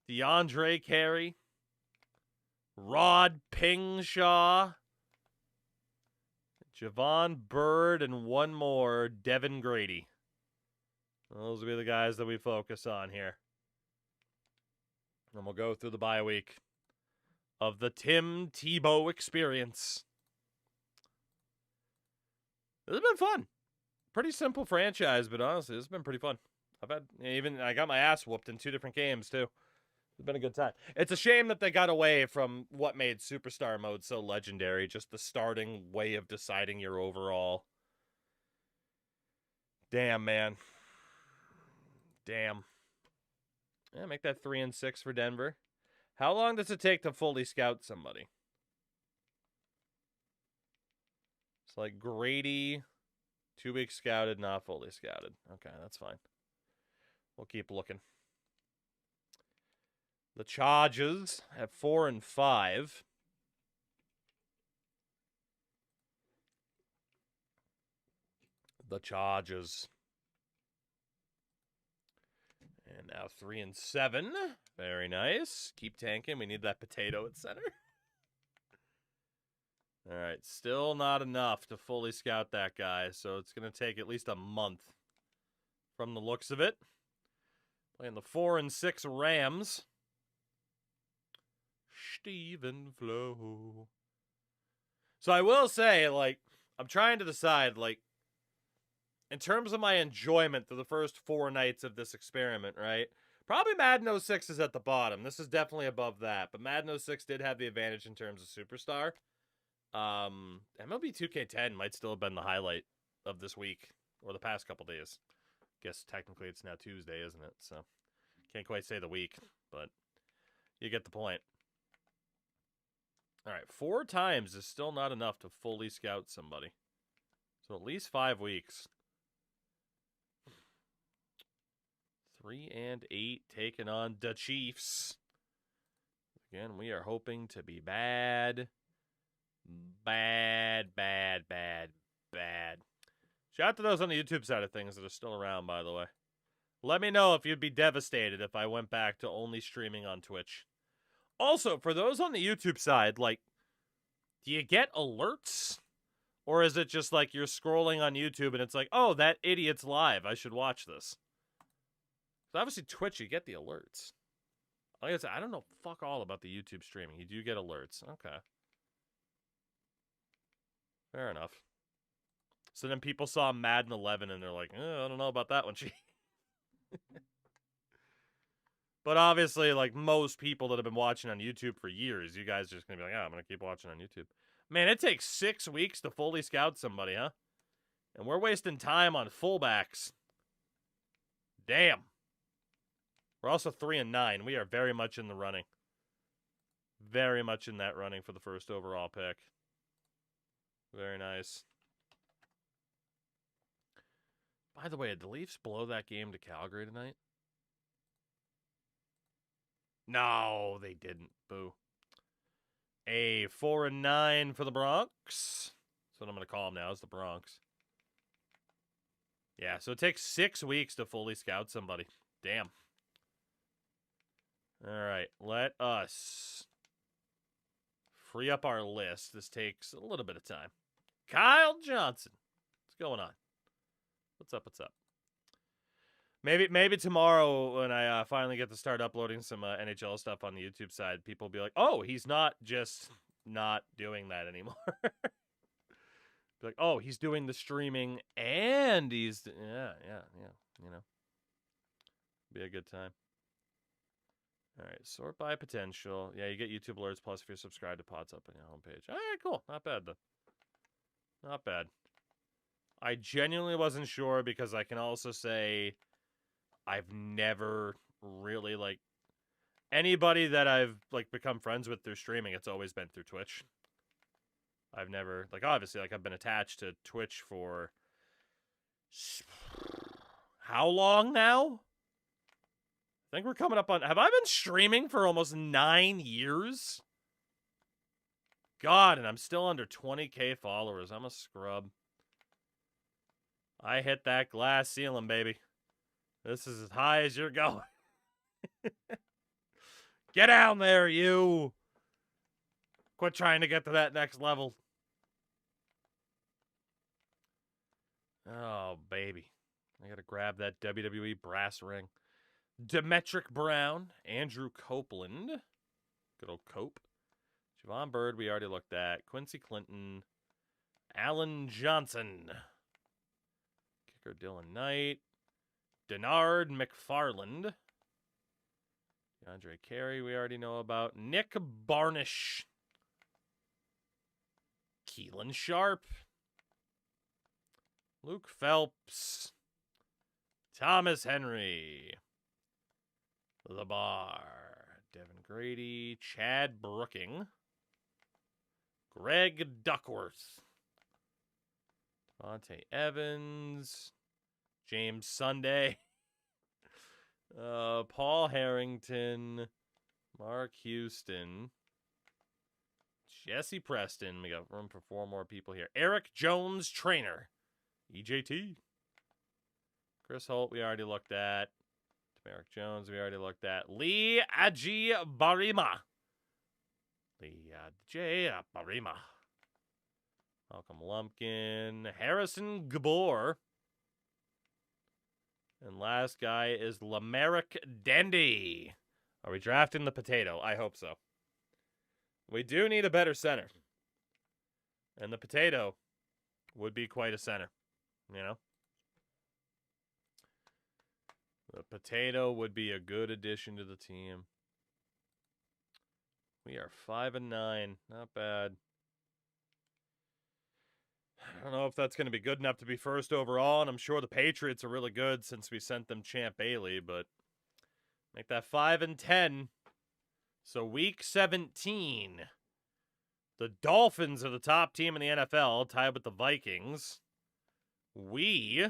DeAndre Carey. Rod Pingshaw. Javon Bird, and one more, Devin Grady. Those will be the guys that we focus on here. And we'll go through the bye week of the Tim Tebow experience. This has been fun. Pretty simple franchise, but honestly, this has been pretty fun. I got my ass whooped in 2 different games, too. It's been a good time. It's a shame that they got away from what made Superstar Mode so legendary, just the starting way of deciding your overall. Damn, man. Damn. Yeah, make that 3-6 for Denver. How long does it take to fully scout somebody? It's like Grady, 2 weeks scouted, not fully scouted. Okay, that's fine. We'll keep looking. The Chargers at 4-5. The Chargers. And now 3-7. Very nice. Keep tanking. We need that potato at center. All right. Still not enough to fully scout that guy. So it's going to take at least a month from the looks of it. Playing the 4-6 Rams. Stephen Flo. So I will say, like, I'm trying to decide, like, in terms of my enjoyment through the first 4 nights of this experiment, right? Probably Madden 06 is at the bottom. This is definitely above that. But Madden 06 did have the advantage in terms of Superstar. MLB 2K10 might still have been the highlight of this week. Or the past couple days. Guess technically it's now Tuesday, isn't it? So, can't quite say the week. But, you get the point. Alright, 4 times is still not enough to fully scout somebody. So at least 5 weeks. 3-8 taking on the Chiefs. Again, we are hoping to be bad. Bad. bad. Shout out to those on the YouTube side of things that are still around, by the way. Let me know if you'd be devastated if I went back to only streaming on Twitch. Also, for those on the YouTube side, like, do you get alerts? Or is it just like you're scrolling on YouTube and it's like, oh, that idiot's live. I should watch this. So obviously Twitch, you get the alerts. Like I said, I don't know fuck all about the YouTube streaming. You do get alerts. Okay. Fair enough. So then people saw Madden 11 and they're like, I don't know about that one, Chief. But obviously, like most people that have been watching on YouTube for years, you guys are just going to be like, I'm going to keep watching on YouTube. Man, it takes 6 weeks to fully scout somebody, huh? And we're wasting time on fullbacks. Damn. We're also 3-9. We are very much in the running. Very much in that running for the first overall pick. Very nice. By the way, did the Leafs blow that game to Calgary tonight? No, they didn't. Boo. A 4-9 for the Bronx. That's what I'm going to call them now, is the Bronx. Yeah, so it takes 6 weeks to fully scout somebody. Damn. All right, let us free up our list. This takes a little bit of time. Kyle Johnson. What's going on? What's up? What's up? Maybe tomorrow when I finally get to start uploading some NHL stuff on the YouTube side, people will be like, oh, he's not just not doing that anymore. Be like, oh, he's doing the streaming and he's... Yeah, you know. Be a good time. All right, sort by potential. Yeah, you get YouTube alerts, plus if you're subscribed to Pods Up on your homepage. All right, cool. Not bad, though. Not bad. I genuinely wasn't sure because I can also say I've never really, like... Anybody that I've, like, become friends with through streaming, it's always been through Twitch. I've never... Like, obviously, like, I've been attached to Twitch for... How long now? I think we're coming up on... Have I been streaming for almost 9 years? God, and I'm still under 20k followers. I'm a scrub. I hit that glass ceiling, baby. This is as high as you're going. Get down there, you! Quit trying to get to that next level. Oh, baby. I gotta grab that WWE brass ring. Demetric Brown, Andrew Copeland, good old Cope, Javon Bird, we already looked at, Quincy Clinton, Alan Johnson, kicker Dylan Knight, Denard McFarland, DeAndre Carey, we already know about, Nick Barnish, Keelan Sharp, Luke Phelps, Thomas Henry, The Bar, Devin Grady, Chad Brooking, Greg Duckworth, Devontae Evans, James Sunday, Paul Harrington, Mark Houston, Jesse Preston. We got room for 4 more people here. Eric Jones, trainer, EJT, Chris Holt, we already looked at. Eric Jones, we already looked at. Lee Aji Barima. Malcolm Lumpkin. Harrison Gabor. And last guy is Lamerick Dendy. Are we drafting the potato? I hope so. We do need a better center. And the potato would be quite a center. You know? The potato would be a good addition to the team. We are 5-9. Not bad. I don't know if that's going to be good enough to be first overall, and I'm sure the Patriots are really good since we sent them Champ Bailey, but make that 5-10. So week 17, the Dolphins are the top team in the NFL, tied with the Vikings. We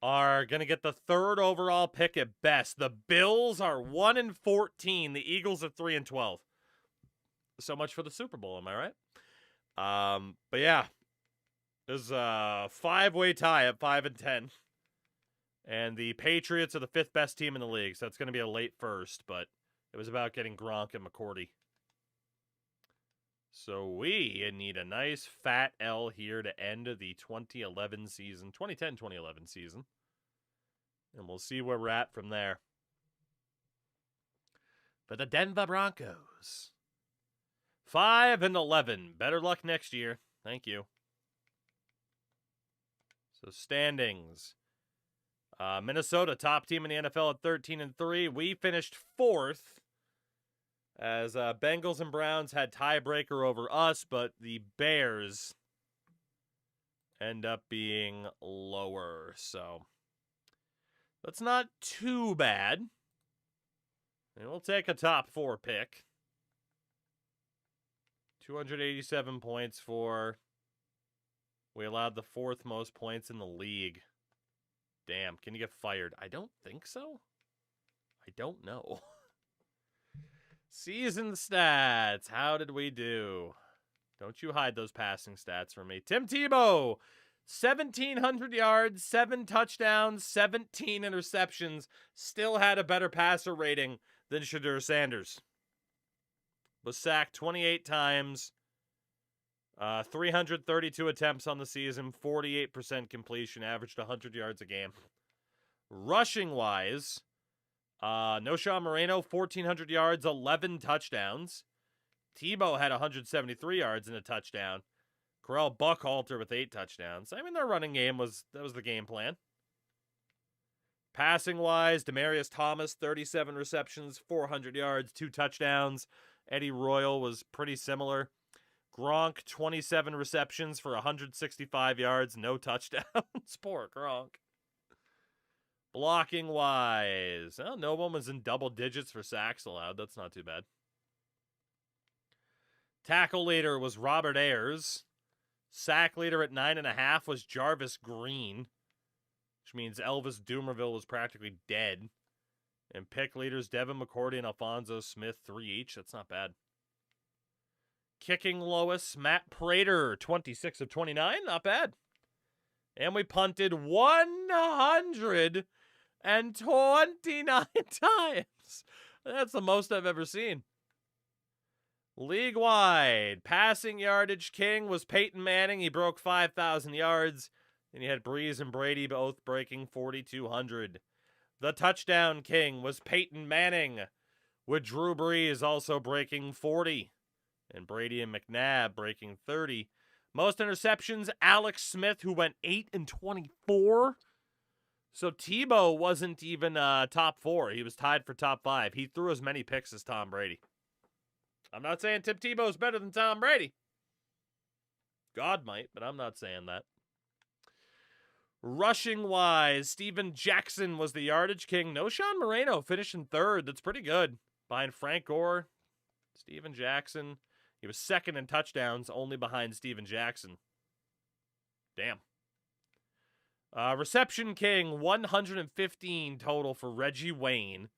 are going to get the 3rd overall pick at best. The Bills are 1-14. The Eagles are 3-12. So much for the Super Bowl, am I right? But yeah, There's a 5-way tie at 5-10. And the Patriots are the 5th best team in the league, so it's going to be a late first, but it was about getting Gronk and McCourty. So we need a nice fat L here to end the 2011 season, 2010-2011 season. And we'll see where we're at from there. For the Denver Broncos. 5-11. Better luck next year. Thank you. So standings. Minnesota, top team in the NFL at 13-3. We finished 4th. As Bengals and Browns had tiebreaker over us, but the Bears end up being lower. So that's not too bad. And we'll take a top 4 pick. 287 points for... We allowed the 4th most points in the league. Damn, can you get fired? I don't think so. I don't know. Season stats. How did we do? Don't you hide those passing stats from me. Tim Tebow, 1,700 yards, 7 touchdowns, 17 interceptions. Still had a better passer rating than Shadur Sanders. Was sacked 28 times. 332 attempts on the season, 48% completion, averaged 100 yards a game. Rushing-wise, Noshawn Moreno, 1,400 yards, 11 touchdowns. Tebow had 173 yards and a touchdown. Corral Buckhalter with 8 touchdowns. I mean, their running game was the game plan. Passing-wise, Demaryius Thomas, 37 receptions, 400 yards, 2 touchdowns. Eddie Royal was pretty similar. Gronk, 27 receptions for 165 yards, no touchdowns. Poor Gronk. Blocking-wise, well, no one was in double digits for sacks allowed. That's not too bad. Tackle leader was Robert Ayers. Sack leader at 9.5 was Jarvis Green, which means Elvis Dumerville was practically dead. And pick leaders Devin McCourty and Alfonso Smith, 3 each. That's not bad. Kicking lowest, Matt Prater, 26 of 29. Not bad. And we punted 129 times. That's the most I've ever seen. League-wide, passing yardage king was Peyton Manning. He broke 5,000 yards. And you had Breeze and Brady both breaking 4,200. The touchdown king was Peyton Manning, with Drew Brees also breaking 40. And Brady and McNabb breaking 30. Most interceptions, Alex Smith, who went 8-24. So Tebow wasn't even top 4. He was tied for top 5. He threw as many picks as Tom Brady. I'm not saying Tim Tebow's better than Tom Brady. God might, but I'm not saying that. Rushing-wise, Steven Jackson was the yardage king. Noshawn Moreno finishing 3rd. That's pretty good. Behind Frank Gore, Steven Jackson. He was 2nd in touchdowns, only behind Steven Jackson. Damn. Reception king, 115 total for Reggie Wayne.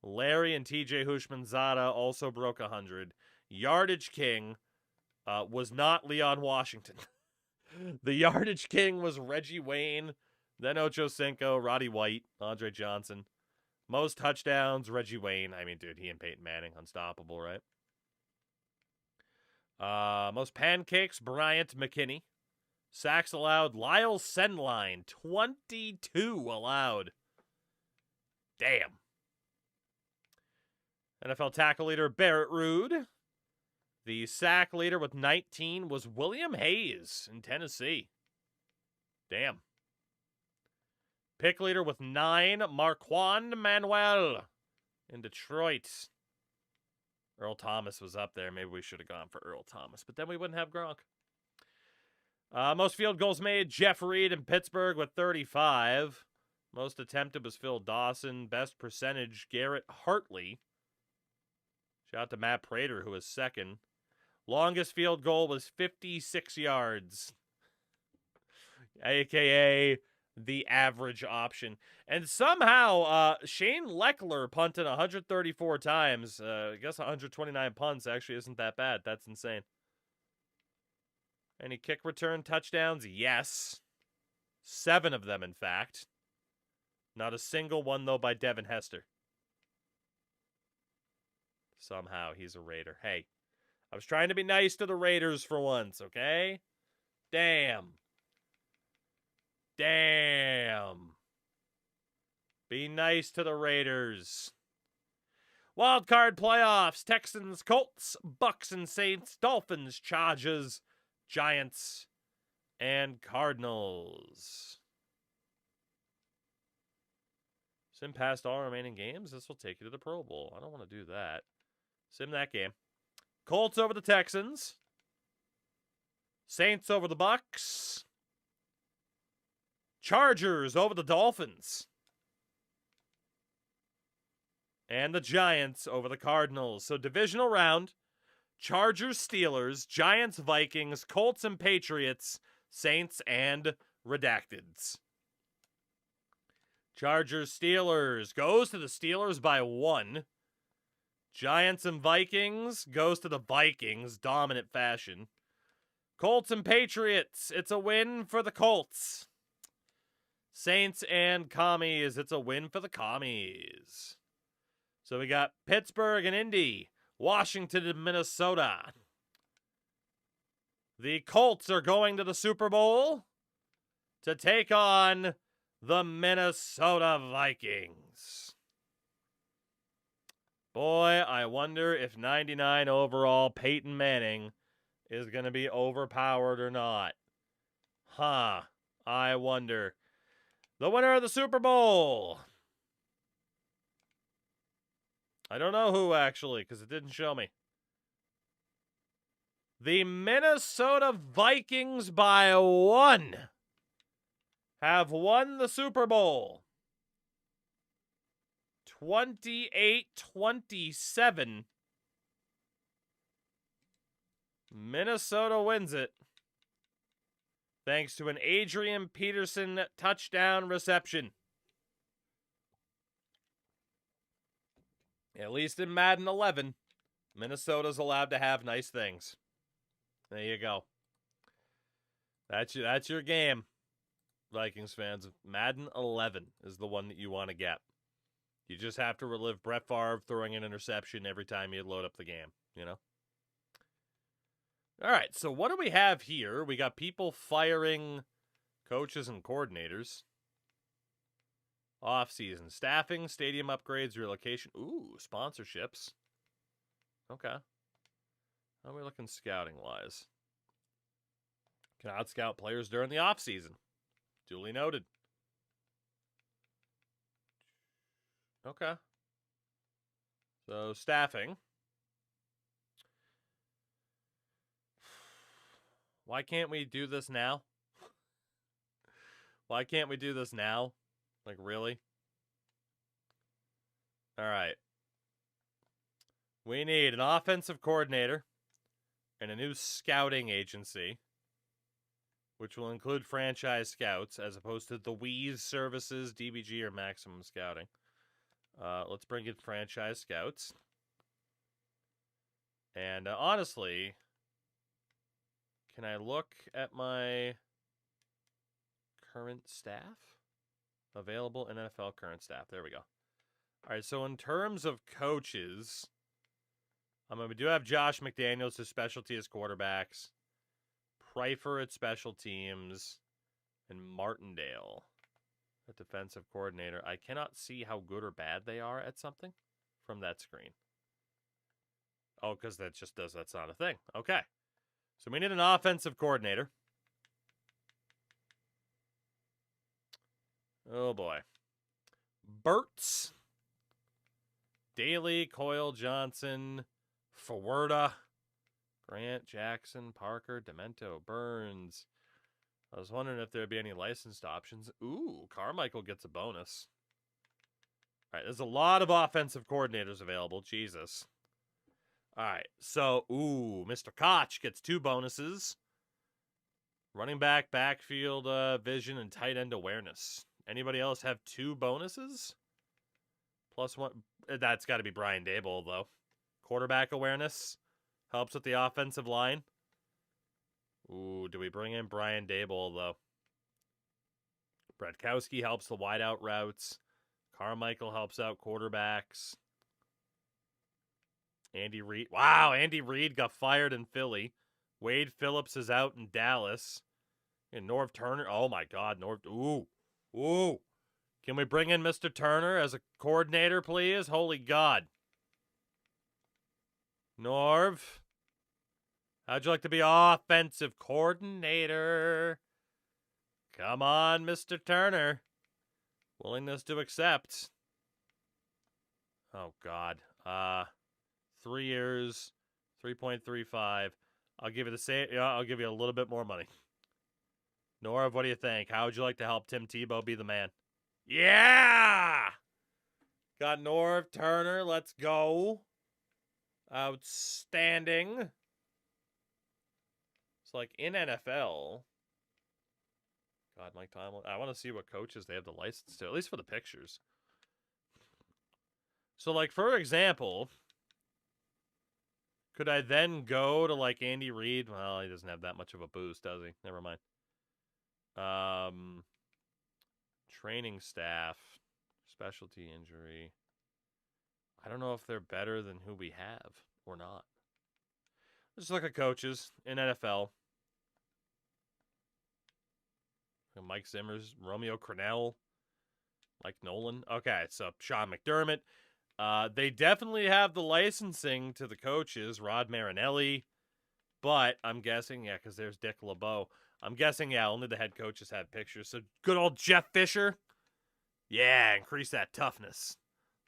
Larry and TJ Hushmanzada also broke 100. Yardage king was not Leon Washington. The yardage king was Reggie Wayne, then Ocho Cinco, Roddy White, Andre Johnson. Most touchdowns, Reggie Wayne. I mean, dude, he and Peyton Manning, unstoppable, right? Most pancakes, Bryant McKinney. Sacks allowed, Lyle Sendline, 22 allowed. Damn. NFL tackle leader, Barrett Rude. The sack leader with 19 was William Hayes in Tennessee. Damn. Pick leader with 9, Marquand Manuel in Detroit. Earl Thomas was up there. Maybe we should have gone for Earl Thomas, but then we wouldn't have Gronk. Most field goals made, Jeff Reed in Pittsburgh with 35. Most attempted was Phil Dawson. Best percentage, Garrett Hartley. Shout out to Matt Prater, who was 2nd. Longest field goal was 56 yards. AKA the average option. And somehow, Shane Leckler punted 134 times. I guess 129 punts actually isn't that bad. That's insane. Any kick return touchdowns? Yes. 7 of them, in fact. Not a single one, though, by Devin Hester. Somehow he's a Raider. Hey, I was trying to be nice to the Raiders for once, okay? Damn. Be nice to the Raiders. Wild card playoffs. Texans, Colts, Bucks and Saints, Dolphins, Chargers, Giants, and Cardinals. Sim past all remaining games. This will take you to the Pro Bowl. I don't want to do that. Sim that game. Colts over the Texans. Saints over the Bucks. Chargers over the Dolphins. And the Giants over the Cardinals. So divisional round. Chargers, Steelers, Giants, Vikings, Colts and Patriots, Saints and Redacteds. Chargers, Steelers goes to the Steelers by 1. Giants and Vikings goes to the Vikings, dominant fashion. Colts and Patriots, it's a win for the Colts. Saints and Commies, it's a win for the Commies. So we got Pittsburgh and Indy, Washington and Minnesota. The Colts are going to the Super Bowl to take on the Minnesota Vikings. Boy, I wonder if 99 overall Peyton Manning is going to be overpowered or not. Huh. I wonder. The winner of the Super Bowl. I don't know who, actually, because it didn't show me. The Minnesota Vikings by 1 have won the Super Bowl. 28-27. Minnesota wins it. Thanks to an Adrian Peterson touchdown reception. At least in Madden 11, Minnesota's allowed to have nice things. There you go. That's your game, Vikings fans. Madden 11 is the one that you want to get. You just have to relive Brett Favre throwing an interception every time you load up the game, you know? All right, so what do we have here? We got people firing coaches and coordinators. Off-season staffing, stadium upgrades, relocation. Ooh, sponsorships. Okay. How are we looking scouting-wise? Can out-scout players during the off-season. Duly noted. Okay. So, staffing. Why can't we do this now? Why can't we do this now? Like, really? All right. We need an offensive coordinator and a new scouting agency, which will include franchise scouts as opposed to the Wheeze services, DBG, or Maximum Scouting. Let's bring in franchise scouts. And honestly, can I look at my current staff? Available in NFL current staff. There we go. All right, so in terms of coaches, we do have Josh McDaniels, his specialty as quarterbacks, Pryfer at special teams, and Martindale at defensive coordinator. I cannot see how good or bad they are at something from that screen. Oh, because that's not a thing. Okay. So we need an offensive coordinator. Oh, boy. Burtz. Daly, Coyle, Johnson, Fawerda, Grant, Jackson, Parker, Demento, Burns. I was wondering if there would be any licensed options. Ooh, Carmichael gets a bonus. All right, there's a lot of offensive coordinators available. Jesus. All right, so, Mr. Koch gets 2 bonuses. Running back, backfield vision, and tight end awareness. Anybody else have 2 bonuses? Plus 1. That's got to be Brian Daboll, though. Quarterback awareness helps with the offensive line. Ooh, do we bring in Brian Daboll, though? Bradkowski helps the wideout routes. Carmichael helps out quarterbacks. Andy Reid. Wow, Andy Reid got fired in Philly. Wade Phillips is out in Dallas. And Norv Turner. Oh, my God. Ooh. Can we bring in Mr. Turner as a coordinator, please? Holy God. Norv. How'd you like to be offensive coordinator? Come on, Mr. Turner. Willingness to accept. Oh, God. 3 years, 3.35. I'll give you the same. Yeah, I'll give you a little bit more money. Norv, what do you think? How would you like to help Tim Tebow be the man? Yeah! Got Norv Turner. Let's go. Outstanding. It's like in NFL. God, Mike Tomlin. I want to see what coaches they have the license to, at least for the pictures. So, like, for example, could I then go to, like, Andy Reid? Well, he doesn't have that much of a boost, does he? Never mind. Training staff, specialty injury. I don't know if they're better than who we have or not. Let's look at coaches in NFL. Mike Zimmers, Romeo Crennel, Mike Nolan. Okay, so Sean McDermott. They definitely have the licensing to the coaches, Rod Marinelli. But I'm guessing, yeah, because there's Dick LeBeau. I'm guessing, yeah, only the head coaches have pictures. So good old Jeff Fisher. Yeah, increase that toughness.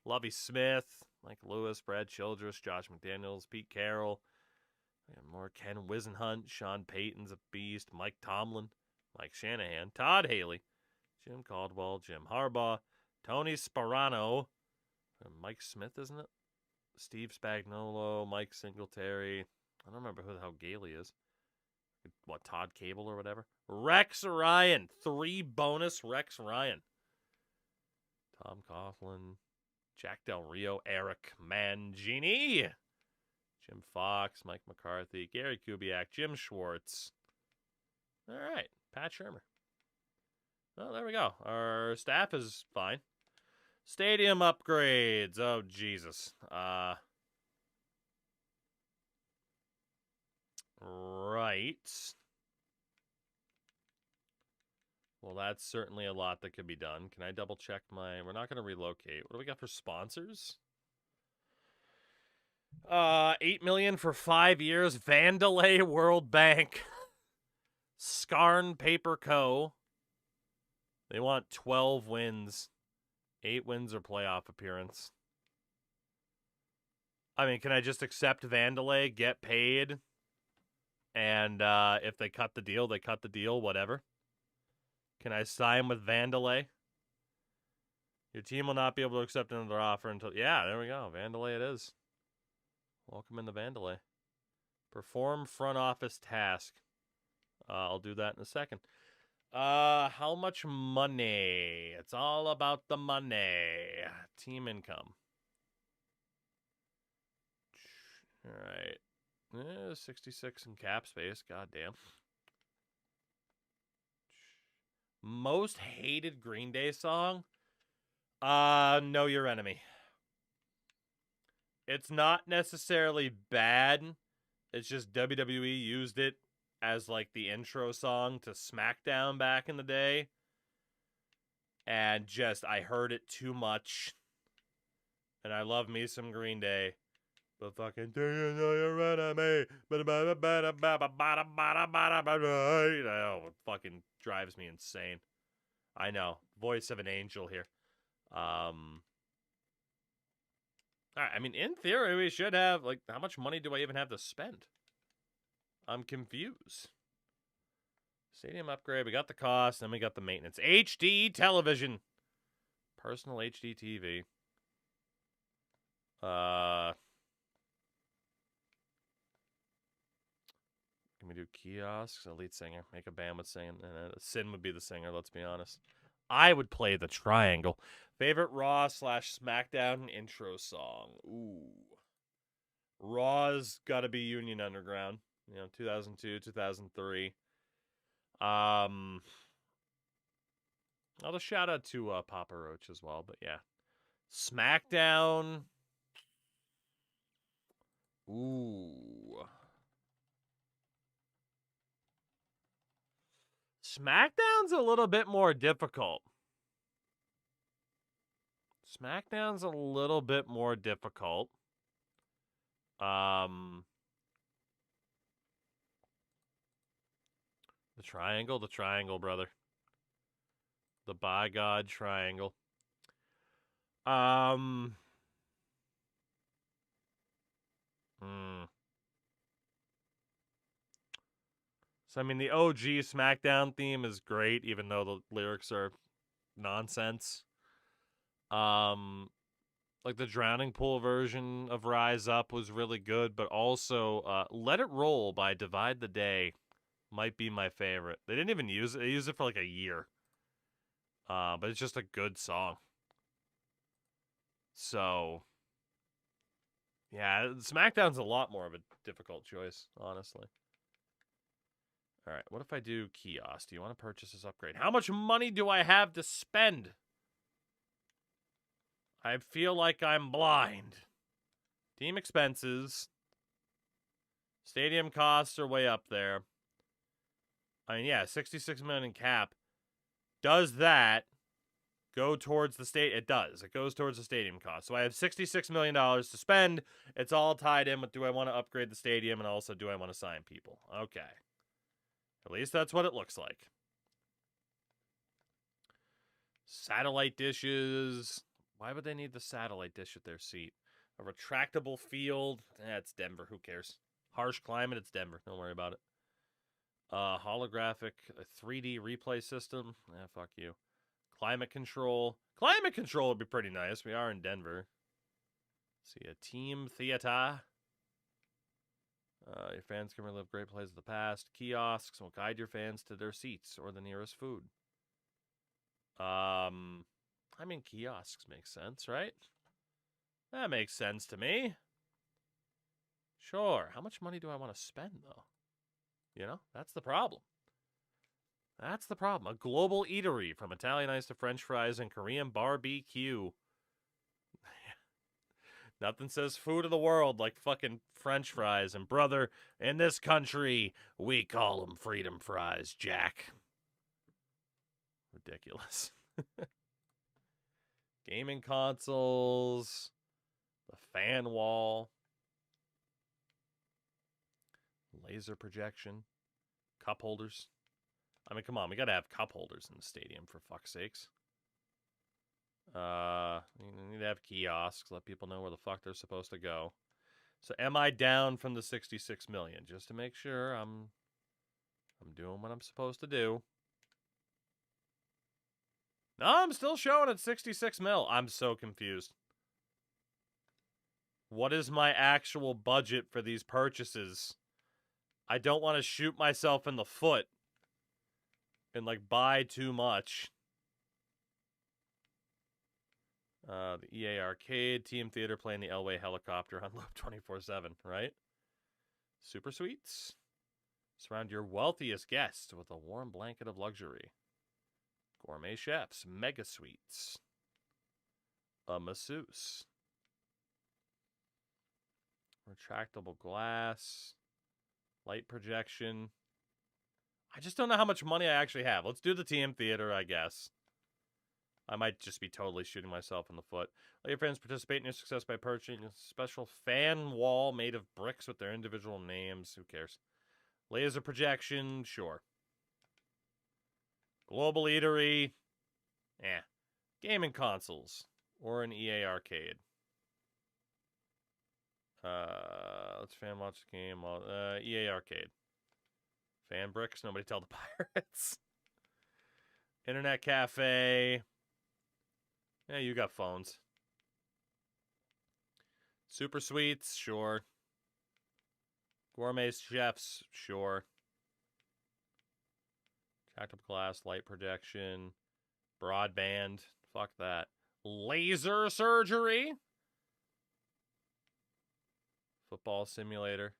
Lovie Smith, Mike Lewis, Brad Childress, Josh McDaniels, Pete Carroll. More Ken Wisenhunt, Sean Payton's a beast, Mike Tomlin, Mike Shanahan, Todd Haley, Jim Caldwell, Jim Harbaugh, Tony Sparano, Mike Smith, isn't it? Steve Spagnuolo, Mike Singletary. I don't remember who the hell Gailey is. What, Todd Cable or whatever? Rex Ryan. 3 bonus Rex Ryan. Tom Coughlin, Jack Del Rio, Eric Mangini, Jim Fox, Mike McCarthy, Gary Kubiak, Jim Schwartz. All right, Pat Shurmur. Well, there we go. Our staff is fine. Stadium upgrades. Oh, Jesus. Right. Well, that's certainly a lot that could be done. Can I double check my... We're not going to relocate. What do we got for sponsors? $8 million for 5 years. Vandalay World Bank. Scarn Paper Co. They want 12 wins. 8 wins or playoff appearance. I mean, can I just accept Vandalay, get paid, and if they cut the deal, they cut the deal, whatever? Can I sign with Vandalay? Your team will not be able to accept another offer until... Yeah, there we go. Vandalay it is. Welcome into Vandalay. Perform front office task. I'll do that in a second. How much money? It's all about the money. Team income. All right. 66 in cap space. Goddamn. Most hated Green Day song? Know Your Enemy. It's not necessarily bad. It's just WWE used it as like the intro song to SmackDown back in the day. And just, I heard it too much. And I love me some Green Day. But fucking, do you know your enemy? Oh, it fucking drives me insane. I know. Voice of an angel here. All right, I mean, in theory, we should have, like, how much money do I even have to spend? I'm confused. Stadium upgrade, we got the cost, then we got the maintenance. HD television. Personal HD TV. Can we do kiosks? Elite singer. Make a band with singing. Sin would be the singer, let's be honest. I would play the triangle. Favorite Raw / SmackDown intro song. Ooh. Raw's gotta be Union Underground. 2002, 2003. I'll just shout out to Papa Roach as well, but yeah. SmackDown. Ooh. SmackDown's a little bit more difficult. SmackDown's a little bit more difficult. The triangle, brother. The by God triangle. So, I mean, the OG SmackDown theme is great, even though the lyrics are nonsense. Like the Drowning Pool version of Rise Up was really good, but also Let It Roll by Divide the Day might be my favorite. They didn't even use it. They used it for like a year. But it's just a good song. So, yeah, SmackDown's a lot more of a difficult choice, honestly. All right, what if I do kiosk? Do you want to purchase this upgrade? How much money do I have to spend? I feel like I'm blind. Team expenses. Stadium costs are way up there. I mean, yeah, 66 million in cap. Does that go towards the state? It does. It goes towards the stadium cost. So I have $66 million to spend. It's all tied in with, do I want to upgrade the stadium, and also do I want to sign people? Okay. At least that's what it looks like. Satellite dishes. Why would they need the satellite dish at their seat? A retractable field. It's Denver. Who cares? Harsh climate. It's Denver. Don't worry about it. Holographic 3D replay system. Fuck you. Climate control. Climate control would be pretty nice. We are in Denver. See, a team theater. Your fans can relive great plays of the past. Kiosks will guide your fans to their seats or the nearest food. I mean, kiosks make sense, right? That makes sense to me. Sure. How much money do I want to spend, though? You know, that's the problem. That's the problem. A global eatery from Italian ice to French fries and Korean barbecue. Nothing says food of the world like fucking French fries. And brother, in this country, we call them freedom fries, Jack. Ridiculous. Gaming consoles. The fan wall. Laser projection. Cup holders. I mean, come on. We got to have cup holders in the stadium, for fuck's sakes. You need to have kiosks, let people know where the fuck they're supposed to go. So am I down from the 66 million? Just to make sure I'm doing what I'm supposed to do. No, I'm still showing at 66 mil. I'm so confused. What is my actual budget for these purchases? I don't want to shoot myself in the foot and like buy too much. The EA Arcade, Team Theater playing the Elway helicopter on loop 24/7, right? Super Suites. Surround your wealthiest guests with a warm blanket of luxury. Gourmet chefs, mega suites. A masseuse. Retractable glass. Light projection. I just don't know how much money I actually have. Let's do the Team Theater, I guess. I might just be totally shooting myself in the foot. Let your fans participate in your success by purchasing a special fan wall made of bricks with their individual names. Who cares? Laser projection, sure. Global eatery, Gaming consoles or an EA arcade. Let's fan watch the game. EA arcade. Fan bricks. Nobody tell the Pirates. Internet cafe. Yeah, you got phones. Super Suites, sure. Gourmet chefs, sure. Retractable glass, light projection, broadband, fuck that. Laser surgery. Football simulator.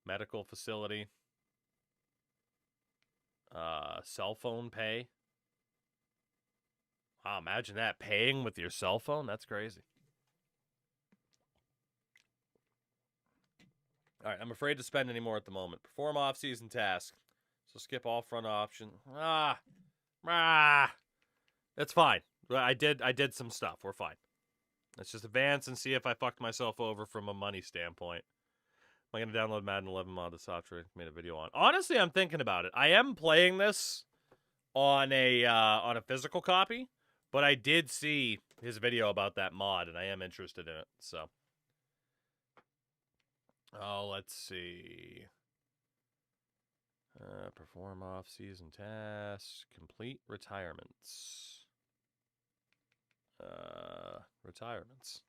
Medical facility. Cell phone pay. Wow, imagine that. Paying with your cell phone? That's crazy. All right, I'm afraid to spend any more at the moment. Perform off-season task. So skip all front option. That's fine. I did some stuff. We're fine. Let's just advance and see if I fucked myself over from a money standpoint. Am I going to download Madden 11 mod, the software I made a video on? Honestly, I'm thinking about it. I am playing this on a physical copy, but I did see his video about that mod, and I am interested in it. So, let's see. Perform off-season tasks. Complete retirements. Retirements.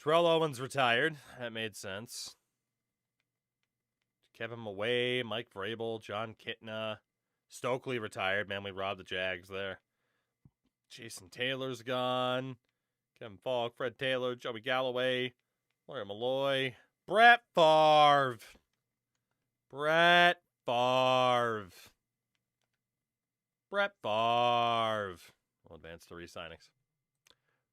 Terrell Owens retired. That made sense. Kevin Maway, Mike Vrabel, John Kitna. Stokely retired. Man, we robbed the Jags there. Jason Taylor's gone. Kevin Falk, Fred Taylor, Joey Galloway, Larry Malloy. Brett Favre. Brett Favre. We'll advance to re-signings.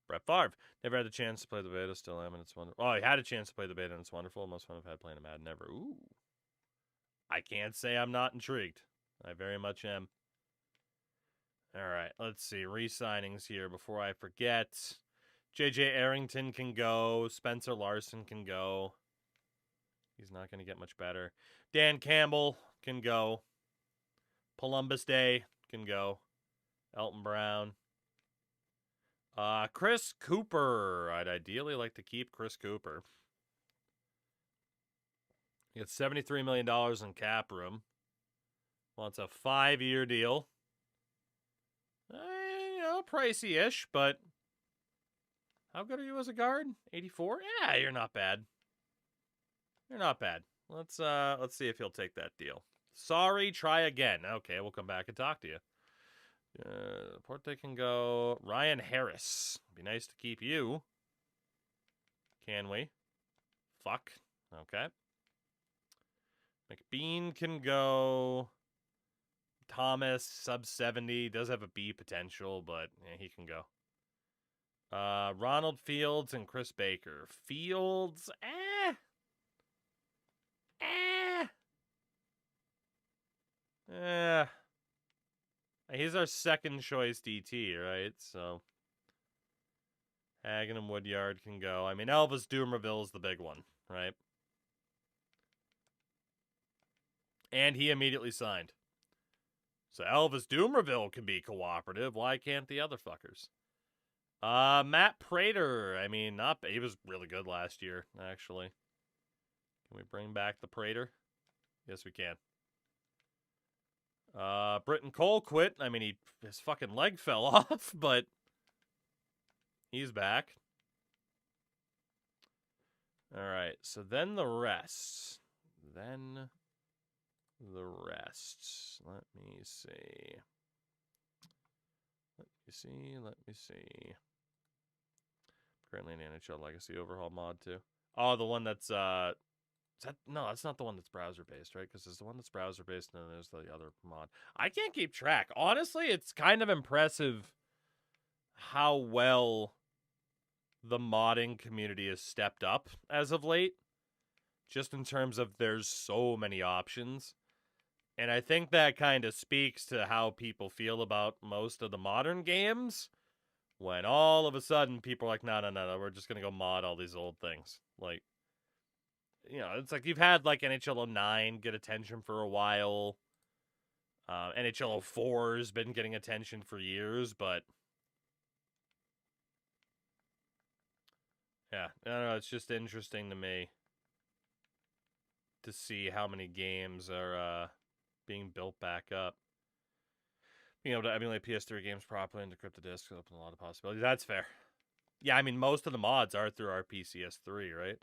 Brett Favre. Never had the chance to play the beta. Still am, and it's wonderful. Oh, he had a chance to play the beta, and it's wonderful. Most fun I've had playing a Madden ever. Ooh. I can't say I'm not intrigued. I very much am. All right, let's see. Re-signings here before I forget. J.J. Arrington can go. Spencer Larson can go. He's not going to get much better. Dan Campbell can go. Columbus Day can go. Elton Brown. Chris Cooper. I'd ideally like to keep Chris Cooper. He gets $73 million in cap room. Wants a 5-year deal. Pricey-ish, but how good are you as a guard? 84? Yeah, you're not bad. You're not bad. Let's see if he'll take that deal. Sorry, try again. Okay, we'll come back and talk to you. Porte can go. Ryan Harris. Be nice to keep you. Can we? Fuck. Okay. McBean can go. Thomas, sub 70. Does have a B potential, but he can go. Ronald Fields and Chris Baker. Fields, he's our second choice DT, right? So Hagen and Woodyard can go. I mean, Elvis Dumerville's the big one, right? And he immediately signed. So Elvis Dumerville can be cooperative. Why can't the other fuckers? Matt Prater. I mean, he was really good last year, actually. Can we bring back the Prater? Yes, we can. Britton Cole quit. I mean, his fucking leg fell off, but he's back. All right, so then the rest. Let me see. Currently an NHL Legacy Overhaul mod, too. Oh, the one that's, no, that's not the one that's browser-based, right? Because there's the one that's browser-based, and then there's the other mod. I can't keep track. Honestly, it's kind of impressive how well the modding community has stepped up as of late. Just in terms of there's so many options. And I think that kind of speaks to how people feel about most of the modern games. When all of a sudden people are like, no, we're just going to go mod all these old things. Like, it's like you've had like NHL 09 get attention for a while. NHL 04 has been getting attention for years, but yeah, I don't know, it's just interesting to me to see how many games are being built back up. Being able to emulate PS3 games properly and decrypt the discs open a lot of possibilities. That's fair. Yeah, I mean, most of the mods are through our PCS3, right?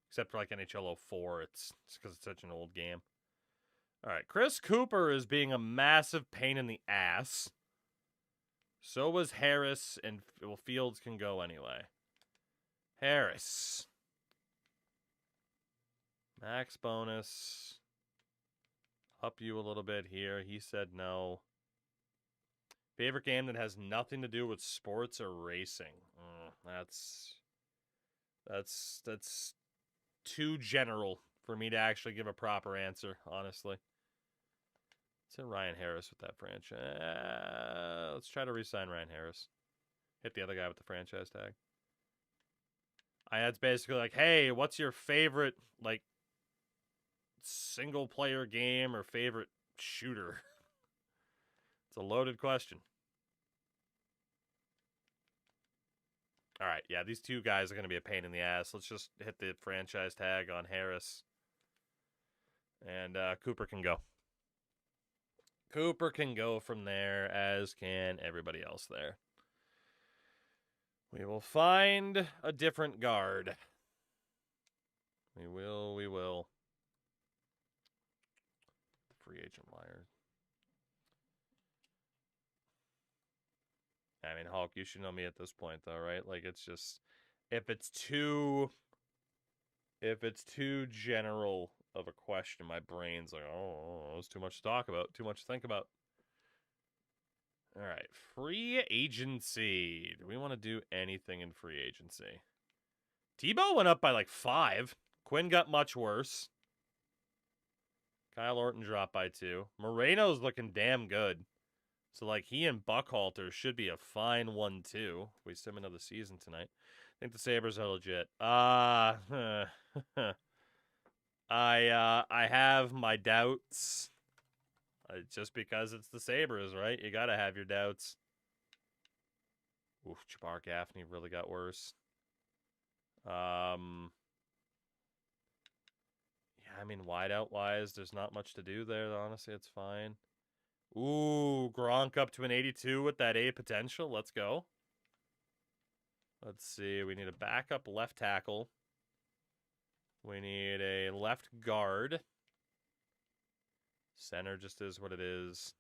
Except for like NHL 04, it's because it's such an old game. All right, Chris Cooper is being a massive pain in the ass. So was Harris, and Fields can go anyway. Harris. Max bonus. Up you a little bit here. He said no. Favorite game that has nothing to do with sports or racing. That's too general for me to actually give a proper answer, honestly. Let's hit Ryan Harris with that franchise. Let's try to re-sign Ryan Harris. Hit the other guy with the franchise tag. It's basically like, hey, what's your favorite, like, single-player game or favorite shooter? It's a loaded question. All right, yeah, these two guys are going to be a pain in the ass. Let's just hit the franchise tag on Harris. And Cooper can go. Cooper can go from there, as can everybody else there. We will find a different guard. We will. Free agent wire. I mean, Hulk, you should know me at this point, though, right? Like, it's just, if it's too general of a question, my brain's like, oh, it's too much to talk about, too much to think about. All right, free agency. Do we want to do anything in free agency? Tebow went up by like 5. Quinn got much worse. Kyle Orton dropped by 2. Moreno's looking damn good. So, like, he and Buckhalter should be a fine 1-2. We sim another season tonight. I think the Sabres are legit. I have my doubts. Just because it's the Sabres, right? You gotta have your doubts. Oof, Jabbar Gaffney really got worse. Yeah, I mean, wideout-wise, there's not much to do there. Honestly, it's fine. Ooh, Gronk up to an 82 with that A potential. Let's go. Let's see. We need a backup left tackle. We need a left guard. Center just is what it is.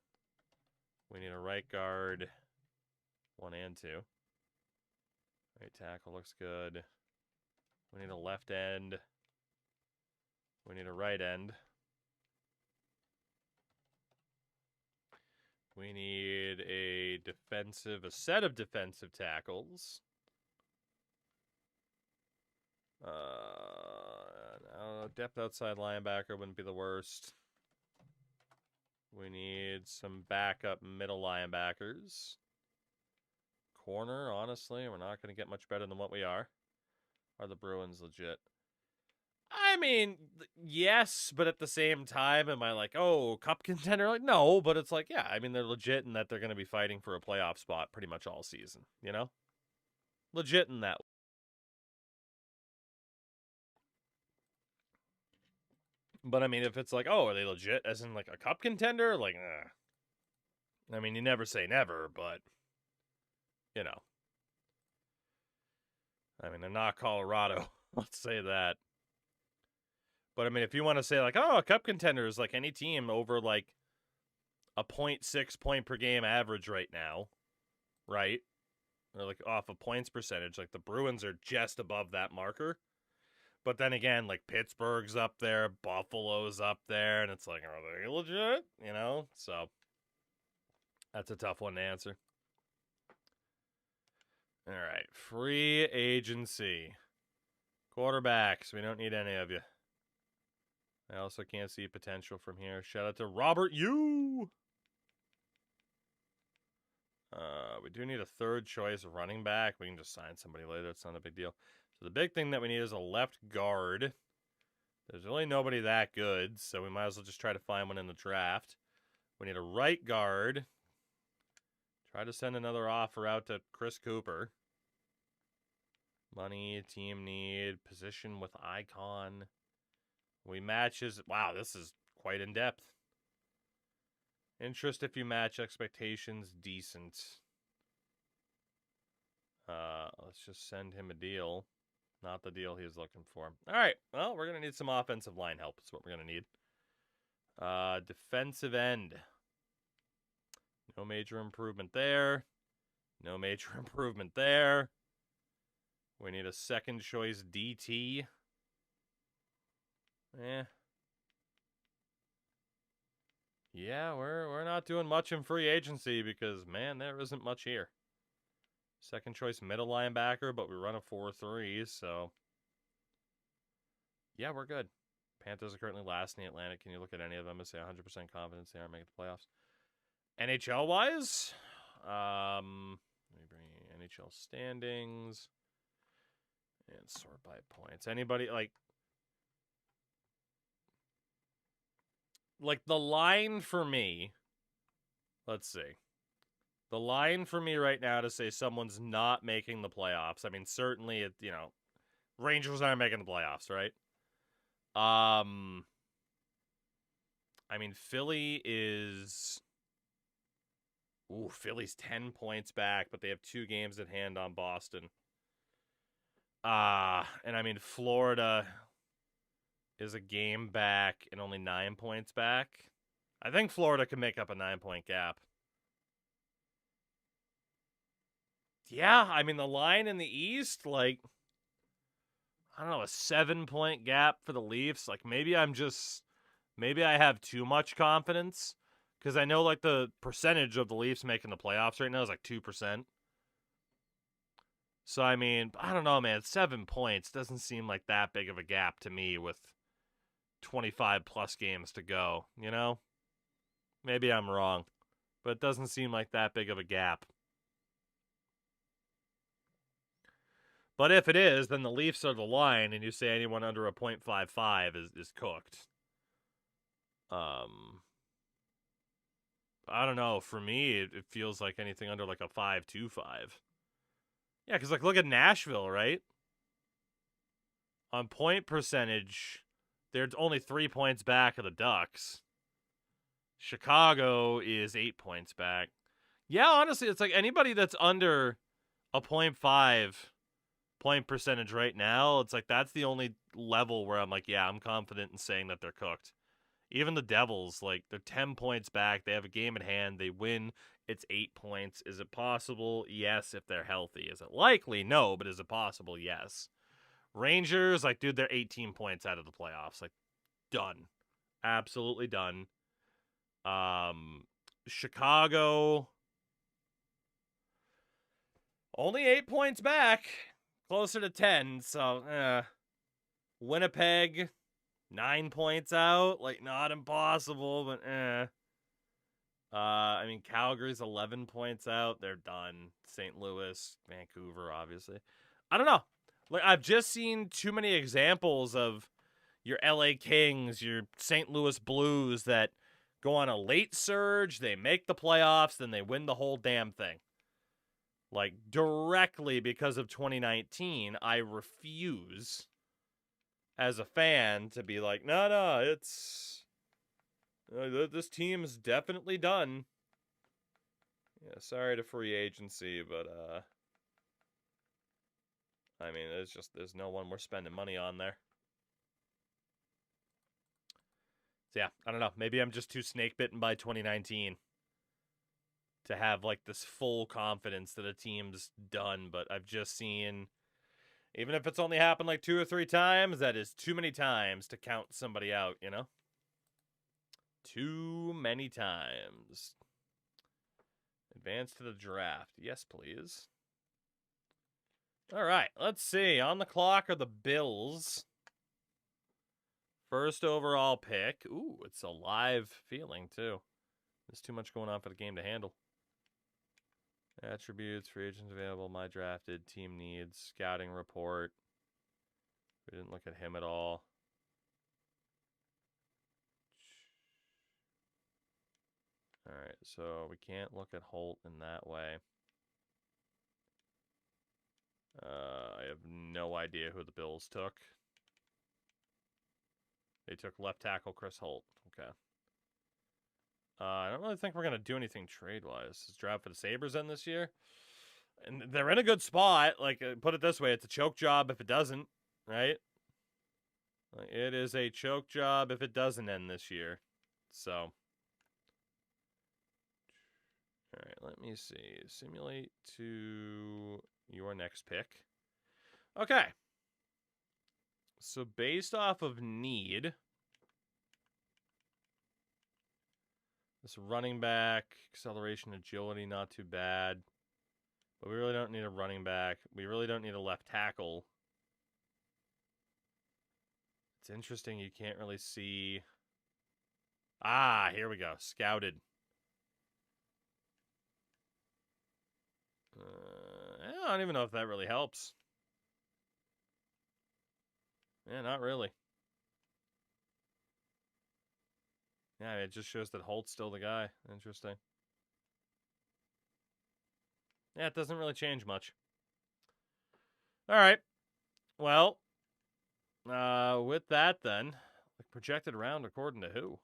We need a right guard. 1 and 2. Right tackle looks good. We need a left end. We need a right end. We need a set of defensive tackles. Depth outside linebacker wouldn't be the worst. We need some backup middle linebackers. Corner, honestly, we're not going to get much better than what we are. Are the Bruins legit? I mean, yes, but at the same time, am I like, oh, cup contender? Like, no, but it's like, yeah, I mean, they're legit in that they're going to be fighting for a playoff spot pretty much all season, you know? Legit in that. But, I mean, if it's like, oh, are they legit as in, like, a cup contender? Like, I mean, you never say never, but, you know. I mean, they're not Colorado. Let's say that. But, I mean, if you want to say, like, oh, a cup contender is, like, any team over, like, a 0.6 point per game average right now, right? Or, like, off of points percentage. Like, the Bruins are just above that marker. But then again, like, Pittsburgh's up there, Buffalo's up there, and it's like, are they legit? You know? So, that's a tough one to answer. All right, free agency. Quarterbacks, we don't need any of you. I also can't see potential from here. Shout out to Robert Yu. We do need a third choice running back. We can just sign somebody later. It's not a big deal. So the big thing that we need is a left guard. There's really nobody that good, so we might as well just try to find one in the draft. We need a right guard. Try to send another offer out to Chris Cooper. Money, team need, position with icon. We matches. Wow, this is quite in depth. Interest if you match expectations, decent. Let's just send him a deal. Not the deal he was looking for. All right, well, we're going to need some offensive line help. That's what we're going to need. Defensive end. No major improvement there. No major improvement there. We need a second choice DT. Yeah, we're not doing much in free agency because, man, there isn't much here. Second choice middle linebacker, but we run a 4-3, so... Yeah, we're good. Panthers are currently last in the Atlantic. Can you look at any of them and say 100% confidence they aren't making the playoffs? NHL-wise, let me bring NHL standings and sort by points. Anybody, like the line for me, let's see. The line for me right now to say someone's not making the playoffs, I mean, certainly, Rangers aren't making the playoffs, right? I mean, Philly is... Ooh, Philly's 10 points back, but they have 2 games at hand on Boston. And I mean, Florida is a game back and only 9 points back. I think Florida can make up a 9-point gap. Yeah, I mean, the line in the East, like, I don't know, a 7-point gap for the Leafs. Like, maybe I have too much confidence. Because I know, like, the percentage of the Leafs making the playoffs right now is, like, 2%. So, I mean, I don't know, man. 7 points doesn't seem like that big of a gap to me with 25-plus games to go, you know? Maybe I'm wrong. But it doesn't seem like that big of a gap. But if it is, then the Leafs are the line, and you say anyone under a .55 is cooked. I don't know. For me, it feels like anything under like a 5.25. Yeah, because like look at Nashville, right? On point percentage, they're only 3 points back of the Ducks. Chicago is 8 points back. Yeah, honestly, it's like anybody that's under a .5 point percentage right now, it's like that's the only level where I'm like, yeah, I'm confident in saying that they're cooked. Even the Devils, like, they're 10 points back. They have a game in hand. They win. It's 8 points. Is it possible? Yes, if they're healthy. Is it likely? No, but is it possible? Yes. Rangers, like, dude, they're 18 points out of the playoffs. Like, done. Absolutely done. Chicago, only 8 points back. Closer to 10, so, Winnipeg... 9 points out, like not impossible, but I mean, Calgary's 11 points out. They're done. St. Louis, Vancouver, obviously. I don't know. Like I've just seen too many examples of your LA Kings, your St. Louis Blues that go on a late surge, they make the playoffs, then they win the whole damn thing. Like directly because of 2019, I refuse as a fan to be like, no, it's this team's definitely done. Yeah, sorry to free agency, but I mean, it's just there's no one we're spending money on there. So yeah, I don't know. Maybe I'm just too snake bitten by 2019 to have like this full confidence that a team's done, but I've just seen, even if it's only happened like 2 or 3 times, that is too many times to count somebody out, you know? Too many times. Advance to the draft. Yes, please. All right, let's see. On the clock are the Bills. First overall pick. Ooh, it's a live feeling, too. There's too much going on for the game to handle. Attributes, free agents available, my drafted, team needs, scouting report. We didn't look at him at all. All right, so we can't look at Holt in that way. I have no idea who the Bills took. They took left tackle Chris Holt. Okay. I don't really think we're going to do anything trade-wise. Is draft for the Sabres end this year? And they're in a good spot. Like, put it this way, it's a choke job if it doesn't, right? Like, it is a choke job if it doesn't end this year. So. All right, let me see. Simulate to your next pick. Okay. So based off of need, This running back, acceleration, agility, not too bad. But we really don't need a running back. We really don't need a left tackle. It's interesting, you can't really see... Ah, here we go. Scouted. I don't even know if that really helps. Yeah, not really. Yeah, it just shows that Holt's still the guy. Interesting. Yeah, it doesn't really change much. All right. Well, with that then, like projected around according to who?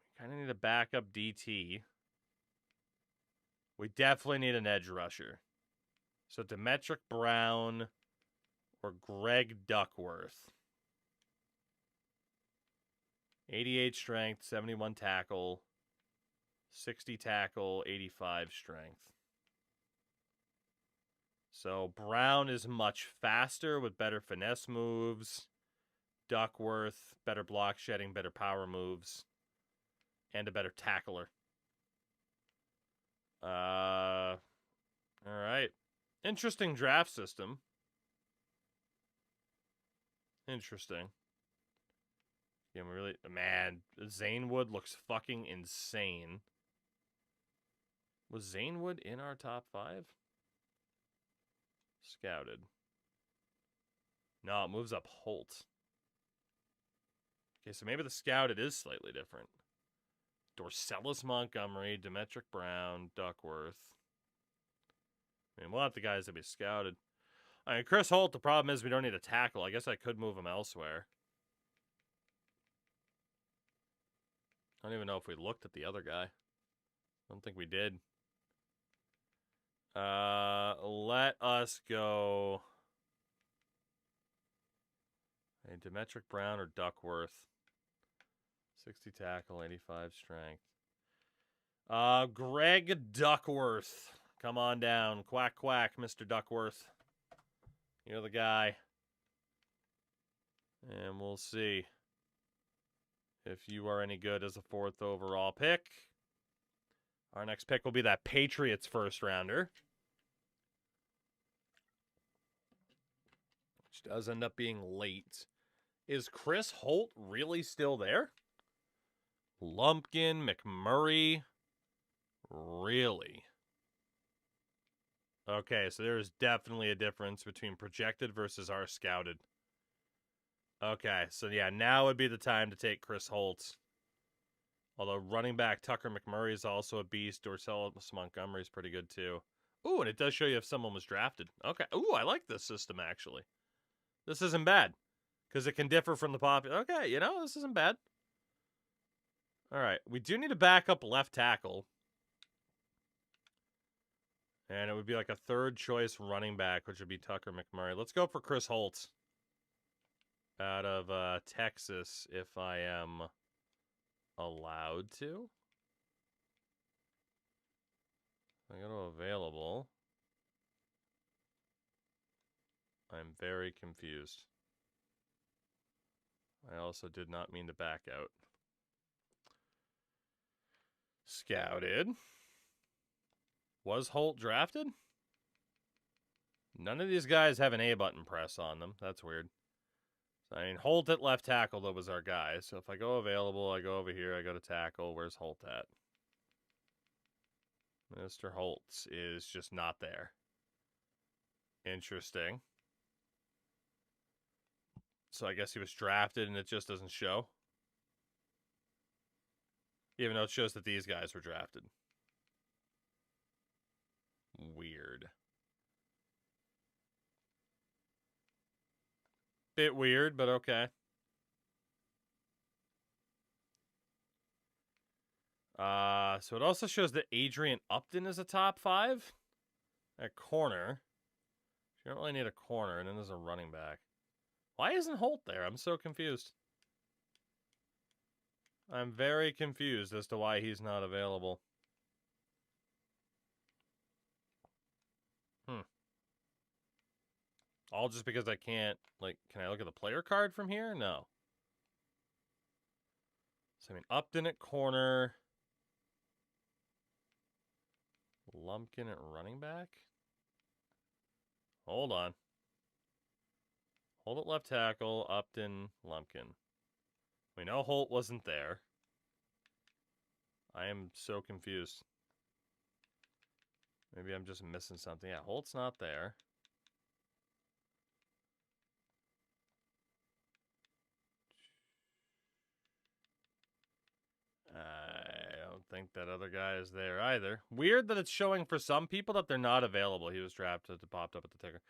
We kind of need a backup DT. We definitely need an edge rusher. So Demetric Brown or Greg Duckworth. 88 strength, 71 tackle, 60 tackle, 85 strength. So Brown is much faster with better finesse moves. Duckworth, better block shedding, better power moves, and a better tackler. All right. Interesting draft system. Interesting. Yeah, man, Zanewood looks fucking insane. Was Zanewood in our top 5? Scouted. No, it moves up Holt. Okay, so maybe the scouted is slightly different. Dorcelis Montgomery, Demetric Brown, Duckworth. I mean, we'll have the guys that we scouted. I mean, Chris Holt, the problem is we don't need a tackle. I guess I could move him elsewhere. I don't even know if we looked at the other guy. I don't think we did. Let us go. Hey, Demetric Brown or Duckworth. 60 tackle, 85 strength. Greg Duckworth. Come on down. Quack, quack, Mr. Duckworth. You're the guy. And we'll see if you are any good as a 4th overall pick. Our next pick will be that Patriots first rounder. Which does end up being late. Is Chris Holt really still there? Lumpkin, McMurray. Really? Okay, so there is definitely a difference between projected versus our scouted. Okay, so yeah, now would be the time to take Chris Holt. Although running back Tucker McMurray is also a beast. Dorcelis Montgomery is pretty good too. Ooh, and it does show you if someone was drafted. Okay. Ooh, I like this system actually. This isn't bad. Because it can differ from the popular. Okay, you know, this isn't bad. All right, we do need a backup left tackle. And it would be like a 3rd choice running back, which would be Tucker McMurray. Let's go for Chris Holt. Out of Texas, if I am allowed to. I go to available. I'm very confused. I also did not mean to back out. Scouted. Was Holt drafted? None of these guys have an A button press on them. That's weird. I mean, Holt at left tackle, though, was our guy. So if I go available, I go over here, I go to tackle. Where's Holt at? Mr. Holtz is just not there. Interesting. So I guess he was drafted and it just doesn't show. Even though it shows that these guys were drafted. Weird. Bit weird, but okay. So it also shows that Adrian Upton is a top 5 at corner. You don't really need a corner, and then there's a running back. Why isn't Holt there? I'm so confused. I'm very confused as to why he's not available. All just because I can't, like, can I look at the player card from here? No. So, I mean, Upton at corner. Lumpkin at running back? Hold on. Hold at left tackle, Upton, Lumpkin. We know Holt wasn't there. I am so confused. Maybe I'm just missing something. Yeah, Holt's not there. I don't think that other guy is there either. Weird that it's showing for some people that they're not available. He was drafted, it popped up at the ticker.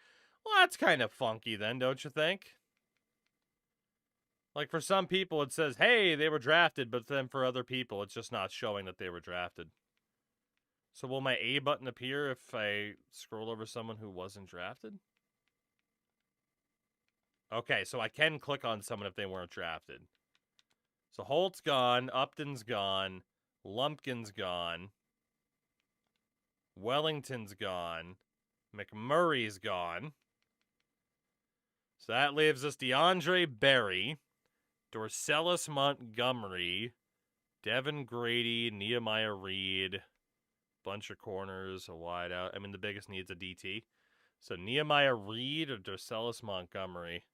Well, that's kind of funky then, don't you think? Like, for some people, it says, hey, they were drafted, but then for other people, it's just not showing that they were drafted. So will my A button appear if I scroll over someone who wasn't drafted? Okay, so I can click on someone if they weren't drafted. So Holt's gone, Upton's gone, Lumpkin's gone, Wellington's gone, McMurray's gone. So that leaves us DeAndre Berry, Dorcelis Montgomery, Devin Grady, Nehemiah Reed, bunch of corners, a wide out. I mean, the biggest need's a DT. So Nehemiah Reed or Dorcelis Montgomery.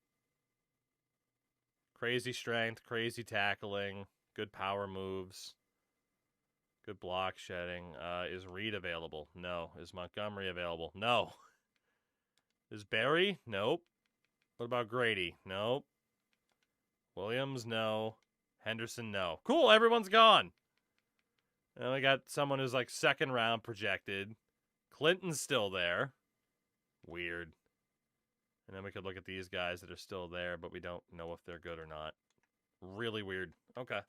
Crazy strength, crazy tackling, good power moves, good block shedding. Is Reed available? No. Is Montgomery available? No. Is Berry? Nope. What about Grady? Nope. Williams? No. Henderson? No. Cool, everyone's gone. And we got someone who's like second round projected. Clinton's still there. Weird. And then we could look at these guys that are still there, but we don't know if they're good or not. Really weird. Okay.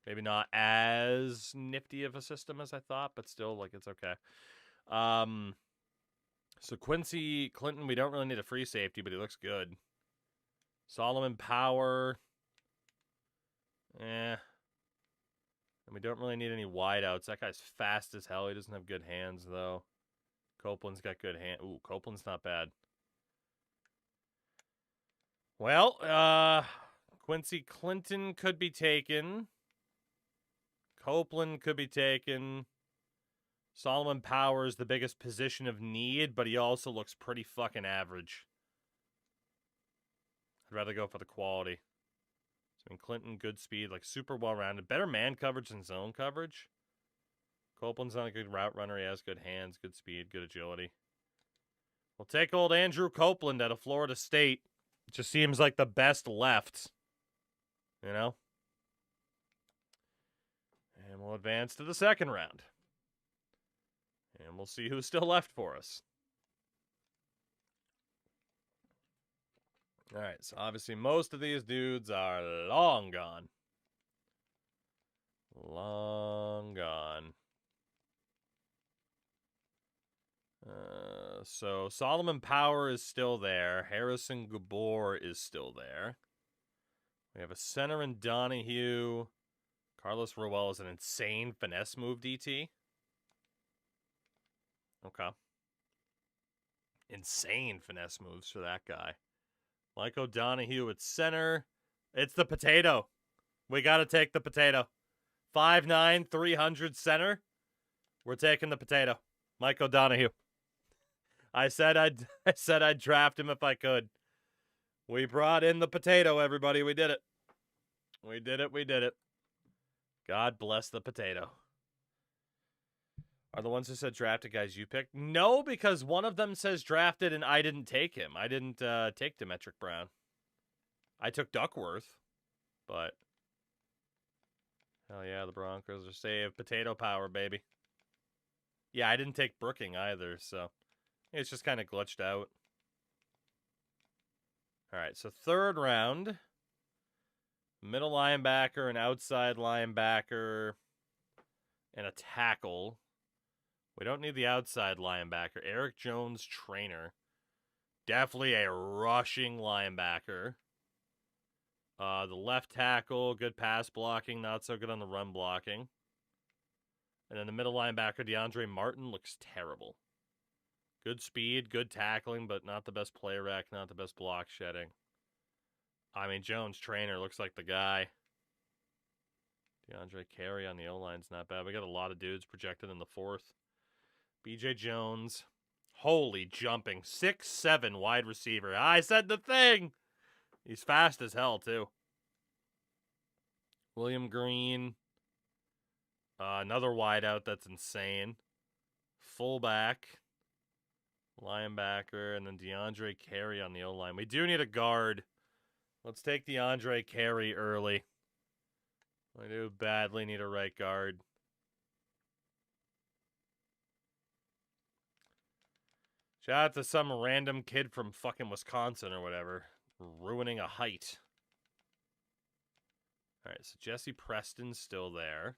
Maybe not as nifty of a system as I thought, but still, like, it's okay. So Quincy Clinton, we don't really need a free safety, but he looks good. Solomon Power. And we don't really need any wideouts. That guy's fast as hell. He doesn't have good hands, though. Copeland's got good hands. Ooh, Copeland's not bad. Well, Quincy Clinton could be taken. Copeland could be taken. Solomon Power is the biggest position of need, but he also looks pretty fucking average. I'd rather go for the quality. So, I mean, Clinton, good speed, like super well-rounded. Better man coverage than zone coverage. Copeland's not a good route runner. He has good hands, good speed, good agility. We'll take old Andrew Copeland out of Florida State. Just seems like the best left. You know? And we'll advance to the second round. And we'll see who's still left for us. All right, so obviously most of these dudes are long gone. Long gone. So Solomon Power is still there. Harrison Gabor is still there. We have a center in Donahue. Carlos Rowell is an insane finesse move, DT. Okay. Insane finesse moves for that guy. Mike O'Donohue at center. It's the potato. We got to take the potato. 5'9", 300 center. We're taking the potato. Mike O'Donohue. I said I'd draft him if I could. We brought in the potato, everybody. We did it. We did it. God bless the potato. Are the ones who said drafted guys you picked? No, because one of them says drafted and I didn't take him. I didn't take Demetric Brown. I took Duckworth, but hell yeah, the Broncos are saved. Potato power, baby. Yeah, I didn't take Brooking either, so it's just kind of glitched out. All right, so third round. Middle linebacker, an outside linebacker, and a tackle. We don't need the outside linebacker. Eric Jones, trainer. Definitely a rushing linebacker. The left tackle, good pass blocking, not so good on the run blocking. And then the middle linebacker, DeAndre Martin, looks terrible. Good speed, good tackling, but not the best play rec, not the best block shedding. I mean, Jones, trainer, looks like the guy. DeAndre Carey on the O-line's not bad. We got a lot of dudes projected in the 4th. BJ Jones. Holy jumping. 6'7" wide receiver. I said the thing! He's fast as hell, too. William Green. Another wideout that's insane. Fullback. Linebacker. And then DeAndre Carey on the O-line. We do need a guard. Let's take DeAndre Carey early. We do badly need a right guard. Shout out to some random kid from fucking Wisconsin or whatever. Ruining a height. Alright, so Jesse Preston's still there.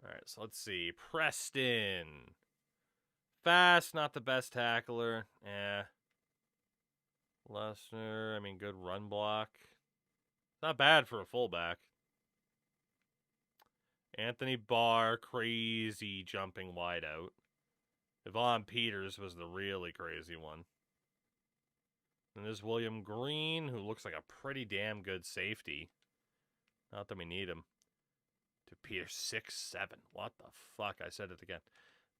Alright, so let's see. Preston. Fast, not the best tackler. Lesnar, I mean, good run block. Not bad for a fullback. Anthony Barr, crazy jumping wideout. Devon Peters was the really crazy one. And there's William Green, who looks like a pretty damn good safety. Not that we need him. To Peters, 6'7". What the fuck? I said it again.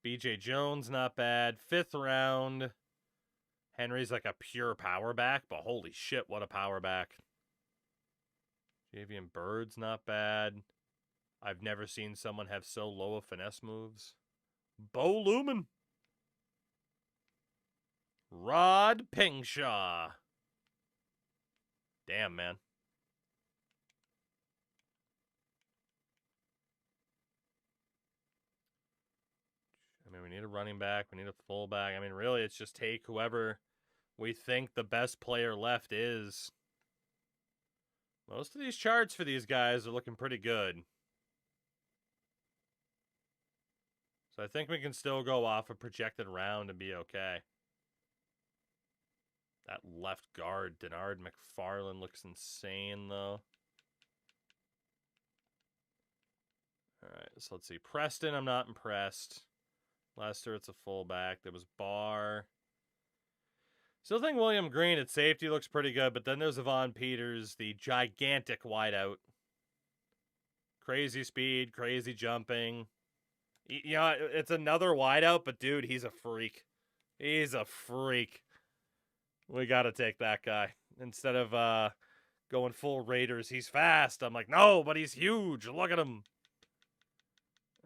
BJ Jones, not bad. 5th round. Henry's like a pure power back, but holy shit, what a power back. Javian Bird's not bad. I've never seen someone have so low of finesse moves. Bo Lumen. Rod Pingshaw. Damn, man. I mean, we need a running back. We need a fullback. I mean, really, it's just take whoever we think the best player left is. Most of these charts for these guys are looking pretty good. So I think we can still go off a projected round and be okay. That left guard, Denard McFarland, looks insane, though. Alright, so let's see. Preston, I'm not impressed. Lester, it's a fullback. There was Barr. Still think William Green at safety looks pretty good, but then there's Devon Peters, the gigantic wideout. Crazy speed, crazy jumping. You know, it's another wideout, but dude, he's a freak. He's a freak. We got to take that guy. Instead of going full Raiders, he's fast. I'm like, no, but he's huge. Look at him.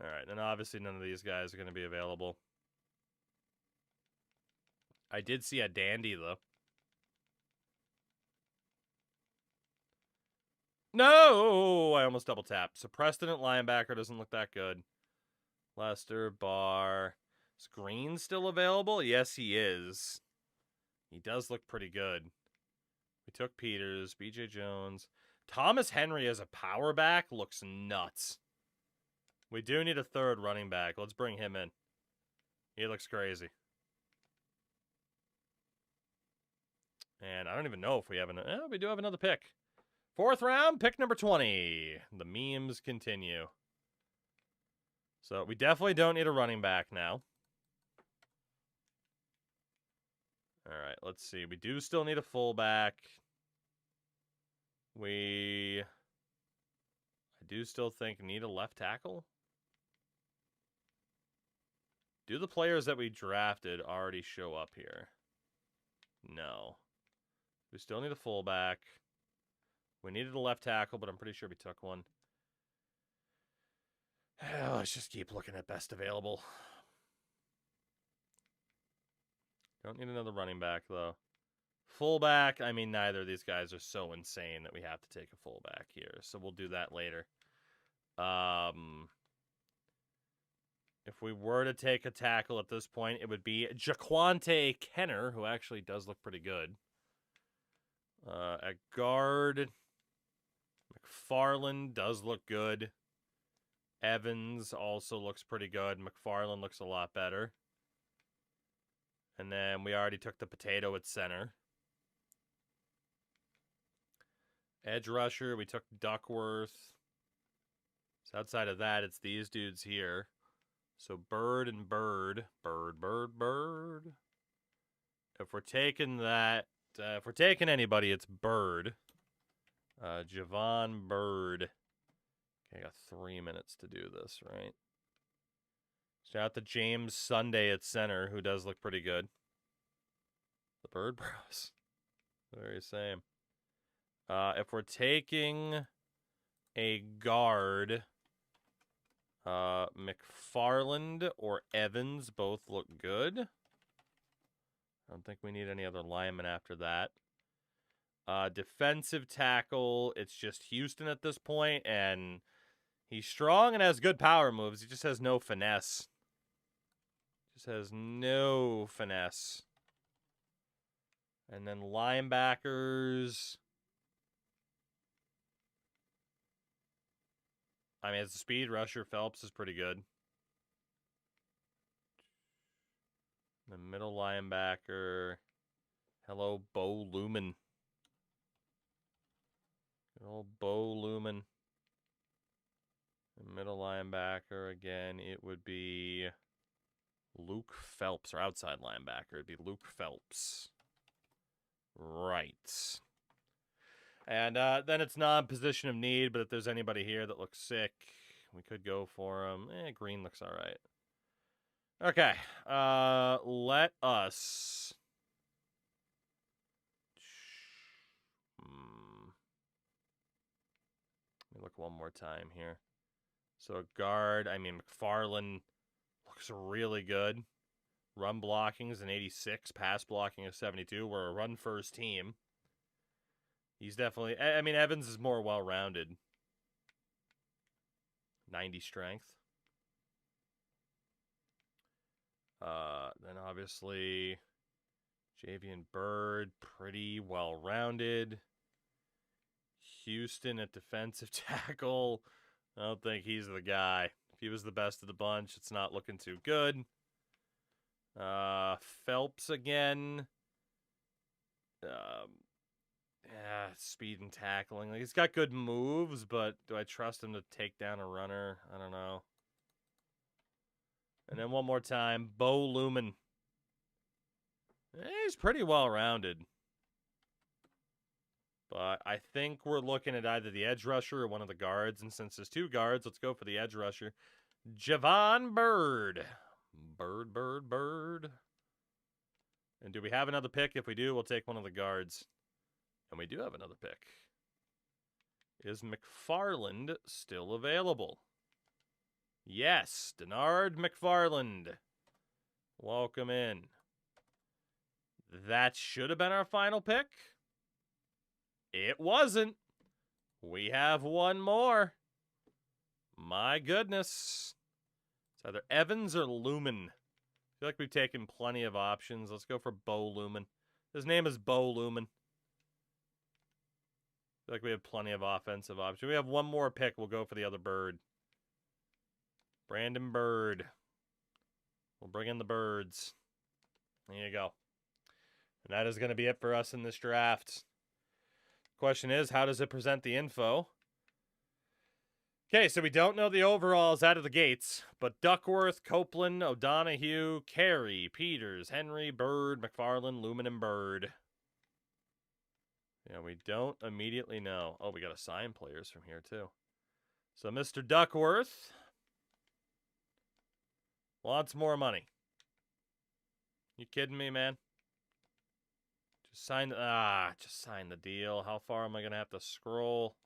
All right, and obviously none of these guys are going to be available. I did see a dandy, though. No! I almost double tapped. So Preston at linebacker doesn't look that good. Lester, Barr. Is Green still available? Yes, he is. He does look pretty good. We took Peters, BJ Jones. Thomas Henry as a power back looks nuts. We do need a 3rd running back. Let's bring him in. He looks crazy. And I don't even know if we have we do have another pick. 4th round, pick number 20. The memes continue. So we definitely don't need a running back now. All right, let's see. We do still need a fullback. I do still think need a left tackle. Do the players that we drafted already show up here? No. We still need a fullback. We needed a left tackle, but I'm pretty sure we took one. Let's just keep looking at best available. Don't need another running back, though. Fullback, I mean, neither of these guys are so insane that we have to take a fullback here. So we'll do that later. If we were to take a tackle at this point, it would be Jaquante Kenner, who actually does look pretty good. At guard, McFarland does look good. Evans also looks pretty good. McFarland looks a lot better. And then we already took the potato at center. Edge rusher, we took Duckworth. So outside of that, it's these dudes here. So Bird and Bird. Bird. If we're taking that, if we're taking anybody, it's Bird. Javon Bird. Okay, I got 3 minutes to do this, right? Shout out to James Sunday at center, who does look pretty good. The Bird Bros. Very same. If we're taking a guard, McFarland or Evans both look good. I don't think we need any other linemen after that. Defensive tackle, it's just Houston at this point, and he's strong and has good power moves. He just has no finesse. Just has no finesse. And then linebackers. I mean, as a speed rusher, Phelps is pretty good. The middle linebacker. Hello, Bo Lumen. Good old Bo Lumen. The middle linebacker, again, it would be Luke Phelps, or outside linebacker. It'd be Luke Phelps. Right. And then it's non-position of need, but if there's anybody here that looks sick, we could go for him. Green looks all right. Okay. Let us... Let me look one more time here. So a guard, I mean, McFarland looks really good. Run blocking is an 86, pass blocking is 72. We're a run-first team. He's definitely... I mean, Evans is more well-rounded. 90 strength. Then obviously, Javian Bird, pretty well-rounded. Houston at defensive tackle. I don't think he's the guy. If he was the best of the bunch, it's not looking too good. Phelps again. Speed and tackling. Like, he's got good moves, but do I trust him to take down a runner? I don't know. And then one more time, Bo Lumen. He's pretty well-rounded. But I think we're looking at either the edge rusher or one of the guards. And since there's two guards, let's go for the edge rusher. Javon Bird. Bird. And do we have another pick? If we do, we'll take one of the guards. And we do have another pick. Is McFarland still available? Yes, Denard McFarland. Welcome in. That should have been our final pick. It wasn't. We have one more. My goodness. It's either Evans or Lumen. I feel like we've taken plenty of options. Let's go for Bo Lumen. His name is Bo Lumen. I feel like we have plenty of offensive options. We have one more pick. We'll go for the other bird. Brandon Bird. We'll bring in the birds. There you go. And that is going to be it for us in this draft. Question is, how does it present the info? Okay, so we don't know the overalls out of the gates, but Duckworth, Copeland, O'Donohue, Carey, Peters, Henry, Bird, McFarland, Lumen, and Bird. Yeah, we don't immediately know. Oh, we got to sign players from here, too. So Mr. Duckworth wants more money. You kidding me, man? Just sign the deal. How far am I going to have to scroll?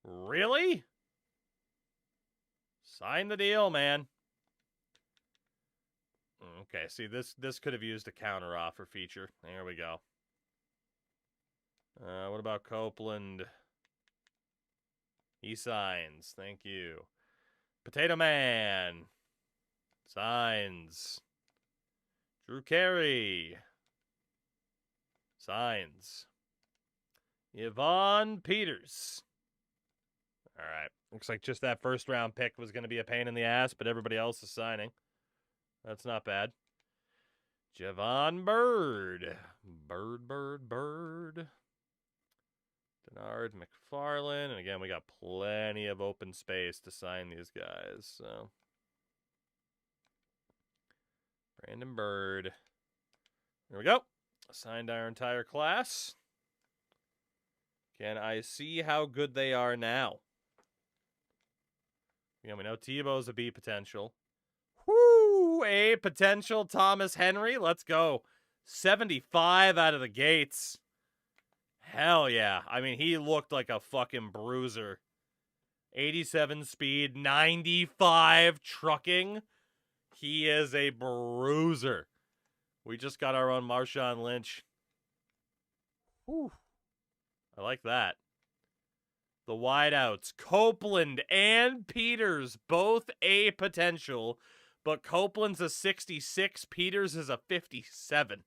Really? Sign the deal, man. Okay, see, this could have used a counter offer feature. There we go. What about Copeland? He signs. Thank you. Potato Man. Signs. Drew Carey. Signs. Yvonne Peters. All right. Looks like just that first round pick was going to be a pain in the ass, but everybody else is signing. That's not bad. Javon Bird. Bird. Denard McFarland. And again, we got plenty of open space to sign these guys. So Brandon Bird. There we go. Signed our entire class. Can I see how good they are now? Yeah, we know Tebow's a B potential. Woo! A potential Thomas Henry. Let's go. 75 out of the gates. Hell yeah. I mean, he looked like a fucking bruiser. 87 speed, 95 trucking. He is a bruiser. We just got our own Marshawn Lynch. Whew. I like that. The wideouts, Copeland and Peters, both A potential, but Copeland's a 66, Peters is a 57.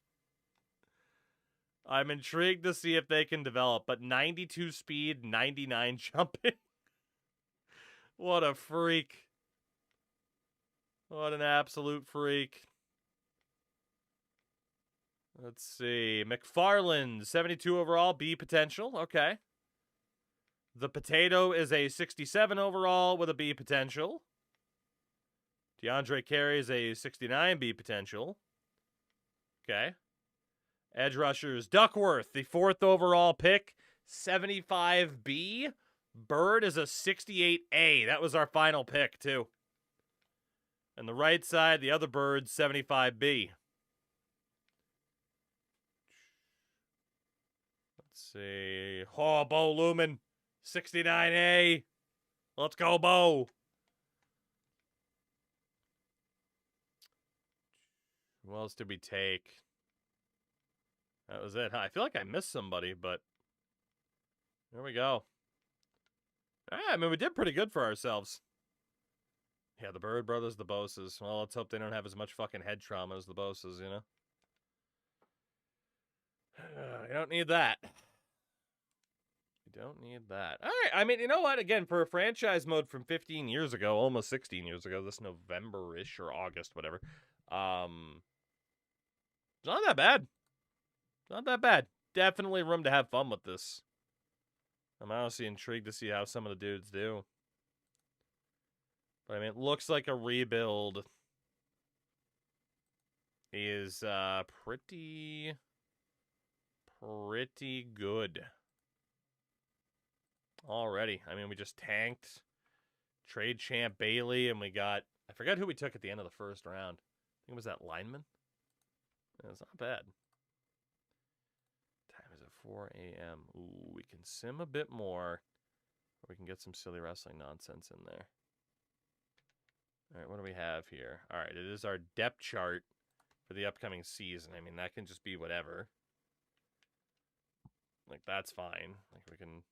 I'm intrigued to see if they can develop, but 92 speed, 99 jumping. What a freak. What an absolute freak. Let's see. McFarland, 72 overall, B potential. Okay. The Potato is a 67 overall with a B potential. DeAndre Carey is a 69 B potential. Okay. Edge rushers, Duckworth, the 4th overall pick, 75B. Bird is a 68A. That was our final pick, too. And the right side, the other Bird, 75B. Let's see. Oh, Bo Lumen, 69A. Let's go, Bo. Who else did we take? That was it. I feel like I missed somebody, but there we go. I mean, we did pretty good for ourselves. Yeah, the Bird brothers, the Boses. Well, let's hope they don't have as much fucking head trauma as the Boses, you know? You don't need that. You don't need that. All right, I mean, you know what? Again, for a franchise mode from 15 years ago, almost 16 years ago, this November-ish or August, whatever, it's not that bad. Not that bad. Definitely room to have fun with this. I'm honestly intrigued to see how some of the dudes do. But I mean, it looks like a rebuild is pretty good. Already. I mean, we just tanked trade champ Bailey, and we got, I forgot who we took at the end of the first round. I think it was that lineman. It's not bad. Time is at 4 a.m. Ooh, we can sim a bit more. Or we can get some silly wrestling nonsense in there. All right, what do we have here? All right, it is our depth chart for the upcoming season. I mean, that can just be whatever. Like, that's fine. Like, we can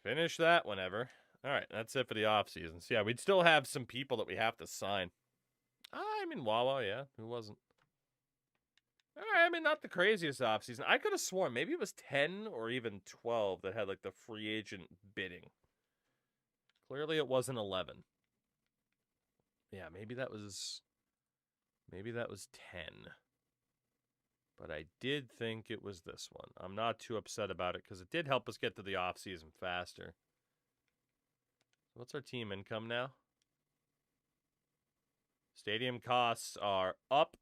finish that whenever. All right, that's it for the offseason. So, yeah, we'd still have some people that we have to sign. I mean, Wawa, yeah. Who wasn't? All right, I mean, not the craziest offseason. I could have sworn maybe it was 10 or even 12 that had, like, the free agent bidding. Clearly it wasn't 11. Yeah, maybe that was 10. But I did think it was this one. I'm not too upset about it because it did help us get to the offseason faster. What's our team income now? Stadium costs are up.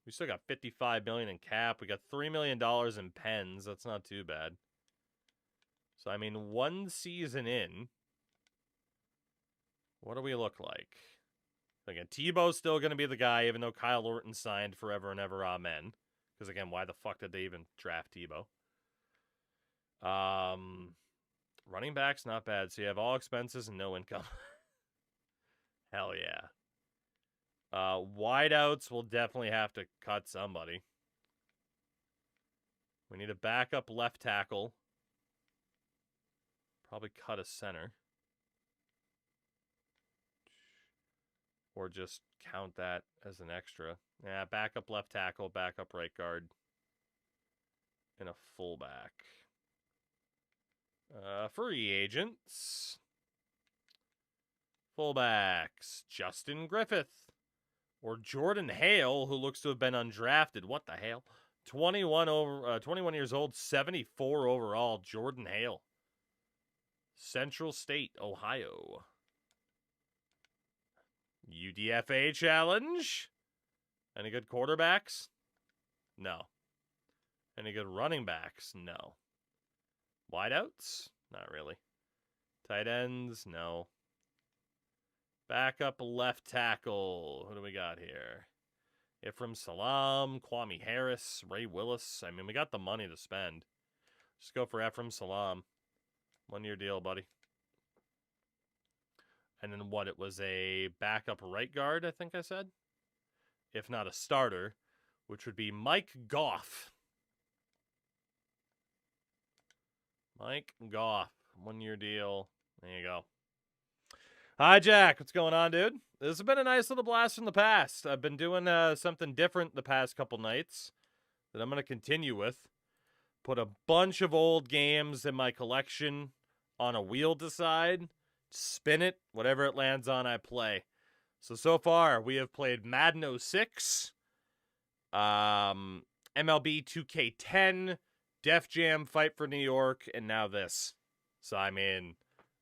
We still got $55 million in cap. We got $3 million in pens. That's not too bad. So, I mean, one season in, what do we look like? Again, Tebow's still going to be the guy, even though Kyle Orton signed forever and ever, amen. Because, again, why the fuck did they even draft Tebow? Running back's not bad. So you have all expenses and no income. Hell yeah. Wideouts, we'll definitely have to cut somebody. We need a backup left tackle. Probably cut a center. Or just count that as an extra. Yeah, backup left tackle, backup right guard, and a fullback. Free agents. Fullbacks. Justin Griffith. Or Jordan Hale, who looks to have been undrafted. What the hell? 21 years old, 74 overall. Jordan Hale. Central State, Ohio. UDFA challenge. Any good quarterbacks? No. Any good running backs? No. Wideouts? Not really. Tight ends? No. Backup left tackle. Who do we got here? Ephraim Salam, Kwame Harris, Ray Willis. I mean, we got the money to spend. Just go for Ephraim Salam. 1-year deal, buddy. And then what? It was a backup right guard, I think I said. If not a starter, which would be Mike Goff. Mike Goff. 1-year deal. There you go. Hi, Jack. What's going on, dude? This has been a nice little blast from the past. I've been doing something different the past couple nights that I'm going to continue with. Put a bunch of old games in my collection on a wheel to side. Spin it. Whatever it lands on, I play. So far, we have played Madden 06, MLB 2K10, Def Jam Fight for New York, and now this. So, I mean,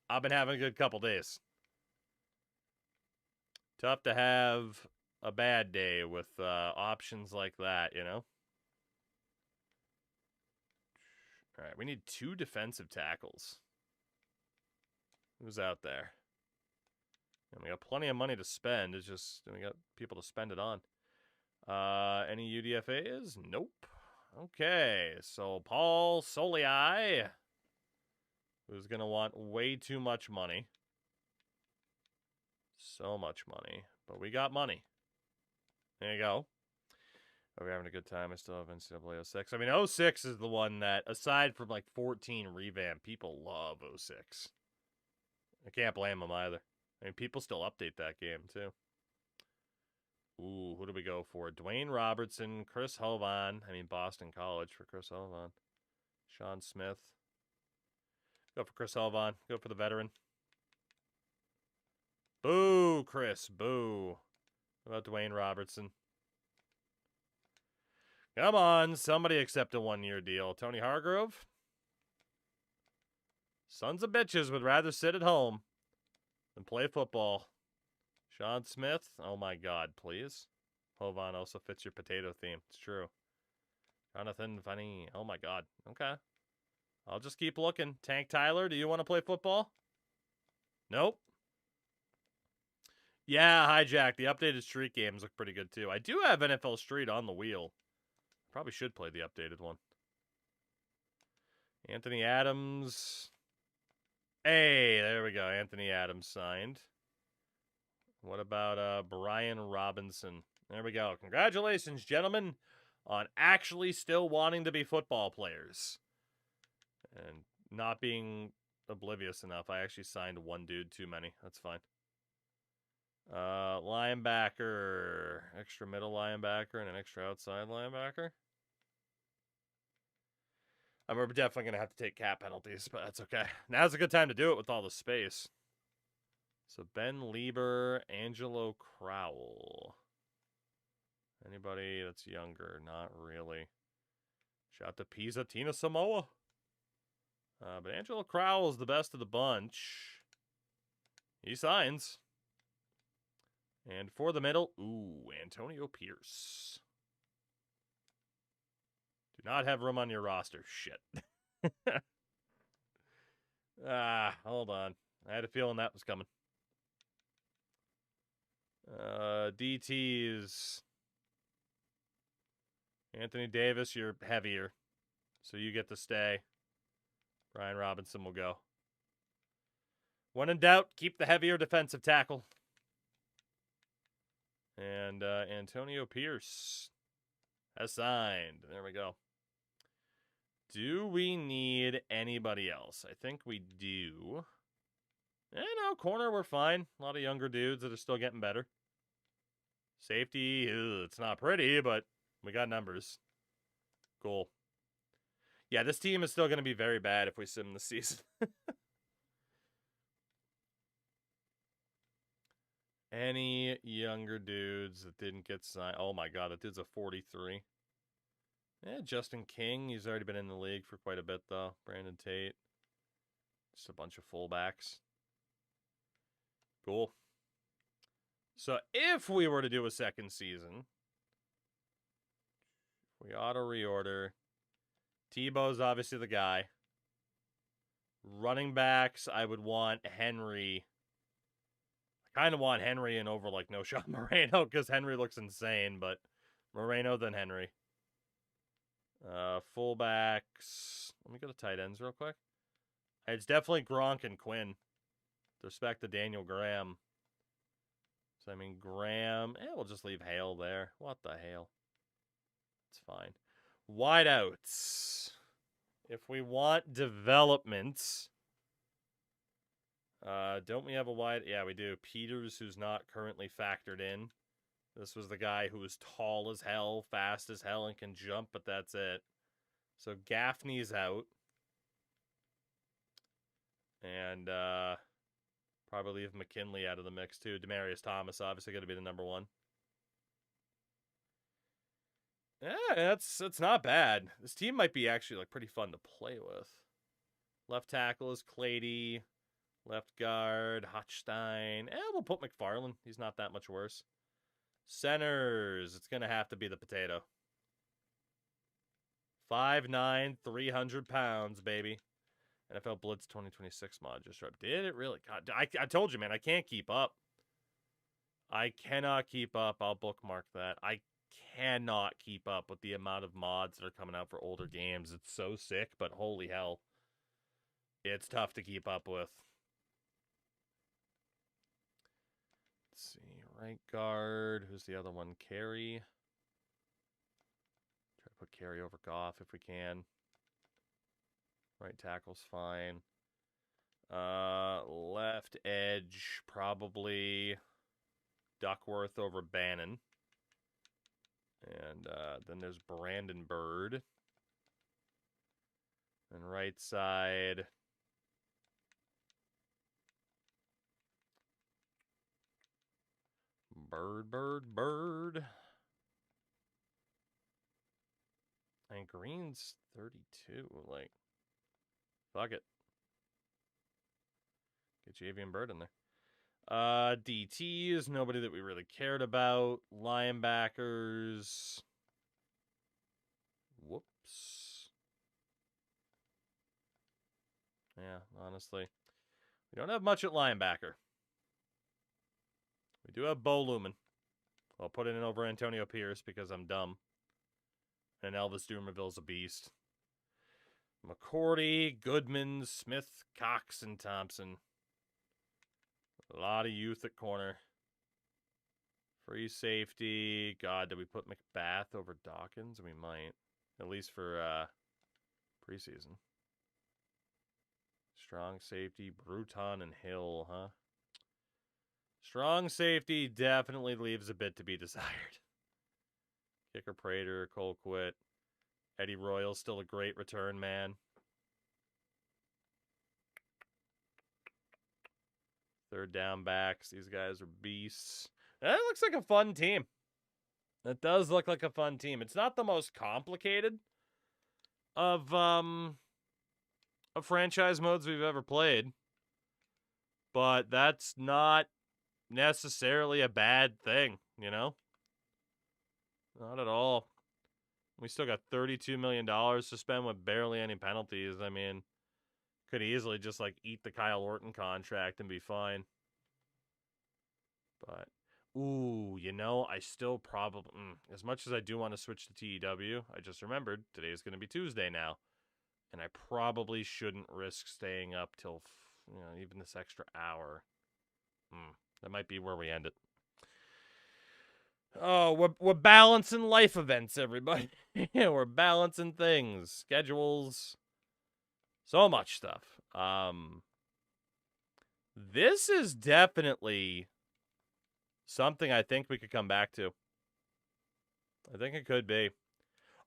I've been having a good couple days. Tough to have a bad day with options like that, you know? All right, we need 2 defensive tackles. Who's out there? And we got plenty of money to spend. It's just we got people to spend it on. Any UDFAs? Nope. Okay, so Paul Solii, who's going to want way too much money. So much money. But we got money. There you go. Are we having a good time? I still have NCAA 06. I mean, 06 is the one that, aside from like 14 revamp, people love 06. I can't blame them either. I mean, people still update that game, too. Ooh, who do we go for? Dwayne Robertson, Chris Hovan. I mean, Boston College for Chris Hovan. Sean Smith. Go for Chris Hovan. Go for the veteran. Boo, Chris. Boo. What about Dwayne Robertson? Come on. Somebody accept a 1-year deal. Tony Hargrove? Sons of bitches would rather sit at home than play football. Sean Smith? Oh my God, please. Hovan also fits your potato theme. It's true. Jonathan Funny. Oh my God. Okay. I'll just keep looking. Tank Tyler, do you want to play football? Nope. Yeah, Hijack. The updated Street games look pretty good too. I do have NFL Street on the wheel. Probably should play the updated one. Anthony Adams. Hey, there we go. Anthony Adams signed. What about Brian Robinson? There we go. Congratulations, gentlemen, on actually still wanting to be football players. And not being oblivious enough. I actually signed one dude too many. That's fine. Linebacker. Extra middle linebacker and an extra outside linebacker. We're definitely going to have to take cap penalties, but that's okay. Now's a good time to do it with all the space. So Ben Lieber, Angelo Crowell. Anybody that's younger? Not really. Shout to Pisa, Tina Samoa. But Angelo Crowell is the best of the bunch. He signs. And for the middle, ooh, Antonio Pierce. Do not have room on your roster. Shit. Hold on. I had a feeling that was coming. DTs. Anthony Davis, you're heavier. So you get to stay. Brian Robinson will go. When in doubt, keep the heavier defensive tackle. And Antonio Pierce has signed. There we go. Do we need anybody else? I think we do. No, corner, we're fine. A lot of younger dudes that are still getting better. Safety, it's not pretty, but we got numbers. Cool. Yeah, this team is still going to be very bad if we sim this season. Any younger dudes that didn't get signed? Oh my God, that dude's a 43. Justin King, he's already been in the league for quite a bit, though. Brandon Tate. Just a bunch of fullbacks. Cool. So if we were to do a second season, we auto reorder. Tebow's obviously the guy. Running backs, I would want Henry. I kind of want Henry in over like no shot Moreno because Henry looks insane, but Moreno then Henry. Fullbacks. Let me go to tight ends real quick. It's definitely Gronk and Quinn. With respect to Daniel Graham. So, I mean, Graham. We'll just leave Hale there. What the hell? It's fine. Wideouts. If we want developments. Don't we have a wide? Yeah, we do. Peters, who's not currently factored in. This was the guy who was tall as hell, fast as hell, and can jump, but that's it. So Gaffney's out. And probably leave McKinley out of the mix, too. Demaryius Thomas, obviously, going to be the number one. Yeah, that's not bad. This team might be actually like pretty fun to play with. Left tackle is Clady. Left guard, Hochstein. We'll put McFarland. He's not that much worse. Centers, it's going to have to be the potato. 5'9", 300 pounds, baby. NFL Blitz 2026 mod just dropped. Did it really? God, I told you, man, I can't keep up. I cannot keep up. I'll bookmark that. I cannot keep up with the amount of mods that are coming out for older games. It's so sick, but holy hell. It's tough to keep up with. Let's see. Right guard. Who's the other one? Carey. Try to put Carey over Goff if we can. Right tackle's fine. Left edge, probably Duckworth over Bannon. And then there's Brandon Bird. And right side... Bird. And Green's 32. Like, fuck it. Get Javian Bird in there. DTs, nobody that we really cared about. Linebackers. Whoops. Yeah, honestly. We don't have much at linebacker. We do have Bo Lumen. I'll put it in over Antonio Pierce because I'm dumb. And Elvis Dumerville's a beast. McCourty, Goodman, Smith, Cox, and Thompson. A lot of youth at corner. Free safety. God, did we put McBath over Dawkins? We might. At least for preseason. Strong safety, Bruton and Hill, huh? Strong safety definitely leaves a bit to be desired. Kicker Prater, Colquitt. Eddie Royal's still a great return man. Third down backs. These guys are beasts. That looks like a fun team. That does look like a fun team. It's not the most complicated of franchise modes we've ever played. But that's not necessarily a bad thing, you know? Not at all. We still got $32 million to spend with barely any penalties. I mean, could easily just, like, eat the Kyle Orton contract and be fine. But, ooh, you know, I still probably... as much as I do want to switch to TEW, I just remembered today's going to be Tuesday now. And I probably shouldn't risk staying up till, even this extra hour. That might be where we end it. Oh, we're balancing life events, everybody. We're balancing things, schedules, so much stuff. This is definitely something I think we could come back to. I think it could be.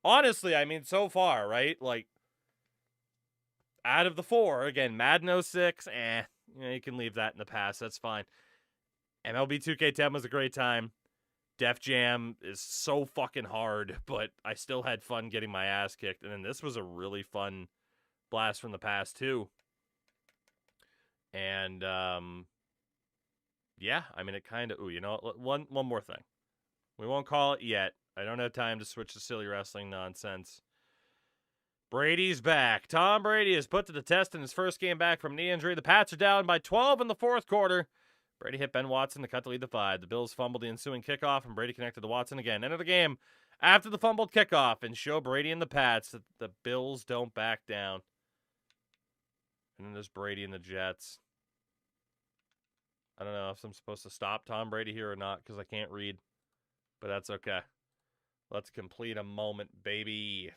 Honestly, I mean, so far, right? Like, out of the four, again, Madden 06, you can leave that in the past. That's fine. MLB 2K10 was a great time. Def Jam is so fucking hard, but I still had fun getting my ass kicked. And then this was a really fun blast from the past, too. And, yeah, I mean, it kind of... Ooh, you know what? One more thing. We won't call it yet. I don't have time to switch to silly wrestling nonsense. Brady's back. Tom Brady is put to the test in his first game back from knee injury. The Pats are down by 12 in the fourth quarter. Brady hit Ben Watson to cut the lead to 5. The Bills fumbled the ensuing kickoff, and Brady connected to Watson again. End of the game after the fumbled kickoff, and show Brady and the Pats that the Bills don't back down. And then there's Brady and the Jets. I don't know if I'm supposed to stop Tom Brady here or not because I can't read, but that's okay. Let's complete a moment, baby.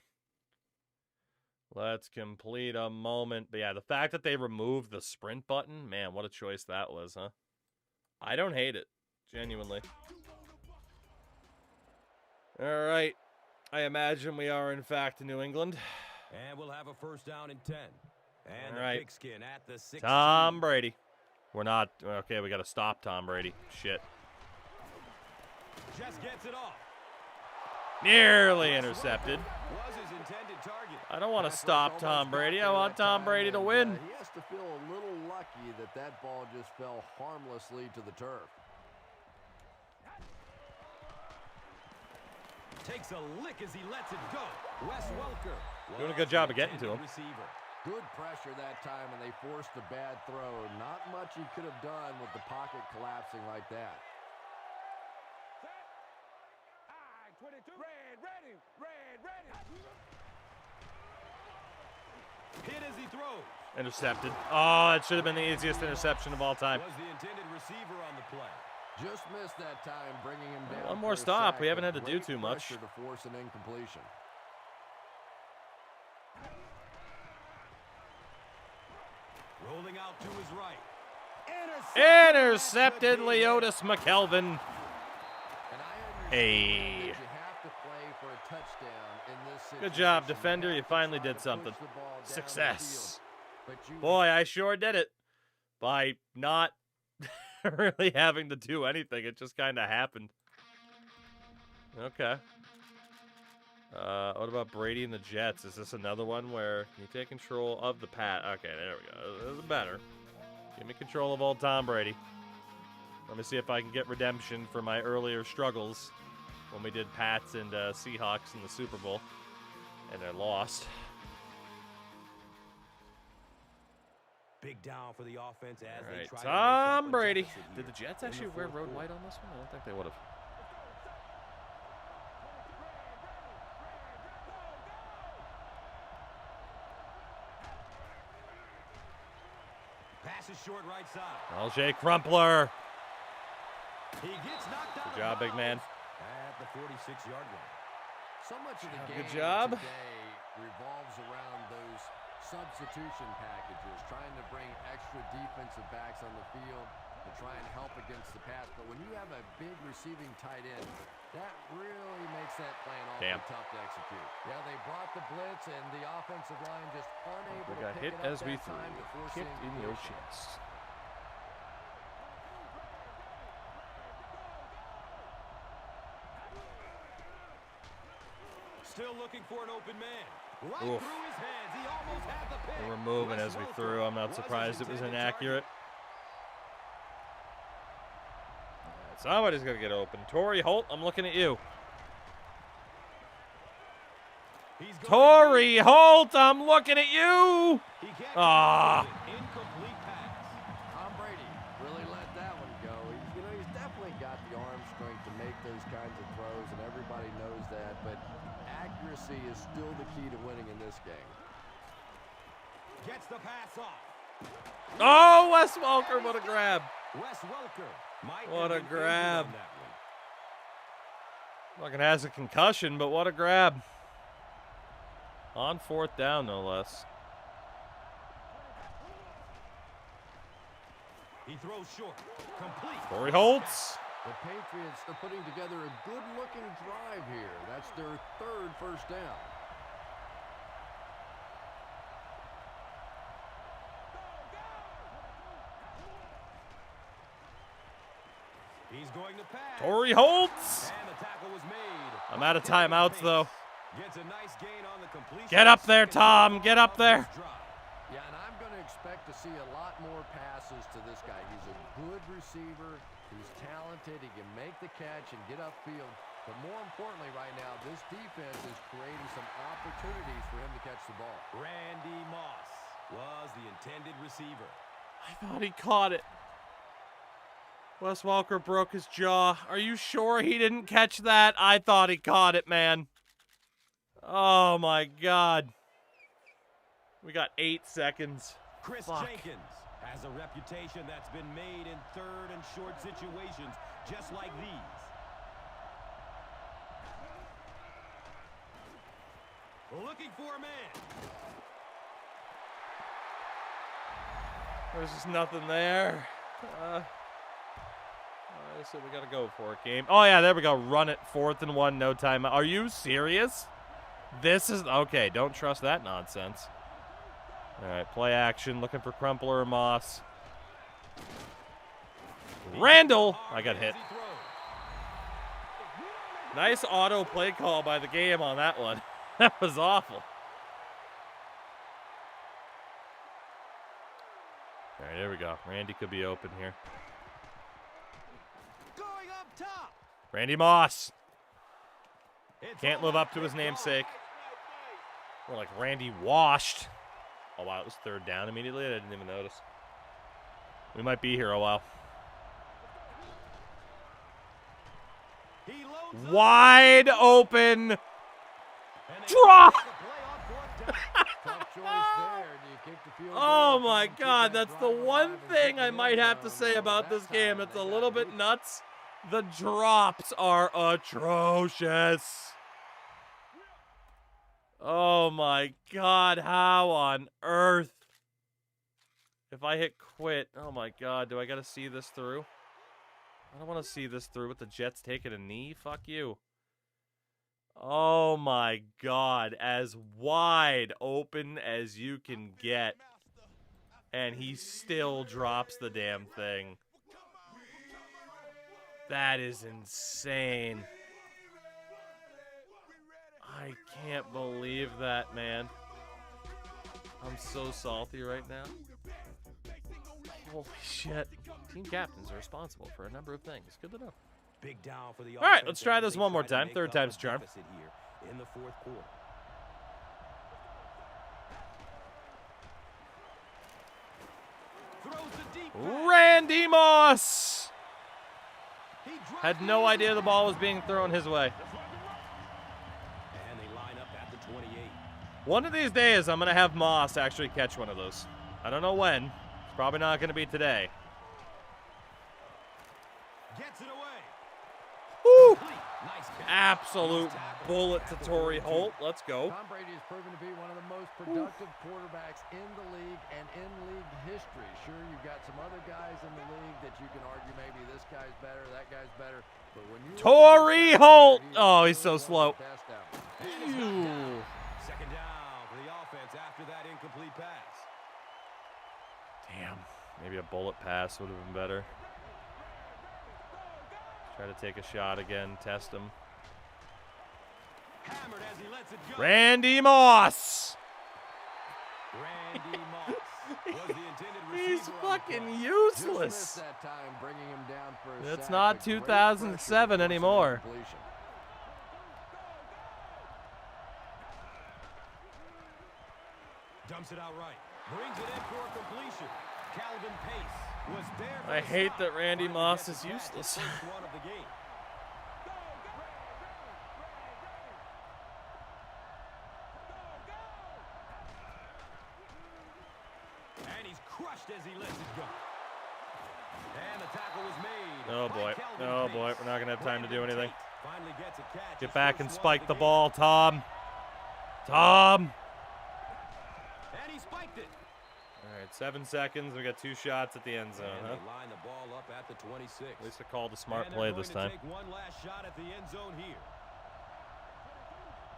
Let's complete a moment. But yeah, the fact that they removed the sprint button, man, what a choice that was, huh? I don't hate it, genuinely. All right. I imagine we are, in fact, in New England. And we'll have a first down and 10. And All right. the pigskin at the 16. Tom Brady. We're not. Okay, we got to stop Tom Brady. Shit. Just gets it off. Nearly intercepted. Was his intended target. I don't want to stop Tom Brady. I want Tom Brady to win. He has to feel a little lucky that that ball just fell harmlessly to the turf. Takes a lick as he lets it go. Wes Welker. Doing a good job of getting to him. Receiver. Good pressure that time, and they forced a bad throw. Not much he could have done with the pocket collapsing like that. Hit as he throws. Intercepted. Oh, it should have been the easiest interception of all time. Was the intended receiver on the play. Just missed that time, bringing him down. One more for a stop. sack. We haven't had to do Great too much. pressure to force an incompletion. Rolling out to his right. Intercepted Leotis McKelvin. And I understand Hey. that you have to play for a touchdown in this Good job, situation. defender. have You to finally try did to something. push the ball down the Success. field. But you Boy, I sure did it. By not really having to do anything. It just kind of happened. Okay. What about Brady and the Jets? Is this another one where you take control of the Pat? Okay, there we go. This is better. Give me control of old Tom Brady. Let me see if I can get redemption for my earlier struggles when we did Pats and Seahawks in the Super Bowl. And I lost. Big down for the offense as All they right, try Tom to make up a Brady. deficit Did the here Jets in the actually wear fourth road quarter. white on this one? I don't think they would have. Passes short right side. LJ Crumpler. He gets knocked out. Good job, big man. At the 46-yard line. So much of the Good game job. today revolves around those substitution packages, trying to bring extra defensive backs on the field to try and help against the pass. But when you have a big receiving tight end, that really makes that plan awfully tough to execute. Yeah, they brought the blitz, and the offensive line just unable We to got pick hit it up as we that threw. time to force Kicked the in your incompletion. chest. Still looking for an open man. Right Oof. through his hands. He almost had the pick. We're moving Wes as we Welker threw. I'm not was his surprised it was intended inaccurate. target. Somebody's going to get open. Torrey Holt, I'm looking at you. He's going Torrey Holt, I'm looking at you. He can't Ah. complete it. Incomplete pass. Tom Brady really let that one go. He's definitely got the arm strength to make those kinds of throws, and everybody knows that. But accuracy is still the key to winning in this game. Gets the pass off. Oh, Wes Welker, what a grab. Wes Welker. might What have a been injured grab. on that one. Fucking has a concussion, but what a grab. On fourth down, no less. He throws short. Complete. Torrey Holtz. The Patriots are putting together a good-looking drive here. That's their third first down. He's going to pass. Torrey Holtz. And the tackle was made. I'm out of timeouts, though. Gets a nice gain on the completion. Get up there, Tom. Get up there. Yeah, and I'm going to expect to see a lot more passes to this guy. He's a good receiver. He's talented. He can make the catch and get upfield. But more importantly right now, this defense is creating some opportunities for him to catch the ball. Randy Moss was the intended receiver. I thought he caught it. Wes Walker broke his jaw. Are you sure he didn't catch that? I thought he caught it, man. Oh, my God. We got 8 seconds. Chris Jenkins has a reputation that's been made in third and short situations just like these. Looking for a man. There's just nothing there. So we got to go for it, game. Oh, yeah, there we go. Run it. 4th and 1, no time. Are you serious? This is... Okay, don't trust that nonsense. All right, play action. Looking for Crumpler or Moss. Randall! I got hit. Nice auto play call by the game on that one. That was awful. All right, here we go. Randy could be open here. Going up top. Randy Moss. Can't live up to his namesake. More like Randy Washed. Oh, wow, it was 3rd down immediately. I didn't even notice. We might be here a while. Wide open. Drop! Oh, my God. That's the one thing I might have to say about this game. It's a little bit nuts. The drops are atrocious. Oh, my God. How on earth? If I hit quit, oh, my God. Do I got to see this through? I don't want to see this through with the Jets taking a knee. Fuck you. Oh, my God. As wide open as you can get. And he still drops the damn thing. That is insane. I can't believe that, man. I'm so salty right now. Holy shit. Team captains are responsible for a number of things. Good to know. Big down for the All right, let's try this one more time. 3rd time's a charm. In the 4th quarter. Randy Moss had no idea the ball was being thrown his way. And they line up at the 28. One of these days, I'm going to have Moss actually catch one of those. I don't know when. It's probably not going to be today. Gets it away. Woo! Absolute bullet to Torrey Holt. Let's go. Tom Brady has proven to be one of the most productive quarterbacks in the league and in league history. Sure, you've got some other guys in the league that you can argue maybe this guy's better, that guy's better. But when you Torrey Holt. Oh, he's so slow. Second down for the offense after that incomplete pass. Damn. Maybe a bullet pass would have been better. Try to take a shot again, test him. Hammered as he lets it go. Randy Moss. Randy Moss was the intended receiver. He's fucking useless. Just that time, bringing him down for a It's sack, not but great 2007 pressure anymore. completion. Dumps it out right. Brings it in for a completion. Calvin Pace was there. I hate that Randy Moss is useless. One of the game. And he's crushed as he lets it go. And the tackle was made. Oh boy. Oh boy. We're not going to have time to do anything. Finally gets a catch. Get back and spike the ball, Tom. Tom. And he spiked it. All right, 7 seconds. We got 2 shots at the end zone, And huh? they line the ball up at the 26. At least I called a smart And play they're this going time. to take one last shot at the end zone here.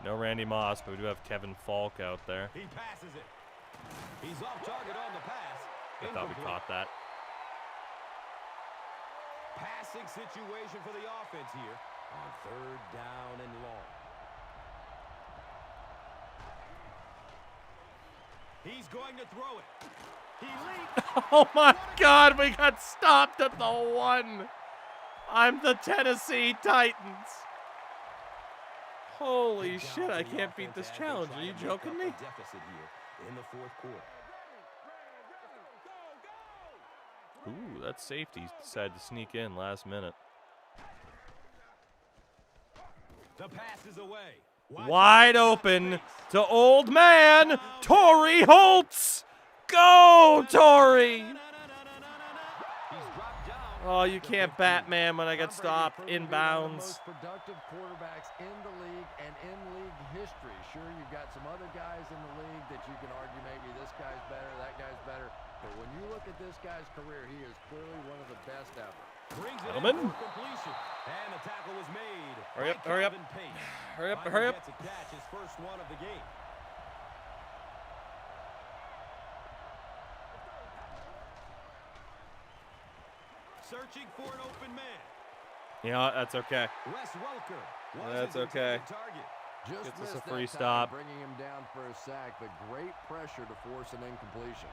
No Randy Moss, but we do have Kevin Falk out there. He passes it. He's off target on the pass. I thought we caught that. Passing situation for the offense here on 3rd down and long. He's going to throw it. He leaps. Oh my God, we got stopped at the 1. I'm the Tennessee Titans. Holy Good job shit, for I the can't beat offense this as they challenge. try Are to you make joking up me? a deficit here in the fourth quarter. Ooh, that safety decided to sneak in last minute. The pass is away. Wide open to old man, Torrey Holtz. Go, Torrey! Oh, you can't Batman when I get stopped inbounds. Most productive quarterbacks in the league and in league history. Sure, you've got some other guys in the league that you can argue maybe this guy's better, that guy's better. But when you look at this guy's career, he is clearly one of the best ever. Edelman. And the tackle was made. Hurry up, hurry up. Hurry up, hurry up. Gets a catch, his first one of the game. Searching for an open man. Yeah, that's okay. Wes Welker. That's okay. Just Gets us missed a free that time, stop. bringing him down for a sack, but great pressure to force an incompletion.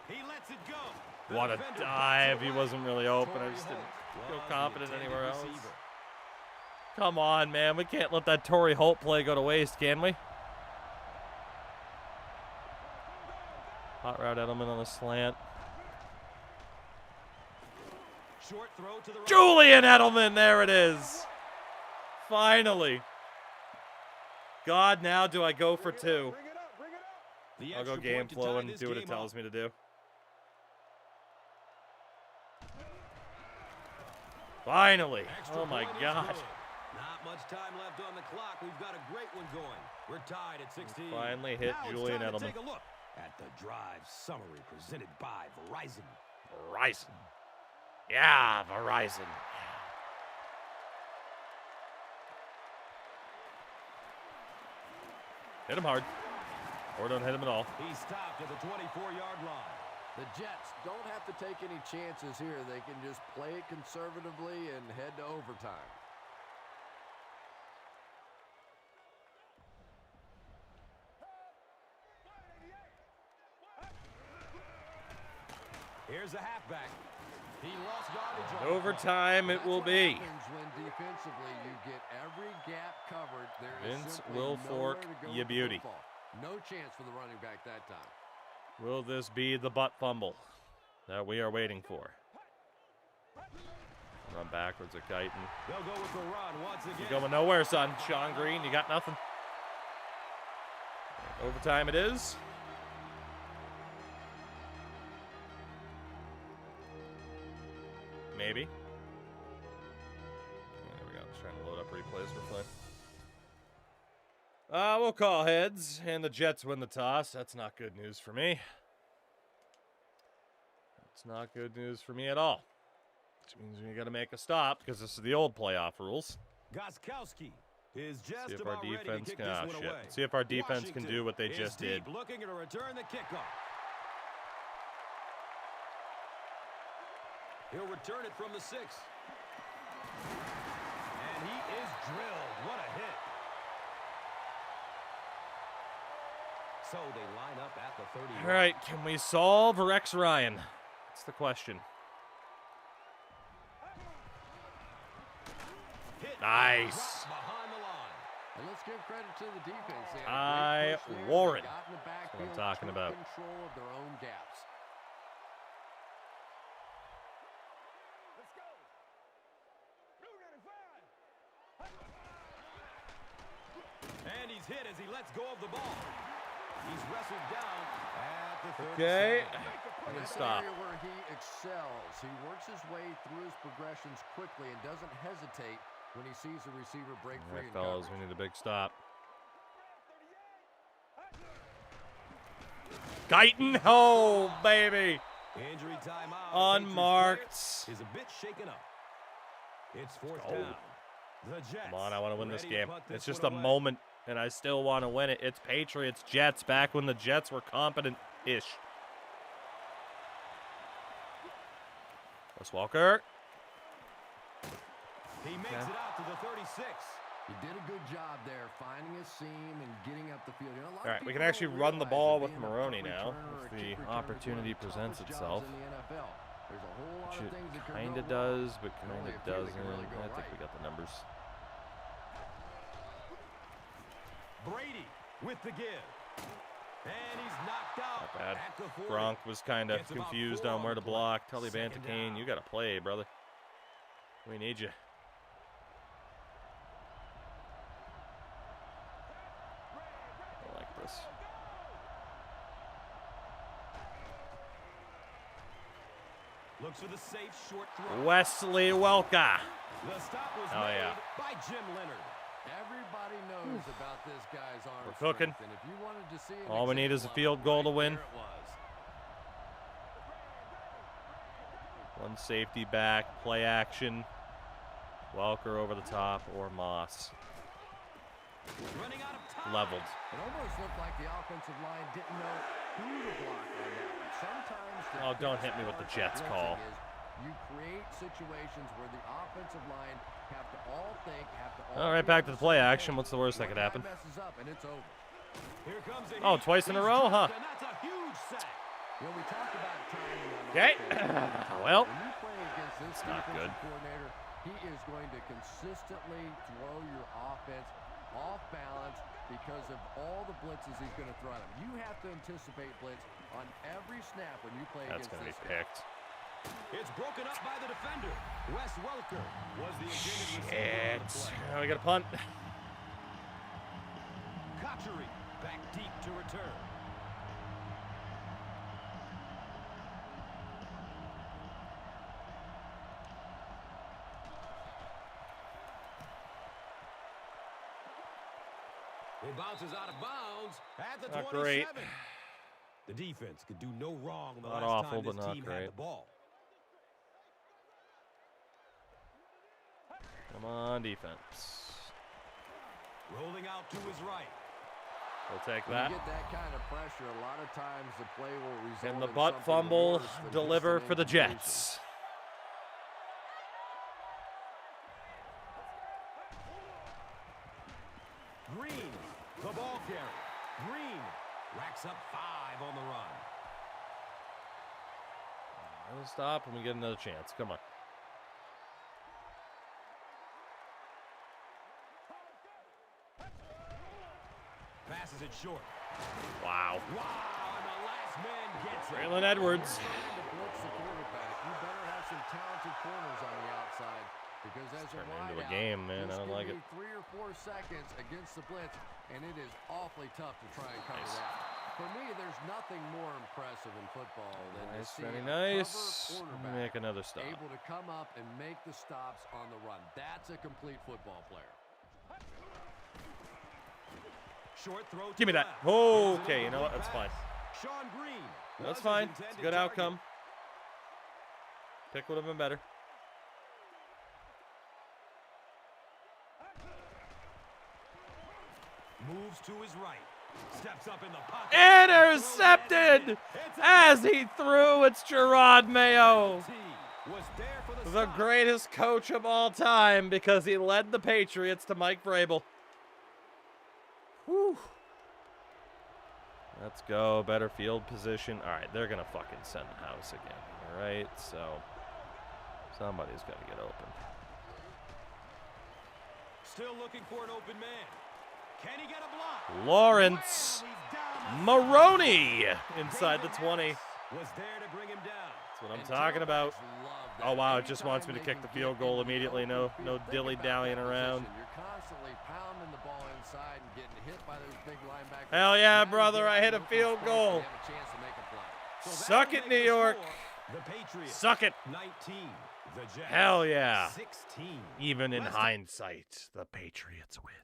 He lets it go. What a dive. He wasn't really open. I just didn't feel confident anywhere else. Come on, man. We can't let that Torrey Holt play go to waste, can we? Hot route Edelman on a slant. Short throw to the right. Julian Edelman, there it is. Finally. God, now do I go for two? I'll go game flow and do what it tells me to do. Finally. Oh my God. Not much time left on the clock. We've got a great one going. We're tied at 16. Finally hit Now Julian it's time to Edelman. take a look at the drive summary presented by Verizon. Verizon. Yeah, Verizon. Hit him hard. Or don't hit him at all. He stopped at the 24-yard line. The Jets don't have to take any chances here. They can just play it conservatively and head to overtime. Here's a halfback. He lost yardage on Overtime it will be. That's what happens when defensively you get every gap covered. There is Vince simply Wilfork, nowhere to go ya with the beauty. football. No chance for the running back that time. Will this be the butt fumble that we are waiting for? Run backwards at Guyton. They'll go with the run once again. You're going nowhere, son. Sean Green, you got nothing. Overtime it is. Maybe. There we go. Just trying to load up replays for play. We'll call heads, and the Jets win the toss. That's not good news for me. That's not good news for me at all. Which means we got to make a stop because this is the old playoff rules. Goskowski is just See if our about ready to defense kick can. this Oh, one shit. away. See if our defense can Washington do what they is just deep, did. looking to return the kickoff. He'll return it from the 6. And he is drilled. What a hit. So they line up at the 30. All right, can we solve Rex Ryan? That's the question. Hit. Nice. Drop behind the line. And let's give credit to the defense. They had a great push there. Warren. They got in the That's what backfield, I'm talking took about. control of their own gaps. And he's hit as he lets go of the ball. He's wrestled down at the 37. Okay. And Good that's stop. an area where he excels. He works his way through his progressions quickly and doesn't hesitate when he sees a receiver break All free right, in fellas, coverage. we need a big stop. Guyton, oh, baby. Injury timeout. Unmarked. Is a bit shaken up. It's fourth down. The Jets. Come on, I want to win this ready to game. punt It's this just one a away. moment, and I still want to win it. It's Patriots, Jets, back when the Jets were competent-ish. Wes Walker. He makes it out to the 36. He did a good job there, finding a seam and getting up the field. You know, a lot All of right, we people can actually don't run the realize ball that with being a Maroney punt now, returner or if a the kick returner is one of opportunity the presents toughest itself. jobs in the NFL. There's a whole lot of things that can Kind go of does, wrong, but and kind only of a few that doesn't. can really go I think right. we got the numbers. Brady with the give. And he's knocked out. Not bad. At the 40. Gronk was kind of Gets about confused 4 on where the to play. block. Tell the Second Kane, down. you got to play, brother. We need you. I like this. Looks for the safe short throw. Wesley Welka. The stop was Oh, made yeah. by Jim Leonard. Everybody knows about this guy's arm We're cooking. strength, and if you wanted to see an All we need is a example field of it, goal to right win. there it was. One safety back, play action. Welker over the top, or Moss. Running out of time. Leveled. It almost looked like the offensive line didn't know who to block on that one. Sometimes the Oh, don't best hit me with the part of Jets blitzing call. is you create situations where the offensive line have to all think, have to all All right, be back on to the the play same action. page. What's the worst that One could happen? guy messes up and it's over. Here comes the Oh, heat. twice in a He's row, huh? dropped, and that's a huge sack. You know, we talked about timing on Okay. offense. Well, when you play against this it's not defensive good. coordinator, he is going to consistently throw your offense off balance because of all the blitzes he's going to throw at him. You have to anticipate blitz on every snap when you play That's against going to this be guy. picked. It's broken up by the defender. Wes Welker was the intended receiver on the Shit. play. Now we got a punt. Kachuri back deep to return. It bounces out of bounds at the Not 27. great. The defense could do no wrong the Not last awful, time but this not team great. had the ball. Come on, defense. Rolling out to his right. We'll take When that. you get that kind of pressure, a lot of times the play will result And the in butt something fumble worse than just deliver an for the incompletion. Jets. Green, the ball carrier. Green racks up 5 on the run. We'll stop and we get another chance. Come on. Passes it short. Wow. Wow, and the last man gets it. Braylon Edwards. Trying to blitz the quarterback, you better have some talented corners on the outside because as a Turning into a wideout, game, man. I this don't could like be it. 3 or 4 seconds against the blitz, and it is awfully tough to try and cover Nice. that. For me, there's nothing more impressive in football than to Nice, see very a nice. cover quarterback Make another stop. able to come up and make the stops on the run. That's a complete football player. Short throw to Give me the that. left. Okay, you know what? That's fine. Sean Green. That's was his fine. It's a intended good target. outcome. Pick would have been better. Moves to his right. Steps up in the pocket. Intercepted as he threw. It's Gerard Mayo, Was there for the the stop. greatest coach of all time, because he led the Patriots to Mike Vrabel. Whew. Let's go. Better field position. All right, they're going to fucking send House again. All right, so somebody's got to get open. Still looking for an open man. Can he get a block? Lawrence Well, he's down the Maroney sideline. inside the 20. Was there to bring him down. That's what I'm And talking about. tailbacks love that. Oh, wow, it just Anytime wants me to they kick can the get field goal into the immediately. open No field, think dilly-dallying about that around. position. You're constantly pounding the ball inside and getting hit by those big linebackers. Hell yeah, Now you brother, get I out hit in a open field space, goal. you have a chance to make a play. So Suck that'll it, make New the York. score. The Patriots. Suck it. 19. The Jets. Hell yeah. 16. Even in Last- hindsight, the Patriots win.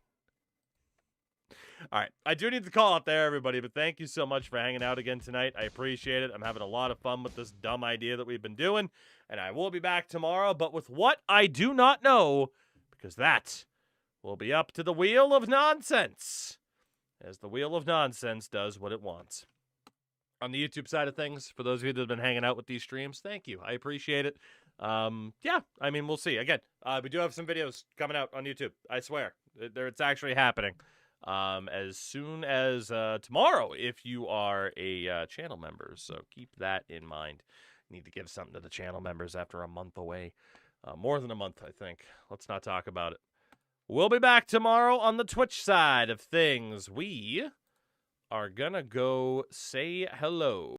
All right, I do need to call out there, everybody, but thank you so much for hanging out again tonight. I appreciate it. I'm having a lot of fun with this dumb idea that we've been doing, and I will be back tomorrow, but with what I do not know, because that will be up to the Wheel of Nonsense, as the Wheel of Nonsense does what it wants. On the YouTube side of things, for those of you that have been hanging out with these streams, thank you. I appreciate it. Yeah, I mean, we'll see. Again, we do have some videos coming out on YouTube. I swear. It's actually happening. As soon as tomorrow, if you are a channel member. So keep that in mind. Need to give something to the channel members after a month away. More than a month, I think. Let's not talk about it. We'll be back tomorrow on the Twitch side of things. We are gonna go say hello.